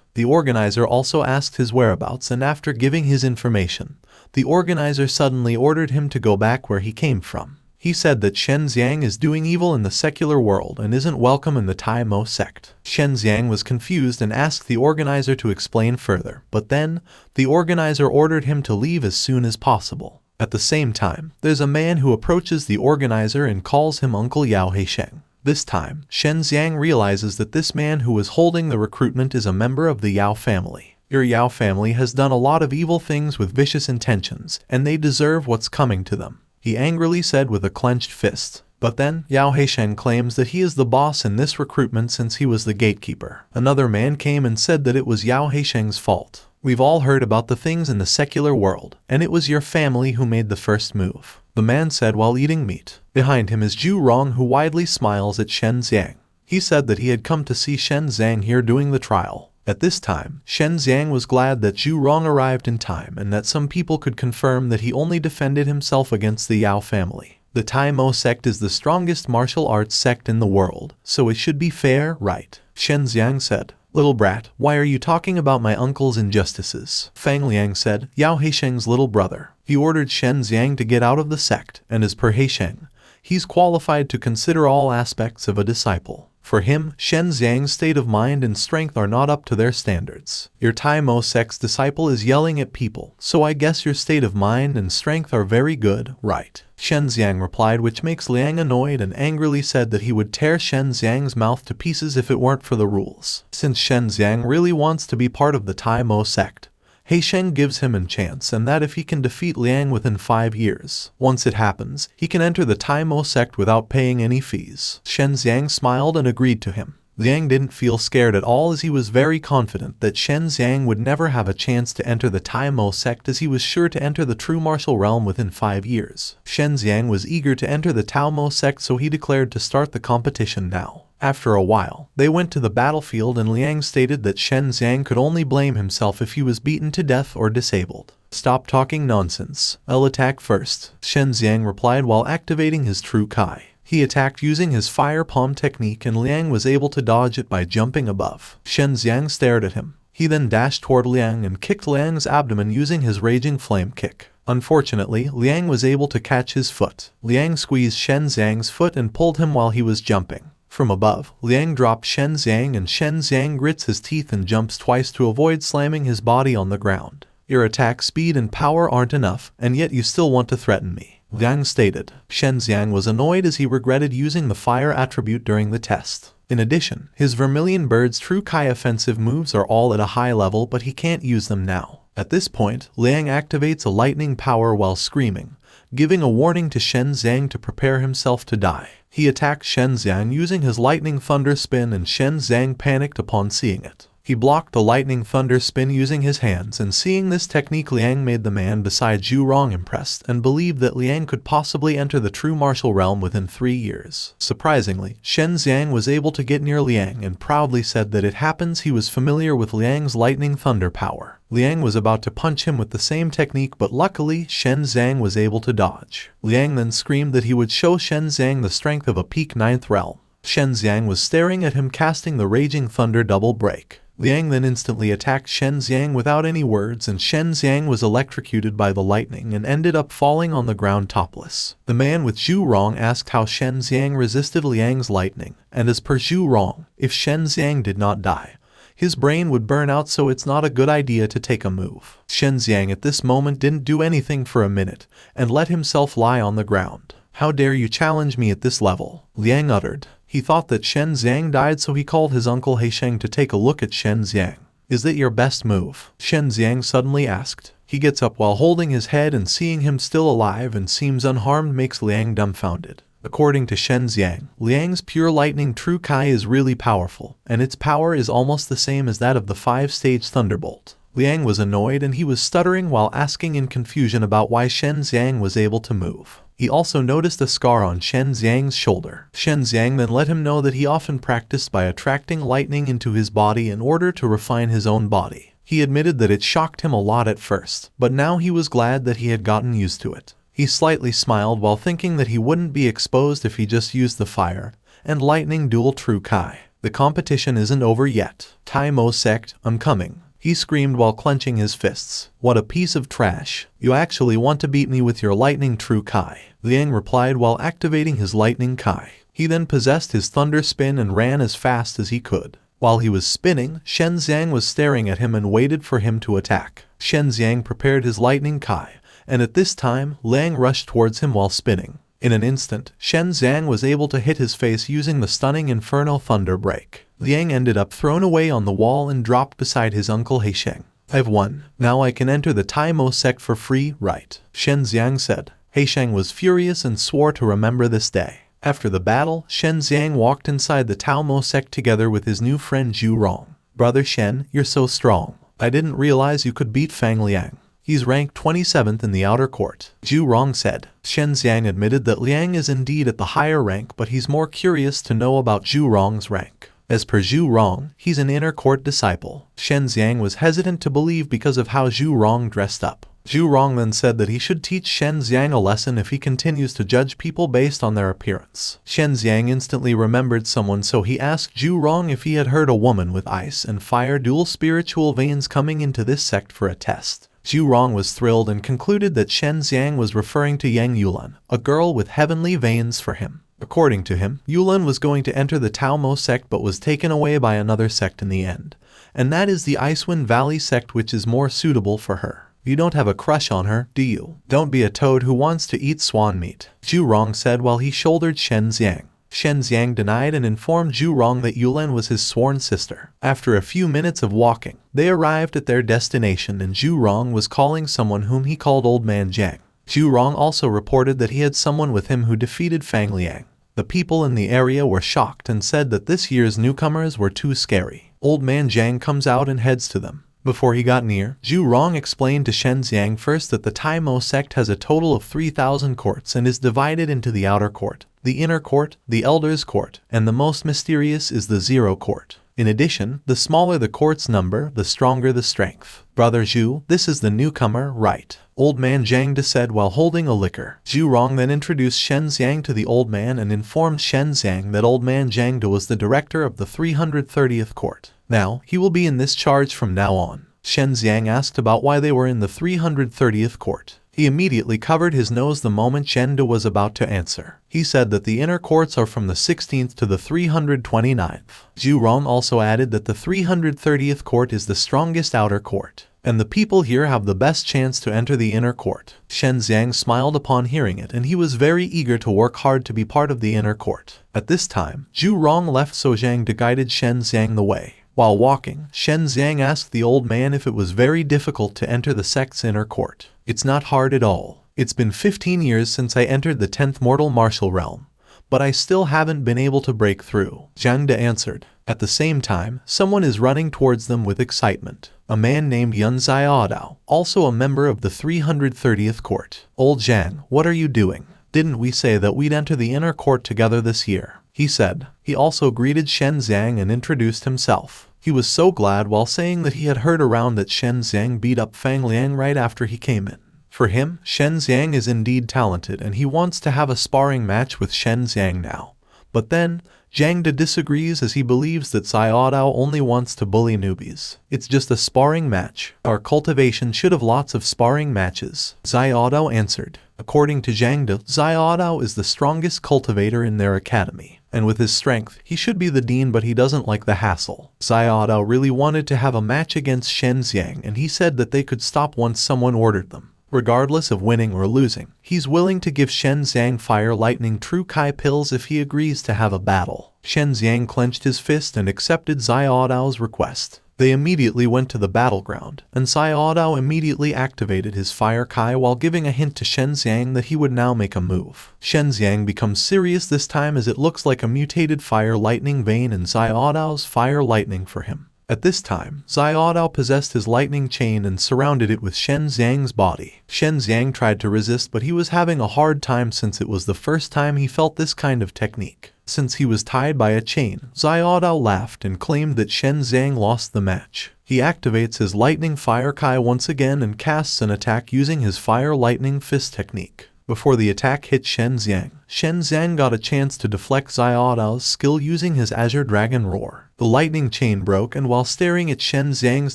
The organizer also asked his whereabouts, and after giving his information, the organizer suddenly ordered him to go back where he came from. He said that Shen Xiang is doing evil in the secular world and isn't welcome in the Tai Mo sect. Shen Xiang was confused and asked the organizer to explain further, but then, the organizer ordered him to leave as soon as possible. At the same time, there's a man who approaches the organizer and calls him Uncle Yao Heisheng. This time, Shen Xiang realizes that this man who is holding the recruitment is a member of the Yao family. Your Yao family has done a lot of evil things with vicious intentions, and they deserve what's coming to them. he angrily said with a clenched fist. But then, Yao Heisheng claims that he is the boss in this recruitment since he was the gatekeeper. Another man came and said that it was Yao Heisheng's fault. We've all heard about the things in the secular world, and it was your family who made the first move, the man said while eating meat. Behind him is Zhu Rong, who widely smiles at Shen Xiang. He said that he had come to see Shen Xiang here doing the trial. At this time, Shen Xiang was glad that Zhu Rong arrived in time and that some people could confirm that he only defended himself against the Yao family. The Tai Mo sect is the strongest martial arts sect in the world, so it should be fair, right? Shen Xiang said. Little brat, why are you talking about my uncle's injustices? Fang Liang said, Yao Heisheng's little brother. He ordered Shen Xiang to get out of the sect, and as per Heisheng, he's qualified to consider all aspects of a disciple. For him, Shen Xiang's state of mind and strength are not up to their standards. Your Tai Mo sect's disciple is yelling at people, so I guess your state of mind and strength are very good, right? Shen Xiang replied, which makes Liang annoyed and angrily said that he would tear Shen Xiang's mouth to pieces if it weren't for the rules. Since Shen Xiang really wants to be part of the Tai Mo sect, Heisheng gives him a chance, and that if he can defeat Liang within 5 years. Once it happens, he can enter the Tai Mo sect without paying any fees. Shen Xiang smiled and agreed to him. Liang didn't feel scared at all, as he was very confident that Shen Xiang would never have a chance to enter the Tai Mo sect, as he was sure to enter the true martial realm within 5 years. Shen Xiang was eager to enter the Tai Mo sect, so he declared to start the competition now. After a while, they went to the battlefield and Liang stated that Shen Xiang could only blame himself if he was beaten to death or disabled. Stop talking nonsense. I'll attack first, Shen Xiang replied while activating his true Kai. He attacked using his fire palm technique and Liang was able to dodge it by jumping above. Shen Xiang stared at him. He then dashed toward Liang and kicked Liang's abdomen using his raging flame kick. Unfortunately, Liang was able to catch his foot. Liang squeezed Shen Xiang's foot and pulled him while he was jumping. From above, Liang dropped Shen Xiang and Shen Xiang grits his teeth and jumps twice to avoid slamming his body on the ground. Your attack speed and power aren't enough, and yet you still want to threaten me, Liang stated. Shen Xiang was annoyed as he regretted using the fire attribute during the test. In addition, his Vermilion Bird's true Kai offensive moves are all at a high level, but he can't use them now. At this point, Liang activates a lightning power while screaming, giving a warning to Shen Xiang to prepare himself to die. He attacked Shen Xiang using his lightning thunder spin and Shen Xiang panicked upon seeing it. He blocked the lightning thunder spin using his hands, and seeing this technique, Liang made the man beside Zhu Rong impressed and believed that Liang could possibly enter the true martial realm within 3 years. Surprisingly, Shen Xiang was able to get near Liang and proudly said that it happens he was familiar with Liang's lightning thunder power. Liang was about to punch him with the same technique, but luckily Shen Xiang was able to dodge. Liang then screamed that he would show Shen Xiang the strength of a peak 9th realm. Shen Xiang was staring at him casting the raging thunder double break. Liang then instantly attacked Shen Xiang without any words, and Shen Xiang was electrocuted by the lightning and ended up falling on the ground topless. The man with Zhu Rong asked how Shen Xiang resisted Liang's lightning, and as per Zhu Rong, if Shen Xiang did not die, his brain would burn out, so it's not a good idea to take a move. Shen Xiang at this moment didn't do anything for a minute, and let himself lie on the ground. How dare you challenge me at this level? Liang uttered. He thought that Shen Xiang died, so he called his uncle Heisheng to take a look at Shen Xiang. Is that your best move? Shen Xiang suddenly asked. He gets up while holding his head, and seeing him still alive and seems unharmed makes Liang dumbfounded. According to Shen Xiang, Liang's pure lightning true Kai is really powerful, and its power is almost the same as that of the 5-stage Thunderbolt. Liang was annoyed and he was stuttering while asking in confusion about why Shen Xiang was able to move. He also noticed a scar on Shen Xiang's shoulder. Shen Xiang then let him know that he often practiced by attracting lightning into his body in order to refine his own body. He admitted that it shocked him a lot at first, but now he was glad that he had gotten used to it. He slightly smiled while thinking that he wouldn't be exposed if he just used the fire and lightning dual true Kai. The competition isn't over yet. Tai Mo sect, I'm coming, he screamed while clenching his fists. What a piece of trash. You actually want to beat me with your lightning true Kai? Liang replied while activating his lightning Kai. He then possessed his thunder spin and ran as fast as he could. While he was spinning, Shen Xiang was staring at him and waited for him to attack. Shen Xiang prepared his lightning Kai, and at this time, Liang rushed towards him while spinning. In an instant, Shen Xiang was able to hit his face using the stunning Inferno Thunder Break. Liang ended up thrown away on the wall and dropped beside his uncle Heisheng. I've won. Now I can enter the Tai Mo sect for free, right? Shen Xiang said. Xiang was furious and swore to remember this day. After the battle, Shen Xiang walked inside the Taomo sect together with his new friend Zhu Rong. "Brother Shen, you're so strong. I didn't realize you could beat Fang Liang. He's ranked 27th in the outer court," Zhu Rong said. Shen Xiang admitted that Liang is indeed at the higher rank, but he's more curious to know about Zhu Rong's rank. As per Zhu Rong, he's an inner court disciple. Shen Xiang was hesitant to believe because of how Zhu Rong dressed up. Zhu Rong then said that he should teach Shen Xiang a lesson if he continues to judge people based on their appearance. Shen Xiang instantly remembered someone, so he asked Zhu Rong if he had heard a woman with ice and fire dual spiritual veins coming into this sect for a test. Zhu Rong was thrilled and concluded that Shen Xiang was referring to Yang Yulan, a girl with heavenly veins for him. According to him, Yulan was going to enter the Taomo sect but was taken away by another sect in the end, and that is the Icewind Valley sect, which is more suitable for her. "You don't have a crush on her, do you? Don't be a toad who wants to eat swan meat," Zhu Rong said while he shouldered Shen Xiang. Shen Xiang denied and informed Zhu Rong that Yulan was his sworn sister. After a few minutes of walking, they arrived at their destination and Zhu Rong was calling someone whom he called Old Man Jiang. Zhu Rong also reported that he had someone with him who defeated Fang Liang. The people in the area were shocked and said that this year's newcomers were too scary. Old Man Jiang comes out and heads to them. Before he got near, Zhu Rong explained to Shen Xiang first that the Taomo sect has a total of 3,000 courts and is divided into the outer court, the inner court, the elders' court, and the most mysterious is the zero court. In addition, the smaller the court's number, the stronger the strength. "Brother Zhu, this is the newcomer, right?" Old Man Jiang said while holding a liquor. Zhu Rong then introduced Shen Xiang to the old man and informed Shen Xiang that Old Man Jiang was the director of the 330th court. Now, he will be in this charge from now on. Shen Xiang asked about why they were in the 330th court. He immediately covered his nose the moment Shen De was about to answer. He said that the inner courts are from the 16th to the 329th. Zhu Rong also added that the 330th court is the strongest outer court, and the people here have the best chance to enter the inner court. Shen Xiang smiled upon hearing it, and he was very eager to work hard to be part of the inner court. At this time, Zhu Rong left so Zhang De guided Shen Xiang the way. While walking, Shen Xiang asked the old man if it was very difficult to enter the sect's inner court. "It's not hard at all. It's been 15 years since I entered the 10th mortal martial realm, but I still haven't been able to break through," Zhang De answered. At the same time, someone is running towards them with excitement. A man named Yun Xiaodao, also a member of the 330th court. "Old Zhang, what are you doing? Didn't we say that we'd enter the inner court together this year?" he said. He also greeted Shen Xiang and introduced himself. He was so glad while saying that he had heard around that Shen Xiang beat up Fang Liang right after he came in. For him, Shen Xiang is indeed talented and he wants to have a sparring match with Shen Xiang now. But then, Zhang De disagrees as he believes that Xiaodao only wants to bully newbies. "It's just a sparring match. Our cultivation should have lots of sparring matches," Xiaodao answered. According to Zhang De, Xiaodao is the strongest cultivator in their academy, and with his strength, he should be the dean, but he doesn't like the hassle. Xiaodao really wanted to have a match against Shen Xiang, and he said that they could stop once someone ordered them. Regardless of winning or losing, he's willing to give Shen Xiang fire lightning true Kai pills if he agrees to have a battle. Shen Xiang clenched his fist and accepted Xiaodao's request. They immediately went to the battleground, and Xiaodao immediately activated his fire Kai while giving a hint to Shen Xiang that he would now make a move. Shen Xiang becomes serious this time as it looks like a mutated fire lightning vein in Xiaodao's fire lightning for him. At this time, Xiaodao possessed his lightning chain and surrounded it with Shen Xiang's body. Shen Xiang tried to resist, but he was having a hard time since it was the first time he felt this kind of technique. Since he was tied by a chain, Xiaodao laughed and claimed that Shen Xiang lost the match. He activates his lightning fire Kai once again and casts an attack using his fire lightning fist technique. Before the attack hit Shen Xiang got a chance to deflect Xiaodao's skill using his Azure Dragon Roar. The lightning chain broke, and while staring at Shen Xiang's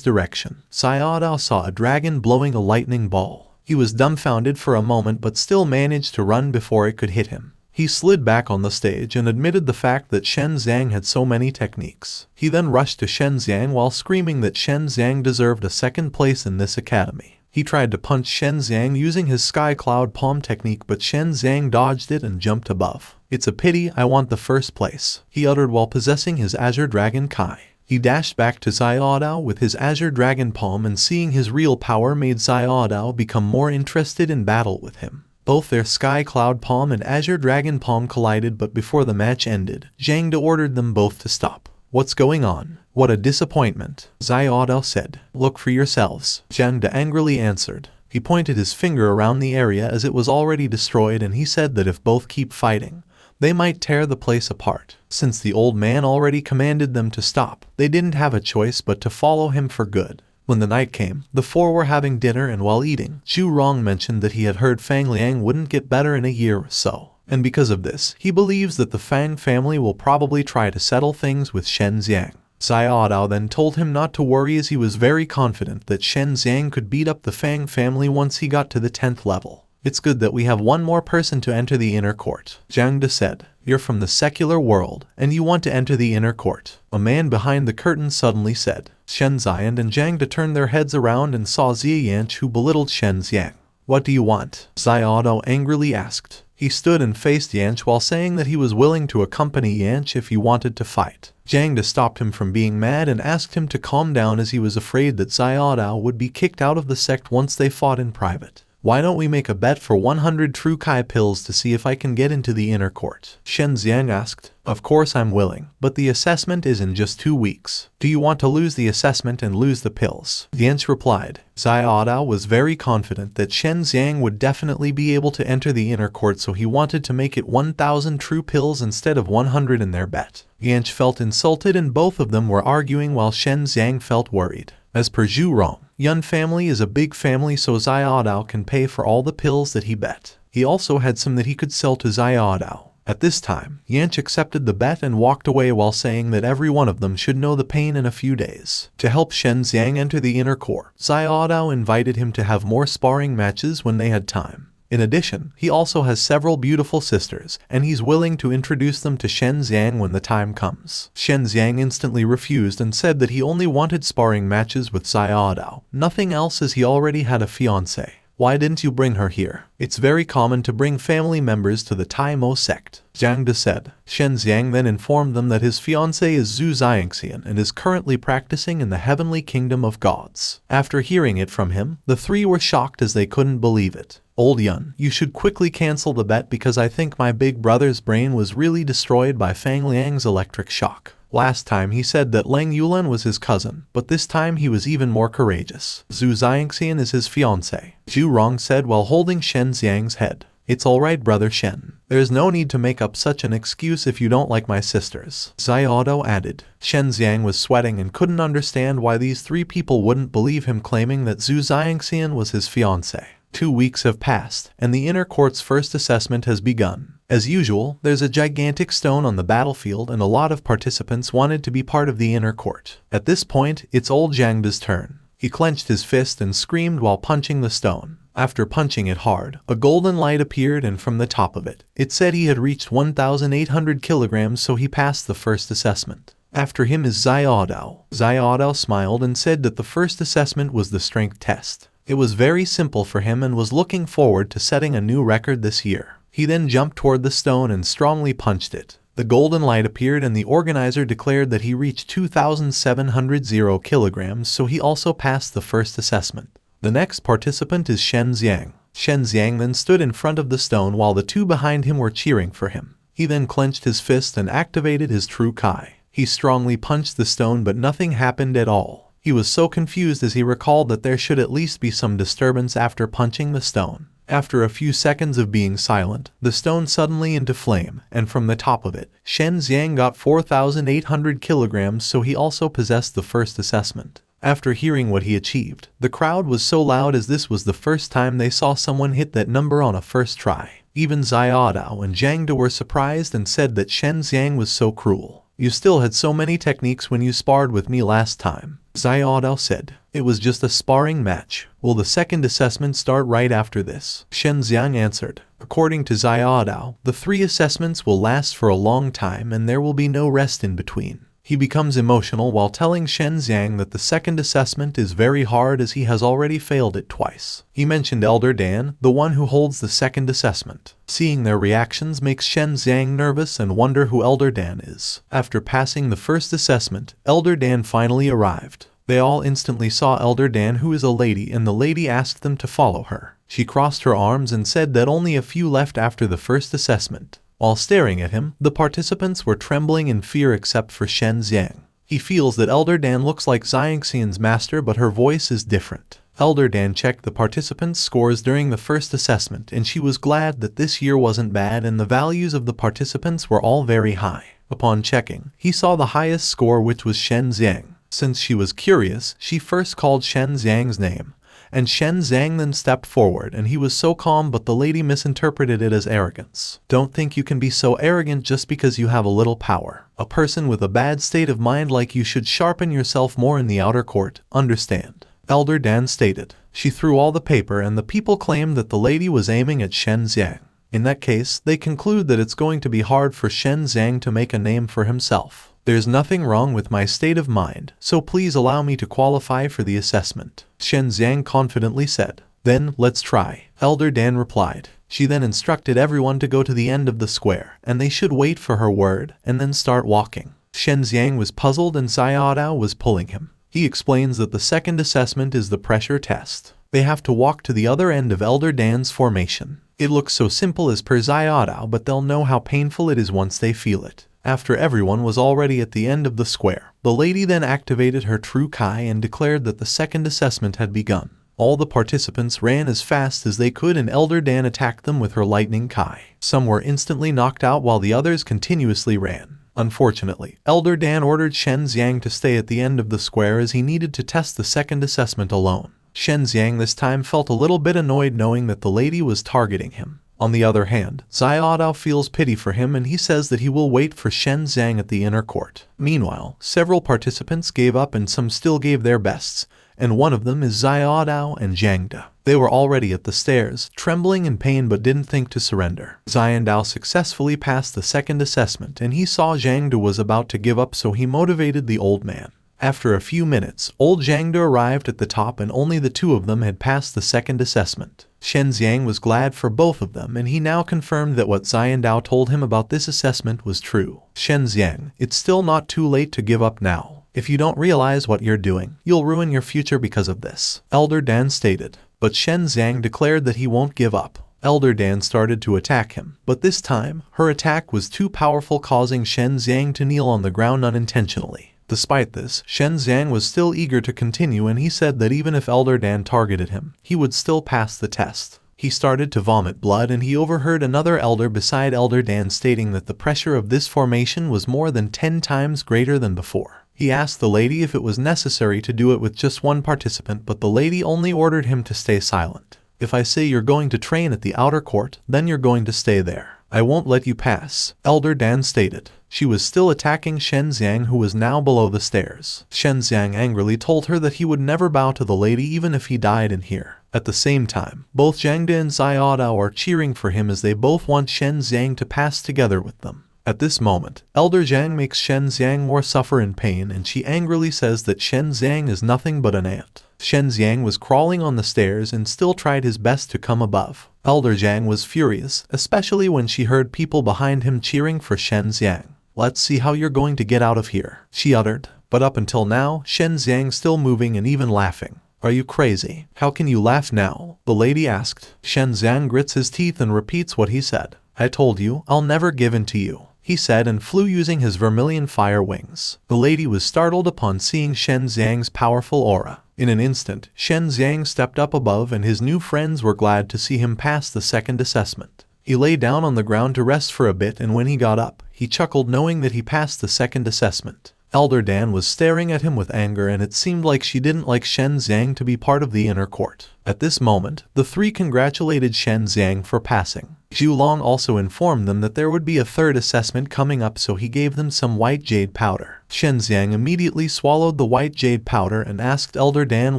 direction, Xiaodao saw a dragon blowing a lightning ball. He was dumbfounded for a moment but still managed to run before it could hit him. He slid back on the stage and admitted the fact that Shen Xiang had so many techniques. He then rushed to Shen Xiang while screaming that Shen Xiang deserved a second place in this academy. He tried to punch Shen Xiang using his Sky Cloud Palm technique, but Shen Xiang dodged it and jumped above. "It's a pity I want the first place," he uttered while possessing his Azure Dragon Kai. He dashed back to Xiaodao with his Azure Dragon Palm, and seeing his real power made Xiaodao become more interested in battle with him. Both their sky cloud palm and azure dragon palm collided, but before the match ended, Zhang De ordered them both to stop. What's going on? What a disappointment, Xiaodao said. Look for yourselves, Zhang De angrily answered. He pointed his finger around the area as it was already destroyed, and he said that if both keep fighting, they might tear the place apart. Since the old man already commanded them to stop, they didn't have a choice but to follow him for good. When the night came, the four were having dinner, and while eating, Zhu Rong mentioned that he had heard Fang Liang wouldn't get better in a year or so. And because of this, he believes that the Fang family will probably try to settle things with Shen Xiang. Xiaodao then told him not to worry, as he was very confident that Shen Xiang could beat up the Fang family once he got to the 10th level. It's good that we have one more person to enter the inner court, Zhang De said. You're from the secular world, and you want to enter the inner court, a man behind the curtain suddenly said. Shen Xiang and Zhang De turned their heads around and saw Xie Yanch, who belittled Shen Xiang. What do you want? Xiaodao angrily asked. He stood and faced Yanch while saying that he was willing to accompany Yanch if he wanted to fight. Zhang De stopped him from being mad and asked him to calm down, as he was afraid that Xiaodao would be kicked out of the sect once they fought in private. Why don't we make a bet for 100 true Kai pills to see if I can get into the inner court? Shen Xiang asked. Of course I'm willing, but the assessment is in just 2 weeks. Do you want to lose the assessment and lose the pills? Yanch replied. Xiaodao was very confident that Shen Xiang would definitely be able to enter the inner court, so he wanted to make it 1,000 true pills instead of 100 in their bet. Yanch felt insulted, and both of them were arguing while Shen Xiang felt worried. As per Zhu Rong, Yun family is a big family, so Xiaodao can pay for all the pills that he bet. He also had some that he could sell to Xiaodao. At this time, Yanch accepted the bet and walked away while saying that every one of them should know the pain in a few days. To help Shen Xiang enter the inner court, Xiaodao invited him to have more sparring matches when they had time. In addition, he also has several beautiful sisters, and he's willing to introduce them to Shen Xiang when the time comes. Shen Xiang instantly refused and said that he only wanted sparring matches with Xiaodao, nothing else, as he already had a fiancée. Why didn't you bring her here? It's very common to bring family members to the Tai Mo sect, Zhang De said. Shen Xiang then informed them that his fiancée is Zhu Xiangxian and is currently practicing in the heavenly kingdom of gods. After hearing it from him, the three were shocked as they couldn't believe it. Old Yun, you should quickly cancel the bet, because I think my big brother's brain was really destroyed by Fang Liang's electric shock. Last time he said that Lang Yulan was his cousin, but this time he was even more courageous. Zhu Xiangxian is his fiancée, Zhu Rong said while holding Shen Xiang's head. It's alright, brother Shen. There's no need to make up such an excuse if you don't like my sisters, Xiaodao added. Shen Xiang was sweating and couldn't understand why these three people wouldn't believe him, claiming that Zhu Xiangxian was his fiancée. 2 weeks have passed, and the inner court's first assessment has begun. As usual, there's a gigantic stone on the battlefield, and a lot of participants wanted to be part of the inner court. At this point, it's old Zhang De's turn. He clenched his fist and screamed while punching the stone. After punching it hard, a golden light appeared, and from the top of it, it said he had reached 1,800 kilograms, so he passed the first assessment. After him is Xiaodao. Xiaodao smiled and said that the first assessment was the strength test. It was very simple for him and was looking forward to setting a new record this year. He then jumped toward the stone and strongly punched it. The golden light appeared, and the organizer declared that he reached 2,700 kilograms, so he also passed the first assessment. The next participant is Shen Xiang. Shen Xiang then stood in front of the stone while the two behind him were cheering for him. He then clenched his fist and activated his true Kai. He strongly punched the stone, but nothing happened at all. He was so confused as he recalled that there should at least be some disturbance after punching the stone. After a few seconds of being silent, the stone suddenly into flame, and from the top of it, Shen Xiang got 4,800 kilograms, so he also possessed the first assessment. After hearing what he achieved, the crowd was so loud, as this was the first time they saw someone hit that number on a first try. Even Xiaodao and Zhang De were surprised and said that Shen Xiang was so cruel. You still had so many techniques when you sparred with me last time, Xiaodao said. It was just a sparring match. Will the second assessment start right after this? Shen Xiang answered. According to Xiaodao, the 3 assessments will last for a long time and there will be no rest in between. He becomes emotional while telling Shen Xiang that the second assessment is very hard, as he has already failed it twice. He mentioned Elder Dan, the one who holds the second assessment. Seeing their reactions makes Shen Xiang nervous and wonder who Elder Dan is. After passing the first assessment, Elder Dan finally arrived. They all instantly saw Elder Dan, who is a lady, and the lady asked them to follow her. She crossed her arms and said that only a few left after the first assessment. While staring at him, the participants were trembling in fear except for Shen Xiang. He feels that Elder Dan looks like Xiangxian's master, but her voice is different. Elder Dan checked the participants' scores during the first assessment, and she was glad that this year wasn't bad and the values of the participants were all very high. Upon checking, he saw the highest score, which was Shen Xiang. Since she was curious, she first called Shen Xiang's name, and Shen Xiang then stepped forward, and he was so calm, but the lady misinterpreted it as arrogance. Don't think you can be so arrogant just because you have a little power. A person with a bad state of mind like you should sharpen yourself more in the outer court, understand? Elder Dan stated. She threw all the paper, and the people claimed that the lady was aiming at Shen Xiang. In that case, they conclude that it's going to be hard for Shen Xiang to make a name for himself. There's nothing wrong with my state of mind, so please allow me to qualify for the assessment, Shen Xiang confidently said. Then, let's try, Elder Dan replied. She then instructed everyone to go to the end of the square, and they should wait for her word, and then start walking. Shen Xiang was puzzled and Xiaodao was pulling him. He explains that the second assessment is the pressure test. They have to walk to the other end of Elder Dan's formation. It looks so simple as per Xiaodao, but they'll know how painful it is once they feel it. After everyone was already at the end of the square, the lady then activated her true Kai and declared that the second assessment had begun. All the participants ran as fast as they could, and Elder Dan attacked them with her lightning Kai. Some were instantly knocked out while the others continuously ran. Unfortunately, Elder Dan ordered Shen Xiang to stay at the end of the square as he needed to test the second assessment alone. Shen Xiang this time felt a little bit annoyed knowing that the lady was targeting him. On the other hand, Xiaodao feels pity for him, and he says that he will wait for Shen Xiang at the inner court. Meanwhile, several participants gave up and some still gave their bests, and one of them is Xiaodao and Zhangde. They were already at the stairs, trembling in pain but didn't think to surrender. Xiaodao successfully passed the second assessment, and he saw Zhangde was about to give up, so he motivated the old man. After a few minutes, old Zhangde arrived at the top, and only the two of them had passed the second assessment. Shen Xiang was glad for both of them, and he now confirmed that what Xiaodao told him about this assessment was true. Shen Xiang, it's still not too late to give up now. If you don't realize what you're doing, you'll ruin your future because of this, Elder Dan stated. But Shen Xiang declared that he won't give up. Elder Dan started to attack him, but this time, her attack was too powerful, causing Shen Xiang to kneel on the ground unintentionally. Despite this, Shen Xiang was still eager to continue, and he said that even if Elder Dan targeted him, he would still pass the test. He started to vomit blood, and he overheard another elder beside Elder Dan stating that the pressure of this formation was more than 10 times greater than before. He asked the lady if it was necessary to do it with just one participant, but the lady only ordered him to stay silent. If I say you're going to train at the outer court, then you're going to stay there. I won't let you pass, Elder Dan stated. She was still attacking Shen Xiang, who was now below the stairs. Shen Xiang angrily told her that he would never bow to the lady even if he died in here. At the same time, both Zhangde and Xiaodao are cheering for him as they both want Shen Xiang to pass together with them. At this moment, Elder Zhang makes Shen Xiang more suffer in pain, and she angrily says that Shen Xiang is nothing but an ant. Shen Xiang was crawling on the stairs and still tried his best to come above. Elder Zhang was furious, especially when she heard people behind him cheering for Shen Xiang. Let's see how you're going to get out of here, she uttered. But up until now, Shen Xiang still moving and even laughing. Are you crazy? How can you laugh now? The lady asked. Shen Xiang grits his teeth and repeats what he said. I told you, I'll never give in to you, he said, and flew using his vermilion fire wings. The lady was startled upon seeing Shen Xiang's powerful aura. In an instant, Shen Xiang stepped up above, and his new friends were glad to see him pass the second assessment. He lay down on the ground to rest for a bit, and when he got up, he chuckled knowing that he passed the second assessment. Elder Dan was staring at him with anger, and it seemed like she didn't like Shen Xiang to be part of the inner court. At this moment, the three congratulated Shen Xiang for passing. Zhu Long also informed them that there would be a third assessment coming up, so he gave them some white jade powder. Shen Xiang immediately swallowed the white jade powder and asked Elder Dan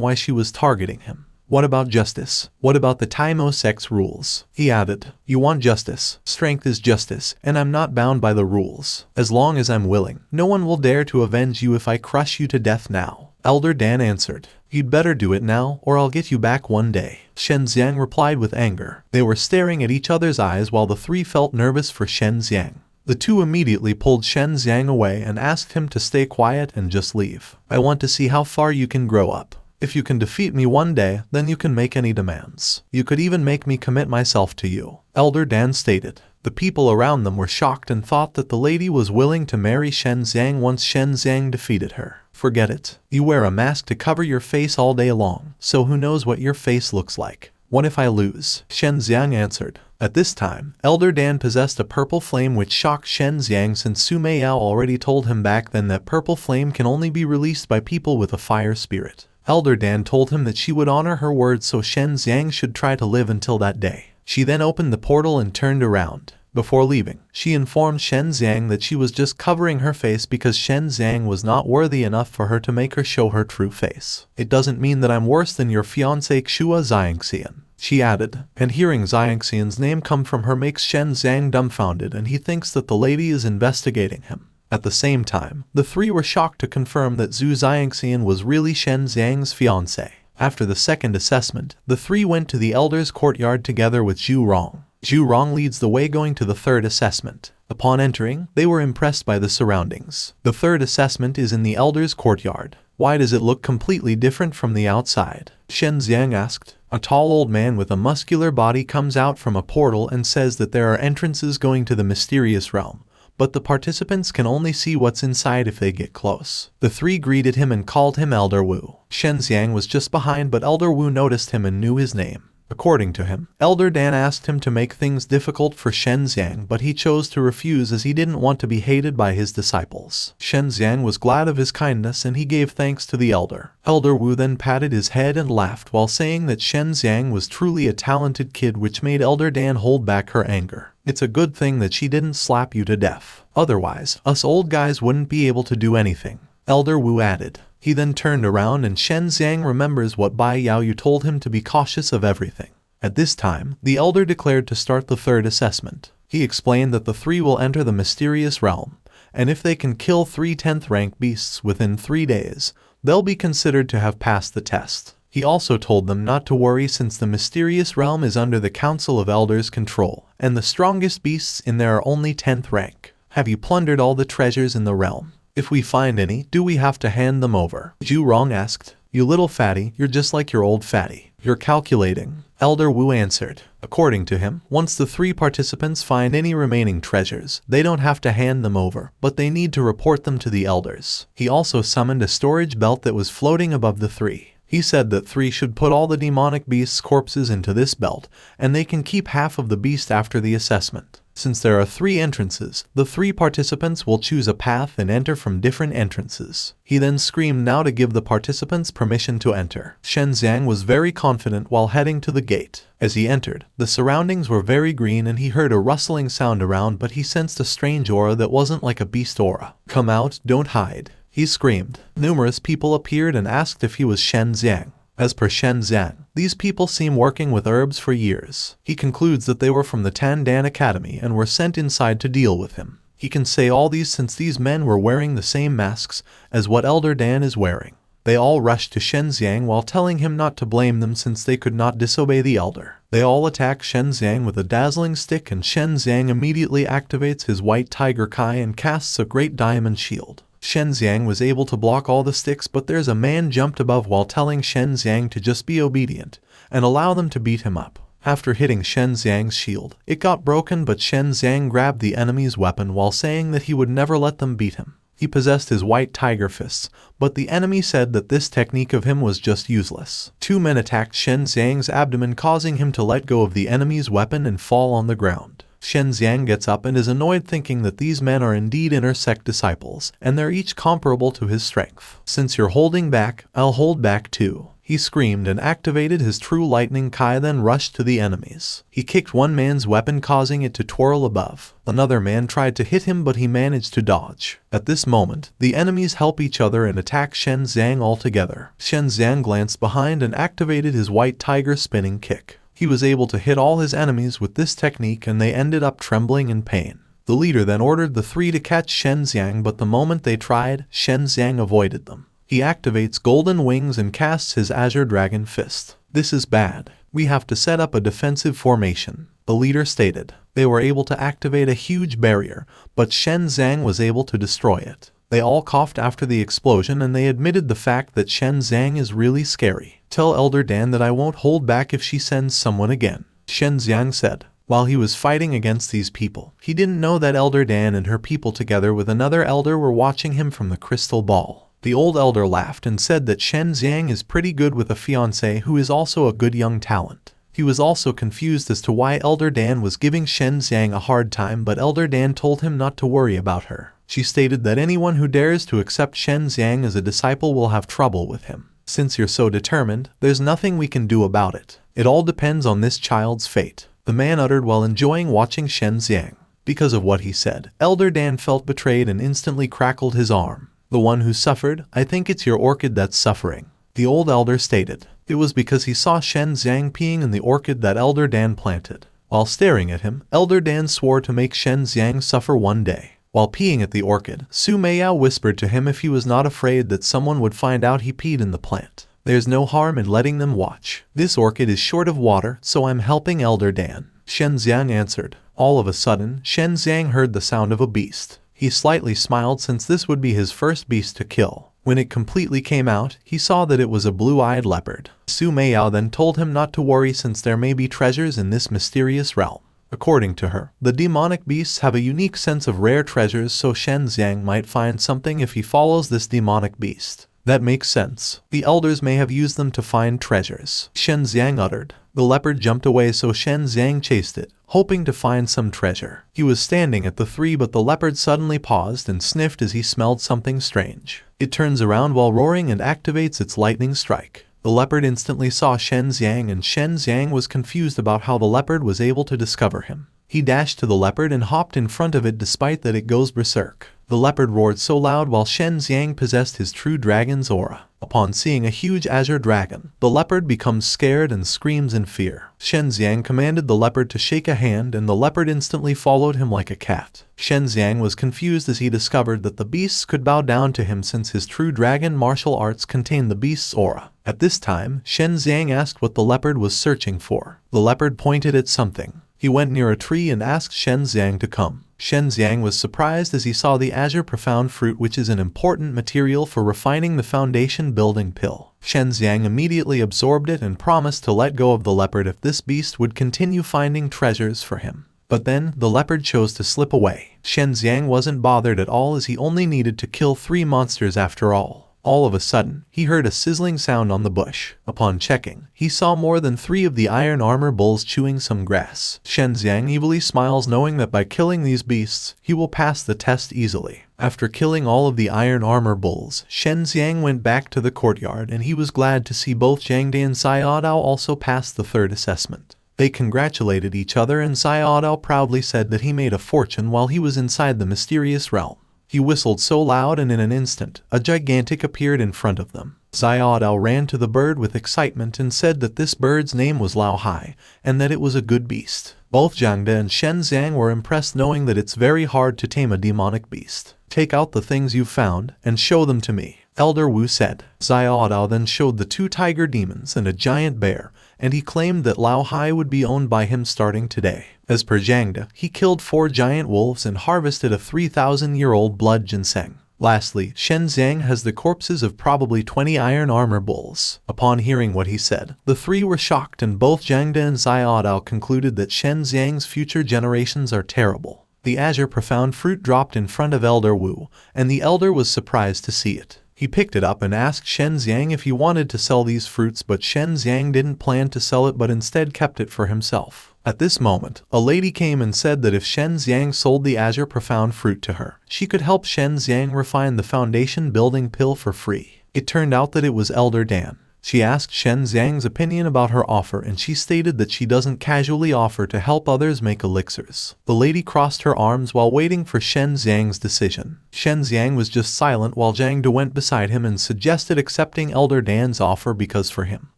why she was targeting him. What about justice? What about the Taimo sex rules? He added. You want justice. Strength is justice, and I'm not bound by the rules. As long as I'm willing, no one will dare to avenge you if I crush you to death now. Elder Dan answered. You'd better do it now, or I'll get you back one day. Shen Xiang replied with anger. They were staring at each other's eyes while the three felt nervous for Shen Xiang. The two immediately pulled Shen Xiang away and asked him to stay quiet and just leave. I want to see how far you can grow up. If you can defeat me one day, then you can make any demands. You could even make me commit myself to you," Elder Dan stated. The people around them were shocked and thought that the lady was willing to marry Shen Xiang once Shen Xiang defeated her. "Forget it. You wear a mask to cover your face all day long, so who knows what your face looks like. What if I lose?" Shen Xiang answered. At this time, Elder Dan possessed a purple flame which shocked Shen Xiang since Su Meiyao already told him back then that purple flame can only be released by people with a fire spirit. Elder Dan told him that she would honor her word, so Shen Xiang should try to live until that day. She then opened the portal and turned around. Before leaving, she informed Shen Xiang that she was just covering her face because Shen Xiang was not worthy enough for her to make her show her true face. "It doesn't mean that I'm worse than your fiancé Xua Xiangxian," she added, and hearing Xiangxian's name come from her makes Shen Xiang dumbfounded and he thinks that the lady is investigating him. At the same time, the three were shocked to confirm that Zhu Xiangxian was really Shen Xiang's fiancé. After the second assessment, the three went to the elder's courtyard together with Zhu Rong. Zhu Rong leads the way going to the third assessment. Upon entering, they were impressed by the surroundings. The third assessment is in the elder's courtyard. "Why does it look completely different from the outside?" Shen Xiang asked. A tall old man with a muscular body comes out from a portal and says that there are entrances going to the mysterious realm, but the participants can only see what's inside if they get close. The three greeted him and called him Elder Wu. Shen Xiang was just behind, but Elder Wu noticed him and knew his name. According to him, Elder Dan asked him to make things difficult for Shen Xiang, but he chose to refuse as he didn't want to be hated by his disciples. Shen Xiang was glad of his kindness and he gave thanks to the elder. Elder Wu then patted his head and laughed while saying that Shen Xiang was truly a talented kid, which made Elder Dan hold back her anger. "It's a good thing that she didn't slap you to death. Otherwise, us old guys wouldn't be able to do anything," Elder Wu added. He then turned around and Shen Xiang remembers what Bai Yaoyu told him to be cautious of everything. At this time, the elder declared to start the third assessment. He explained that the three will enter the mysterious realm, and if they can kill 3 10th rank beasts within 3 days, they'll be considered to have passed the test. He also told them not to worry since the mysterious realm is under the Council of Elders' control, and the strongest beasts in there are only 10th rank. "Have you plundered all the treasures in the realm? If we find any, do we have to hand them over?" Zhu Rong asked. "You little fatty, you're just like your old fatty. You're calculating," Elder Wu answered. According to him, once the 3 participants find any remaining treasures, they don't have to hand them over, but they need to report them to the elders. He also summoned a storage belt that was floating above the 3. He said that 3 should put all the demonic beasts' corpses into this belt, and they can keep half of the beast after the assessment. Since there are 3 entrances, the 3 participants will choose a path and enter from different entrances. He then screamed now to give the participants permission to enter. Shen Xiang was very confident while heading to the gate. As he entered, the surroundings were very green and he heard a rustling sound around, but he sensed a strange aura that wasn't like a beast aura. "Come out, don't hide," he screamed. Numerous people appeared and asked if he was Shen Xiang. As per Shen Xiang, these people seem working with herbs for years. He concludes that they were from the Tan Dan Academy and were sent inside to deal with him. He can say all these since these men were wearing the same masks as what Elder Dan is wearing. They all rushed to Shen Xiang while telling him not to blame them since they could not disobey the elder. They all attack Shen Xiang with a dazzling stick and Shen Xiang immediately activates his white tiger kai and casts a great diamond shield. Shen Xiang was able to block all the sticks, but there's a man jumped above while telling Shen Xiang to just be obedient and allow them to beat him up. After hitting Shen Xiang's shield, it got broken, but Shen Xiang grabbed the enemy's weapon while saying that he would never let them beat him. He possessed his white tiger fists, but the enemy said that this technique of him was just useless. 2 men attacked Shen Xiang's abdomen, causing him to let go of the enemy's weapon and fall on the ground. Shen Xiang gets up and is annoyed, thinking that these men are indeed inner sect disciples, and they're each comparable to his strength. "Since you're holding back, I'll hold back too," he screamed and activated his true lightning kai, then rushed to the enemies. He kicked one man's weapon, causing it to twirl above. Another man tried to hit him, but he managed to dodge. At this moment, the enemies help each other and attack Shen Xiang all together. Shen Xiang glanced behind and activated his white tiger spinning kick. He was able to hit all his enemies with this technique and they ended up trembling in pain. The leader then ordered the 3 to catch Shen Xiang, but the moment they tried, Shen Xiang avoided them. He activates golden wings and casts his azure dragon fist. "This is bad. We have to set up a defensive formation," the leader stated. They were able to activate a huge barrier, but Shen Xiang was able to destroy it. They all coughed after the explosion and they admitted the fact that Shen Xiang is really scary. Tell Elder Dan that I won't hold back if she sends someone again, Shen Xiang said. While he was fighting against these people, he didn't know that Elder Dan and her people together with another elder were watching him from the crystal ball. The old elder laughed and said that Shen Xiang is pretty good with a fiancé who is also a good young talent. He was also confused as to why Elder Dan was giving Shen Xiang a hard time, but Elder Dan told him not to worry about her. She stated that anyone who dares to accept Shen Xiang as a disciple will have trouble with him. Since you're so determined, there's nothing we can do about it. It all depends on this child's fate, the man uttered while enjoying watching Shen Xiang. Because of what he said, Elder Dan felt betrayed and instantly crackled his arm. The one who suffered, I think it's your orchid that's suffering, the old elder stated. It was because he saw Shen Xiang peeing in the orchid that Elder Dan planted. While staring at him, Elder Dan swore to make Shen Xiang suffer one day. While peeing at the orchid, Su Meiyao whispered to him if he was not afraid that someone would find out he peed in the plant. There's no harm in letting them watch. This orchid is short of water, so I'm helping Elder Dan, Shen Xiang answered. All of a sudden, Shen Xiang heard the sound of a beast. He slightly smiled since this would be his first beast to kill. When it completely came out, he saw that it was a blue-eyed leopard. Su Meiyao then told him not to worry since there may be treasures in this mysterious realm. According to her, the demonic beasts have a unique sense of rare treasures, so Shen Xiang might find something if he follows this demonic beast. That makes sense. The elders may have used them to find treasures, Shen Xiang uttered. The leopard jumped away, so Shen Xiang chased it, hoping to find some treasure. He was standing at the tree, but the leopard suddenly paused and sniffed as he smelled something strange. It turns around while roaring and activates its lightning strike. The leopard instantly saw Shen Xiang, and Shen Xiang was confused about how the leopard was able to discover him. He dashed to the leopard and hopped in front of it despite that it goes berserk. The leopard roared so loud while Shen Xiang possessed his true dragon's aura. Upon seeing a huge azure dragon, the leopard becomes scared and screams in fear. Shen Xiang commanded the leopard to shake a hand, and the leopard instantly followed him like a cat. Shen Xiang was confused as he discovered that the beasts could bow down to him since his true dragon martial arts contain the beast's aura. At this time, Shen Xiang asked what the leopard was searching for. The leopard pointed at something. He went near a tree and asked Shen Xiang to come. Shen Xiang was surprised as he saw the azure profound fruit, which is an important material for refining the foundation building pill. Shen Xiang immediately absorbed it and promised to let go of the leopard if this beast would continue finding treasures for him. But then, the leopard chose to slip away. Shen Xiang wasn't bothered at all as he only needed to kill 3 monsters after all. All of a sudden, he heard a sizzling sound on the bush. Upon checking, he saw more than 3 of the iron armor bulls chewing some grass. Shen Xiang evilly smiles, knowing that by killing these beasts, he will pass the test easily. After killing all of the iron armor bulls, Shen Xiang went back to the courtyard, and he was glad to see both Zhang De and Xiao Dao also pass the 3rd assessment. They congratulated each other, and Xiao Dao proudly said that he made a fortune while he was inside the mysterious realm. He whistled so loud, and in an instant, a gigantic appeared in front of them. Xiao Dao ran to the bird with excitement and said that this bird's name was Lao Hai, and that it was a good beast. Both Zhang De and Shen Xiang were impressed, knowing that it's very hard to tame a demonic beast. Take out the things you've found, and show them to me, Elder Wu said. Xiao Dao then showed the 2 tiger demons and a giant bear, and he claimed that Lao Hai would be owned by him starting today. As per Zhang De, he killed 4 giant wolves and harvested a 3,000-year-old blood ginseng. Lastly, Shen Xiang has the corpses of probably 20 iron armor bulls. Upon hearing what he said, the 3 were shocked, and both Zhang De and Xiao Dao concluded that Shen Xiang's future generations are terrible. The azure profound fruit dropped in front of Elder Wu, and the elder was surprised to see it. He picked it up and asked Shen Xiang if he wanted to sell these fruits, but Shen Xiang didn't plan to sell it but instead kept it for himself. At this moment, a lady came and said that if Shen Xiang sold the azure profound fruit to her, she could help Shen Xiang refine the foundation building pill for free. It turned out that it was Elder Dan. She asked Shen Xiang's opinion about her offer, and she stated that she doesn't casually offer to help others make elixirs. The lady crossed her arms while waiting for Shen Xiang's decision. Shen Xiang was just silent while Zhang De went beside him and suggested accepting Elder Dan's offer because for him,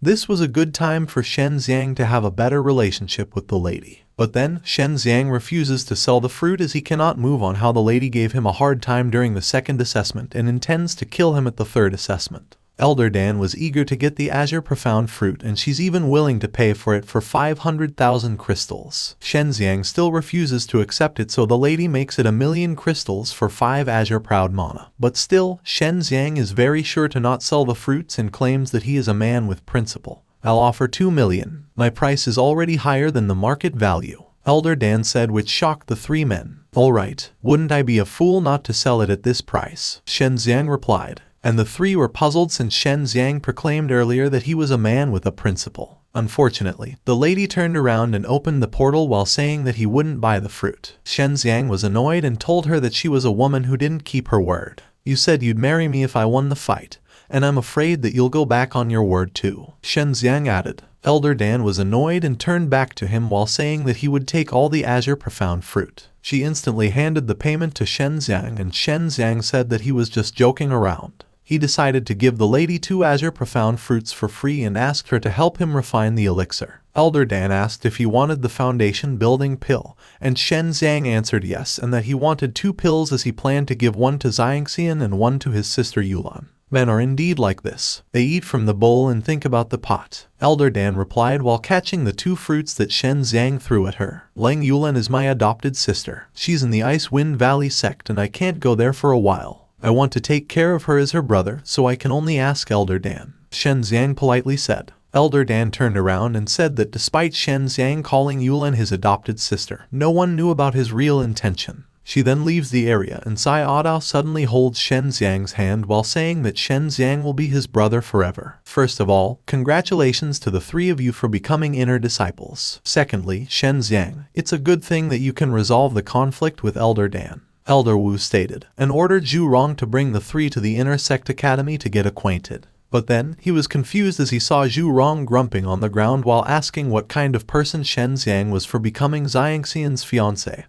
this was a good time for Shen Xiang to have a better relationship with the lady. But then, Shen Xiang refuses to sell the fruit as he cannot move on how the lady gave him a hard time during the 2nd assessment and intends to kill him at the 3rd assessment. Elder Dan was eager to get the azure profound fruit, and she's even willing to pay for it for 500,000 crystals. Shen Xiang still refuses to accept it, so the lady makes it 1,000,000 crystals for 5 azure proud mana. But still, Shen Xiang is very sure to not sell the fruits and claims that he is a man with principle. I'll offer 2 million. My price is already higher than the market value, Elder Dan said, which shocked the 3 men. Alright, wouldn't I be a fool not to sell it at this price? Shen Xiang replied. And the 3 were puzzled since Shen Xiang proclaimed earlier that he was a man with a principle. Unfortunately, the lady turned around and opened the portal while saying that he wouldn't buy the fruit. Shen Xiang was annoyed and told her that she was a woman who didn't keep her word. You said you'd marry me if I won the fight, and I'm afraid that you'll go back on your word too, Shen Xiang added. Elder Dan was annoyed and turned back to him while saying that he would take all the azure profound fruit. She instantly handed the payment to Shen Xiang, and Shen Xiang said that he was just joking around. He decided to give the lady 2 azure profound fruits for free and asked her to help him refine the elixir. Elder Dan asked if he wanted the foundation building pill, and Shen Xiang answered yes, and that he wanted 2 pills as he planned to give one to Xiangxian and one to his sister Yulan. Men are indeed like this. They eat from the bowl and think about the pot, Elder Dan replied while catching the 2 fruits that Shen Xiang threw at her. Lang Yulan is my adopted sister. She's in the Ice Wind Valley sect and I can't go there for a while. I want to take care of her as her brother, so I can only ask Elder Dan, Shen Xiang politely said. Elder Dan turned around and said that despite Shen Xiang calling Yulan his adopted sister, no one knew about his real intention. She then leaves the area, and Sai Adao suddenly holds Shen Xiang's hand while saying that Shen Xiang will be his brother forever. First of all, congratulations to the 3 of you for becoming inner disciples. Secondly, Shen Xiang, it's a good thing that you can resolve the conflict with Elder Dan, Elder Wu stated, and ordered Zhu Rong to bring the 3 to the Inner Sect Academy to get acquainted. But then, he was confused as he saw Zhu Rong grumping on the ground while asking what kind of person Shen Xiang was for becoming Xiangxian's fiancé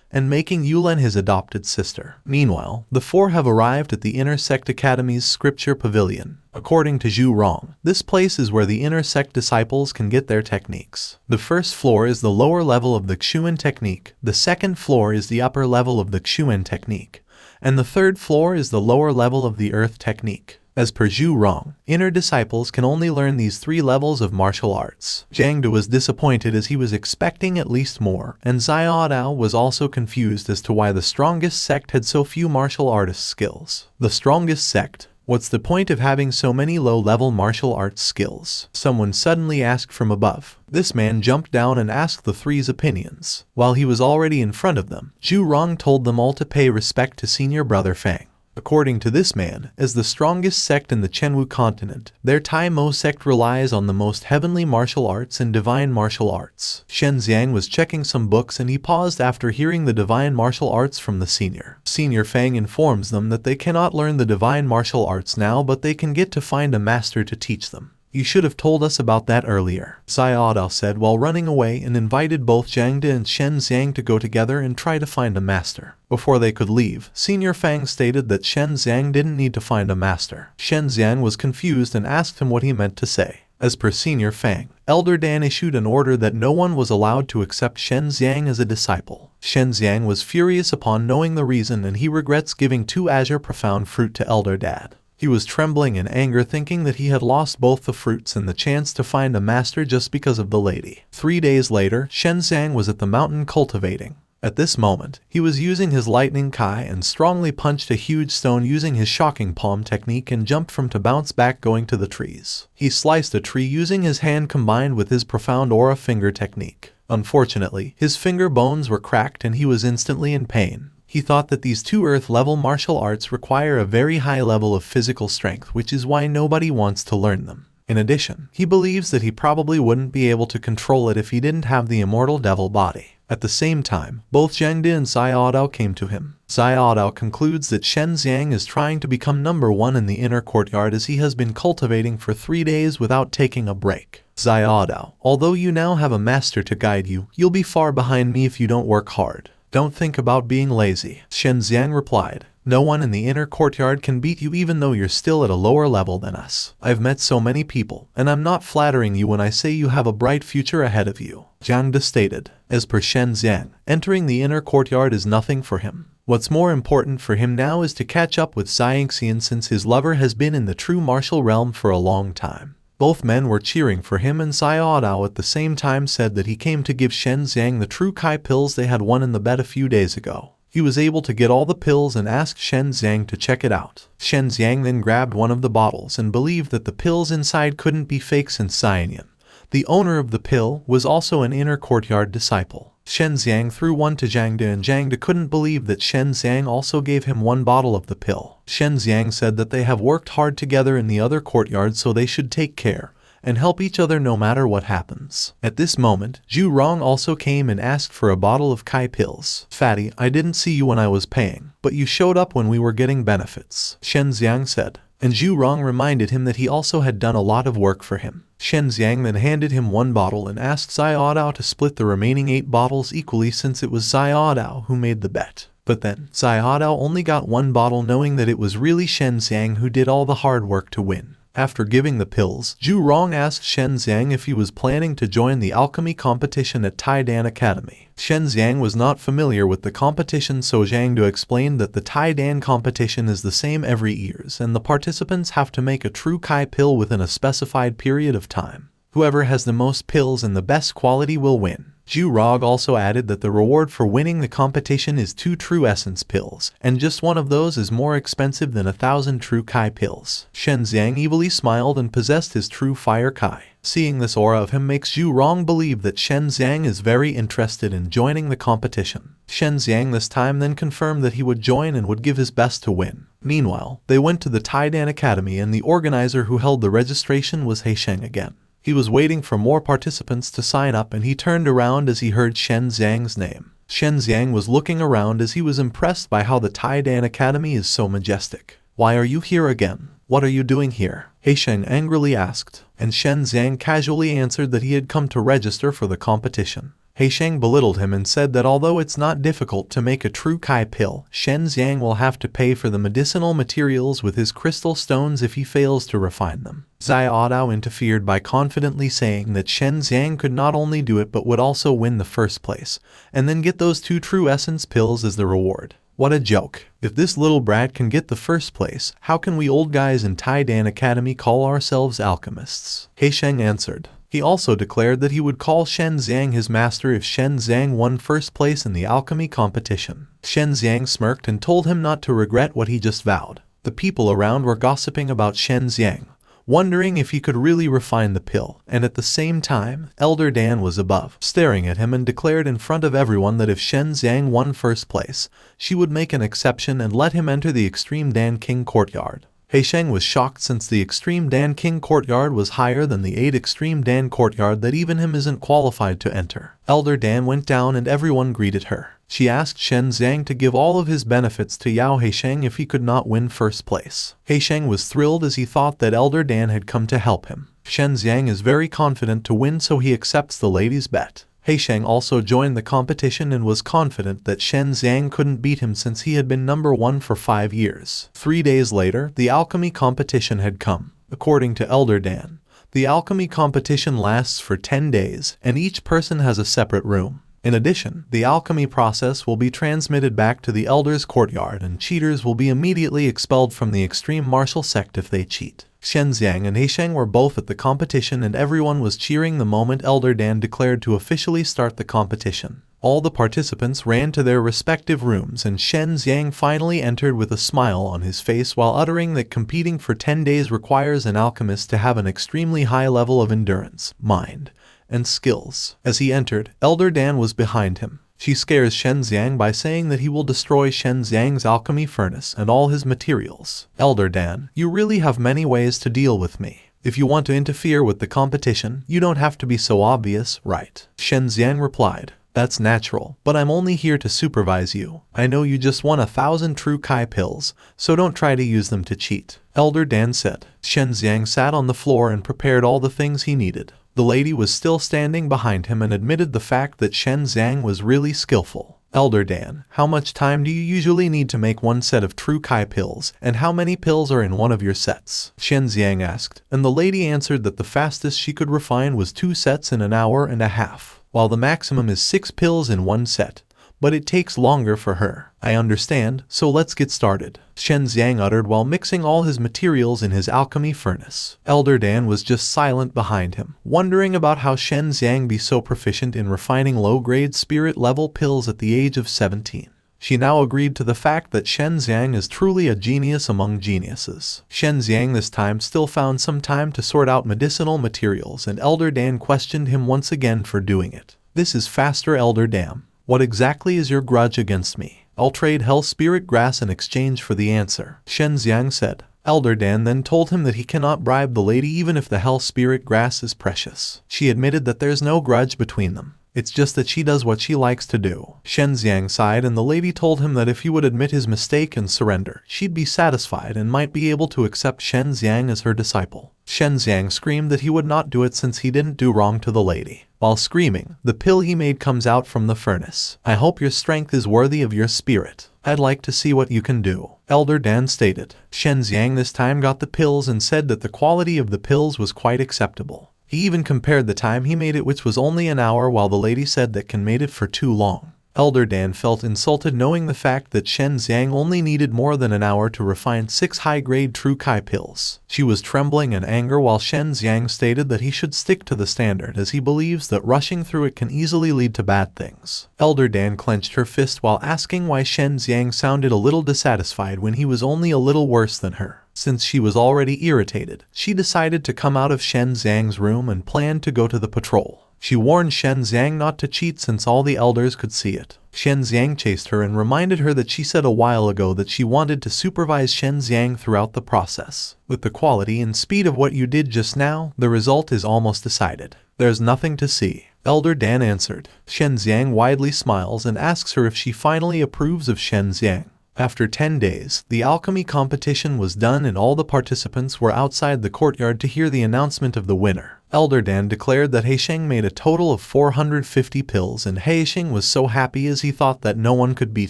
and making Yulan his adopted sister. Meanwhile, the 4 have arrived at the Inner Sect Academy's Scripture Pavilion. According to Zhu Rong, this place is where the Inner Sect disciples can get their techniques. The first floor is the lower level of the Xuan technique, the second floor is the upper level of the Xuan technique, and the third floor is the lower level of the Earth technique. As per Zhu Rong, inner disciples can only learn these 3 levels of martial arts. Zhang De was disappointed as he was expecting at least more, and Xiao Dao was also confused as to why the strongest sect had so few martial artist skills. The strongest sect? What's the point of having so many low-level martial arts skills? Someone suddenly asked from above. This man jumped down and asked the 3's opinions. While he was already in front of them, Zhu Rong told them all to pay respect to senior brother Fang. According to this man, as the strongest sect in the Chenwu continent, their Tai Mo sect relies on the most heavenly martial arts and divine martial arts. Shen Xiang was checking some books and he paused after hearing the divine martial arts from the senior. Senior Fang informs them that they cannot learn the divine martial arts now, but they can get to find a master to teach them. You should have told us about that earlier, Xiao Dao said while running away, and invited both Zhang De and Shen Xiang to go together and try to find a master. Before they could leave, Senior Fang stated that Shen Xiang didn't need to find a master. Shen Xiang was confused and asked him what he meant to say. As per Senior Fang, Elder Dan issued an order that no one was allowed to accept Shen Xiang as a disciple. Shen Xiang was furious upon knowing the reason, and he regrets giving 2 azure profound fruit to Elder Dad. He was trembling in anger, thinking that he had lost both the fruits and the chance to find a master just because of the lady. 3 days later, Shen Xiang was at the mountain cultivating. At this moment, he was using his lightning kai and strongly punched a huge stone using his shocking palm technique and jumped from to bounce back going to the trees. He sliced a tree using his hand combined with his profound aura finger technique. Unfortunately, his finger bones were cracked and he was instantly in pain. He thought that these 2 Earth-level martial arts require a very high level of physical strength, which is why nobody wants to learn them. In addition, he believes that he probably wouldn't be able to control it if he didn't have the immortal devil body. At the same time, both Zhang De and Xiao Dao came to him. Xiao Dao concludes that Shen Xiang is trying to become number 1 in the inner courtyard as he has been cultivating for 3 days without taking a break. Xiao Dao, although you now have a master to guide you, you'll be far behind me if you don't work hard. Don't think about being lazy, Shen Xiang replied. No one in the inner courtyard can beat you even though you're still at a lower level than us. I've met so many people, and I'm not flattering you when I say you have a bright future ahead of you, Zhang De stated. As per Shen Xiang, entering the inner courtyard is nothing for him. What's more important for him now is to catch up with Shen Xiang since his lover has been in the true martial realm for a long time. Both men were cheering for him, and Xiao Dao at the same time said that he came to give Shen Xiang the true Kai pills they had won in the bet a few days ago. He was able to get all the pills and asked Shen Xiang to check it out. Shen Xiang then grabbed one of the bottles and believed that the pills inside couldn't be fake since Xianyan, the owner of the pill, was also an inner courtyard disciple. Shen Xiang threw one to Zhang De, and Zhang De couldn't believe that Shen Xiang also gave him one bottle of the pill. Shen Xiang said that they have worked hard together in the other courtyard, so they should take care and help each other no matter what happens. At this moment, Zhu Rong also came and asked for a bottle of Kai pills. Fatty, I didn't see you when I was paying, but you showed up when we were getting benefits, Shen Xiang said. And Zhu Rong reminded him that he also had done a lot of work for him. Shen Xiang then handed him one bottle and asked Xiao Dao to split the remaining 8 bottles equally since it was Xiao Dao who made the bet. But then, Xiao Dao only got one bottle, knowing that it was really Shen Xiang who did all the hard work to win. After giving the pills, Zhu Rong asked Shen Xiang if he was planning to join the alchemy competition at Taidan Academy. Shen Xiang was not familiar with the competition, so Zhang De explained that the Taidan competition is the same every year, and the participants have to make a true Kai pill within a specified period of time. Whoever has the most pills and the best quality will win. Zhu Rong also added that the reward for winning the competition is 2 true essence pills, and just one of those is more expensive than 1,000 true Kai pills. Shen Xiang evilly smiled and possessed his true fire Kai. Seeing this aura of him makes Zhu Rong believe that Shen Xiang is very interested in joining the competition. Shen Xiang this time then confirmed that he would join and would give his best to win. Meanwhile, they went to the Taidan Academy, and the organizer who held the registration was He Sheng again. He was waiting for more participants to sign up, and he turned around as he heard Shen Xiang's name. Shen Xiang was looking around as he was impressed by how the Taidan Academy is so majestic. "Why are you here again? What are you doing here?" He Sheng angrily asked, and Shen Xiang casually answered that he had come to register for the competition. He Sheng belittled him and said that although it's not difficult to make a true Kai pill, Shen Xiang will have to pay for the medicinal materials with his crystal stones if he fails to refine them. Xiao Dao interfered by confidently saying that Shen Xiang could not only do it but would also win the first place, and then get those 2 true essence pills as the reward. What a joke. If this little brat can get the first place, how can we old guys in Taidan Academy call ourselves alchemists? He Sheng answered. He also declared that he would call Shen Xiang his master if Shen Xiang won first place in the alchemy competition. Shen Xiang smirked and told him not to regret what he just vowed. The people around were gossiping about Shen Xiang, wondering if he could really refine the pill, and at the same time, Elder Dan was above, staring at him, and declared in front of everyone that if Shen Xiang won first place, she would make an exception and let him enter the Extreme Dan King courtyard. He Sheng was shocked since the Extreme Dan King courtyard was higher than the 8 Extreme Dan courtyard that even him isn't qualified to enter. Elder Dan went down and everyone greeted her. She asked Shen Xiang to give all of his benefits to Yao He Sheng if he could not win first place. He Sheng was thrilled as he thought that Elder Dan had come to help him. Shen Xiang is very confident to win, so he accepts the lady's bet. He Sheng also joined the competition and was confident that Shen Xiang couldn't beat him since he had been number 1 for 5 years. 3 days later, the alchemy competition had come. According to Elder Dan, the alchemy competition lasts for 10 days, and each person has a separate room. In addition, the alchemy process will be transmitted back to the Elder's courtyard, and cheaters will be immediately expelled from the extreme martial sect if they cheat. Shen Xiang and He Sheng were both at the competition, and everyone was cheering the moment Elder Dan declared to officially start the competition. All the participants ran to their respective rooms, and Shen Xiang finally entered with a smile on his face while uttering that competing for 10 days requires an alchemist to have an extremely high level of endurance, mind, and skills. As he entered, Elder Dan was behind him. She scares Shen Xiang by saying that he will destroy Shen Xiang's alchemy furnace and all his materials. "Elder Dan, you really have many ways to deal with me. If you want to interfere with the competition, you don't have to be so obvious, right?" Shen Xiang replied. "That's natural, but I'm only here to supervise you. I know you just won 1,000 true Kai pills, so don't try to use them to cheat," Elder Dan said. Shen Xiang sat on the floor and prepared all the things he needed. The lady was still standing behind him and admitted the fact that Shen Xiang was really skillful. "Elder Dan, how much time do you usually need to make 1 set of true Kai pills, and how many pills are in one of your sets?" Shen Xiang asked, and the lady answered that the fastest she could refine was 2 sets in an hour and a half, while the maximum is 6 pills in 1 set. but it takes longer for her. I understand, so let's get started, Shen Xiang uttered while mixing all his materials in his alchemy furnace. Elder Dan was just silent behind him, wondering about how Shen Xiang be so proficient in refining low-grade spirit-level pills at the age of 17. She now agreed to the fact that Shen Xiang is truly a genius among geniuses. Shen Xiang this time still found some time to sort out medicinal materials, and Elder Dan questioned him once again for doing it. This is faster, Elder Dan. What exactly is your grudge against me? I'll trade Hell Spirit Grass in exchange for the answer, Shen Xiang said. Elder Dan then told him that he cannot bribe the lady even if the Hell Spirit Grass is precious. She admitted that there's no grudge between them. It's just that she does what she likes to do. Shen Xiang sighed, and the lady told him that if he would admit his mistake and surrender, she'd be satisfied and might be able to accept Shen Xiang as her disciple. Shen Xiang screamed that he would not do it since he didn't do wrong to the lady. While screaming, the pill he made comes out from the furnace. I hope your strength is worthy of your spirit. I'd like to see what you can do, Elder Dan stated. Shen Xiang this time got the pills and said that the quality of the pills was quite acceptable. He even compared the time he made it, which was only an hour, while the lady said that Can made it for too long. Elder Dan felt insulted knowing the fact that Shen Xiang only needed more than an hour to refine 6 high-grade True Kai pills. She was trembling in anger while Shen Xiang stated that he should stick to the standard as he believes that rushing through it can easily lead to bad things. Elder Dan clenched her fist while asking why Shen Xiang sounded a little dissatisfied when he was only a little worse than her. Since she was already irritated, she decided to come out of Shen Xiang's room and planned to go to the patrol. She warned Shen Xiang not to cheat since all the elders could see it. Shen Xiang chased her and reminded her that she said a while ago that she wanted to supervise Shen Xiang throughout the process. With the quality and speed of what you did just now, the result is almost decided. There's nothing to see, Elder Dan answered. Shen Xiang widely smiles and asks her if she finally approves of Shen Xiang. After 10 days, the alchemy competition was done and all the participants were outside the courtyard to hear the announcement of the winner. Elder Dan declared that Heisheng made a total of 450 pills, and Heisheng was so happy as he thought that no one could beat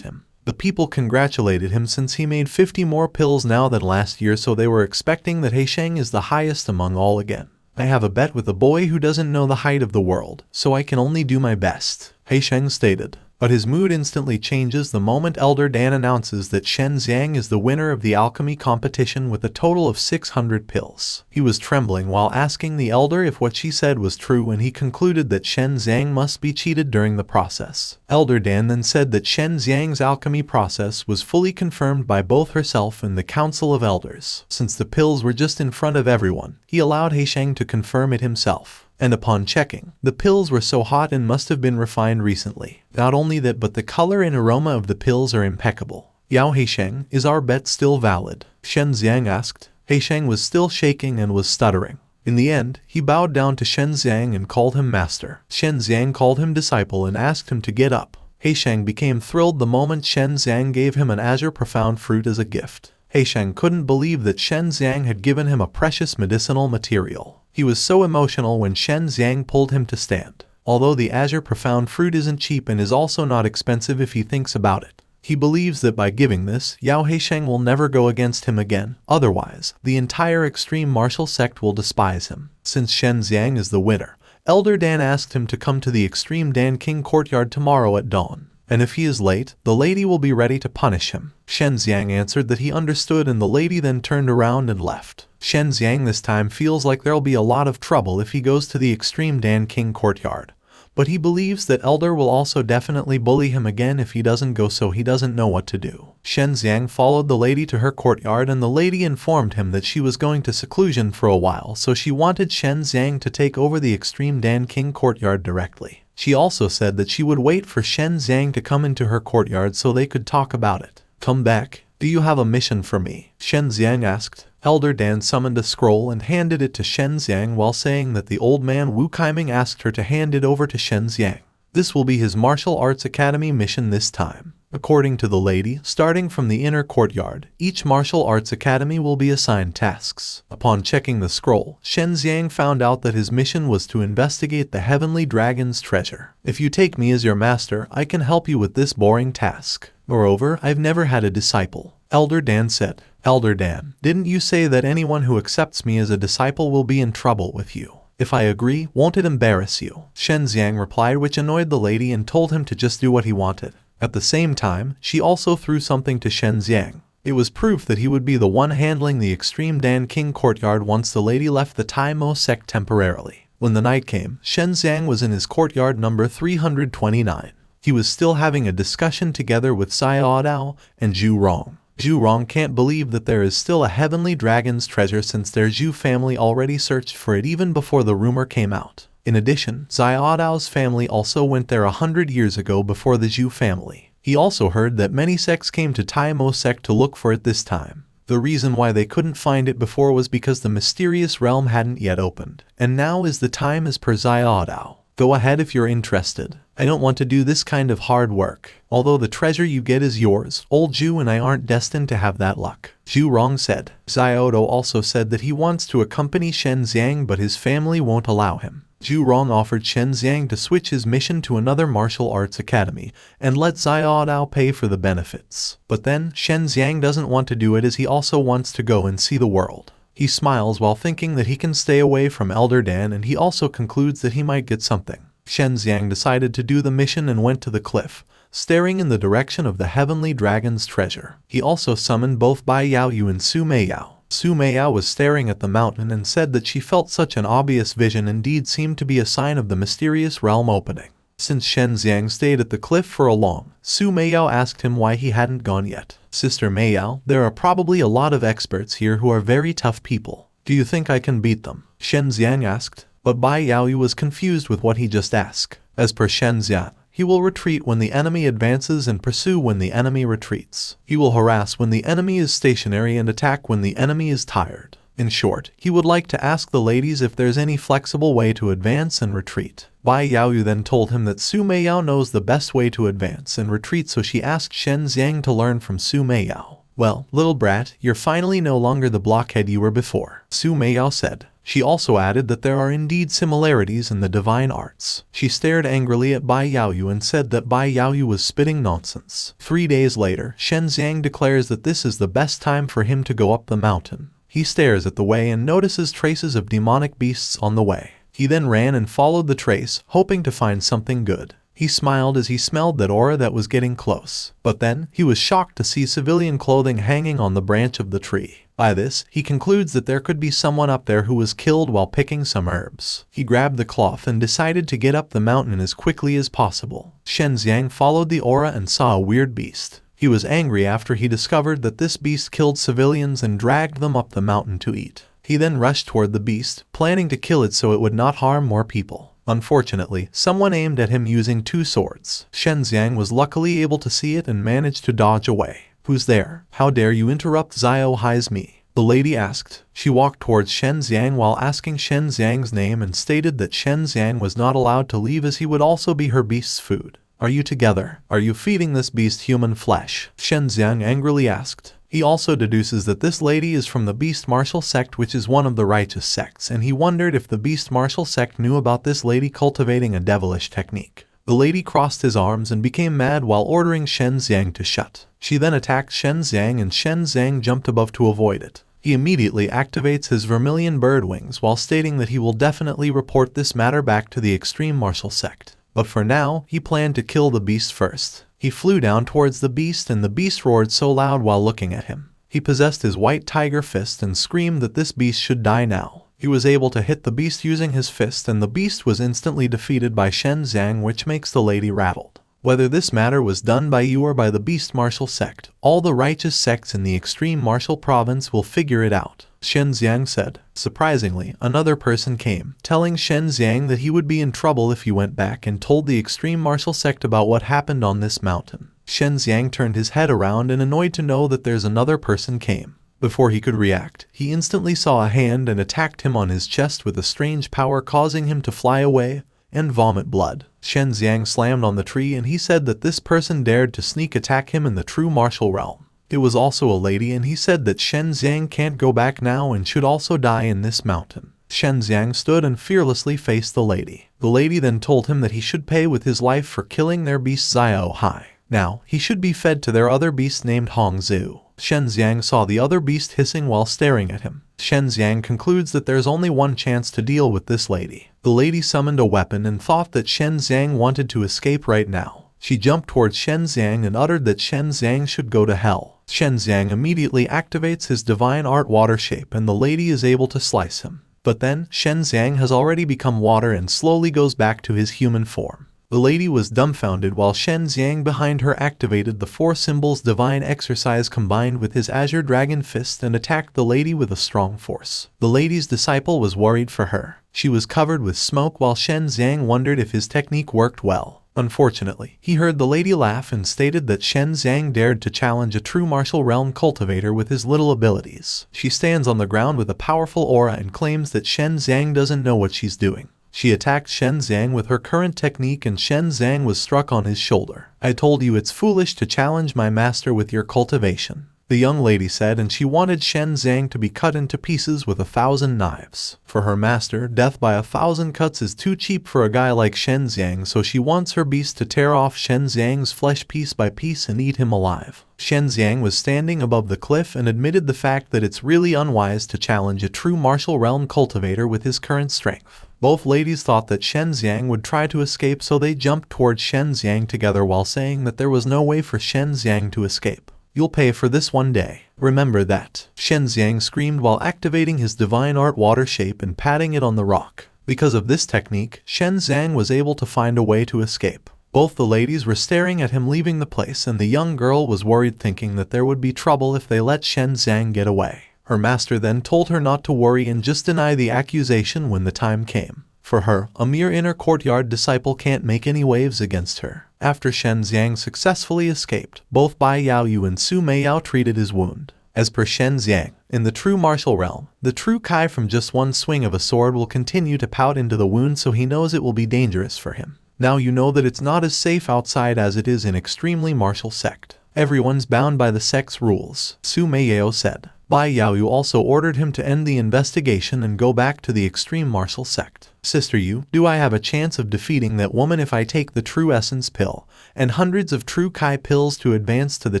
him. The people congratulated him since he made 50 more pills now than last year, so they were expecting that Heisheng is the highest among all again. I have a bet with a boy who doesn't know the height of the world, so I can only do my best, Heisheng stated. But his mood instantly changes the moment Elder Dan announces that Shen Xiang is the winner of the alchemy competition with a total of 600 pills. He was trembling while asking the elder if what she said was true when he concluded that Shen Xiang must be cheated during the process. Elder Dan then said that Shen Xiang's alchemy process was fully confirmed by both herself and the Council of Elders. Since the pills were just in front of everyone, he allowed Heisheng to confirm it himself. And upon checking, the pills were so hot and must have been refined recently. Not only that, but the color and aroma of the pills are impeccable. Yao Heisheng, is our bet still valid? Shen Xiang asked. Heisheng was still shaking and was stuttering. In the end, he bowed down to Shen Xiang and called him master. Shen Xiang called him disciple and asked him to get up. Heisheng became thrilled the moment Shen Xiang gave him an azure profound fruit as a gift. Heisheng couldn't believe that Shen Xiang had given him a precious medicinal material. He was so emotional when Shen Xiang pulled him to stand. Although the azure profound fruit isn't cheap and is also not expensive if he thinks about it, he believes that by giving this, Yao Heisheng will never go against him again. Otherwise, the entire extreme martial sect will despise him. Since Shen Xiang is the winner, Elder Dan asked him to come to the Extreme Dan King courtyard tomorrow at dawn. And if he is late, the lady will be ready to punish him. Shen Xiang answered that he understood, and the lady then turned around and left. Shen Xiang this time feels like there'll be a lot of trouble if he goes to the Extreme Dan King courtyard. But he believes that Elder will also definitely bully him again if he doesn't go, so he doesn't know what to do. Shen Xiang followed the lady to her courtyard, and the lady informed him that she was going to seclusion for a while, so she wanted Shen Xiang to take over the Extreme Dan King courtyard directly. She also said that she would wait for Shen Xiang to come into her courtyard so they could talk about it. Come back. Do you have a mission for me? Shen Xiang asked. Elder Dan summoned a scroll and handed it to Shen Xiang while saying that the old man Wu Kaiming asked her to hand it over to Shen Xiang. This will be his martial arts academy mission this time. According to the lady, starting from the inner courtyard, each martial arts academy will be assigned tasks. Upon checking the scroll, Shen Xiang found out that his mission was to investigate the heavenly dragon's treasure. If you take me as your master, I can help you with this boring task. Moreover, I've never had a disciple, Elder Dan said. Elder Dan, didn't you say that anyone who accepts me as a disciple will be in trouble with you? If I agree, won't it embarrass you? Shen Xiang replied, which annoyed the lady and told him to just do what he wanted. At the same time, she also threw something to Shen Xiang. It was proof that he would be the one handling the extreme Dan King courtyard once the lady left the Tai Mo sect temporarily. When the night came, Shen Xiang was in his courtyard number 329. He was still having a discussion together with Xiao Dao and Zhu Rong. Zhu Rong can't believe that there is still a heavenly dragon's treasure since their Zhu family already searched for it even before the rumor came out. In addition, Xiao Dao's family also went there 100 years ago before the Zhu family. He also heard that many sects came to Tai Mo sect to look for it this time. The reason why they couldn't find it before was because the mysterious realm hadn't yet opened. And now is the time as per Xiao Dao. Go ahead if you're interested. I don't want to do this kind of hard work. Although the treasure you get is yours, old Zhu and I aren't destined to have that luck. Zhu Rong said. Xiao Dao also said that he wants to accompany Shen Xiang but his family won't allow him. Zhu Rong offered Shen Xiang to switch his mission to another martial arts academy and let Xiao Dao pay for the benefits. But then, Shen Xiang doesn't want to do it as he also wants to go and see the world. He smiles while thinking that he can stay away from Elder Dan and he also concludes that he might get something. Shen Xiang decided to do the mission and went to the cliff, staring in the direction of the heavenly dragon's treasure. He also summoned both Bai Yaoyu and Su Meiyao. Su Meiyao was staring at the mountain and said that she felt such an obvious vision indeed seemed to be a sign of the mysterious realm opening. Since Shen Xiang stayed at the cliff for a long, Su Meiyao asked him why he hadn't gone yet. Sister Meiyao, there are probably a lot of experts here who are very tough people. Do you think I can beat them? Shen Xiang asked. But Bai Yaoyu was confused with what he just asked. As per Shen Xiang, he will retreat when the enemy advances and pursue when the enemy retreats. He will harass when the enemy is stationary and attack when the enemy is tired. In short, he would like to ask the ladies if there's any flexible way to advance and retreat. Bai Yaoyu then told him that Su Meiyao knows the best way to advance and retreat, so she asked Shen Xiang to learn from Su Meiyao. Well, little brat, you're finally no longer the blockhead you were before, Su Meiyao said. She also added that there are indeed similarities in the divine arts. She stared angrily at Bai Yaoyu and said that Bai Yaoyu was spitting nonsense. 3 days later, Shen Xiang declares that this is the best time for him to go up the mountain. He stares at the way and notices traces of demonic beasts on the way. He then ran and followed the trace, hoping to find something good. He smiled as he smelled that aura that was getting close. But then, he was shocked to see civilian clothing hanging on the branch of the tree. By this, he concludes that there could be someone up there who was killed while picking some herbs. He grabbed the cloth and decided to get up the mountain as quickly as possible. Shen Xiang followed the aura and saw a weird beast. He was angry after he discovered that this beast killed civilians and dragged them up the mountain to eat. He then rushed toward the beast, planning to kill it so it would not harm more people. Unfortunately, someone aimed at him using 2 swords. Shen Xiang was luckily able to see it and managed to dodge away. Who's there? How dare you interrupt Xiao Hai's me? The lady asked. She walked towards Shen Xiang while asking Shen Xiang's name and stated that Shen Xiang was not allowed to leave as he would also be her beast's food. Are you together? Are you feeding this beast human flesh? Shen Xiang angrily asked. He also deduces that this lady is from the Beast Martial sect, which is one of the righteous sects, and he wondered if the Beast Martial sect knew about this lady cultivating a devilish technique. The lady crossed his arms and became mad while ordering Shen Xiang to shut. She then attacked Shen Xiang and Shen Xiang jumped above to avoid it. He immediately activates his vermilion bird wings while stating that he will definitely report this matter back to the extreme martial sect. But for now, he planned to kill the beast first. He flew down towards the beast and the beast roared so loud while looking at him. He possessed his white tiger fist and screamed that this beast should die now. He was able to hit the beast using his fist and the beast was instantly defeated by Shen Xiang, which makes the lady rattled. Whether this matter was done by you or by the Beast Martial sect, all the righteous sects in the extreme martial province will figure it out, Shen Xiang said. Surprisingly, another person came, telling Shen Xiang that he would be in trouble if he went back and told the extreme martial sect about what happened on this mountain. Shen Xiang turned his head around and annoyed to know that there's another person came. Before he could react, he instantly saw a hand and attacked him on his chest with a strange power, causing him to fly away and vomit blood. Shen Xiang slammed on the tree and he said that this person dared to sneak attack him in the true martial realm. It was also a lady and he said that Shen Xiang can't go back now and should also die in this mountain. Shen Xiang stood and fearlessly faced the lady. The lady then told him that he should pay with his life for killing their beast Xiao Hai. Now, he should be fed to their other beast named Hong Zhu. Shen Xiang saw the other beast hissing while staring at him. Shen Xiang concludes that there's only one chance to deal with this lady. The lady summoned a weapon and thought that Shen Xiang wanted to escape right now. She jumped towards Shen Xiang and uttered that Shen Xiang should go to hell. Shen Xiang immediately activates his divine art water shape and the lady is able to slice him. But then, Shen Xiang has already become water and slowly goes back to his human form. The lady was dumbfounded while Shen Xiang behind her activated the four symbols divine exercise combined with his azure dragon fist and attacked the lady with a strong force. The lady's disciple was worried for her. She was covered with smoke while Shen Xiang wondered if his technique worked well. Unfortunately, he heard the lady laugh and stated that Shen Xiang dared to challenge a true martial realm cultivator with his little abilities. She stands on the ground with a powerful aura and claims that Shen Xiang doesn't know what she's doing. She attacked Shen Xiang with her current technique and Shen Xiang was struck on his shoulder. "I told you it's foolish to challenge my master with your cultivation," the young lady said, and she wanted Shen Xiang to be cut into pieces with 1,000 knives. For her master, death by 1,000 cuts is too cheap for a guy like Shen Xiang, so she wants her beast to tear off Shen Xiang's flesh piece by piece and eat him alive. Shen Xiang was standing above the cliff and admitted the fact that it's really unwise to challenge a true martial realm cultivator with his current strength. Both ladies thought that Shen Xiang would try to escape, so they jumped towards Shen Xiang together while saying that there was no way for Shen Xiang to escape. "You'll pay for this one day. Remember that," Shen Xiang screamed while activating his divine art water shape and patting it on the rock. Because of this technique, Shen Xiang was able to find a way to escape. Both the ladies were staring at him leaving the place and the young girl was worried, thinking that there would be trouble if they let Shen Xiang get away. Her master then told her not to worry and just deny the accusation when the time came. For her, a mere inner courtyard disciple can't make any waves against her. After Shen Xiang successfully escaped, both Bai Yaoyu and Su Meiyao treated his wound. As per Shen Xiang, in the true martial realm, the true Kai from just one swing of a sword will continue to pout into the wound, so he knows it will be dangerous for him. Now you know that it's not as safe outside as it is in extremely martial sect. Everyone's bound by the sect's rules, Su Meiyao said. Bai Yaoyu also ordered him to end the investigation and go back to the extreme martial sect. "Sister Yu, do I have a chance of defeating that woman if I take the true essence pill, and hundreds of true Kai pills to advance to the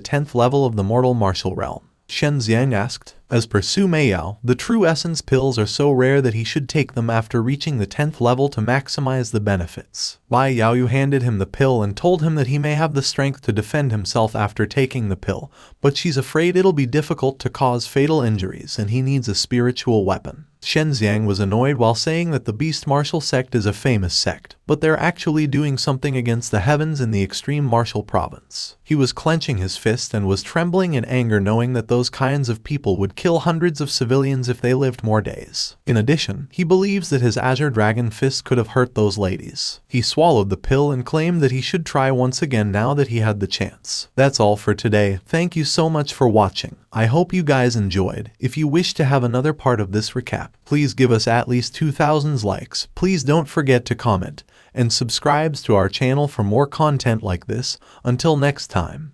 10th level of the mortal martial realm?" Shen Xiang asked. As per Su Meiyao, the true essence pills are so rare that he should take them after reaching the 10th level to maximize the benefits. Bai Yaoyu handed him the pill and told him that he may have the strength to defend himself after taking the pill, but she's afraid it'll be difficult to cause fatal injuries and he needs a spiritual weapon. Shen Xiang was annoyed while saying that the Beast Martial sect is a famous sect, but they're actually doing something against the heavens in the extreme martial province. He was clenching his fist and was trembling in anger, knowing that those kinds of people would kill hundreds of civilians if they lived more days. In addition, he believes that his azure dragon fist could have hurt those ladies. He swallowed the pill and claimed that he should try once again now that he had the chance. That's all for today. Thank you so much for watching. I hope you guys enjoyed. If you wish to have another part of this recap, please give us at least 2,000 likes. Please don't forget to comment and subscribe to our channel for more content like this. Until next time.